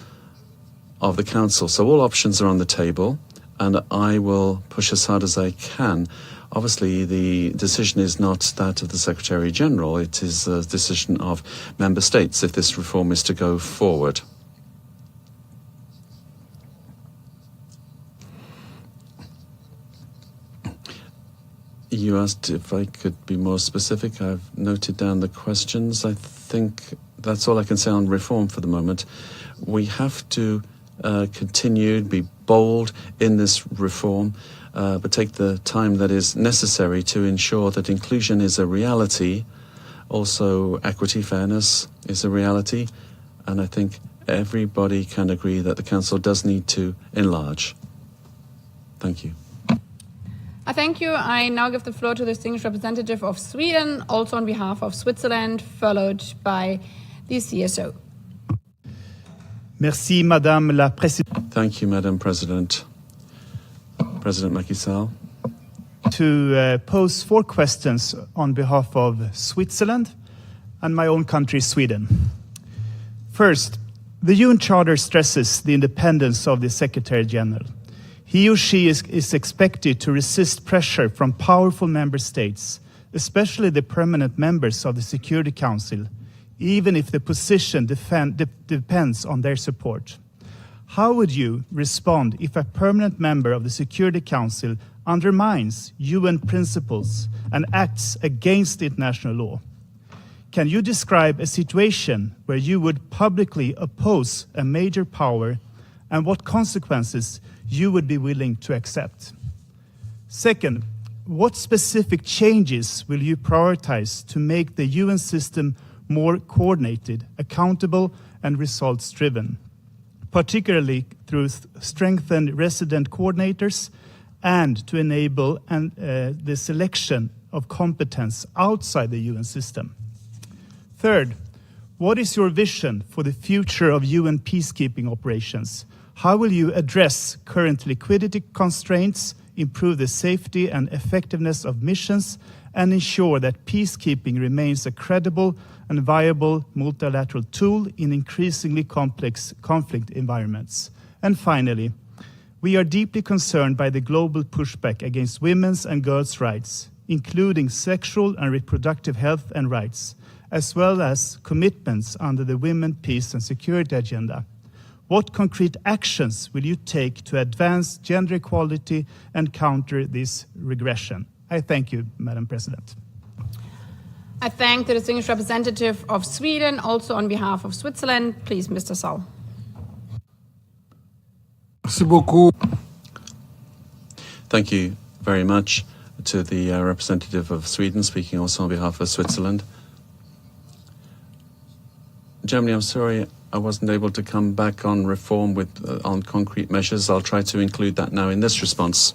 of the Council. So all options are on the table, and I will push as hard as I can. Obviously, the decision is not that of the Secretary-General, it is a decision of member states if this reform is to go forward. You asked if I could be more specific. I've noted down the questions. I think that's all I can say on reform for the moment. We have to continue to be bold in this reform, but take the time that is necessary to ensure that inclusion is a reality. Also, equity, fairness is a reality. And I think everybody can agree that the Council does need to enlarge. Thank you. I thank you. I now give the floor to the distinguished representative of Sweden, also on behalf of Switzerland, followed by the CSO. Merci, Madame la Présidente. Thank you, Madam President. President Macky Sall. To pose 4 questions on behalf of Switzerland and my own country, Sweden. First, the UN Charter stresses the independence of the Secretary General. He or she is expected to resist pressure from powerful member states, especially the permanent members of the Security Council, even if the position depends on their support. How would you respond if a permanent member of the Security Council undermines UN principles and acts against international law? Can you describe a situation where you would publicly oppose a major power and what consequences you would be willing to accept? Second, what specific changes will you prioritize to make the UN system more coordinated, accountable, and results-driven, particularly through strengthened resident coordinators and to enable the selection of competence outside the UN system? Third, what is your vision for the future of UN peacekeeping operations? How will you address current liquidity constraints, improve the safety and effectiveness of missions, and ensure that peacekeeping remains a credible and viable multilateral tool in increasingly complex conflict environments? And finally, we are deeply concerned by the global pushback against women's and girls' rights, including sexual and reproductive health and rights, as well as commitments under the Women, Peace and Security Agenda. What concrete actions will you take to advance gender equality and counter this regression? I thank you, Madam President. I thank the distinguished representative of Sweden, also on behalf of Switzerland. Please, Mr. Sall. Merci beaucoup. Thank you very much to the representative of Sweden, speaking also on behalf of Switzerland. Germany, I'm sorry I wasn't able to come back on reform on concrete measures. I'll try to include that now in this response.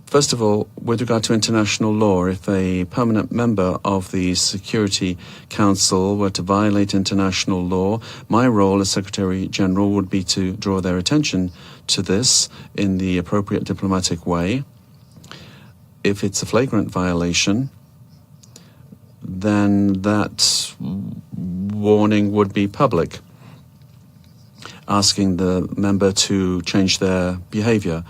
First of all, with regard to international law, if a permanent member of the Security Council were to violate international law, my role as Secretary General would be to draw their attention to this in the appropriate diplomatic way. If it's a flagrant violation, then that warning would be public, asking the member to change their behavior.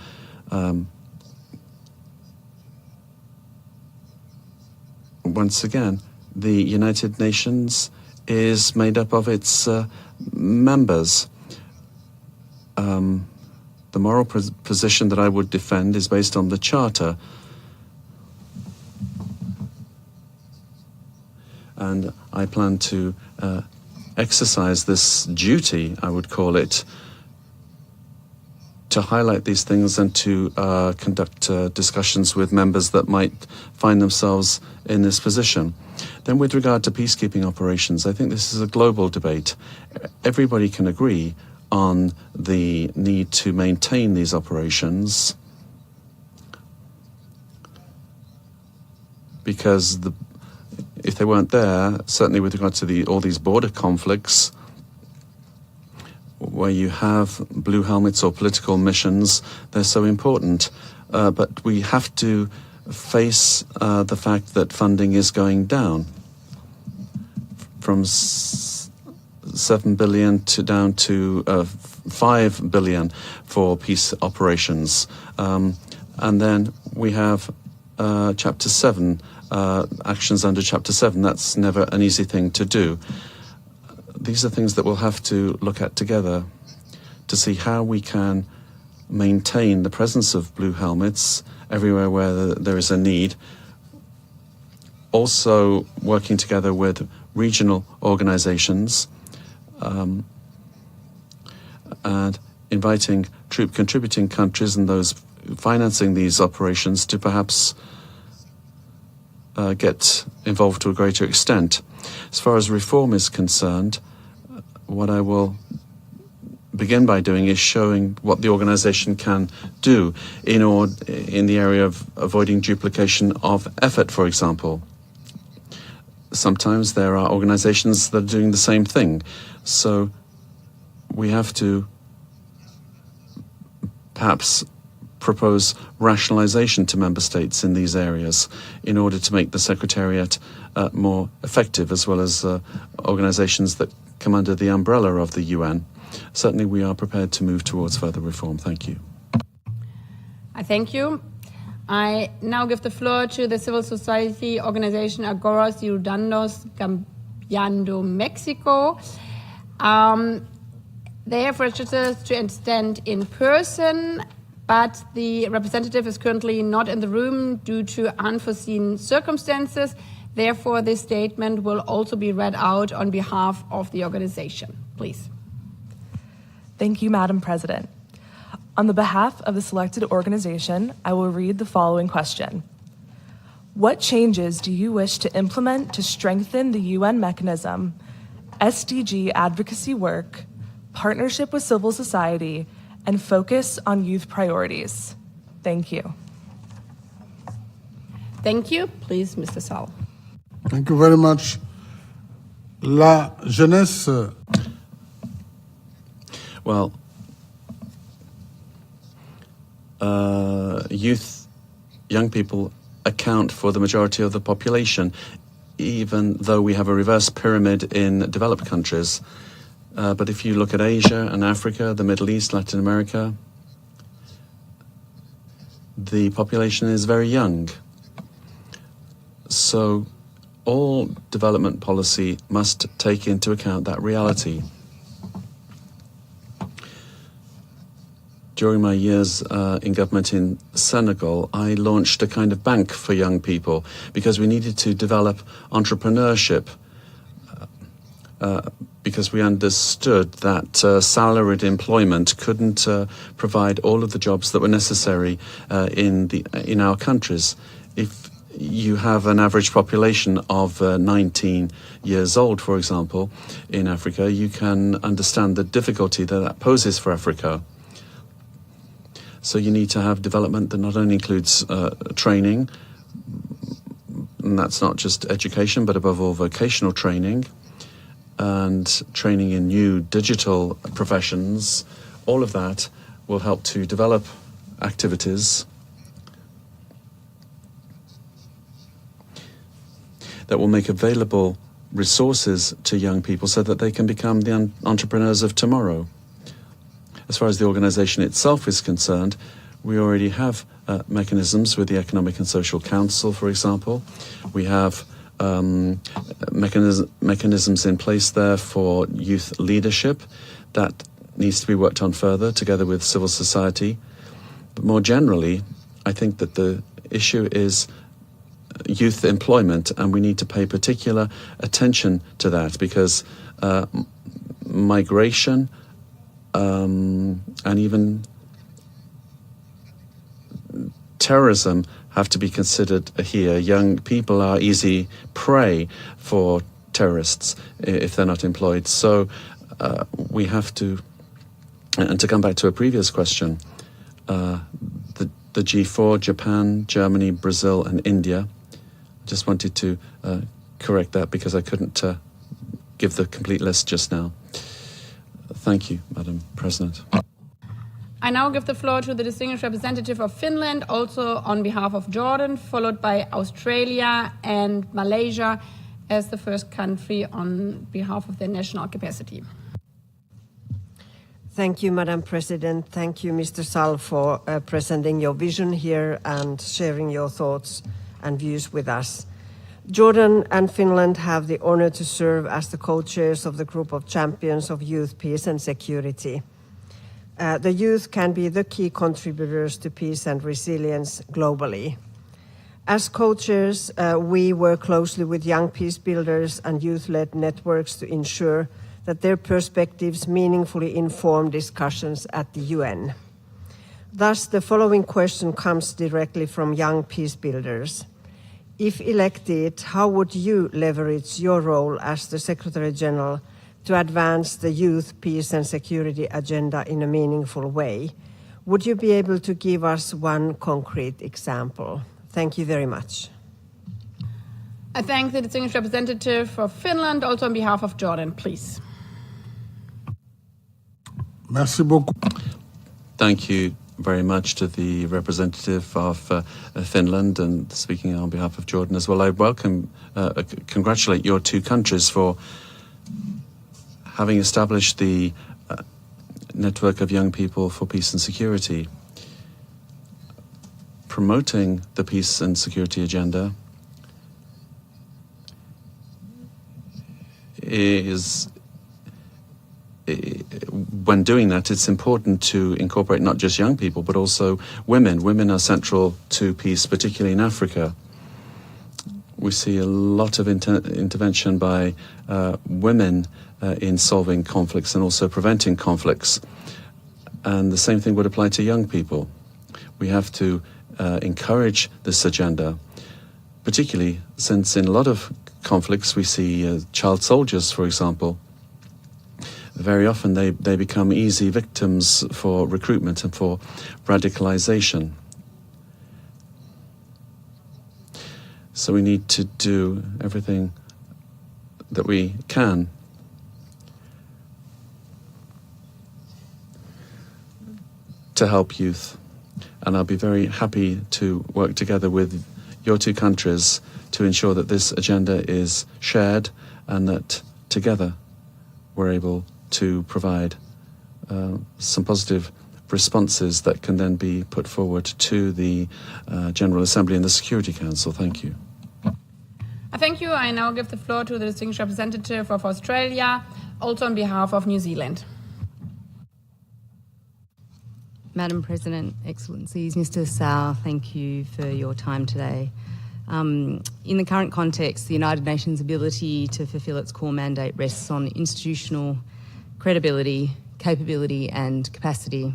Once again, the United Nations is made up of its members. The moral position that I would defend is based on the Charter. And I plan to exercise this duty, I would call it, to highlight these things and to conduct discussions with members that might find themselves in this position. Then with regard to peacekeeping operations, I think this is a global debate. Everybody can agree on the need to maintain these operations because if they weren't there, certainly with regard to all these border conflicts, where you have blue helmets or political missions, they're so important. But we have to face the fact that funding is going down from 7 billion down to 5 billion for peace operations. And then we have Chapter 7, actions under Chapter 7. That's never an easy thing to do. These are things that we'll have to look at together to see how we can maintain the presence of blue helmets everywhere where there is a need. Also working together with regional organizations and inviting troop contributing countries and those financing these operations to perhaps get involved to a greater extent. As far as reform is concerned, what I will begin by doing is showing what the organization can do in the area of avoiding duplication of effort, for example. Sometimes there are organizations that are doing the same thing. So we have to perhaps propose rationalization to member states in these areas in order to make the Secretariat more effective, as well as organizations that come under the umbrella of the UN. Certainly we are prepared to move towards further reform. Thank you. I thank you. I now give the floor to the civil society organization Agora Ciudadanos Cambiando Mexico. They have registered to stand in person, but the representative is currently not in the room due to unforeseen circumstances. Therefore, this statement will also be read out on behalf of the organization. Please. Thank you, Madam President. On the behalf of the selected organization, I will read the following question. What changes do you wish to implement to strengthen the UN mechanism, SDG advocacy work, partnership with civil society, and focus on youth priorities? Thank you. Thank you. Please, Mr. Saul. Thank you very much. La jeunesse. Well, young people account for the majority of the population, even though we have a reverse pyramid in developed countries. But if you look at Asia and Africa, the Middle East, Latin America, the population is very young. So all development policy must take into account that reality. During my years in government in Senegal, I launched a kind of bank for young people because we needed to develop entrepreneurship. because we understood that salaried employment couldn't provide all of the jobs that were necessary in our countries. If you have an average population of 19 years old, for example, in Africa, you can understand the difficulty that poses for Africa. So you need to have development that not only includes training, and that's not just education, but above all vocational training and training in new digital professions. All of that will help to develop activities that will make available resources to young people so that they can become the entrepreneurs of tomorrow. As far as the organization itself is concerned, we already have mechanisms with the Economic and Social Council, for example. We have mechanisms in place there for youth leadership. That needs to be worked on further together with civil society. But more generally, I think that the issue is youth employment, and we need to pay particular attention to that because migration and even terrorism have to be considered here. Young people are easy prey for terrorists if they're not employed. So we have to, and to come back to a previous question, the G4, Japan, Germany, Brazil, and India. Just wanted to correct that because I couldn't give the complete list just now. Thank you, Madam President. I now give the floor to the distinguished representative of Finland, also on behalf of Jordan, followed by Australia and Malaysia as the first country on behalf of their national capacity. Thank you, Madam President. Thank you, Mr. Sall, for presenting your vision here and sharing your thoughts and views with us. Jordan and Finland have the honor to serve as the co-chairs of the group of champions of youth, peace and security. The youth can be the key contributors to peace and resilience globally. As co-chairs, we work closely with young peace builders and youth-led networks to ensure that their perspectives meaningfully inform discussions at the UN. Thus, the following question comes directly from young peace builders. If elected, how would you leverage your role as the Secretary General to advance the youth, peace and security agenda in a meaningful way? Would you be able to give us one concrete example? Thank you very much. I thank the distinguished representative of Finland, also on behalf of Jordan, please. Merci beaucoup. Thank you very much to the representative of Finland, and speaking on behalf of Jordan as well. I congratulate your two countries for having established the network of young people for peace and security. Promoting the peace and security agenda is, when doing that, it's important to incorporate not just young people, but also women. Women are central to peace, particularly in Africa. We see a lot of intervention by women in solving conflicts and also preventing conflicts. And the same thing would apply to young people. We have to encourage this agenda, particularly since in a lot of conflicts we see child soldiers, for example. Very often they become easy victims for recruitment and for radicalization. So we need to do everything that we can to help youth. And I'll be very happy to work together with your two countries to ensure that this agenda is shared and that together we're able to provide some positive responses that can then be put forward to the General Assembly and the Security Council. Thank you. Thank you. I now give the floor to the distinguished representative of Australia, also on behalf of New Zealand. Madam President, Excellencies, Mr. Sall, thank you for your time today. In the current context, the United Nations' ability to fulfil its core mandate rests on institutional credibility, capability and capacity.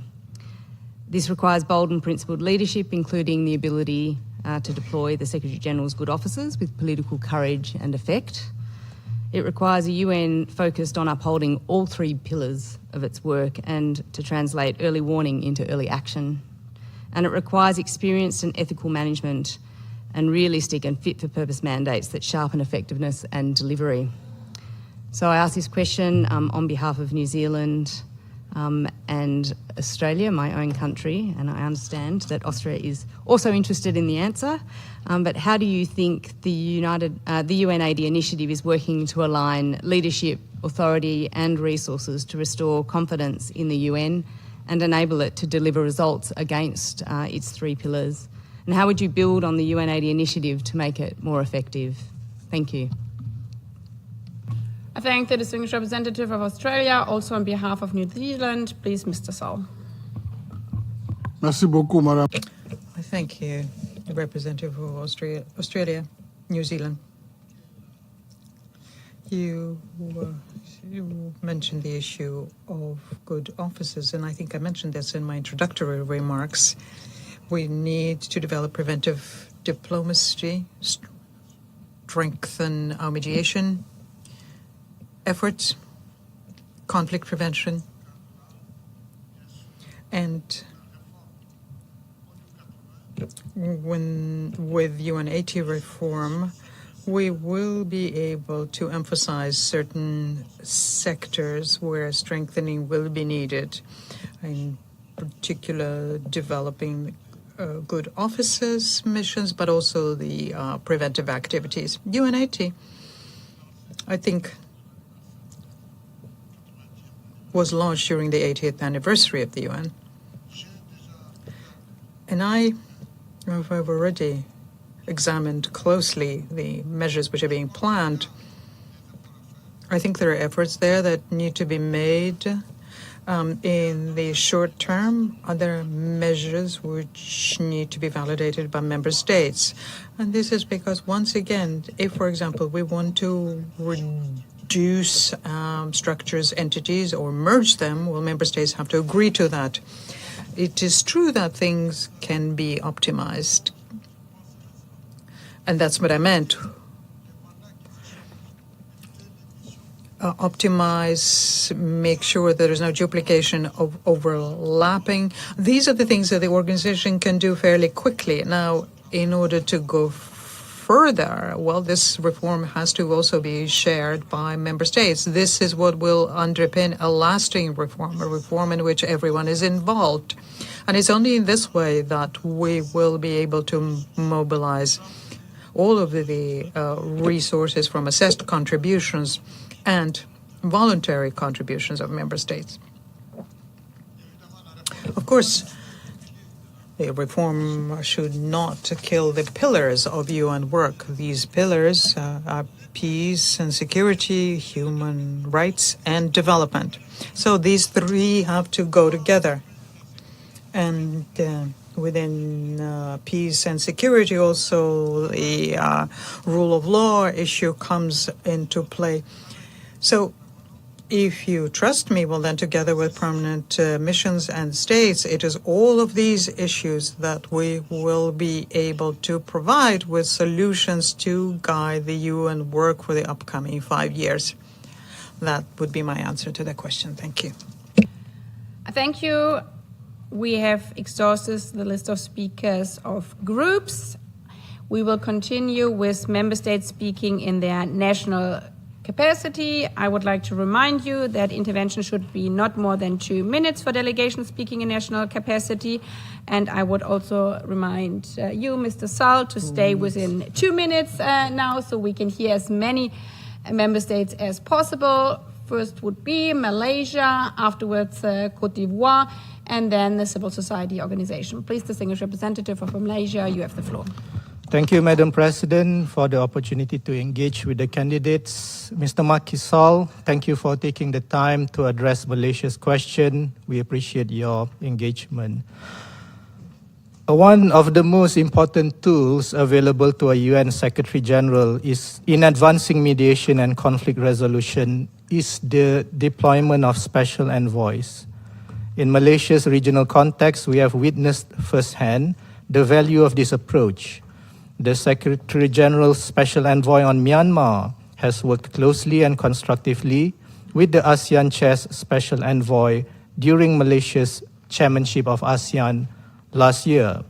This requires bold and principled leadership, including the ability to deploy the Secretary-General's good officers with political courage and effect. It requires a UN focused on upholding all three pillars of its work and to translate early warning into early action. And it requires experienced and ethical management and realistic and fit-for-purpose mandates that sharpen effectiveness and delivery. So I ask this question on behalf of New Zealand and Australia, my own country, and I understand that Austria is also interested in the answer. But how do you think the UNAIDS initiative is working to align leadership, authority and resources to restore confidence in the UN and enable it to deliver results against its three pillars? And how would you build on the UNAIDS initiative to make it more effective? Thank you. I thank the distinguished representative of Australia. Also on behalf of New Zealand, please, Mr. Saul. Merci beaucoup, Madame. I thank you, the representative of Australia, New Zealand. You mentioned the issue of good officers, and I think I mentioned this in my introductory remarks. We need to develop preventive diplomacy, strengthen our mediation efforts, conflict prevention, and with UNAIDS reform, we will be able to emphasize certain sectors where strengthening will be needed, in particular developing good officers' missions, but also the preventive activities. UNAIDS, I think, was launched during the 80th anniversary of the UN. And I have already examined closely the measures which are being planned. I think there are efforts there that need to be made in the short term. Other measures which need to be validated by member states. And this is because, once again, if, for example, we want to reduce structures, entities, or merge them, well, member states have to agree to that. It is true that things can be optimized. And that's what I meant. Optimize, make sure there is no duplication of overlapping. These are the things that the organization can do fairly quickly. Now, in order to go further, well, this reform has to also be shared by member states. This is what will underpin a lasting reform, a reform in which everyone is involved. And it's only in this way that we will be able to mobilize all of the resources from assessed contributions and voluntary contributions of member states. Of course, the reform should not kill the pillars of UN work. These pillars are peace and security, human rights, and development. So these three have to go together. And within peace and security, also the rule of law issue comes into play. So if you trust me, well, then together with permanent missions and states, it is all of these issues that we will be able to provide with solutions to guide the UN work for the upcoming 5 years. That would be my answer to that question. Thank you. Thank you. We have exhausted the list of speakers of groups. We will continue with member states speaking in their national capacity. I would like to remind you that intervention should be not more than 2 minutes for delegations speaking in national capacity. And I would also remind you, Mr. Saul, to stay within 2 minutes now so we can hear as many member states as possible. First would be Malaysia, afterwards Cote d'Ivoire, and then the civil society organization. Please, distinguished representative of Malaysia, you have the floor. Thank you, Madam President, for the opportunity to engage with the candidates. Mr. Macky Sall, thank you for taking the time to address Malaysia's question. We appreciate your engagement. One of the most important tools available to a UN Secretary General is in advancing mediation and conflict resolution is the deployment of special envoys. In Malaysia's regional context, we have witnessed firsthand the value of this approach. The Secretary General's Special Envoy on Myanmar has worked closely and constructively with the ASEAN Chair's Special Envoy during Malaysia's chairmanship of ASEAN last year.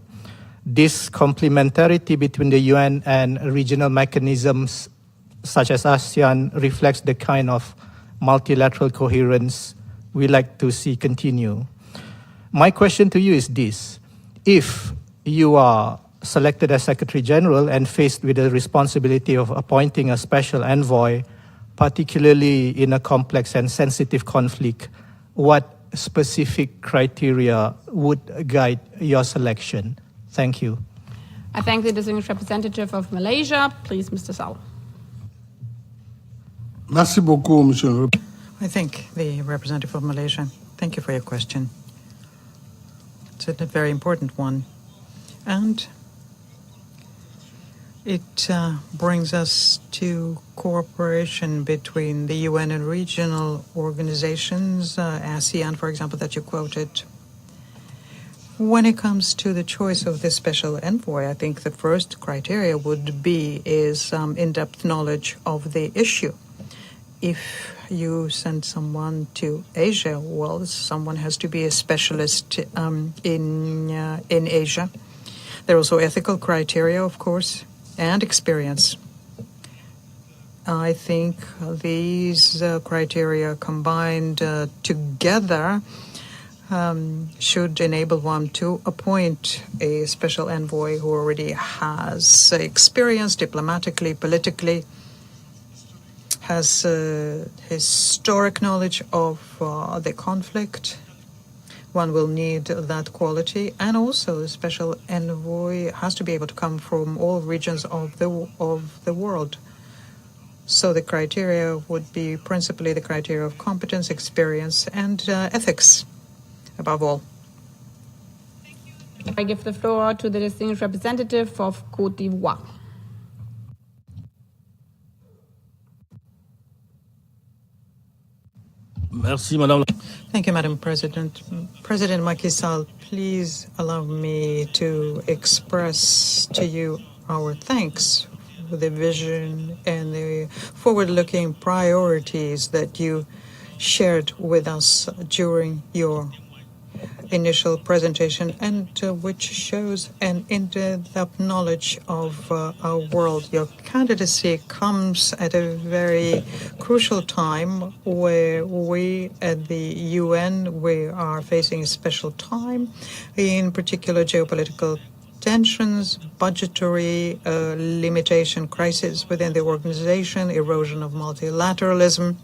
This complementarity between the UN and regional mechanisms such as ASEAN reflects the kind of multilateral coherence we like to see continue. My question to you is this: if you are selected as Secretary General and faced with the responsibility of appointing a special envoy, particularly in a complex and sensitive conflict, what specific criteria would guide your selection? Thank you. I thank the distinguished representative of Malaysia. Please, Mr. Sal. Merci beaucoup, Monsieur le I thank the representative of Malaysia. Thank you for your question. It's a very important one. And it brings us to cooperation between the UN and regional organizations, ASEAN, for example, that you quoted. When it comes to the choice of this special envoy, I think the first criteria would be in-depth knowledge of the issue. If you send someone to Asia, well, someone has to be a specialist in Asia. There are also ethical criteria, of course, and experience. I think these criteria combined together should enable one to appoint a special envoy who already has experience diplomatically, politically, has historic knowledge of the conflict. One will need that quality, and also the special envoy has to be able to come from all regions of the world. So the criteria would be principally the criteria of competence, experience, and ethics, above all. I give the floor to the distinguished representative of Côte d'Ivoire. Thank you, Madam President. President Macky Sall, please allow me to express to you our thanks for the vision and the forward-looking priorities that you shared with us during your initial presentation, and which shows an in-depth knowledge of our world. Your candidacy comes at a very crucial time where we at the UN, we are facing a special time, in particular geopolitical tensions, budgetary limitation crisis within the organization, erosion of multilateralism,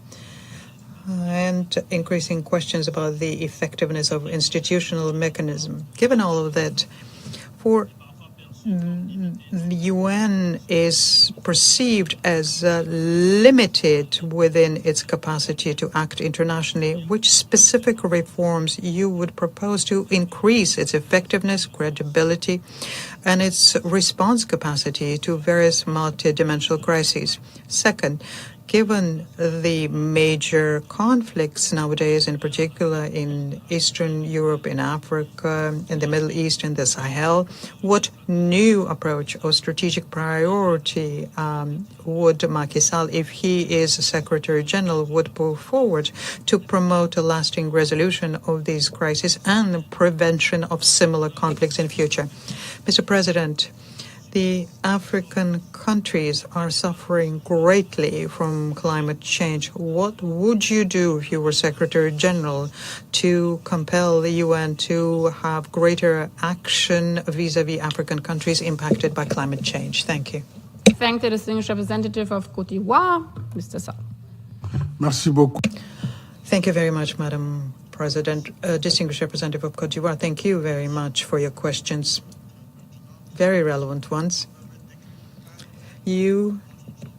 and increasing questions about the effectiveness of institutional mechanism. Given all of that, for the UN is perceived as limited within its capacity to act internationally, which specific reforms you would propose to increase its effectiveness, credibility, and its response capacity to various multidimensional crises? Second, given the major conflicts nowadays, in particular in Eastern Europe, in Africa, in the Middle East, in the Sahel, what new approach or strategic priority would Macky Sall, if he is Secretary General, would put forward to promote a lasting resolution of these crises and the prevention of similar conflicts in future? Mr. President, the African countries are suffering greatly from climate change. What would you do if you were Secretary General to compel the UN to have greater action vis-à-vis African countries impacted by climate change? Thank you. Thank the distinguished representative of Côte d'Ivoire, Mr. Sall. Merci beaucoup. Thank you very much, Madam President. Distinguished representative of Côte d'Ivoire, thank you very much for your questions. Very relevant ones. You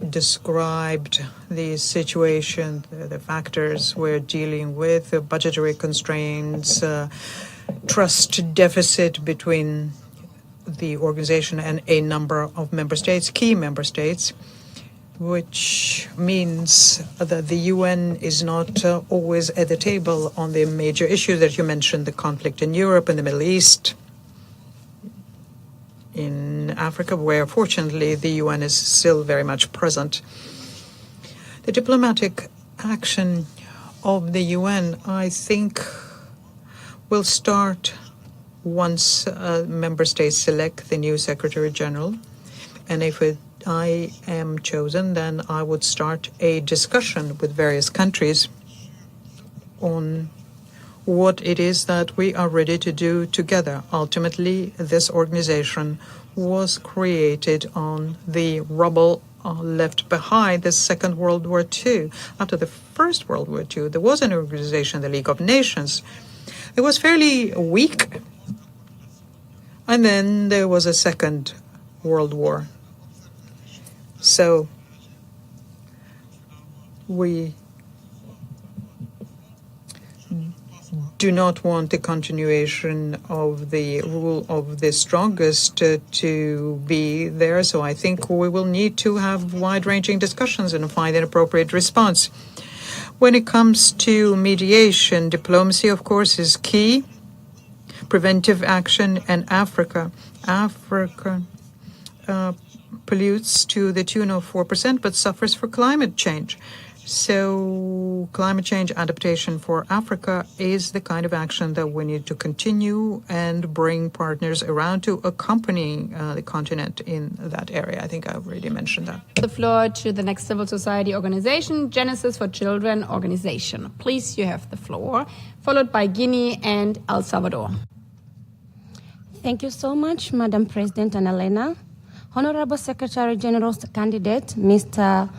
described the situation, the factors we're dealing with, the budgetary constraints, trust deficit between the organization and a number of member states, key member states, which means that the UN is not always at the table on the major issues that you mentioned, the conflict in Europe and the Middle East, in Africa, where fortunately the UN is still very much present. The diplomatic action of the UN, I think, will start once member states select the new Secretary General. And if I am chosen, then I would start a discussion with various countries on what it is that we are ready to do together. Ultimately, this organization was created on the rubble left behind the Second World War II. After the First World War II, there was an organization, the League of Nations. It was fairly weak. And then there was a Second World War. So we do not want the continuation of the rule of the strongest to be there. So I think we will need to have wide-ranging discussions and find an appropriate response. When it comes to mediation, diplomacy, of course, is key. Preventive action and Africa. Africa pollutes to the tune of 4%, but suffers for climate change. So climate change adaptation for Africa is the kind of action that we need to continue and bring partners around to accompany the continent in that area. I think I already mentioned that. The floor to the next civil society organization, Genesis for Children organization. Please, you have the floor, followed by Guinea and El Salvador. Thank you so much, Madam President and Elena. Honorable Secretary General's candidate, Mr.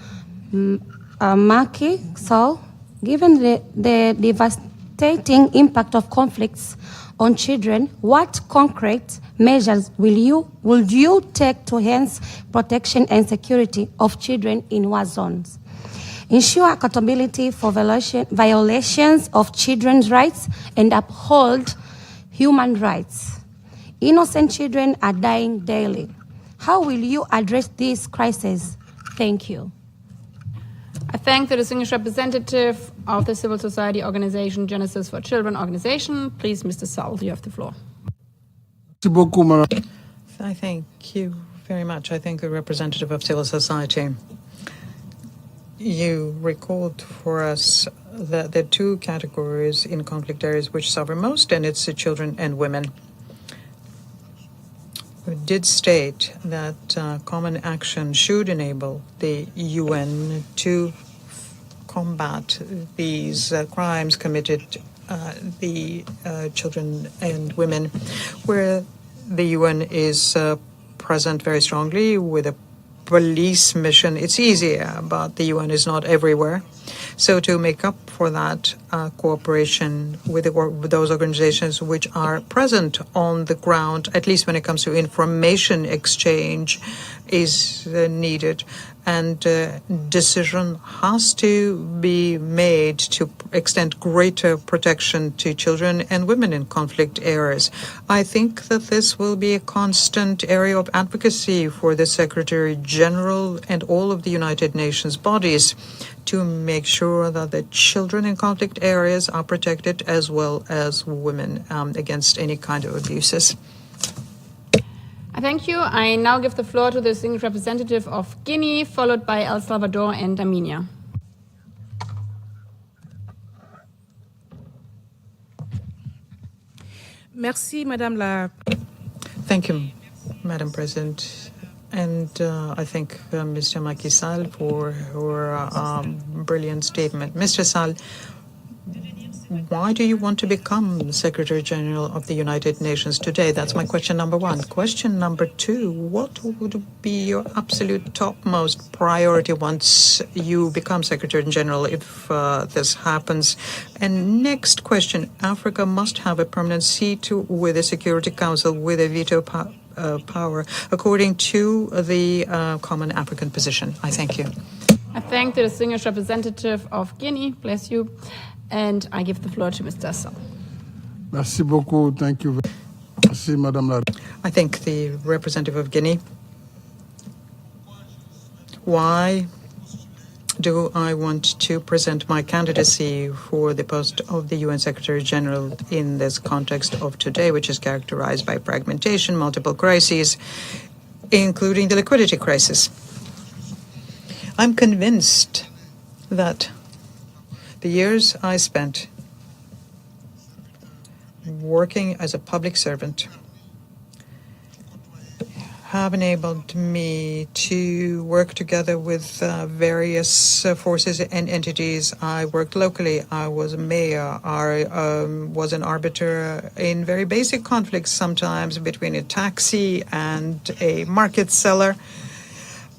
Macky Sall, given the devastating impact of conflicts on children, what concrete measures will you take to enhance protection and security of children in war zones? Ensure accountability for violations of children's rights and uphold human rights. Innocent children are dying daily. How will you address this crisis? Thank you. I thank the distinguished representative of the civil society organization Genesis for Children organization. Please, Mr. Sall, you have the floor. I thank you very much. I thank the representative of civil society. You recalled for us that there are two categories in conflict areas which suffer most, and it's the children and women. We did state that common action should enable the UN to combat these crimes committed the children and women, where the UN is present very strongly with a police mission. It's easier, but the UN is not everywhere. So to make up for that, cooperation with those organizations which are present on the ground, at least when it comes to information exchange, is needed. And decision has to be made to extend greater protection to children and women in conflict areas. I think that this will be a constant area of advocacy for the Secretary General and all of the United Nations bodies to make sure that the children in conflict areas are protected as well as women against any kind of abuses. Thank you. I now give the floor to the distinguished representative of Guinea, followed by El Salvador and Armenia. Merci, Madame la. Thank you, Madam President. And I thank Mr. Macky Sall for her brilliant statement. Mr. Sall, why do you want to become Secretary General of the United Nations today? That's my question number one. Question number two, what would be your absolute topmost priority once you become Secretary General if this happens? And next question, Africa must have a permanent seat with the Security Council with a veto power, according to the Common African Position. I thank you. I thank the distinguished representative of Guinea. Bless you. And I give the floor to Mr. Sall. Merci beaucoup. Thank you. Merci, Madame la. I think the representative of Guinea. Why do I want to present my candidacy for the post of the UN Secretary General in this context of today, which is characterized by fragmentation, multiple crises, including the liquidity crisis? I'm convinced that the years I spent working as a public servant have enabled me to work together with various forces and entities. I worked locally. I was a mayor. I was an arbiter in very basic conflicts, sometimes between a taxi and a market seller,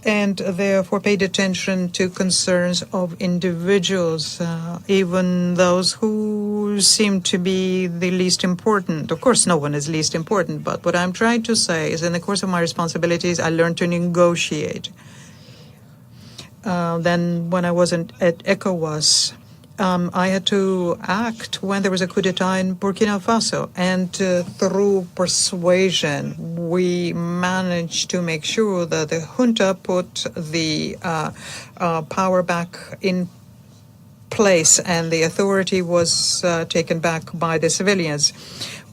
and therefore paid attention to concerns of individuals, even those who seem to be the least important. Of course, no one is least important, but what I'm trying to say is in the course of my responsibilities, I learned to negotiate. Then when I was at ECOWAS, I had to act when there was a coup d'etat in Burkina Faso. And through persuasion, we managed to make sure that the junta put the power back in place and the authority was taken back by the civilians.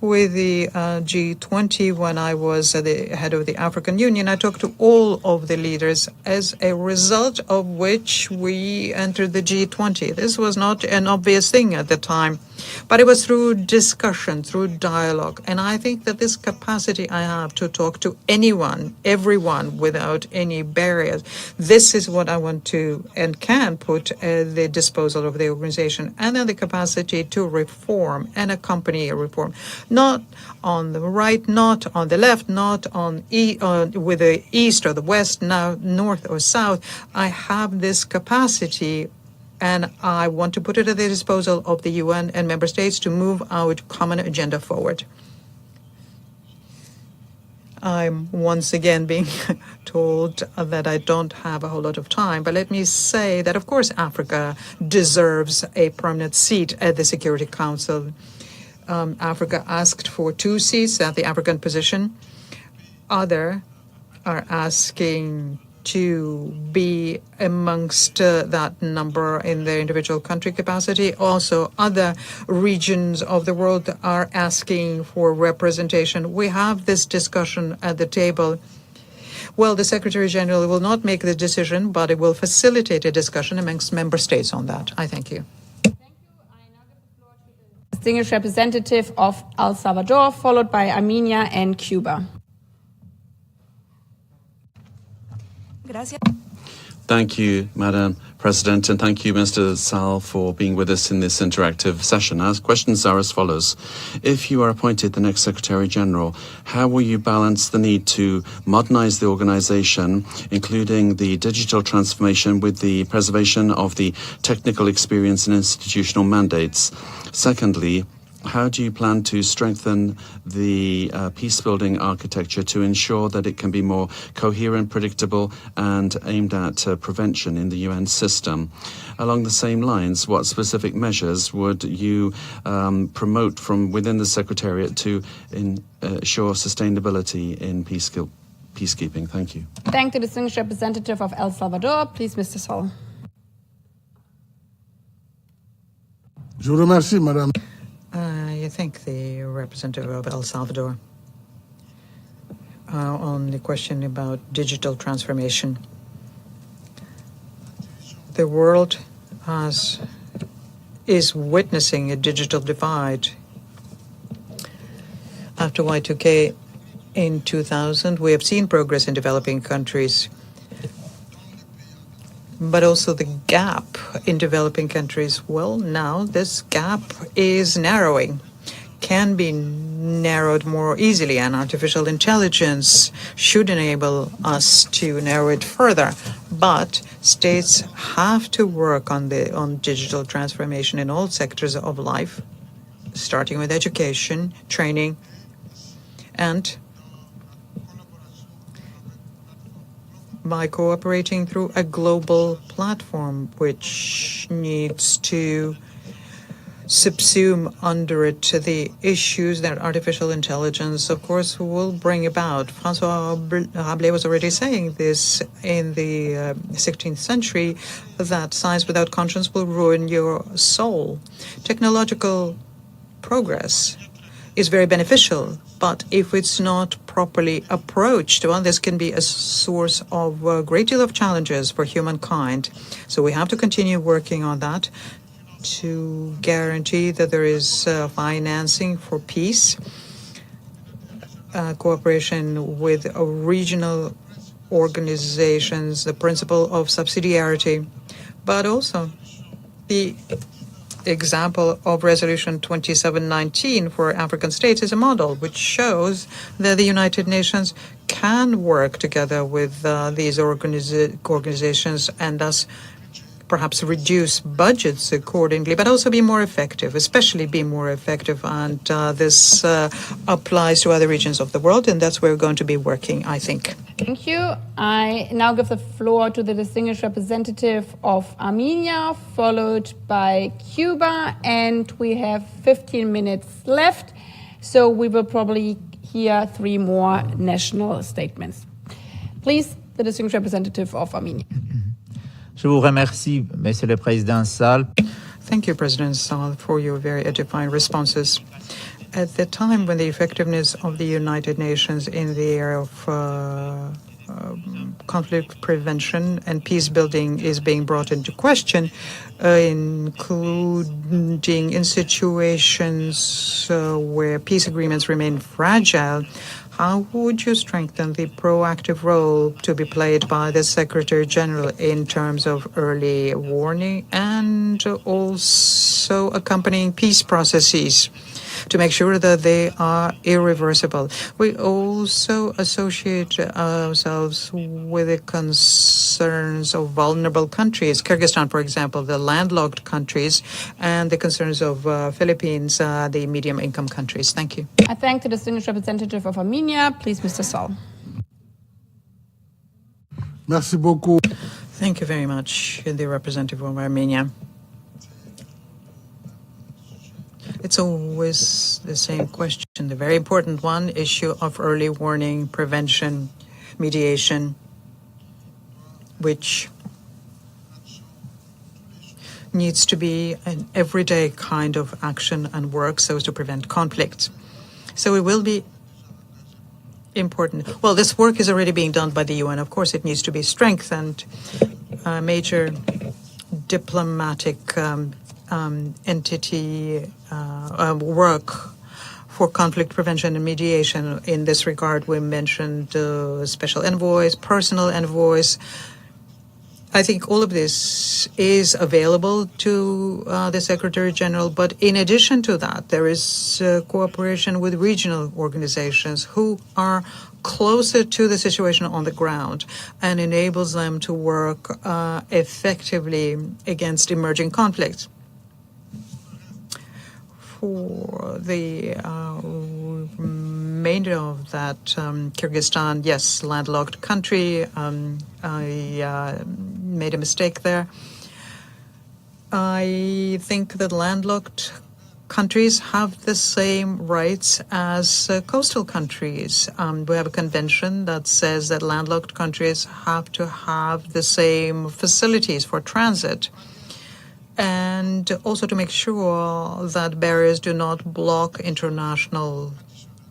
With the G20, when I was the head of the African Union, I talked to all of the leaders, as a result of which we entered the G20. This was not an obvious thing at the time, but it was through discussion, through dialogue. And I think that this capacity I have to talk to anyone, everyone, without any barriers, this is what I want to and can put at the disposal of the organization. And then the capacity to reform and accompany a reform. Not on the right, not on the left, not on with the east or the west, now north or south. I have this capacity, and I want to put it at the disposal of the UN and member states to move our common agenda forward. I'm once again being told that I don't have a whole lot of time, but let me say that, of course, Africa deserves a permanent seat at the Security Council. Africa asked for 2 seats at the African position. Others are asking to be amongst that number in their individual country capacity. Also, other regions of the world are asking for representation. We have this discussion at the table. Well, the Secretary General will not make the decision, but it will facilitate a discussion amongst member states on that. I thank you. Distinguished representative of El Salvador, followed by Armenia and Cuba. Thank you, Madam President, and thank you, Mr. Sall, for being with us in this interactive session. Our questions are as follows. If you are appointed the next Secretary General, how will you balance the need to modernize the organization, including the digital transformation, with the preservation of the technical experience and institutional mandates? Secondly, how do you plan to strengthen the peace-building architecture to ensure that it can be more coherent, predictable, and aimed at prevention in the UN system? Along the same lines, what specific measures would you promote from within the Secretariat to ensure sustainability in peacekeeping? Thank you. Thank the distinguished representative of El Salvador. Please, Mr. Sall. Je vous remercie, Madame. I thank the representative of El Salvador on the question about digital transformation. The world is witnessing a digital divide. After Y2K in 2000, we have seen progress in developing countries, but also the gap in developing countries. Well, now this gap is narrowing, can be narrowed more easily, and artificial intelligence should enable us to narrow it further. But states have to work on digital transformation in all sectors of life, starting with education, training, and by cooperating through a global platform which needs to subsume under it the issues that artificial intelligence, of course, will bring about. François Rabelais was already saying this in the 16th century, that science without conscience will ruin your soul. Technological progress is very beneficial, but if it's not properly approached, well, this can be a source of a great deal of challenges for humankind. So we have to continue working on that to guarantee that there is financing for peace, cooperation with regional organizations, the principle of subsidiarity, but also the example of Resolution 2719 for African states is a model which shows that the United Nations can work together with these organizations and thus perhaps reduce budgets accordingly, but also be more effective, especially be more effective. And this applies to other regions of the world, and that's where we're going to be working, I think. Thank you. I now give the floor to the distinguished representative of Armenia, followed by Cuba, and we have 15 minutes left, so we will probably hear 3 more national statements. Please, the distinguished representative of Armenia. Je vous remercie, Monsieur le Président Sall. Thank you, President Sall, for your very edifying responses. At the time when the effectiveness of the United Nations in the area of conflict prevention and peace building is being brought into question, including in situations where peace agreements remain fragile, how would you strengthen the proactive role to be played by the Secretary General in terms of early warning and also accompanying peace processes to make sure that they are irreversible? We also associate ourselves with the concerns of vulnerable countries, Kyrgyzstan, for example, the landlocked countries, and the concerns of Philippines, the medium-income countries. Thank you. I thank the distinguished representative of Armenia. Please, Mr. Sall. Merci beaucoup. Thank you very much, the representative of Armenia. It's always the same question, the very important one, issue of early warning, prevention, mediation, which needs to be an everyday kind of action and work so as to prevent conflicts. So it will be important. Well, this work is already being done by the UN. Of course, it needs to be strengthened. Major diplomatic entity work for conflict prevention and mediation. In this regard, we mentioned special envoys, personal envoys. I think all of this is available to the Secretary General, but in addition to that, there is cooperation with regional organizations who are closer to the situation on the ground and enables them to work effectively against emerging conflicts. For the remainder of that, Kyrgyzstan, yes, landlocked country. I made a mistake there. I think that landlocked countries have the same rights as coastal countries. We have a convention that says that landlocked countries have to have the same facilities for transit, and also to make sure that barriers do not block international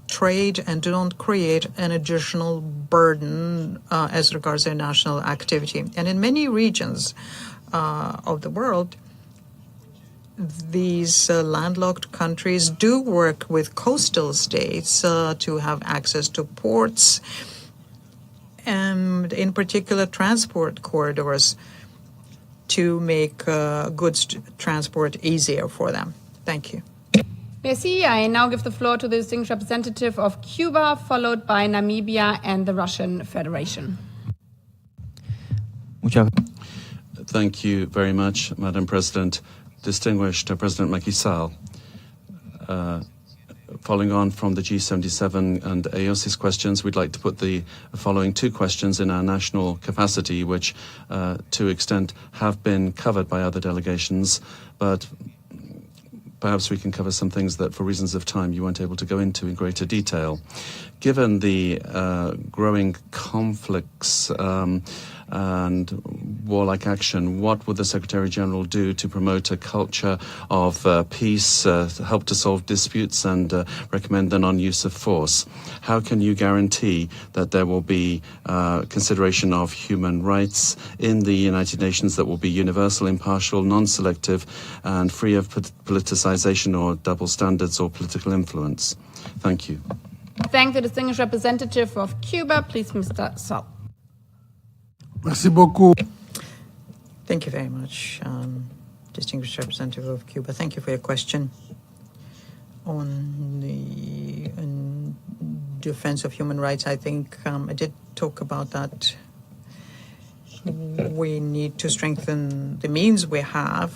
trade and do not create an additional burden as regards their national activity. And in many regions of the world, these landlocked countries do work with coastal states to have access to ports and, in particular, transport corridors to make goods transport easier for them. Thank you. Merci. I now give the floor to the distinguished representative of Cuba, followed by Namibia and the Russian Federation. Thank you very much, Madam President. Distinguished President Macky Sall, following on from the G77 and AOSIS questions, we'd like to put the following 2 questions in our national capacity, which to extent have been covered by other delegations, but perhaps we can cover some things that, for reasons of time, you weren't able to go into in greater detail. Given the growing conflicts and warlike action, what would the Secretary-General do to promote a culture of peace, help to solve disputes, and recommend the non-use of force? How can you guarantee that there will be consideration of human rights in the United Nations that will be universal, impartial, non-selective, and free of politicization or double standards or political influence? Thank you. Thank the distinguished representative of Cuba. Please, Mr. Saul. Merci beaucoup. Thank you very much, distinguished representative of Cuba. Thank you for your question. On the defense of human rights, I think I did talk about that. We need to strengthen the means we have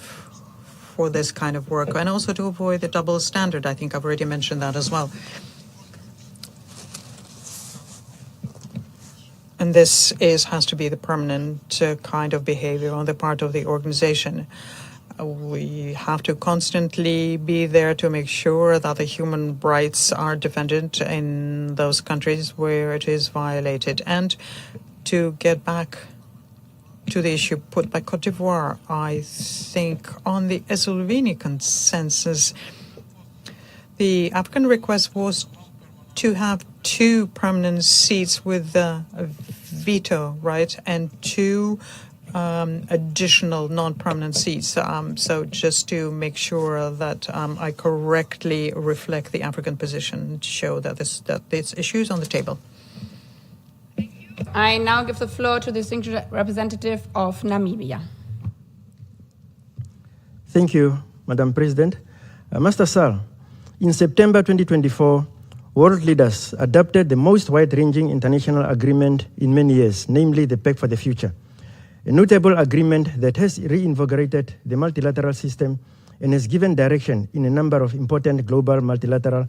for this kind of work and also to avoid the double standard. I think I've already mentioned that as well. And this has to be the permanent kind of behavior on the part of the organization. We have to constantly be there to make sure that the human rights are defended in those countries where it is violated. And to get back to the issue put by Cote d'Ivoire, I think on the Esselvini consensus, the African request was to have 2 permanent seats with a veto, right, and 2 additional non-permanent seats. So just to make sure that I correctly reflect the African position, to show that this issue is on the table. I now give the floor to the distinguished representative of Namibia. Thank you, Madam President. Master Sall, in September 2024, world leaders adopted the most wide-ranging international agreement in many years, namely the Pact for the Future, a notable agreement that has reinvigorated the multilateral system and has given direction in a number of important global multilateral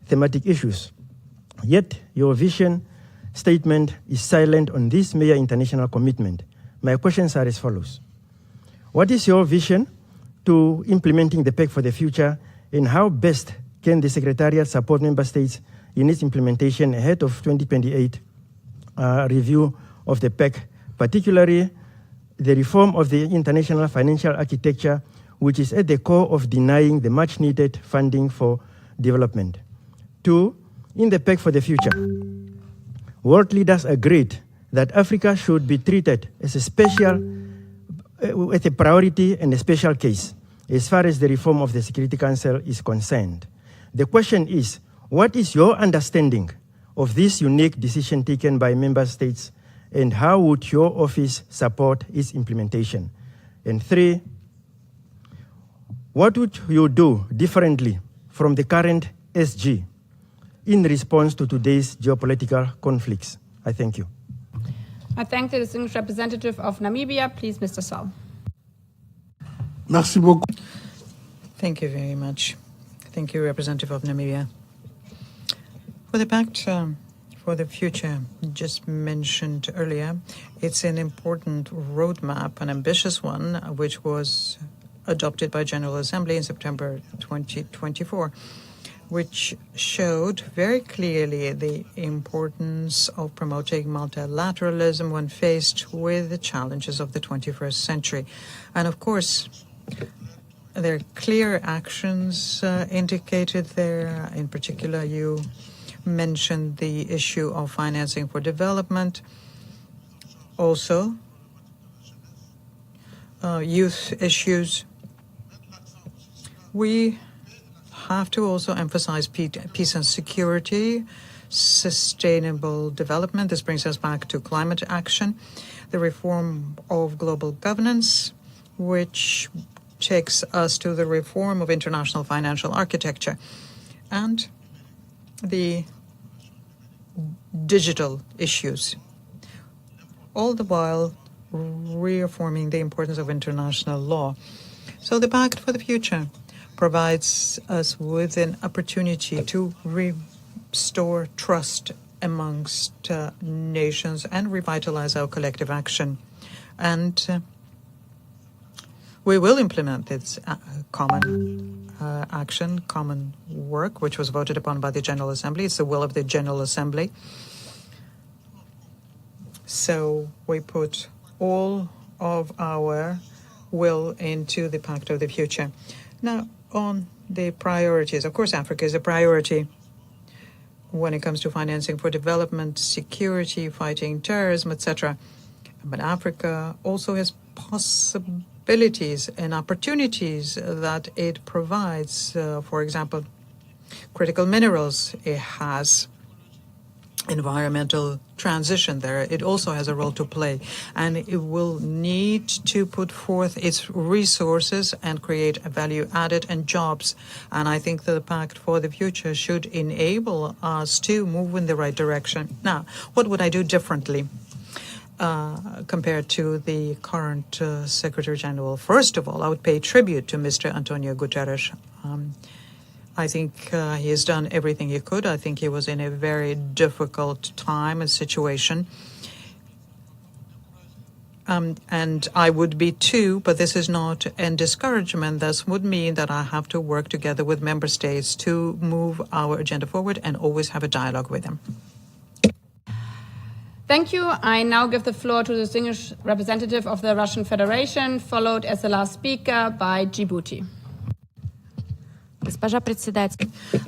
thematic issues. Yet, your vision statement is silent on this major international commitment. My questions are as follows. What is your vision to implementing the Pact for the Future, and how best can the Secretariat support Member States in its implementation ahead of 2028 review of the Pact, particularly the reform of the international financial architecture, which is at the core of denying the much-needed funding for development? 2, in the Pact for the Future, world leaders agreed that Africa should be treated as with a priority and a special case as far as the reform of the Security Council is concerned. The question is, what is your understanding of this unique decision taken by Member States, and how would your office support its implementation? And 3, what would you do differently from the current SG in response to today's geopolitical conflicts? I thank you. I thank the distinguished representative of Namibia. Please, Mr. Saul. Merci beaucoup. Thank you very much. Thank you, Representative of Namibia. For the Pact for the Future, just mentioned earlier, it's an important roadmap, an ambitious one, which was adopted by General Assembly in September 2024, which showed very clearly the importance of promoting multilateralism when faced with the challenges of the 21st century. And of course, there are clear actions indicated there. In particular, you mentioned the issue of financing for development. Also, youth issues. We have to also emphasize peace and security, sustainable development. This brings us back to climate action, the reform of global governance, which takes us to the reform of international financial architecture, and the digital issues, all the while reaffirming the importance of international law. So the Pact for the Future provides us with an opportunity to restore trust amongst nations and revitalize our collective action. And We will implement this common action, common work, which was voted upon by the General Assembly. It's the will of the General Assembly. So we put all of our will into the Pact of the Future. Now, on the priorities, of course, Africa is a priority when it comes to financing for development, security, fighting terrorism, etc. But Africa also has possibilities and opportunities that it provides. For example, critical minerals. It has environmental transition there. It also has a role to play, and it will need to put forth its resources and create a value added and jobs. And I think the Pact for the Future should enable us to move in the right direction. Now, what would I do differently compared to the current Secretary General? First of all, I would pay tribute to Mr. Antonio Guterres. I think he has done everything he could. I think he was in a very difficult time and situation. And I would be too, but this is not a discouragement. This would mean that I have to work together with member states to move our agenda forward and always have a dialogue with them. Thank you. I now give the floor to the distinguished representative of the Russian Federation, followed as the last speaker by Djibouti.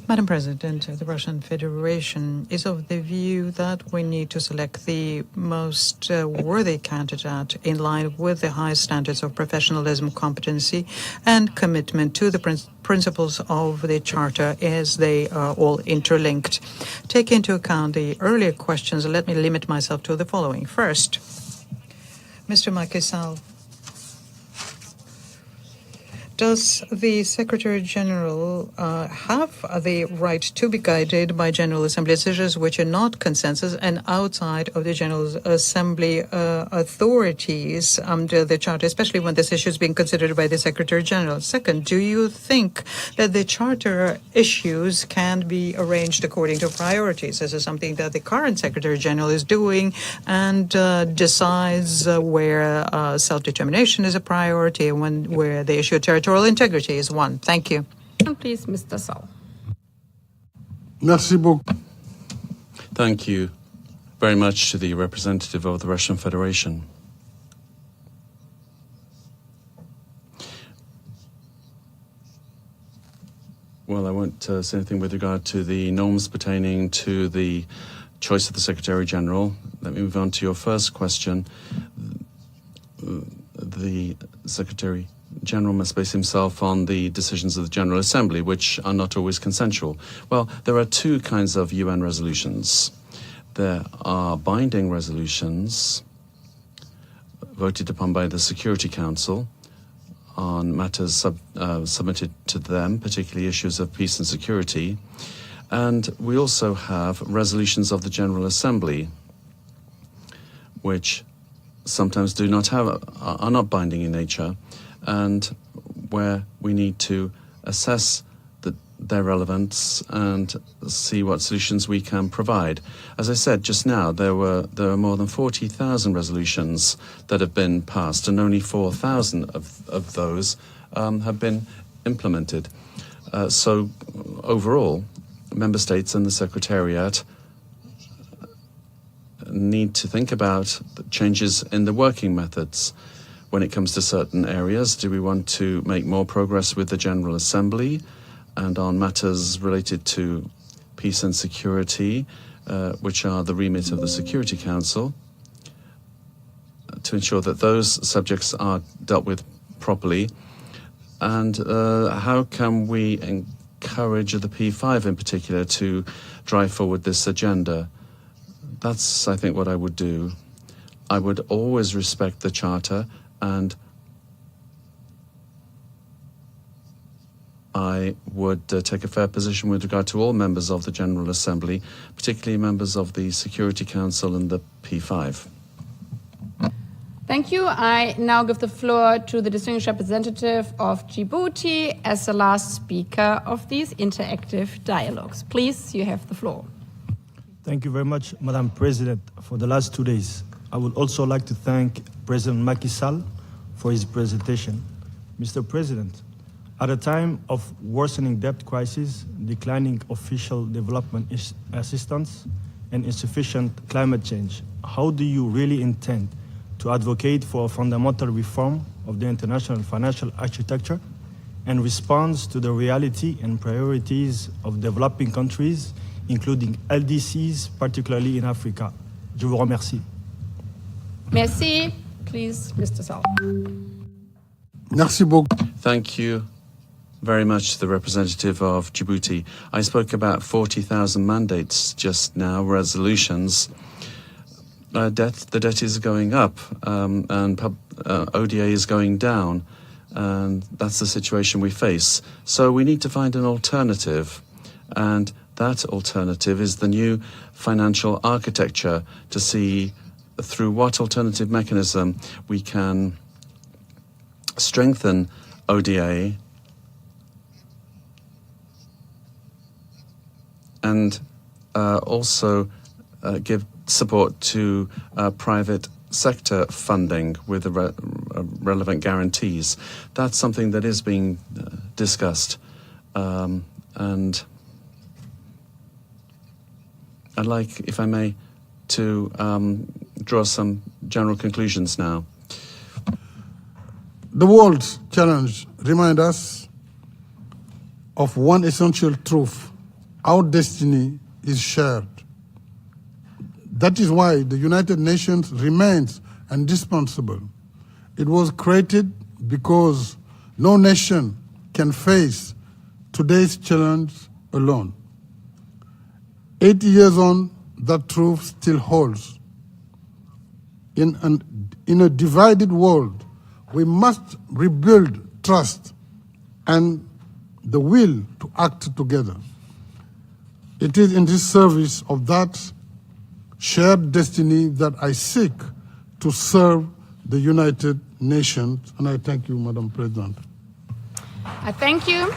Madam President, the Russian Federation is of the view that we need to select the most worthy candidate in line with the highest standards of professionalism, competency, and commitment to the principles of the Charter as they are all interlinked. Take into account the earlier questions. Let me limit myself to the following. First, Mr. Macky Sall, does the Secretary General have the right to be guided by General Assembly decisions which are not consensus and outside of the General Assembly authorities under the Charter, especially when this issue is being considered by the Secretary General? Second, do you think that the Charter issues can be arranged according to priorities? This is something that the current Secretary General is doing and decides where self-determination is a priority and where the issue of territorial integrity is one. Thank you. Please, Mr. Sall. Merci beaucoup. Thank you very much to the representative of the Russian Federation. Well, I won't say anything with regard to the norms pertaining to the choice of the Secretary General. Let me move on to your first question. The Secretary General must base himself on the decisions of the General Assembly, which are not always consensual. Well, there are two kinds of UN resolutions. There are binding resolutions voted upon by the Security Council on matters submitted to them, particularly issues of peace and security. And we also have resolutions of the General Assembly, which sometimes are not binding in nature, and where we need to assess their relevance and see what solutions we can provide. As I said just now, there are more than 40,000 resolutions that have been passed, and only 4,000 of those have been implemented. So overall, member states and the Secretariat need to think about the changes in the working methods. When it comes to certain areas, do we want to make more progress with the General Assembly and on matters related to peace and security, which are the remit of the Security Council, to ensure that those subjects are dealt with properly? And how can we encourage the P5 in particular to drive forward this agenda? That's, I think, what I would do. I would always respect the Charter, and I would take a fair position with regard to all members of the General Assembly, particularly members of the Security Council and the P5. Thank you. I now give the floor to the distinguished representative of Djibouti as the last speaker of these interactive dialogues. Please, you have the floor. Thank you very much, Madam President, for the last 2 days. I would also like to thank President Macky Sall for his presentation. Mr. President, at a time of worsening debt crisis, declining official development assistance, and insufficient climate change, how do you really intend to advocate for a fundamental reform of the international financial architecture and response to the reality and priorities of developing countries, including LDCs, particularly in Africa? Je vous remercie. Merci. Please, Mr. Sall. Merci beaucoup. Thank you very much to the representative of Djibouti. I spoke about 40,000 mandates just now, resolutions. The debt is going up, and ODA is going down, and that's the situation we face. So we need to find an alternative, and that alternative is the new financial architecture, to see through what alternative mechanism we can strengthen ODA and also give support to private sector funding with relevant guarantees. That's something that is being discussed, and I'd like, if I may, to draw some general conclusions now. The world's challenge reminds us of one essential truth: our destiny is shared. That is why the United Nations remains indispensable. It was created because no nation can face today's challenge alone. 80 years on, that truth still holds. In a divided world, we must rebuild trust and the will to act together. It is in this service of that shared destiny that I seek to serve the United Nations, and I thank you, Madam President. I thank you.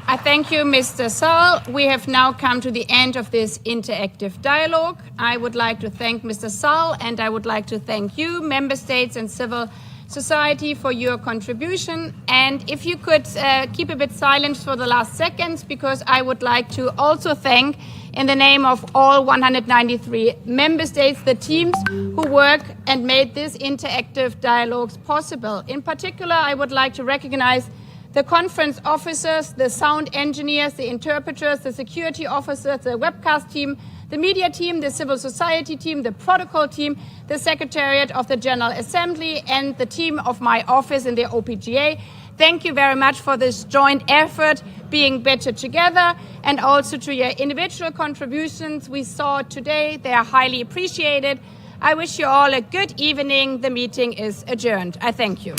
I thank you, Mr. Sall. We have now come to the end of this interactive dialogue. I would like to thank Mr. Sall, and I would like to thank you, member states and civil society, for your contribution. And if you could keep a bit silent for the last seconds, because I would like to also thank, in the name of all 193 member states, the teams who work and made these interactive dialogues possible. In particular, I would like to recognize the conference officers, the sound engineers, the interpreters, the security officers, the webcast team, the media team, the civil society team, the protocol team, the Secretariat of the General Assembly, and the team of my office in the OPGA. Thank you very much for this joint effort, being better together, and also to your individual contributions we saw today. They are highly appreciated. I wish you all a good evening. The meeting is adjourned. I thank you.